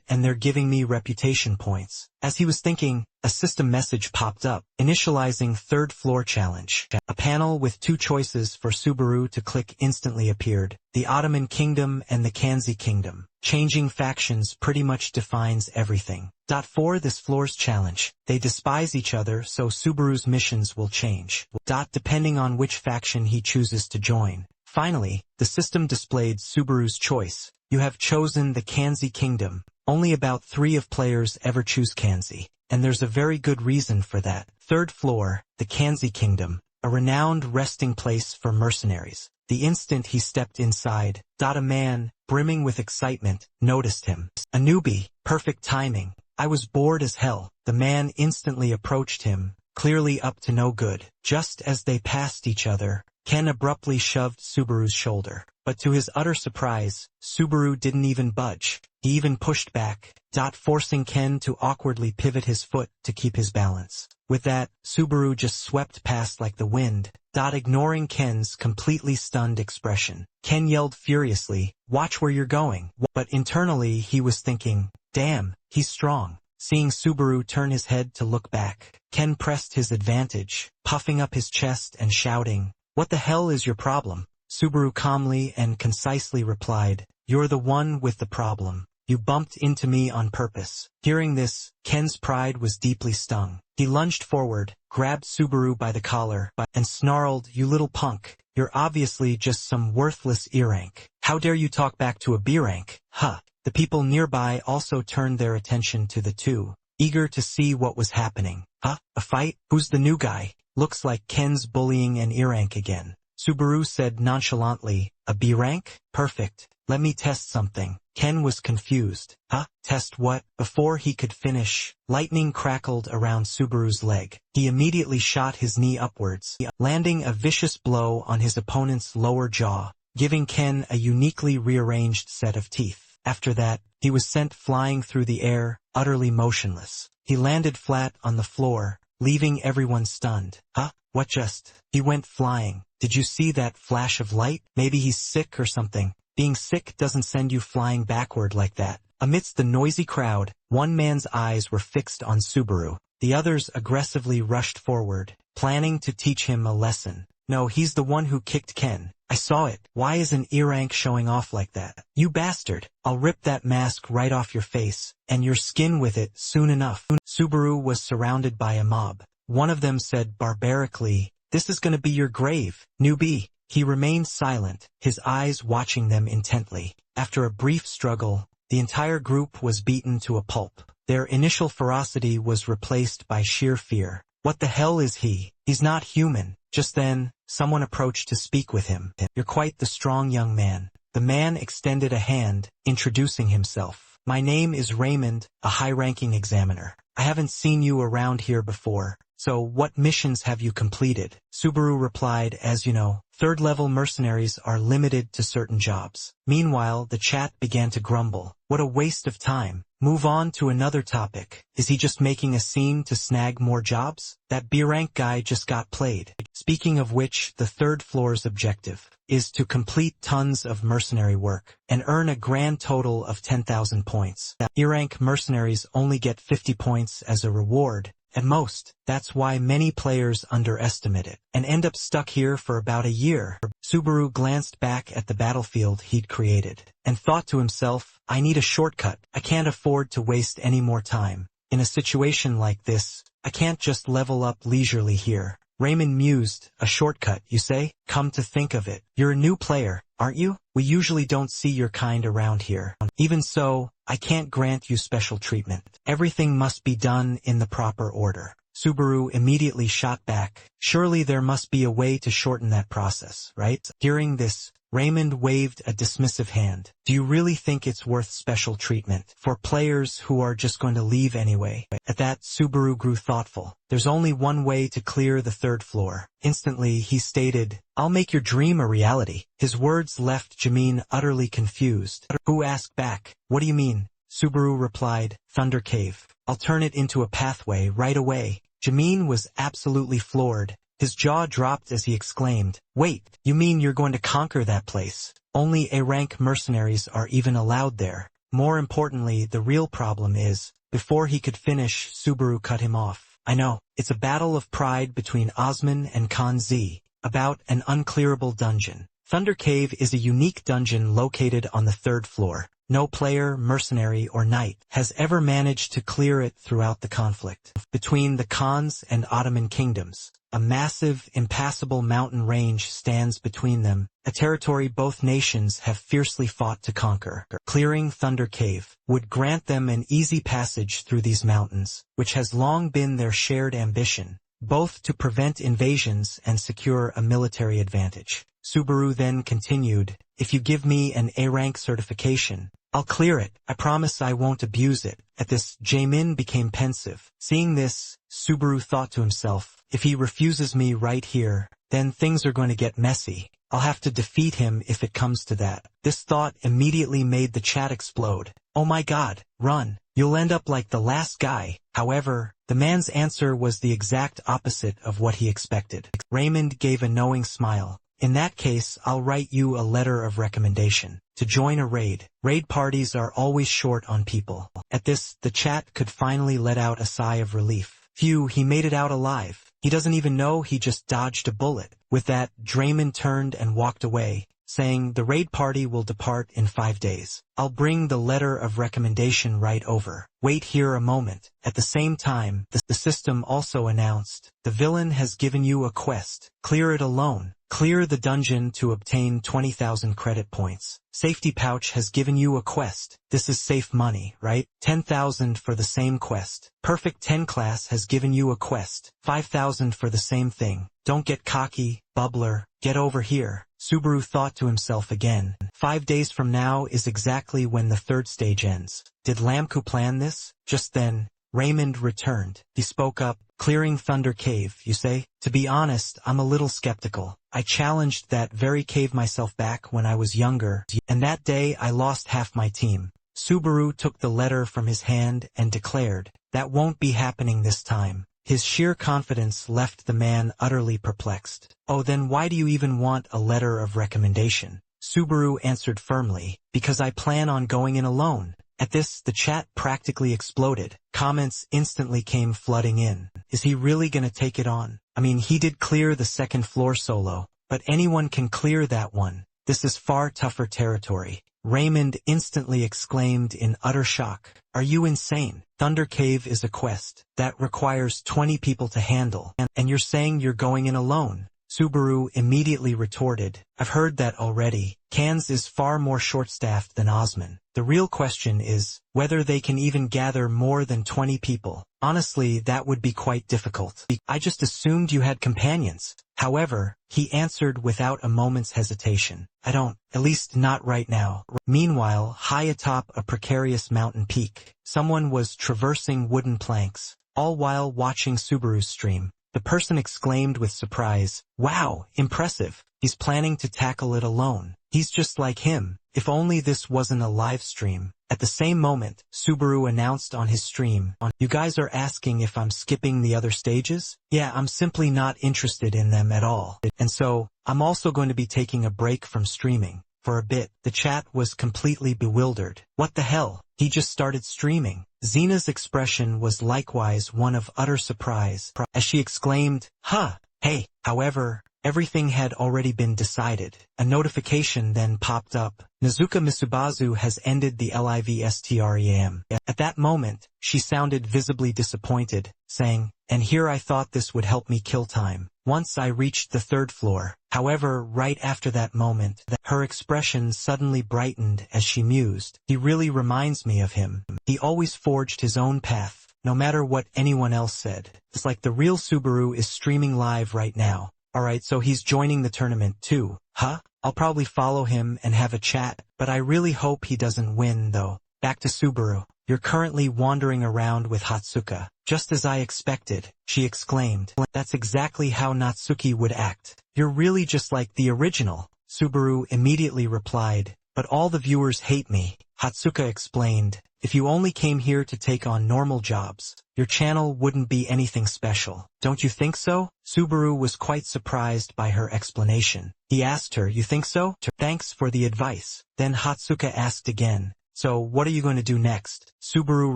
And they're giving me reputation points. As he was thinking, a system message popped up, initializing third floor challenge. A panel with two choices for Subaru to click instantly appeared, the Ottoman Kingdom and the Kanzi Kingdom. Changing factions pretty much defines everything. For this floor's challenge, they despise each other, so Subaru's missions will change. Depending on which faction he chooses to join. Finally, the system displayed Subaru's choice. You have chosen the Kanzi Kingdom. Only about 3 of players ever choose Kanzi, and there's a very good reason for that. Third floor, the Kanzi Kingdom, a renowned resting place for mercenaries. The instant he stepped inside, a man, brimming with excitement, noticed him. A newbie, perfect timing. I was bored as hell. The man instantly approached him, clearly up to no good. Just as they passed each other, Ken abruptly shoved Subaru's shoulder. But to his utter surprise, Subaru didn't even budge. He even pushed back, forcing Ken to awkwardly pivot his foot to keep his balance. With that, Subaru just swept past like the wind, ignoring Ken's completely stunned expression. Ken yelled furiously, watch where you're going. But internally he was thinking, damn, he's strong. Seeing Subaru turn his head to look back, Ken pressed his advantage, puffing up his chest and shouting, what the hell is your problem? Subaru calmly and concisely replied, you're the one with the problem. You bumped into me on purpose. Hearing this, Ken's pride was deeply stung. He lunged forward, grabbed Subaru by the collar, and snarled, you little punk. You're obviously just some worthless E-rank. How dare you talk back to a B-rank? Huh. The people nearby also turned their attention to the two, eager to see what was happening. Huh? A fight? Who's the new guy? Looks like Ken's bullying an E-rank again. Subaru said nonchalantly, a B-rank? Perfect. Let me test something. Ken was confused. Huh? Test what? Before he could finish, lightning crackled around Subaru's leg. He immediately shot his knee upwards, landing a vicious blow on his opponent's lower jaw, giving Ken a uniquely rearranged set of teeth. After that, he was sent flying through the air, utterly motionless. He landed flat on the floor, leaving everyone stunned. Huh? What just? He went flying. Did you see that flash of light? Maybe he's sick or something. Being sick doesn't send you flying backward like that. Amidst the noisy crowd, one man's eyes were fixed on Subaru. The others aggressively rushed forward, planning to teach him a lesson. No, he's the one who kicked Ken. I saw it. Why is an E-rank showing off like that? You bastard. I'll rip that mask right off your face, and your skin with it soon enough. Subaru was surrounded by a mob. One of them said barbarically, this is gonna be your grave, newbie. He remained silent, his eyes watching them intently. After a brief struggle, the entire group was beaten to a pulp. Their initial ferocity was replaced by sheer fear. What the hell is he? He's not human. Just then, someone approached to speak with him. You're quite the strong young man. The man extended a hand, introducing himself. My name is Raymond, a high-ranking examiner. I haven't seen you around here before, So what missions have you completed? Subaru replied, as you know, third-level mercenaries are limited to certain jobs. Meanwhile, the chat began to grumble. What a waste of time. Move on to another topic. Is he just making a scene to snag more jobs? That B-rank guy just got played. Speaking of which, the third floor's objective is to complete tons of mercenary work and earn a grand total of 10,000 points. E-rank mercenaries only get 50 points as a reward. At most, that's why many players underestimate it and end up stuck here for about a year. Subaru glanced back at the battlefield he'd created and thought to himself, I need a shortcut. I can't afford to waste any more time. In a situation like this, I can't just level up leisurely here. Raymond mused, a shortcut, you say? Come to think of it, you're a new player, aren't you? We usually don't see your kind around here. Even so, I can't grant you special treatment. Everything must be done in the proper order. Subaru immediately shot back. Surely there must be a way to shorten that process, right? Hearing this, Raymond waved a dismissive hand. Do you really think it's worth special treatment for players who are just going to leave anyway? At that, Subaru grew thoughtful. There's only one way to clear the third floor. Instantly, he stated, I'll make your dream a reality. His words left Jamin utterly confused. Who asked back, what do you mean? Subaru replied, Thunder Cave. I'll turn it into a pathway right away. Jamin was absolutely floored. His jaw dropped as he exclaimed, wait, you mean you're going to conquer that place? Only A-rank mercenaries are even allowed there. More importantly, the real problem is, before he could finish, Subaru cut him off. I know, it's a battle of pride between Osman and Khan Z, about an unclearable dungeon. Thunder Cave is a unique dungeon located on the third floor. No player, mercenary, or knight has ever managed to clear it throughout the conflict between the Khans and Ottoman kingdoms. A massive, impassable mountain range stands between them, a territory both nations have fiercely fought to conquer. Clearing Thunder Cave would grant them an easy passage through these mountains, which has long been their shared ambition, both to prevent invasions and secure a military advantage. Subaru then continued, if you give me an A-rank certification, I'll clear it. I promise I won't abuse it. At this, Jamin became pensive. Seeing this, Subaru thought to himself, if he refuses me right here, then things are going to get messy. I'll have to defeat him if it comes to that. This thought immediately made the chat explode. Oh my god, run. You'll end up like the last guy. However, the man's answer was the exact opposite of what he expected. Raymond gave a knowing smile. In that case, I'll write you a letter of recommendation to join a raid. Raid parties are always short on people. At this, the chat could finally let out a sigh of relief. Phew, he made it out alive. He doesn't even know he just dodged a bullet. With that, Draymond turned and walked away, saying the raid party will depart in 5 days. I'll bring the letter of recommendation right over. Wait here a moment. At the same time, the system also announced, the villain has given you a quest. Clear it alone. Clear the dungeon to obtain 20,000 credit points. Safety Pouch has given you a quest. This is safe money, right? 10,000 for the same quest. Perfect 10 class has given you a quest. 5,000 for the same thing. Don't get cocky, bubbler. Get over here. Subaru thought to himself again. 5 days from now is exactly when the third stage ends. Did Lamku plan this? Just then, Raymond returned. He spoke up, clearing Thunder Cave, you say? To be honest, I'm a little skeptical. I challenged that very cave myself back when I was younger, and that day I lost half my team. Subaru took the letter from his hand and declared, that won't be happening this time. His sheer confidence left the man utterly perplexed. Oh, then why do you even want a letter of recommendation? Subaru answered firmly, because I plan on going in alone. At this, the chat practically exploded. Comments instantly came flooding in. Is he really gonna take it on? I mean, he did clear the second floor solo, but anyone can clear that one. This is far tougher territory. Raymond instantly exclaimed in utter shock. Are you insane? Thunder Cave is a quest that requires 20 people to handle, and you're saying you're going in alone? Subaru immediately retorted, I've heard that already. Kans is far more short-staffed than Osman. The real question is whether they can even gather more than 20 people. Honestly, that would be quite difficult. I just assumed you had companions. However, he answered without a moment's hesitation. I don't, at least not right now. Meanwhile, high atop a precarious mountain peak, someone was traversing wooden planks, all while watching Subaru's stream. The person exclaimed with surprise, "Wow, impressive. He's planning to tackle it alone. He's just like him. If only this wasn't a live stream." At the same moment, Subaru announced on his stream, "You guys are asking if I'm skipping the other stages? Yeah, I'm simply not interested in them at all. And so, I'm also going to be taking a break from streaming." For a bit, the chat was completely bewildered. What the hell? He just started streaming. Xena's expression was likewise one of utter surprise, as she exclaimed, "Huh, hey." However, everything had already been decided. A notification then popped up. "Nezuka Misubazu has ended the livestream." At that moment, she sounded visibly disappointed, saying, "And here I thought this would help me kill time. Once I reached the 3rd floor." However, right after that moment, her expression suddenly brightened as she mused. "He really reminds me of him. He always forged his own path, no matter what anyone else said. It's like the real Subaru is streaming live right now. Alright, so he's joining the tournament too, huh? I'll probably follow him and have a chat, but I really hope he doesn't win though." Back to Subaru. "You're currently wandering around with Hatsuka. Just as I expected," she exclaimed. "That's exactly how Natsuki would act. You're really just like the original." Subaru immediately replied, "But all the viewers hate me." Hatsuka explained, "If you only came here to take on normal jobs, your channel wouldn't be anything special. Don't you think so?" Subaru was quite surprised by her explanation. He asked her, "You think so?" "Thanks for the advice." Then Hatsuka asked again, "So what are you going to do next?" Subaru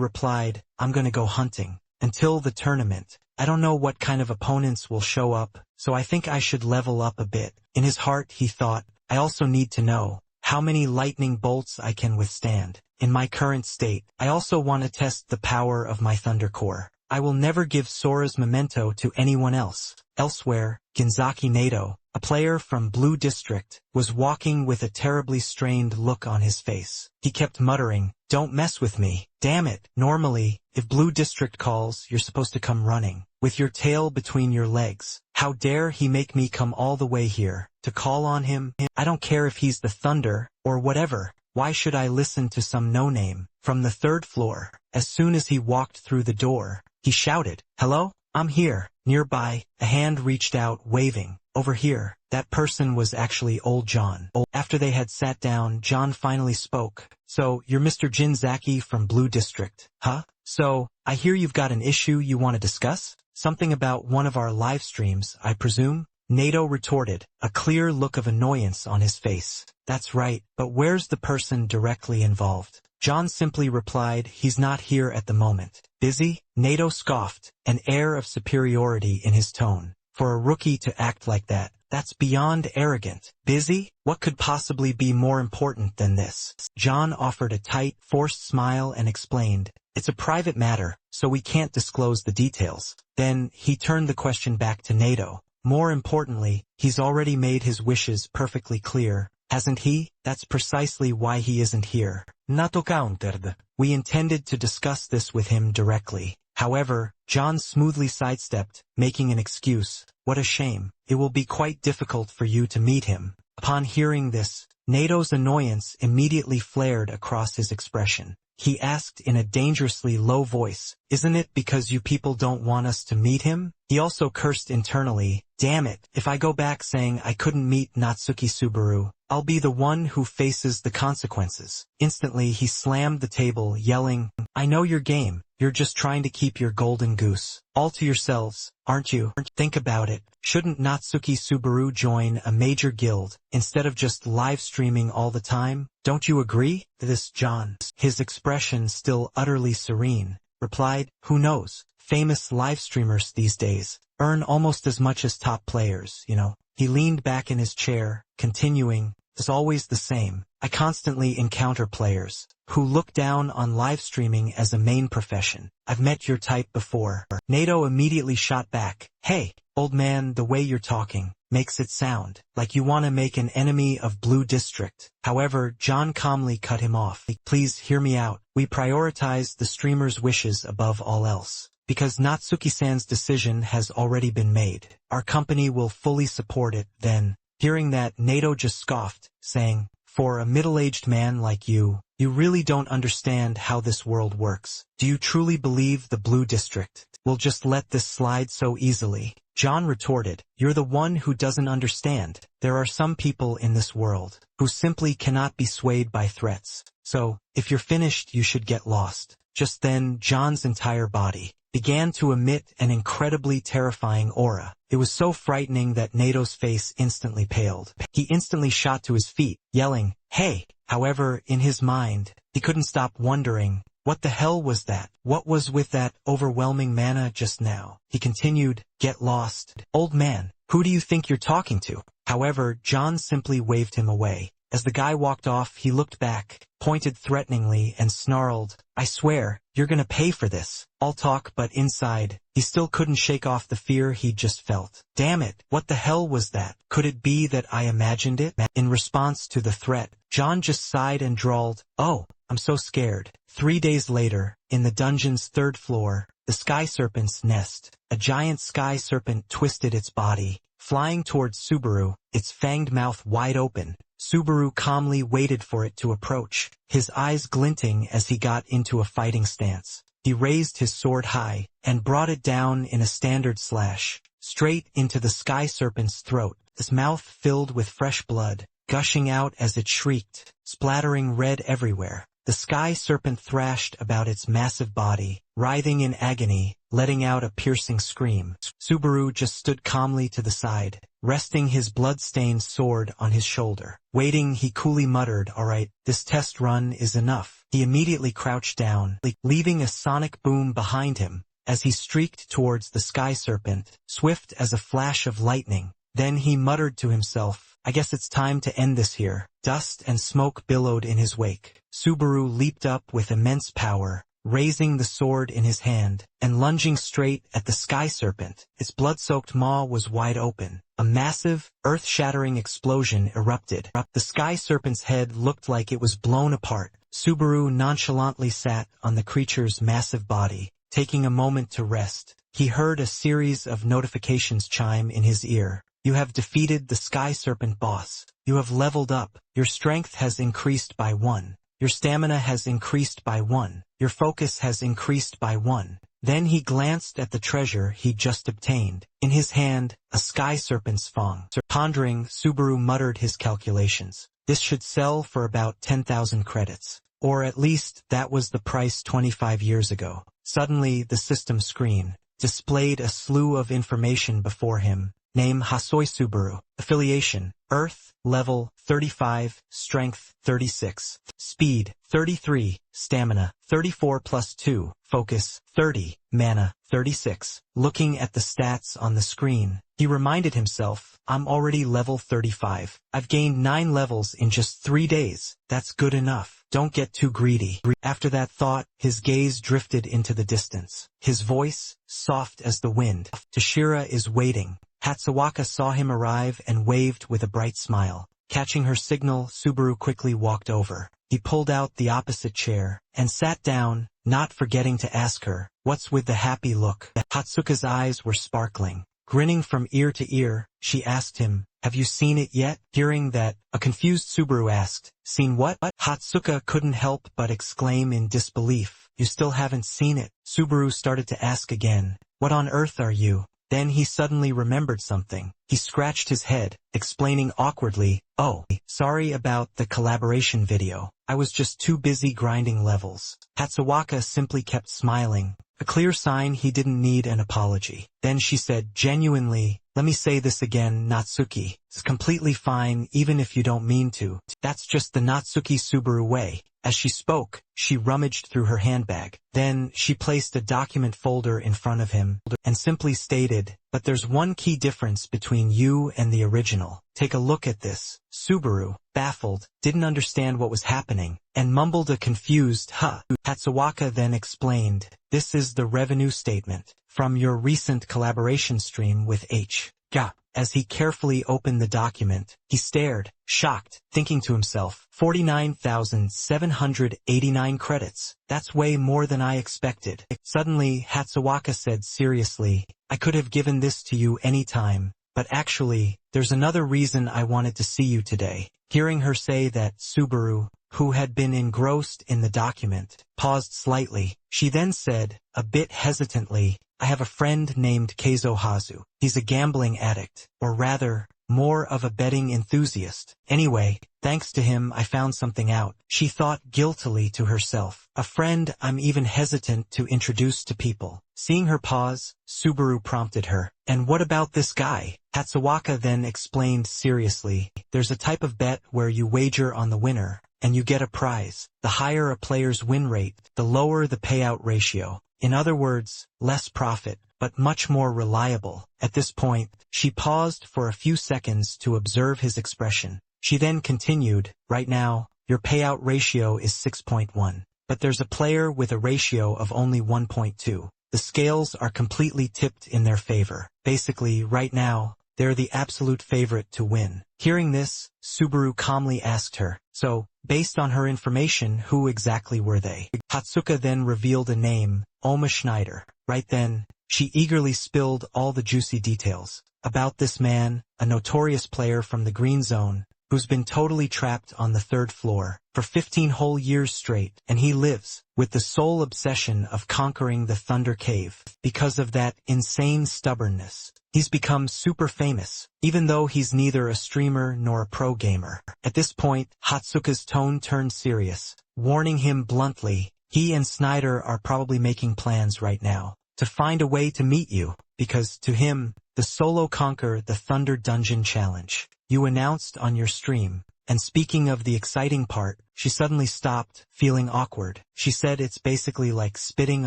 replied, "I'm going to go hunting. Until the tournament. I don't know what kind of opponents will show up, so I think I should level up a bit." In his heart he thought, "I also need to know how many lightning bolts I can withstand. In my current state, I also want to test the power of my Thunder Core. I will never give Sora's memento to anyone else." Elsewhere, Ginzaki Nato, a player from Blue District, was walking with a terribly strained look on his face. He kept muttering, "Don't mess with me. Damn it. Normally, if Blue District calls, you're supposed to come running, with your tail between your legs. How dare he make me come all the way here, to call on him? I don't care if he's the Thunder, or whatever. Why should I listen to some no-name?" From the 3rd floor, as soon as he walked through the door, he shouted, "Hello? I'm here." Nearby, a hand reached out, waving, "Over here." That person was actually old John. After they had sat down, John finally spoke. "So, you're Mr. Ginzaki from Blue District, huh? So, I hear you've got an issue you want to discuss? Something about one of our live streams, I presume?" Nato retorted, a clear look of annoyance on his face. "That's right, but where's the person directly involved?" John simply replied, "He's not here at the moment." "Busy?" Nato scoffed, an air of superiority in his tone. "For a rookie to act like that, that's beyond arrogant." "Busy? What could possibly be more important than this?" John offered a tight, forced smile and explained, "It's a private matter, so we can't disclose the details." Then, he turned the question back to Nato. "More importantly, he's already made his wishes perfectly clear, hasn't he? That's precisely why he isn't here." Nato countered, "We intended to discuss this with him directly." However, John smoothly sidestepped, making an excuse. "What a shame. It will be quite difficult for you to meet him." Upon hearing this, Nato's annoyance immediately flared across his expression. He asked in a dangerously low voice, "Isn't it because you people don't want us to meet him?" He also cursed internally, "Damn it, if I go back saying I couldn't meet Natsuki Subaru, I'll be the one who faces the consequences." Instantly he slammed the table, yelling, "I know your game. You're just trying to keep your golden goose all to yourselves, aren't you? Think about it. Shouldn't Natsuki Subaru join a major guild, instead of just live streaming all the time? Don't you agree?" This John, his expression still utterly serene, replied, "Who knows? Famous live streamers these days earn almost as much as top players, you know." He leaned back in his chair, continuing, "It's always the same. I constantly encounter players who look down on live streaming as a main profession. I've met your type before." Nato immediately shot back, "Hey, old man, the way you're talking makes it sound like you want to make an enemy of Blue District." However, John calmly cut him off. "Please hear me out. We prioritize the streamer's wishes above all else. Because Natsuki-san's decision has already been made. Our company will fully support it." Then, hearing that, Nato just scoffed, saying, "For a middle-aged man like you, You really don't understand how this world works. Do you truly believe the Blue District will just let this slide so easily? John retorted, you're the one who doesn't understand. There are some people in this world who simply cannot be swayed by threats. So, if you're finished, you should get lost. Just then, John's entire body began to emit an incredibly terrifying aura. It was so frightening that Nato's face instantly paled. He instantly shot to his feet, yelling, "Hey!" However, in his mind, he couldn't stop wondering, what the hell was that? What was with that overwhelming mana just now? He continued, "Get lost. Old man, who do you think you're talking to?" However, John simply waved him away. As the guy walked off, he looked back, pointed threateningly, and snarled, "I swear, you're gonna pay for this." All talk, but inside, he still couldn't shake off the fear he'd just felt. Damn it, what the hell was that? Could it be that I imagined it? In response to the threat, John just sighed and drawled, "Oh, I'm so scared." 3 days later, in the dungeon's 3rd floor, the sky serpent's nest, a giant sky serpent twisted its body, flying towards Subaru, its fanged mouth wide open. Subaru calmly waited for it to approach, his eyes glinting as he got into a fighting stance. He raised his sword high, and brought it down in a standard slash, straight into the sky serpent's throat, his mouth filled with fresh blood, gushing out as it shrieked, splattering red everywhere. The sky serpent thrashed about its massive body, writhing in agony, letting out a piercing scream. Subaru just stood calmly to the side, resting his blood-stained sword on his shoulder. Waiting, he coolly muttered, "All right, this test run is enough." He immediately crouched down, leaving a sonic boom behind him, as he streaked towards the sky serpent, swift as a flash of lightning. Then he muttered to himself, "I guess it's time to end this here." Dust and smoke billowed in his wake. Subaru leaped up with immense power, raising the sword in his hand, and lunging straight at the sky serpent. Its blood-soaked maw was wide open. A massive, earth-shattering explosion erupted. The sky serpent's head looked like it was blown apart. Subaru nonchalantly sat on the creature's massive body, taking a moment to rest. He heard a series of notifications chime in his ear. "You have defeated the sky serpent boss. You have leveled up. Your strength has increased by 1. Your stamina has increased by 1. Your focus has increased by 1. Then he glanced at the treasure he'd just obtained. In his hand, a sky serpent's fang. Pondering, Subaru muttered his calculations. This should sell for about 10,000 credits. Or at least that was the price 25 years ago. Suddenly, the system screen displayed a slew of information before him. Name Hasoi Subaru. Affiliation, Earth, level 35, strength 36, speed 33, stamina 34 plus 2, focus 30, mana 36. Looking at the stats on the screen, he reminded himself, I'm already level 35. I've gained 9 levels in just 3 days. That's good enough. Don't get too greedy. After that thought, his gaze drifted into the distance. His voice, soft as the wind. Toshira is waiting. Hatsawaka saw him arrive and waved with a bright smile. Catching her signal, Subaru quickly walked over. He pulled out the opposite chair and sat down, not forgetting to ask her, "What's with the happy look?" Hatsuka's eyes were sparkling. Grinning from ear to ear, she asked him, "Have you seen it yet?" Hearing that, a confused Subaru asked, "Seen what?" Hatsuka couldn't help but exclaim in disbelief. "You still haven't seen it?" Subaru started to ask again, "What on earth are you?" Then he suddenly remembered something. He scratched his head, explaining awkwardly, "Oh, sorry about the collaboration video. I was just too busy grinding levels." Hatsawaka simply kept smiling, a clear sign he didn't need an apology. Then she said genuinely, "Let me say this again, Natsuki. It's completely fine even if you don't mean to. That's just the Natsuki Subaru way." As she spoke, she rummaged through her handbag. Then, she placed a document folder in front of him, and simply stated, "But there's one key difference between you and the original. Take a look at this." Subaru, baffled, didn't understand what was happening, and mumbled a confused "huh." Hatsawaka then explained, "This is the revenue statement from your recent collaboration stream with H. Ga." As he carefully opened the document, he stared, shocked, thinking to himself, 49,789 credits. That's way more than I expected. Suddenly, Hatsawaka said seriously, "I could have given this to you any time, but actually, there's another reason I wanted to see you today." Hearing her say that, Subaru who had been engrossed in the document, paused slightly. She then said, a bit hesitantly, I have a friend named Keizo Hazu. He's a gambling addict, or rather, more of a betting enthusiast. Anyway, thanks to him I found something out. She thought guiltily to herself. A friend I'm even hesitant to introduce to people. Seeing her pause, Subaru prompted her. And what about this guy? Hatsuwaka then explained seriously. There's a type of bet where you wager on the winner, and you get a prize. The higher a player's win rate, the lower the payout ratio. In other words, less profit, but much more reliable. At this point, she paused for a few seconds to observe his expression. She then continued, right now, your payout ratio is 6.1. But there's a player with a ratio of only 1.2. The scales are completely tipped in their favor. Basically, right now, they're the absolute favorite to win. Hearing this, Subaru calmly asked her, so, based on her information, who exactly were they? Hatsuka then revealed a name, Oma Schneider. Right then, she eagerly spilled all the juicy details about this man, a notorious player from the Green Zone, who's been totally trapped on the 3rd floor for 15 whole years straight, and he lives with the sole obsession of conquering the Thunder Cave. Because of that insane stubbornness, he's become super famous, even though he's neither a streamer nor a pro gamer. At this point, Hatsuka's tone turned serious, warning him bluntly, he and Snyder are probably making plans right now to find a way to meet you, because, to him, the solo conquer the Thunder Dungeon challenge you announced on your stream. And speaking of the exciting part, she suddenly stopped, feeling awkward. She said it's basically like spitting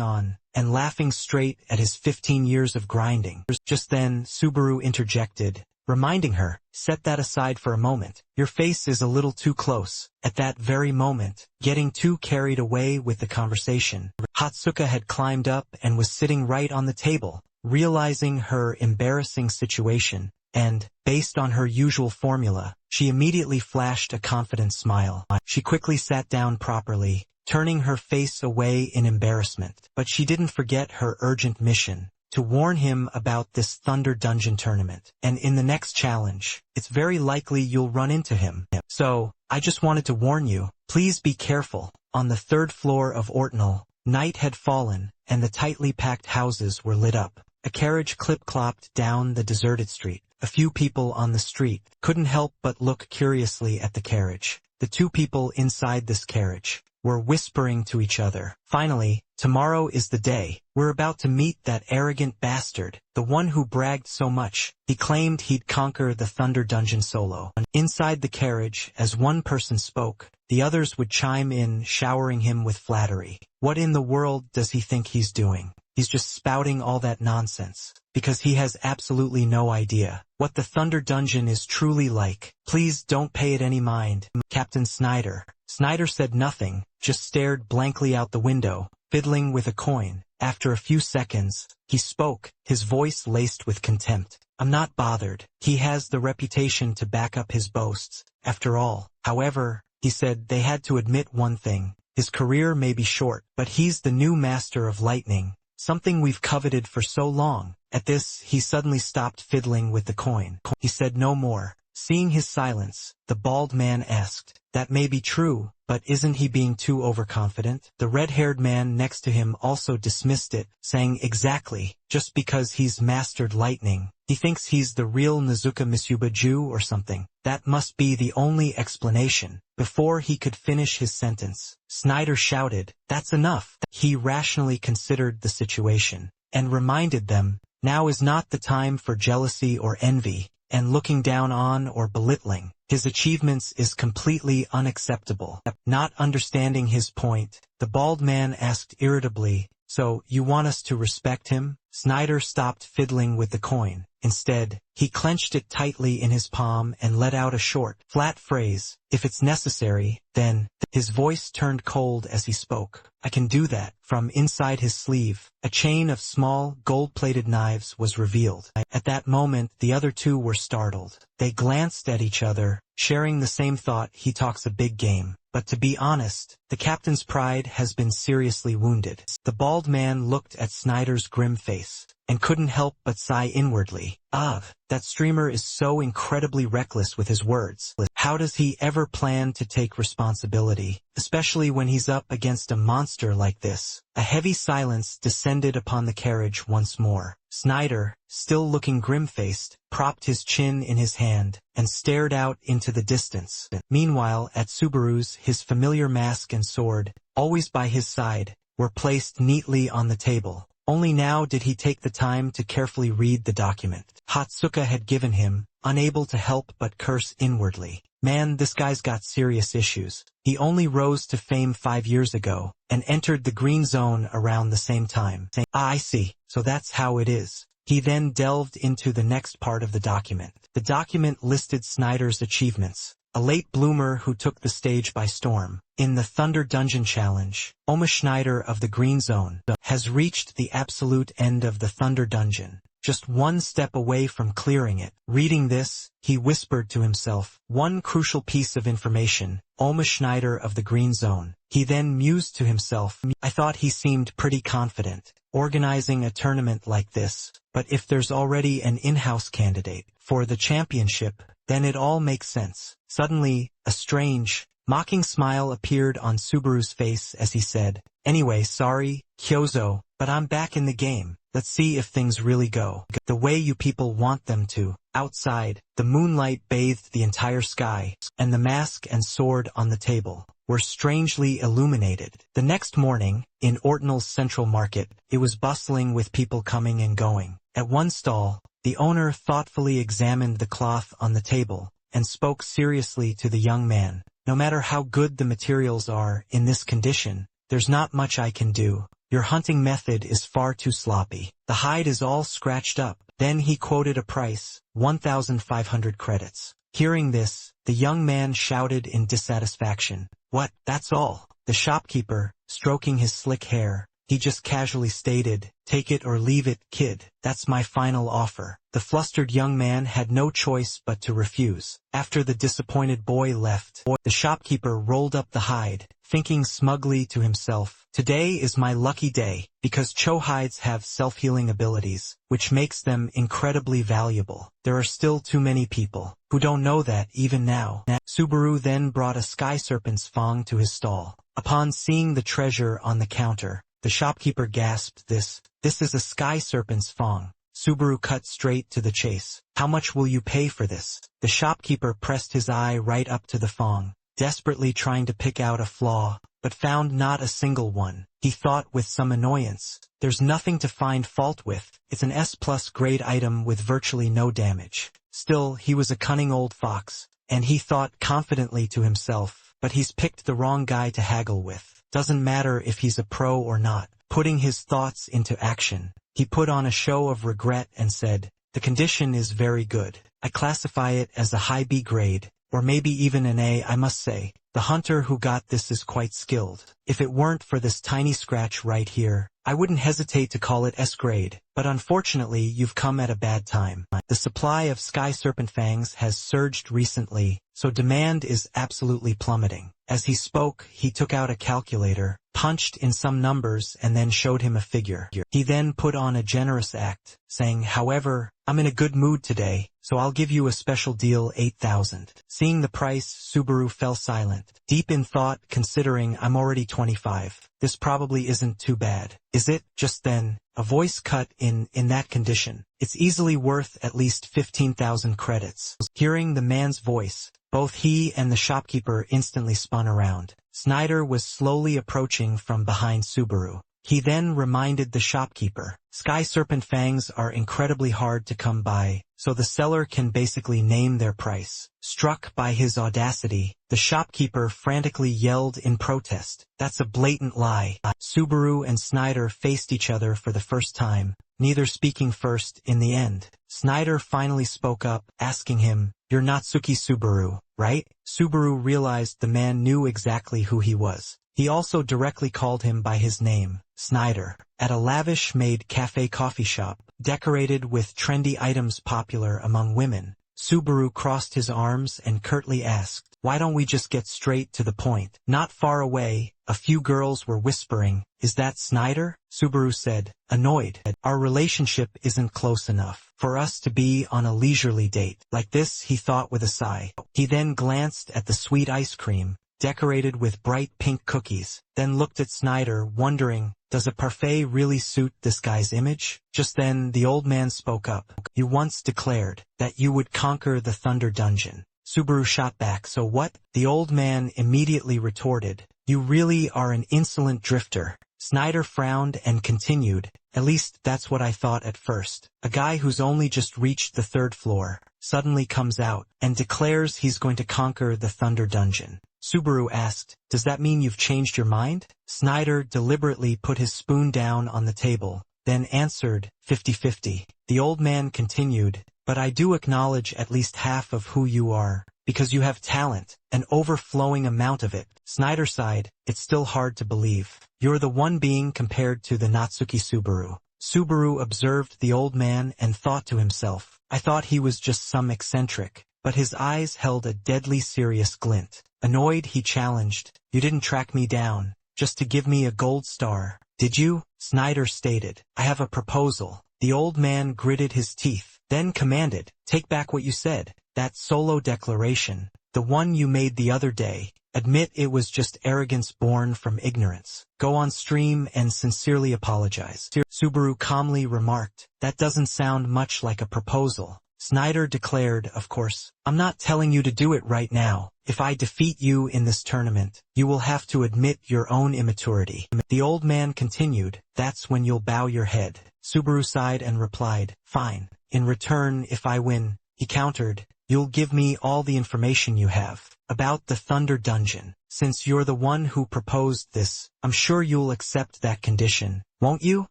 on and laughing straight at his 15 years of grinding. Just then, Subaru interjected, reminding her, set that aside for a moment. Your face is a little too close. At that very moment, getting too carried away with the conversation, Hatsuka had climbed up and was sitting right on the table, realizing her embarrassing situation. And, based on her usual formula, she immediately flashed a confident smile. She quickly sat down properly, turning her face away in embarrassment. But she didn't forget her urgent mission, to warn him about this Thunder Dungeon tournament. And in the next challenge, it's very likely you'll run into him. So, I just wanted to warn you, please be careful. On the 3rd floor of Ortonal, night had fallen, and the tightly packed houses were lit up. A carriage clip-clopped down the deserted street. A few people on the street couldn't help but look curiously at the carriage. The 2 people inside this carriage were whispering to each other. Finally, tomorrow is the day. We're about to meet that arrogant bastard, the one who bragged so much. He claimed he'd conquer the Thunder Dungeon solo. Inside the carriage, as one person spoke, the others would chime in, showering him with flattery. What in the world does he think he's doing? He's just spouting all that nonsense, because he has absolutely no idea what the Thunder Dungeon is truly like. Please don't pay it any mind, Captain Snyder. Snyder said nothing, just stared blankly out the window, fiddling with a coin. After a few seconds, he spoke, his voice laced with contempt. I'm not bothered. He has the reputation to back up his boasts. After all, however, he said they had to admit one thing. His career may be short, but he's the new master of lightning. Something we've coveted for so long. At this, he suddenly stopped fiddling with the coin. He said no more. Seeing his silence, the bald man asked, that may be true, but isn't he being too overconfident? The red-haired man next to him also dismissed it, saying exactly, just because he's mastered lightning, he thinks he's the real Nezuka Mitsuba Jew or something. That must be the only explanation. Before he could finish his sentence, Snyder shouted, that's enough. He rationally considered the situation, and reminded them, now is not the time for jealousy or envy, and looking down on or belittling his achievements is completely unacceptable. Not understanding his point, the bald man asked irritably, so, you want us to respect him? Snyder stopped fiddling with the coin. Instead, he clenched it tightly in his palm and let out a short, flat phrase, if it's necessary, then. His voice turned cold as he spoke. I can do that. From inside his sleeve, a chain of small, gold-plated knives was revealed. At that moment, the other 2 were startled. They glanced at each other, sharing the same thought, he talks a big game. But to be honest, the captain's pride has been seriously wounded. The bald man looked at Snyder's grim face, and couldn't help but sigh inwardly. Ugh, that streamer is so incredibly reckless with his words. How does he ever plan to take responsibility, especially when he's up against a monster like this? A heavy silence descended upon the carriage once more. Snyder, still looking grim-faced, propped his chin in his hand and stared out into the distance. Meanwhile, at Subaru's, his familiar mask and sword, always by his side, were placed neatly on the table. Only now did he take the time to carefully read the document Hatsuka had given him, unable to help but curse inwardly. Man, this guy's got serious issues. He only rose to fame 5 years ago, and entered the green zone around the same time. Ah, I see, so that's how it is. He then delved into the next part of the document. The document listed Snyder's achievements. A late bloomer who took the stage by storm. In the Thunder Dungeon Challenge, Oma Schneider of the Green Zone has reached the absolute end of the Thunder Dungeon, just one step away from clearing it. Reading this, he whispered to himself, one crucial piece of information, Oma Schneider of the Green Zone. He then mused to himself, I thought he seemed pretty confident, organizing a tournament like this, but if there's already an in-house candidate for the championship, then it all makes sense. Suddenly, a strange, mocking smile appeared on Subaru's face as he said, anyway, sorry, Kyozo, but I'm back in the game. Let's see if things really go the way you people want them to. Outside, the moonlight bathed the entire sky, and the mask and sword on the table were strangely illuminated. The next morning, in Ortonal's Central Market, it was bustling with people coming and going. At one stall, the owner thoughtfully examined the cloth on the table and spoke seriously to the young man. No matter how good the materials are in this condition, there's not much I can do. Your hunting method is far too sloppy. The hide is all scratched up. Then he quoted a price, 1,500 credits. Hearing this, the young man shouted in dissatisfaction. What, that's all? The shopkeeper, stroking his slick hair, he just casually stated, take it or leave it, kid. That's my final offer. The flustered young man had no choice but to refuse. After the disappointed boy left, the shopkeeper rolled up the hide, thinking smugly to himself, today is my lucky day, because Cho hides have self-healing abilities, which makes them incredibly valuable. There are still too many people who don't know that even now. Subaru then brought a sky serpent's fang to his stall. Upon seeing the treasure on the counter, the shopkeeper gasped, This is a sky serpent's fang. Subaru cut straight to the chase. How much will you pay for this? The shopkeeper pressed his eye right up to the fang, desperately trying to pick out a flaw, but found not a single one. He thought with some annoyance, there's nothing to find fault with. It's an S+ grade item with virtually no damage. Still, he was a cunning old fox, and he thought confidently to himself, but he's picked the wrong guy to haggle with. Doesn't matter if he's a pro or not. Putting his thoughts into action, he put on a show of regret and said, the condition is very good. I classify it as a high B grade, or maybe even an A. I must say, the hunter who got this is quite skilled. If it weren't for this tiny scratch right here, I wouldn't hesitate to call it S grade, but unfortunately you've come at a bad time. The supply of sky serpent fangs has surged recently, so demand is absolutely plummeting. As he spoke, he took out a calculator, punched in some numbers and then showed him a figure. He then put on a generous act, saying, however, I'm in a good mood today, so I'll give you a special deal, 8,000. Seeing the price, Subaru fell silent, deep in thought, considering I'm already 25. This probably isn't too bad, is it? Just then, a voice cut in that condition. It's easily worth at least 15,000 credits. Hearing the man's voice, both he and the shopkeeper instantly spun around. Snyder was slowly approaching from behind Subaru. He then reminded the shopkeeper, sky serpent fangs are incredibly hard to come by, so the seller can basically name their price. Struck by his audacity, the shopkeeper frantically yelled in protest, that's a blatant lie. Subaru and Snyder faced each other for the first time, neither speaking first in the end. Snyder finally spoke up, asking him, you're Natsuki Subaru, right? Subaru realized the man knew exactly who he was. He also directly called him by his name, Snyder. At a lavish-made cafe coffee shop, decorated with trendy items popular among women, Subaru crossed his arms and curtly asked, "Why don't we just get straight to the point?" Not far away, a few girls were whispering, "Is that Snyder?" Subaru said, annoyed. "Our relationship isn't close enough for us to be on a leisurely date like this," he thought with a sigh. He then glanced at the sweet ice cream, decorated with bright pink cookies, then looked at Snyder, wondering, does a parfait really suit this guy's image? Just then, the old man spoke up. "You once declared that you would conquer the Thunder Dungeon." Subaru shot back, "So what?" The old man immediately retorted, "You really are an insolent drifter." Snyder frowned and continued, "At least that's what I thought at first. A guy who's only just reached the 3rd floor suddenly comes out and declares he's going to conquer the Thunder Dungeon." Subaru asked, "Does that mean you've changed your mind?" Snyder deliberately put his spoon down on the table, then answered, 50-50. The old man continued, "But I do acknowledge at least half of who you are, because you have talent, an overflowing amount of it." Snyder sighed, "It's still hard to believe. You're the one being compared to the Natsuki Subaru." Subaru observed the old man and thought to himself, "I thought he was just some eccentric," but his eyes held a deadly serious glint. Annoyed, he challenged, "You didn't track me down just to give me a gold star, did you?" Snyder stated, "I have a proposal." The old man gritted his teeth, then commanded, "Take back what you said. That solo declaration, the one you made the other day, admit it was just arrogance born from ignorance. Go on stream and sincerely apologize." Subaru calmly remarked, "That doesn't sound much like a proposal." Snyder declared, "Of course, I'm not telling you to do it right now. If I defeat you in this tournament, you will have to admit your own immaturity." The old man continued, "That's when you'll bow your head." Subaru sighed and replied, "Fine. In return, if I win," he countered, "you'll give me all the information you have about the Thunder Dungeon. Since you're the one who proposed this, I'm sure you'll accept that condition, won't you?"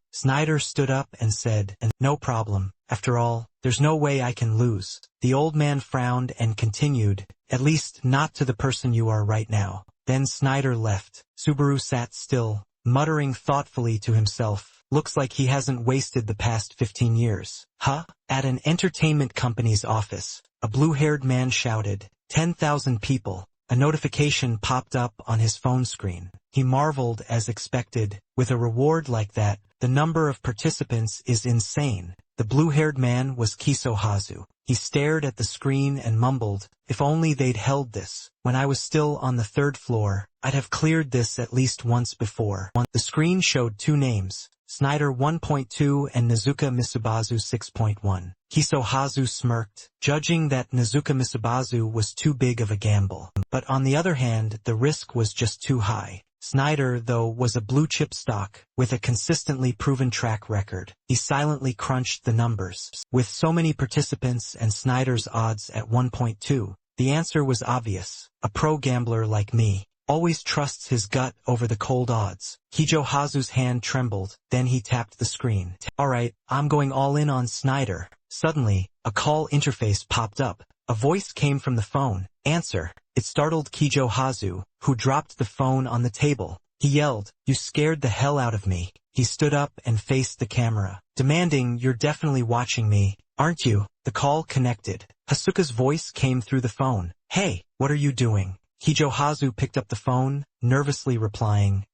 Snyder stood up and said, "No problem. After all, there's no way I can lose." The old man frowned and continued, "At least not to the person you are right now." Then Snyder left. Subaru sat still, muttering thoughtfully to himself, "Looks like he hasn't wasted the past 15 years. Huh?" At an entertainment company's office, a blue-haired man shouted, 10,000 people. A notification popped up on his phone screen. He marveled as expected. With a reward like that, the number of participants is insane. The blue-haired man was Kisohazu. He stared at the screen and mumbled, "If only they'd held this when I was still on the 3rd floor, I'd have cleared this at least once before." The screen showed 2 names, Snyder 1.2 and Nezuka Misubazu 6.1. Kisohazu smirked, judging that Nezuka Misubazu was too big of a gamble. But on the other hand, the risk was just too high. Snyder, though, was a blue-chip stock, with a consistently proven track record. He silently crunched the numbers. With so many participants and Snyder's odds at 1.2, the answer was obvious. A pro gambler like me always trusts his gut over the cold odds. Kijohazu's hand trembled, then he tapped the screen. "All right, I'm going all in on Snyder." Suddenly, a call interface popped up. A voice came from the phone. "Answer." It startled Kijohazu, who dropped the phone on the table. He yelled, "You scared the hell out of me." He stood up and faced the camera, demanding, "You're definitely watching me, aren't you?" The call connected. Hasuka's voice came through the phone. "Hey, what are you doing?" Kijohazu picked up the phone, nervously replying,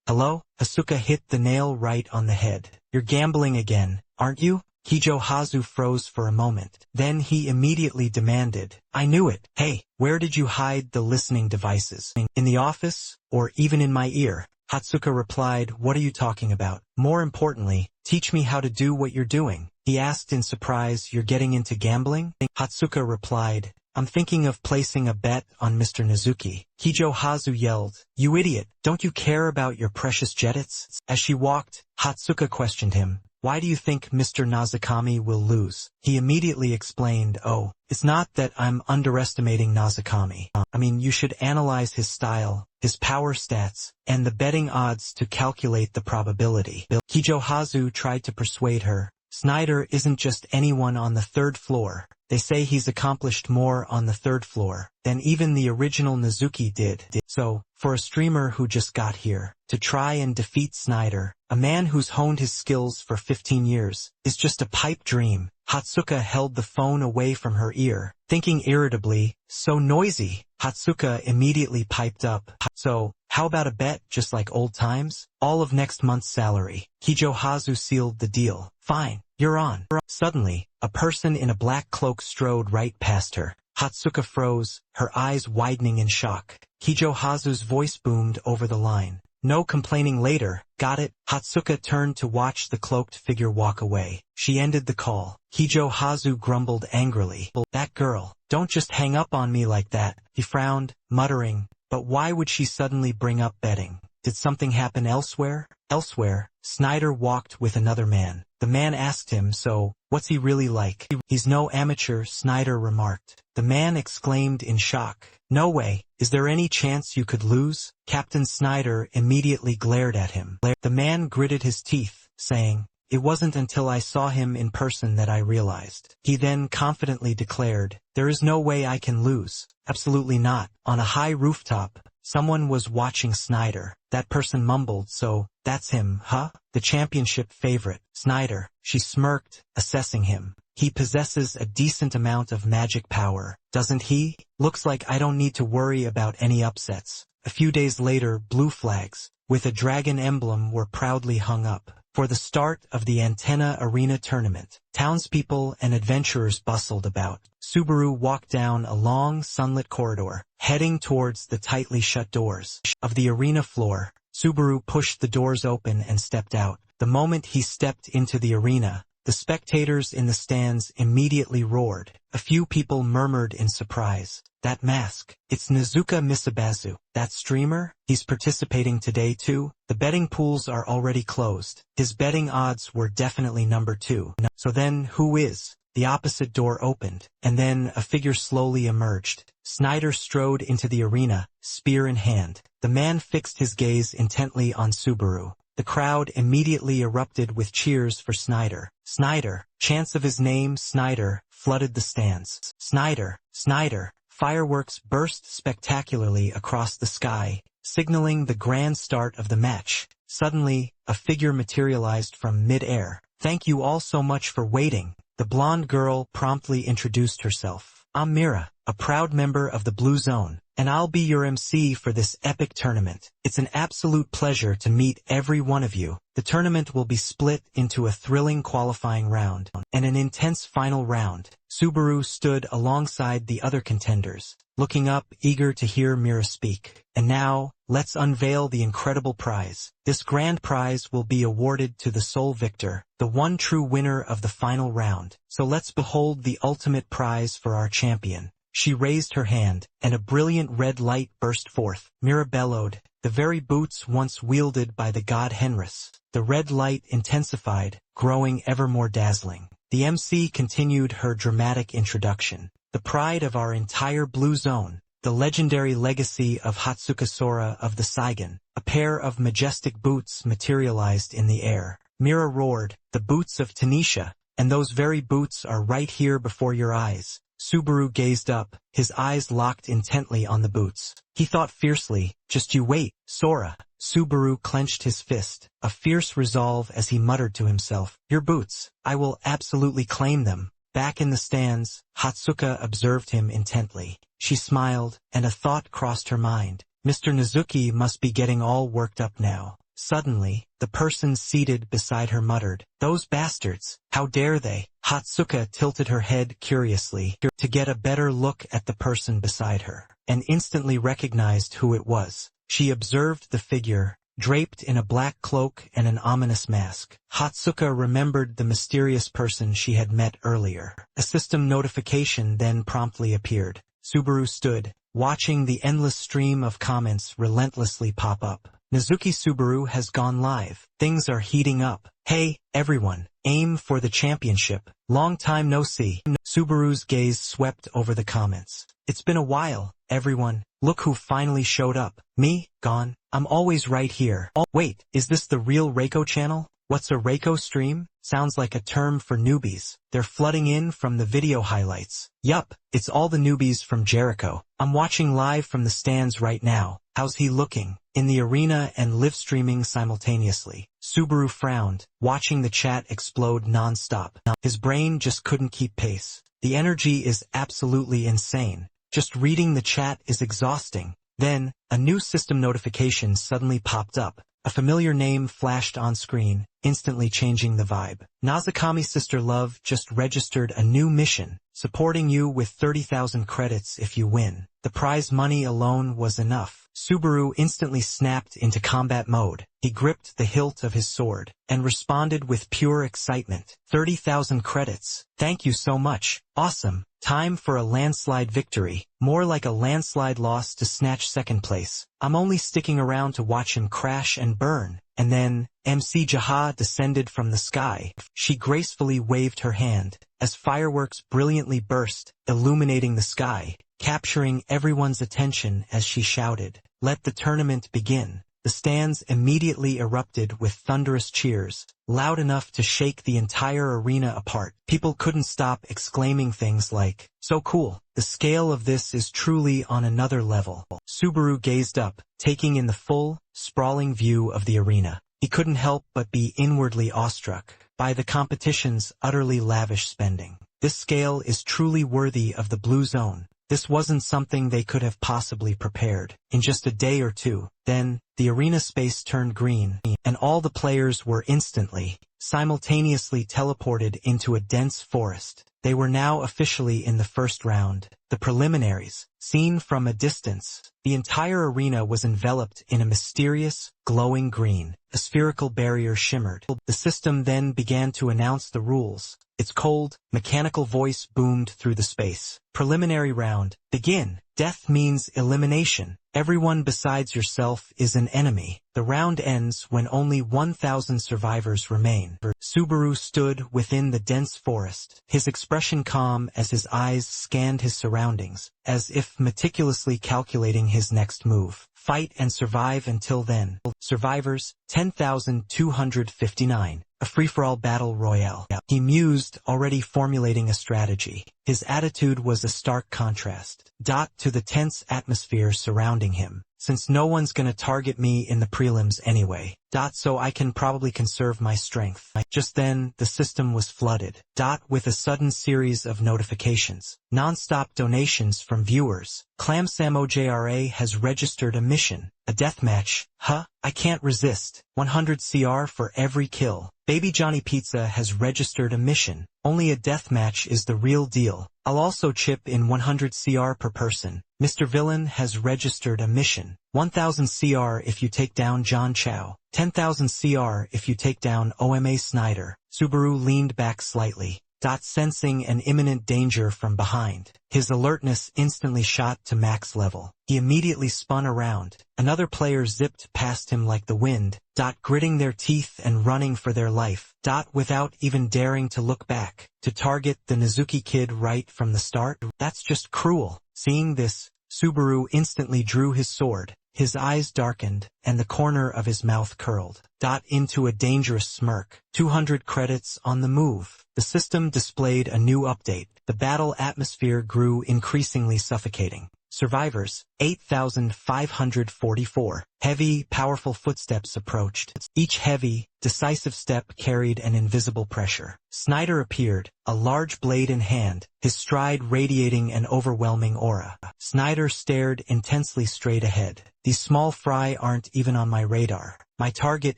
hello?" Hasuka hit the nail right on the head. "You're gambling again, aren't you?" Kijohazu froze for a moment. Then he immediately demanded, "I knew it. Hey, where did you hide the listening devices? In the office? Or even in my ear?" Hatsuka replied, "What are you talking about? More importantly, teach me how to do what you're doing." He asked in surprise, "You're getting into gambling?" Hatsuka replied, "I'm thinking of placing a bet on Mr. Nezuki." Kijohazu yelled, "You idiot, don't you care about your precious jetits?" As she walked, Hatsuka questioned him, "Why do you think Mr. Nazakami will lose?" He immediately explained, "Oh, it's not that I'm underestimating Nazakami. I mean, you should analyze his style, his power stats, and the betting odds to calculate the probability." Kijohazu tried to persuade her, "Snyder isn't just anyone on the 3rd floor. They say he's accomplished more on the 3rd floor than even the original Nezuki did. So, For a streamer who just got here, to try and defeat Snyder, a man who's honed his skills for 15 years, is just a pipe dream. Hatsuka held the phone away from her ear, thinking irritably, so noisy. Hatsuka immediately piped up, so, how about a bet just like old times? All of next month's salary. Kijohazu sealed the deal. Fine, you're on. Suddenly, a person in a black cloak strode right past her. Hatsuka froze, her eyes widening in shock. Kijohazu's voice boomed over the line. No complaining later, got it? Hatsuka turned to watch the cloaked figure walk away. She ended the call. Kijohazu grumbled angrily. That girl, don't just hang up on me like that. He frowned, muttering, but why would she suddenly bring up betting? Did something happen elsewhere? Elsewhere, Snyder walked with another man. The man asked him, so, what's he really like? He's no amateur, Snyder remarked. The man exclaimed in shock. No way, is there any chance you could lose? Captain Snyder immediately glared at him. The man gritted his teeth, saying, it wasn't until I saw him in person that I realized. He then confidently declared, there is no way I can lose. Absolutely not. On a high rooftop, someone was watching Snyder. That person mumbled, so, that's him, huh? The championship favorite, Snyder. She smirked, assessing him. He possesses a decent amount of magic power, doesn't he? Looks like I don't need to worry about any upsets. A few days later, blue flags, with a dragon emblem, were proudly hung up. For the start of the Antenna Arena tournament, townspeople and adventurers bustled about. Subaru walked down a long, sunlit corridor, heading towards the tightly shut doors of the arena floor. Subaru pushed the doors open and stepped out. The moment he stepped into the arena, the spectators in the stands immediately roared. A few people murmured in surprise. That mask, it's Nezuka Misabazu. That streamer? He's participating today too? The betting pools are already closed. His betting odds were definitely number 2. So then, who is? The opposite door opened, and then a figure slowly emerged. Snyder strode into the arena, spear in hand. The man fixed his gaze intently on Subaru. The crowd immediately erupted with cheers for Snyder. Snyder, chants of his name, Snyder, flooded the stands. Snyder, Snyder. Fireworks burst spectacularly across the sky, signaling the grand start of the match. Suddenly, a figure materialized from mid-air. Thank you all so much for waiting. The blonde girl promptly introduced herself. I'm Mira, a proud member of the Blue Zone, and I'll be your MC for this epic tournament. It's an absolute pleasure to meet every one of you. The tournament will be split into a thrilling qualifying round and an intense final round. Subaru stood alongside the other contenders, looking up, eager to hear Mira speak. And now, let's unveil the incredible prize. This grand prize will be awarded to the sole victor, the one true winner of the final round. So let's behold the ultimate prize for our champion. She raised her hand, and a brilliant red light burst forth. Mira bellowed, the very boots once wielded by the god Henris. The red light intensified, growing ever more dazzling. The MC continued her dramatic introduction. The pride of our entire Blue Zone, the legendary legacy of Hatsuka Sora of the Saigon. A pair of majestic boots materialized in the air. Mira roared, the boots of Tanisha, and those very boots are right here before your eyes. Subaru gazed up, his eyes locked intently on the boots. He thought fiercely, just you wait, Sora. Subaru clenched his fist, a fierce resolve as he muttered to himself, your boots, I will absolutely claim them. Back in the stands, Hatsuka observed him intently. She smiled, and a thought crossed her mind. Mr. Nezuki must be getting all worked up now. Suddenly, the person seated beside her muttered, those bastards, how dare they? Hatsuka tilted her head curiously to get a better look at the person beside her, and instantly recognized who it was. She observed the figure, draped in a black cloak and an ominous mask. Hatsuka remembered the mysterious person she had met earlier. A system notification then promptly appeared. Subaru stood, watching the endless stream of comments relentlessly pop up. Nezuki Subaru has gone live. Things are heating up. Hey, everyone, aim for the championship. Long time no see. Subaru's gaze swept over the comments. It's been a while, everyone. Look who finally showed up. Me? Gone? I'm always right here. Oh, wait, is this the real Reiko channel? What's a Reiko stream? Sounds like a term for newbies. They're flooding in from the video highlights. Yup, it's all the newbies from Jericho. I'm watching live from the stands right now. How's he looking? In the arena and live streaming simultaneously. Subaru frowned, watching the chat explode non-stop. His brain just couldn't keep pace. The energy is absolutely insane. Just reading the chat is exhausting. Then, a new system notification suddenly popped up. A familiar name flashed on screen, instantly changing the vibe. Nazakami's sister Love just registered a new mission, supporting you with 30,000 credits if you win. The prize money alone was enough. Subaru instantly snapped into combat mode. He gripped the hilt of his sword and responded with pure excitement. 30,000 credits. Thank you so much. Awesome. Time for a landslide victory. More like a landslide loss to snatch second place. I'm only sticking around to watch him crash and burn. And then, MC Jaha descended from the sky. She gracefully waved her hand as fireworks brilliantly burst, illuminating the sky, capturing everyone's attention as she shouted, "Let the tournament begin." The stands immediately erupted with thunderous cheers, loud enough to shake the entire arena apart. People couldn't stop exclaiming things like, "So cool. The scale of this is truly on another level." Subaru gazed up, taking in the full, sprawling view of the arena. He couldn't help but be inwardly awestruck by the competition's utterly lavish spending. This scale is truly worthy of the Blue Zone. This wasn't something they could have possibly prepared. In just a day or two, then, the arena space turned green, and all the players were instantly, simultaneously teleported into a dense forest. They were now officially in the first round. The preliminaries, seen from a distance, the entire arena was enveloped in a mysterious, glowing green. A spherical barrier shimmered. The system then began to announce the rules. Its cold, mechanical voice boomed through the space. Preliminary round. Begin. Death means elimination. Everyone besides yourself is an enemy. The round ends when only 1,000 survivors remain. Subaru stood within the dense forest, his expression calm as his eyes scanned his surroundings, as if meticulously calculating his next move. Fight and survive until then. Survivors, 10,259. A free-for-all battle royale. He mused, already formulating a strategy. His attitude was a stark contrast to the tense atmosphere surrounding him. Since no one's gonna target me in the prelims anyway. So I can probably conserve my strength. Just then, the system was flooded. With a sudden series of notifications. Non-stop donations from viewers. Clamsamo JRA has registered a mission. A deathmatch. Huh? I can't resist. 100 CR for every kill. Baby Johnny Pizza has registered a mission. Only a deathmatch is the real deal. I'll also chip in 100 CR per person. Mr. Villain has registered a mission. 1,000 CR if you take down John Chow. 10,000 CR if you take down OMA Snyder. Subaru leaned back slightly, sensing an imminent danger from behind. His alertness instantly shot to max level. He immediately spun around. Another player zipped past him like the wind, gritting their teeth and running for their life, without even daring to look back, to target the Nizuki kid right from the start. That's just cruel. Seeing this, Subaru instantly drew his sword. His eyes darkened, and the corner of his mouth curled, into a dangerous smirk. 200 credits on the move. The system displayed a new update. The battle atmosphere grew increasingly suffocating. Survivors, 8,544. Heavy, powerful footsteps approached. Each heavy, decisive step carried an invisible pressure. Snyder appeared, a large blade in hand, his stride radiating an overwhelming aura. Snyder stared intensely straight ahead. These small fry aren't even on my radar. My target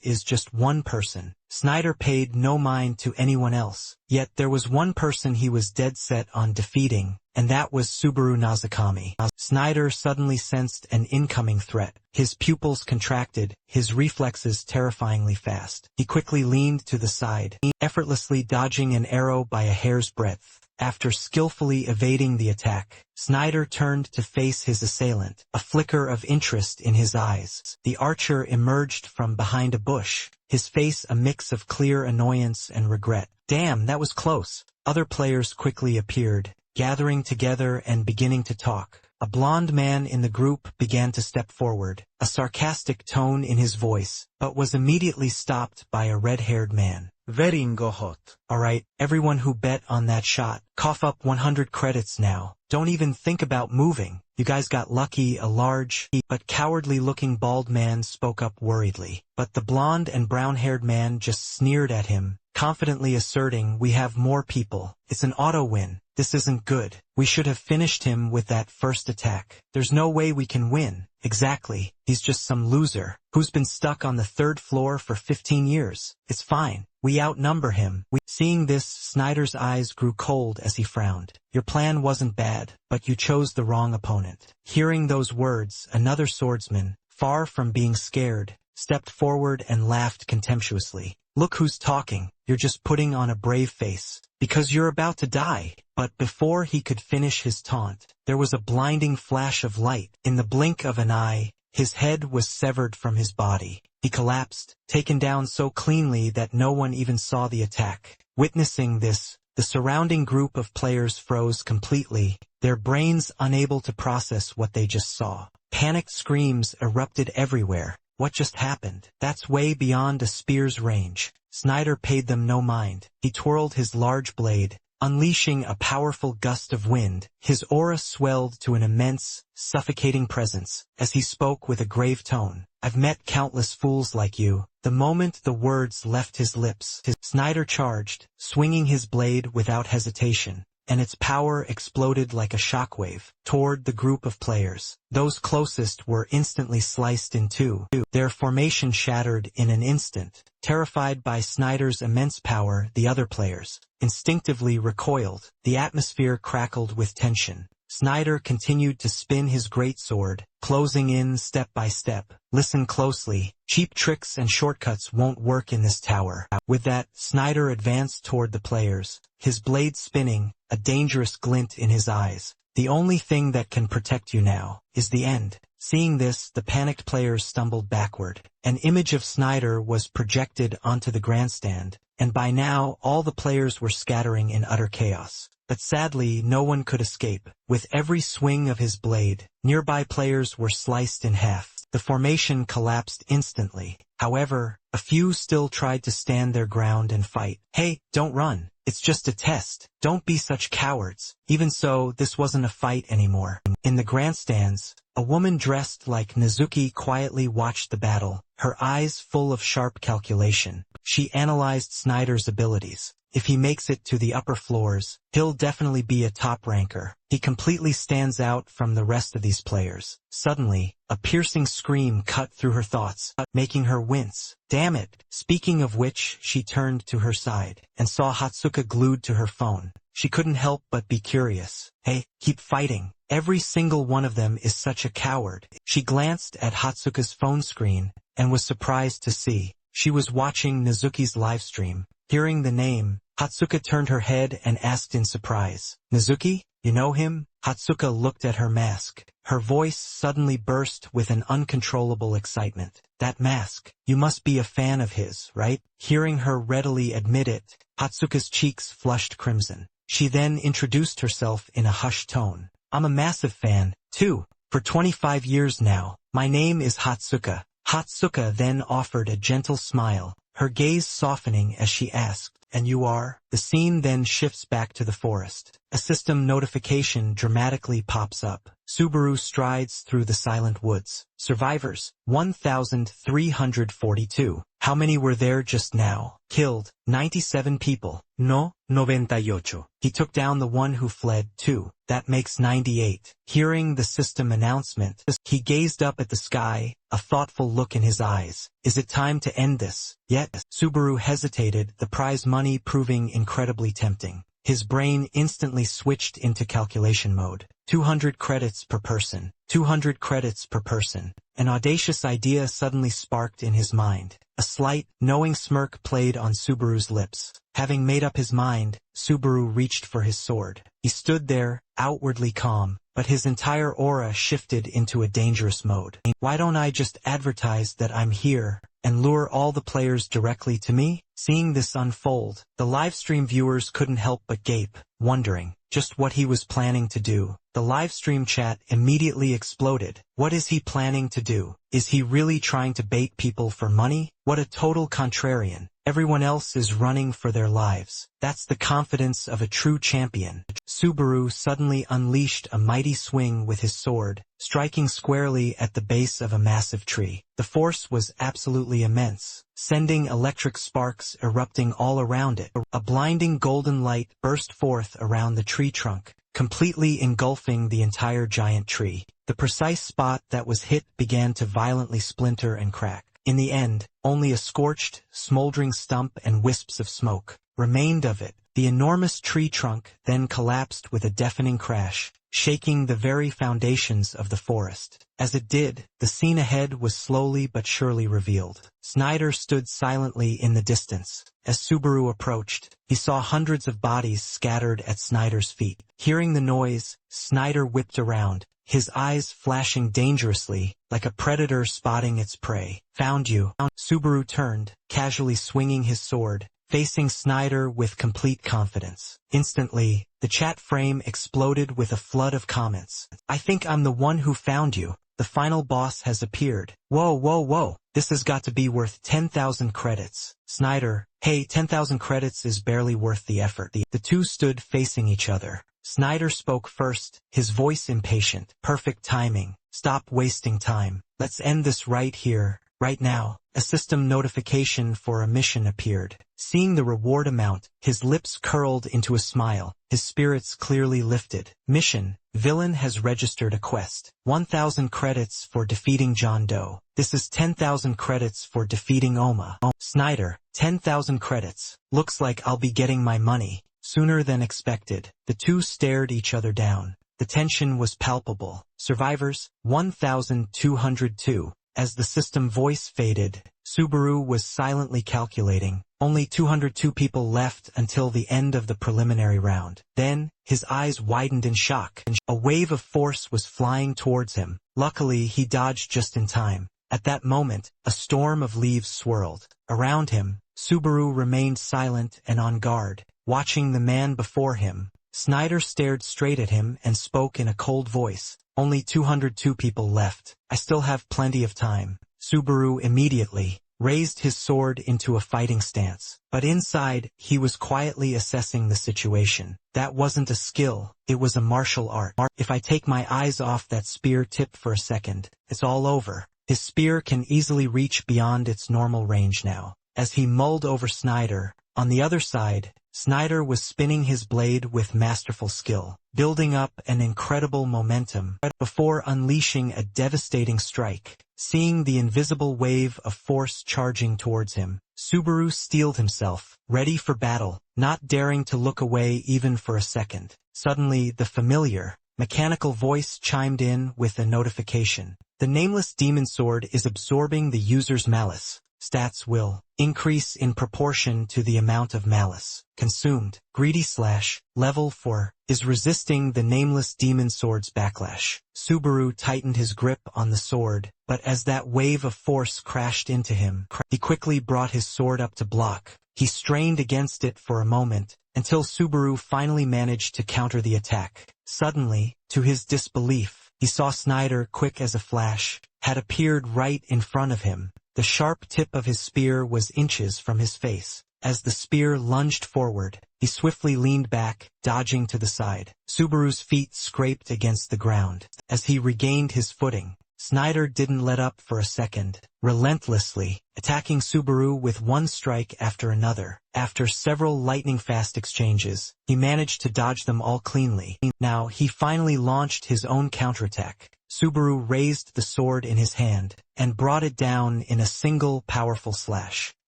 is just one person. Snyder paid no mind to anyone else. Yet there was one person he was dead set on defeating, and that was Subaru Nazakami. Snyder suddenly sensed an incoming threat. His pupils contracted, his reflexes terrifyingly fast. He quickly leaned to the side, effortlessly dodging an arrow by a hair's breadth. After skillfully evading the attack, Snyder turned to face his assailant, a flicker of interest in his eyes. The archer emerged from behind a bush, his face a mix of clear annoyance and regret. Damn, that was close. Other players quickly appeared, gathering together and beginning to talk. A blond man in the group began to step forward, a sarcastic tone in his voice, but was immediately stopped by a red-haired man. Very hot. Alright, everyone who bet on that shot, cough up 100 credits now. Don't even think about moving. You guys got lucky. A large, but cowardly-looking bald man spoke up worriedly. But the blonde and brown-haired man just sneered at him, confidently asserting, "We have more people. It's an auto win. This isn't good. We should have finished him with that first attack. There's no way we can win." Exactly. He's just some loser who's been stuck on the 3rd floor for 15 years. It's fine. We outnumber him. Seeing this, Snyder's eyes grew cold as he frowned. Your plan wasn't bad, but you chose the wrong opponent. Hearing those words, another swordsman, far from being scared, stepped forward and laughed contemptuously. Look who's talking. You're just putting on a brave face, because you're about to die. But before he could finish his taunt, there was a blinding flash of light. In the blink of an eye, his head was severed from his body. He collapsed, taken down so cleanly that no one even saw the attack. Witnessing this, the surrounding group of players froze completely, their brains unable to process what they just saw. Panicked screams erupted everywhere. What just happened? That's way beyond a spear's range. Snyder paid them no mind. He twirled his large blade, unleashing a powerful gust of wind. His aura swelled to an immense, suffocating presence, as he spoke with a grave tone. I've met countless fools like you. The moment the words left his lips, Snyder charged, swinging his blade without hesitation, and its power exploded like a shockwave toward the group of players. Those closest were instantly sliced in two. Their formation shattered in an instant. Terrified by Snyder's immense power, the other players instinctively recoiled. The atmosphere crackled with tension. Snyder continued to spin his greatsword, closing in step by step. Listen closely. Cheap tricks and shortcuts won't work in this tower. With that, Snyder advanced toward the players, his blade spinning, a dangerous glint in his eyes. The only thing that can protect you now is the end. Seeing this, the panicked players stumbled backward. An image of Snyder was projected onto the grandstand, and by now all the players were scattering in utter chaos. But sadly, no one could escape. With every swing of his blade, nearby players were sliced in half. The formation collapsed instantly. However, a few still tried to stand their ground and fight. Hey, don't run. It's just a test. Don't be such cowards. Even so, this wasn't a fight anymore. In the grandstands, a woman dressed like Nezuki quietly watched the battle, her eyes full of sharp calculation. She analyzed Snyder's abilities. If he makes it to the upper floors, he'll definitely be a top ranker. He completely stands out from the rest of these players. Suddenly, a piercing scream cut through her thoughts, making her wince. Damn it! Speaking of which, she turned to her side and saw Hatsuka glued to her phone. She couldn't help but be curious. Hey, keep fighting. Every single one of them is such a coward. She glanced at Hatsuka's phone screen and was surprised to see she was watching Nezuki's livestream. Hearing the name, Hatsuka turned her head and asked in surprise, "Nezuki? You know him?" Hatsuka looked at her mask. Her voice suddenly burst with an uncontrollable excitement. That mask. You must be a fan of his, right? Hearing her readily admit it, Hatsuka's cheeks flushed crimson. She then introduced herself in a hushed tone. I'm a massive fan, too. For 25 years now. My name is Hatsuka. Hatsuka then offered a gentle smile, her gaze softening as she asked, "And you are?" The scene then shifts back to the forest. A system notification dramatically pops up. Subaru strides through the silent woods. Survivors, 1,342. How many were there just now? Killed, 97 people. No, 98. He took down the one who fled, too. That makes 98. Hearing the system announcement, he gazed up at the sky, a thoughtful look in his eyes. Is it time to end this? Yet, Subaru hesitated, the prize money proving incredibly tempting. His brain instantly switched into calculation mode. 200 credits per person. 200 credits per person. An audacious idea suddenly sparked in his mind. A slight, knowing smirk played on Subaru's lips. Having made up his mind, Subaru reached for his sword. He stood there, outwardly calm, but his entire aura shifted into a dangerous mode. Why don't I just advertise that I'm here and lure all the players directly to me? Seeing this unfold, the livestream viewers couldn't help but gape, wondering just what he was planning to do. The livestream chat immediately exploded. What is he planning to do? Is he really trying to bait people for money? What a total contrarian. Everyone else is running for their lives. That's the confidence of a true champion. Subaru suddenly unleashed a mighty swing with his sword, striking squarely at the base of a massive tree. The force was absolutely immense, sending electric sparks erupting all around it. A blinding golden light burst forth around the tree trunk, completely engulfing the entire giant tree. The precise spot that was hit began to violently splinter and crack. In the end, only a scorched, smoldering stump and wisps of smoke remained of it. The enormous tree trunk then collapsed with a deafening crash, shaking the very foundations of the forest. As it did, the scene ahead was slowly but surely revealed. Snyder stood silently in the distance. As Subaru approached, he saw hundreds of bodies scattered at Snyder's feet. Hearing the noise, Snyder whipped around, his eyes flashing dangerously, like a predator spotting its prey. Found you. Subaru turned, casually swinging his sword, facing Snyder with complete confidence. Instantly, the chat frame exploded with a flood of comments. I think I'm the one who found you. The final boss has appeared. Whoa, whoa, whoa. This has got to be worth 10,000 credits. Snyder, hey, 10,000 credits is barely worth the effort. The two stood facing each other. Snyder spoke first, his voice impatient. Perfect timing. Stop wasting time. Let's end this right here, right now. A system notification for a mission appeared. Seeing the reward amount, his lips curled into a smile, his spirits clearly lifted. Mission: Villain has registered a quest. 1,000 credits for defeating John Doe. This is 10,000 credits for defeating Oma. Snyder, 10,000 credits. Looks like I'll be getting my money sooner than expected. The two stared each other down. The tension was palpable. Survivors, 1,202. As the system voice faded, Subaru was silently calculating. Only 202 people left until the end of the preliminary round. Then, his eyes widened in shock. A wave of force was flying towards him. Luckily, he dodged just in time. At that moment, a storm of leaves swirled. Around him, Subaru remained silent and on guard, watching the man before him. Snyder stared straight at him and spoke in a cold voice. Only 202 people left. I still have plenty of time. Subaru immediately raised his sword into a fighting stance. But inside, he was quietly assessing the situation. That wasn't a skill, it was a martial art. If I take my eyes off that spear tip for a second, it's all over. His spear can easily reach beyond its normal range now. As he mulled over Snyder, on the other side, Snyder was spinning his blade with masterful skill, building up an incredible momentum before unleashing a devastating strike. Seeing the invisible wave of force charging towards him, Subaru steeled himself, ready for battle, not daring to look away even for a second. Suddenly, the familiar, mechanical voice chimed in with a notification. The nameless demon sword is absorbing the user's malice. Stats will increase in proportion to the amount of malice consumed. Greedy / level 4 is resisting the nameless demon sword's backlash. Subaru tightened his grip on the sword, but as that wave of force crashed into him, he quickly brought his sword up to block. He strained against it for a moment, until Subaru finally managed to counter the attack. Suddenly, to his disbelief, he saw Snyder, quick as a flash, had appeared right in front of him. The sharp tip of his spear was inches from his face. As the spear lunged forward, he swiftly leaned back, dodging to the side. Subaru's feet scraped against the ground. As he regained his footing, Snyder didn't let up for a second, relentlessly attacking Subaru with one strike after another. After several lightning-fast exchanges, he managed to dodge them all cleanly. Now he finally launched his own counterattack. Subaru raised the sword in his hand and brought it down in a single powerful slash.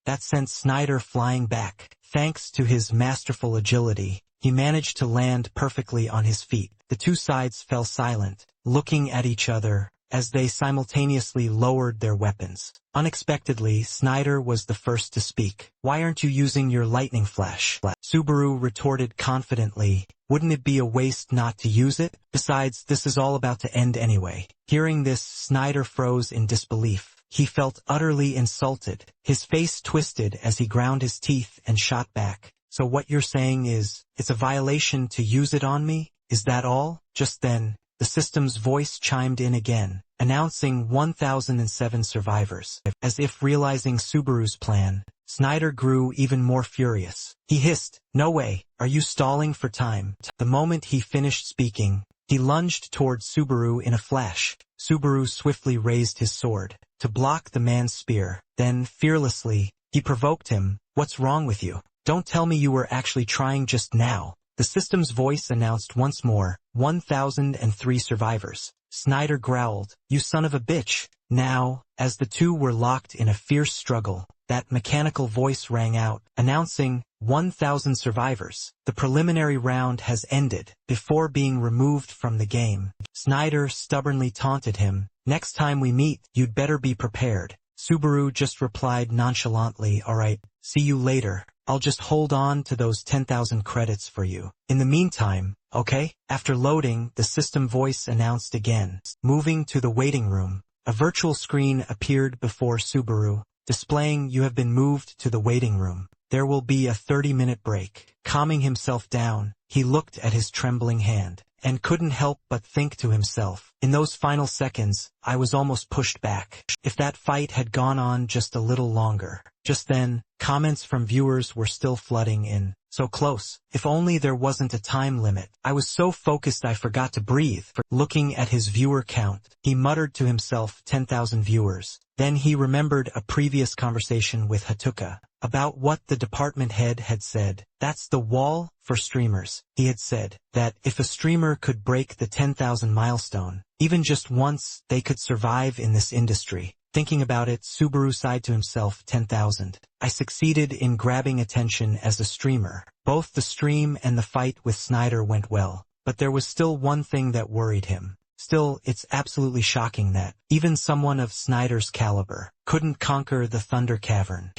That sent Snyder flying back. Thanks to his masterful agility, he managed to land perfectly on his feet. The two sides fell silent, looking at each other as they simultaneously lowered their weapons. Unexpectedly, Snyder was the first to speak. "Why aren't you using your lightning flash?" Subaru retorted confidently. "Wouldn't it be a waste not to use it? Besides, this is all about to end anyway." Hearing this, Snyder froze in disbelief. He felt utterly insulted. His face twisted as he ground his teeth and shot back. "So what you're saying is, it's a violation to use it on me? Is that all? Just then, the system's voice chimed in again, announcing 1007 survivors. As if realizing Subaru's plan, Snyder grew even more furious. He hissed, "No way, are you stalling for time?" The moment he finished speaking, he lunged toward Subaru in a flash. Subaru swiftly raised his sword to block the man's spear. Then, fearlessly, he provoked him, "What's wrong with you? Don't tell me you were actually trying just now." The system's voice announced once more, 1003 survivors. Snyder growled, "You son of a bitch." Now, as the two were locked in a fierce struggle, that mechanical voice rang out, announcing 1000 survivors. The preliminary round has ended. Before being removed from the game, Snyder stubbornly taunted him, "Next time we meet, you'd better be prepared." Subaru just replied nonchalantly, "Alright, see you later. I'll just hold on to those 10,000 credits for you. In the meantime, okay?" After loading, the system voice announced again. Moving to the waiting room, a virtual screen appeared before Subaru, displaying, "You have been moved to the waiting room. There will be a 30-minute break." Calming himself down, he looked at his trembling hand, and couldn't help but think to himself, "In those final seconds, I was almost pushed back. If that fight had gone on just a little longer." Just then, comments from viewers were still flooding in. "So close. If only there wasn't a time limit. I was so focused I forgot to breathe." Looking at his viewer count, he muttered to himself, 10,000 viewers. Then he remembered a previous conversation with Hatuka about what the department head had said. "That's the wall for streamers." He had said that if a streamer could break the 10,000 milestone, even just once, they could survive in this industry. Thinking about it, Subaru sighed to himself, 10,000. I succeeded in grabbing attention as a streamer. Both the stream and the fight with Snyder went well, but there was still one thing that worried him. Still, it's absolutely shocking that even someone of Snyder's caliber couldn't conquer the Thunder Cavern.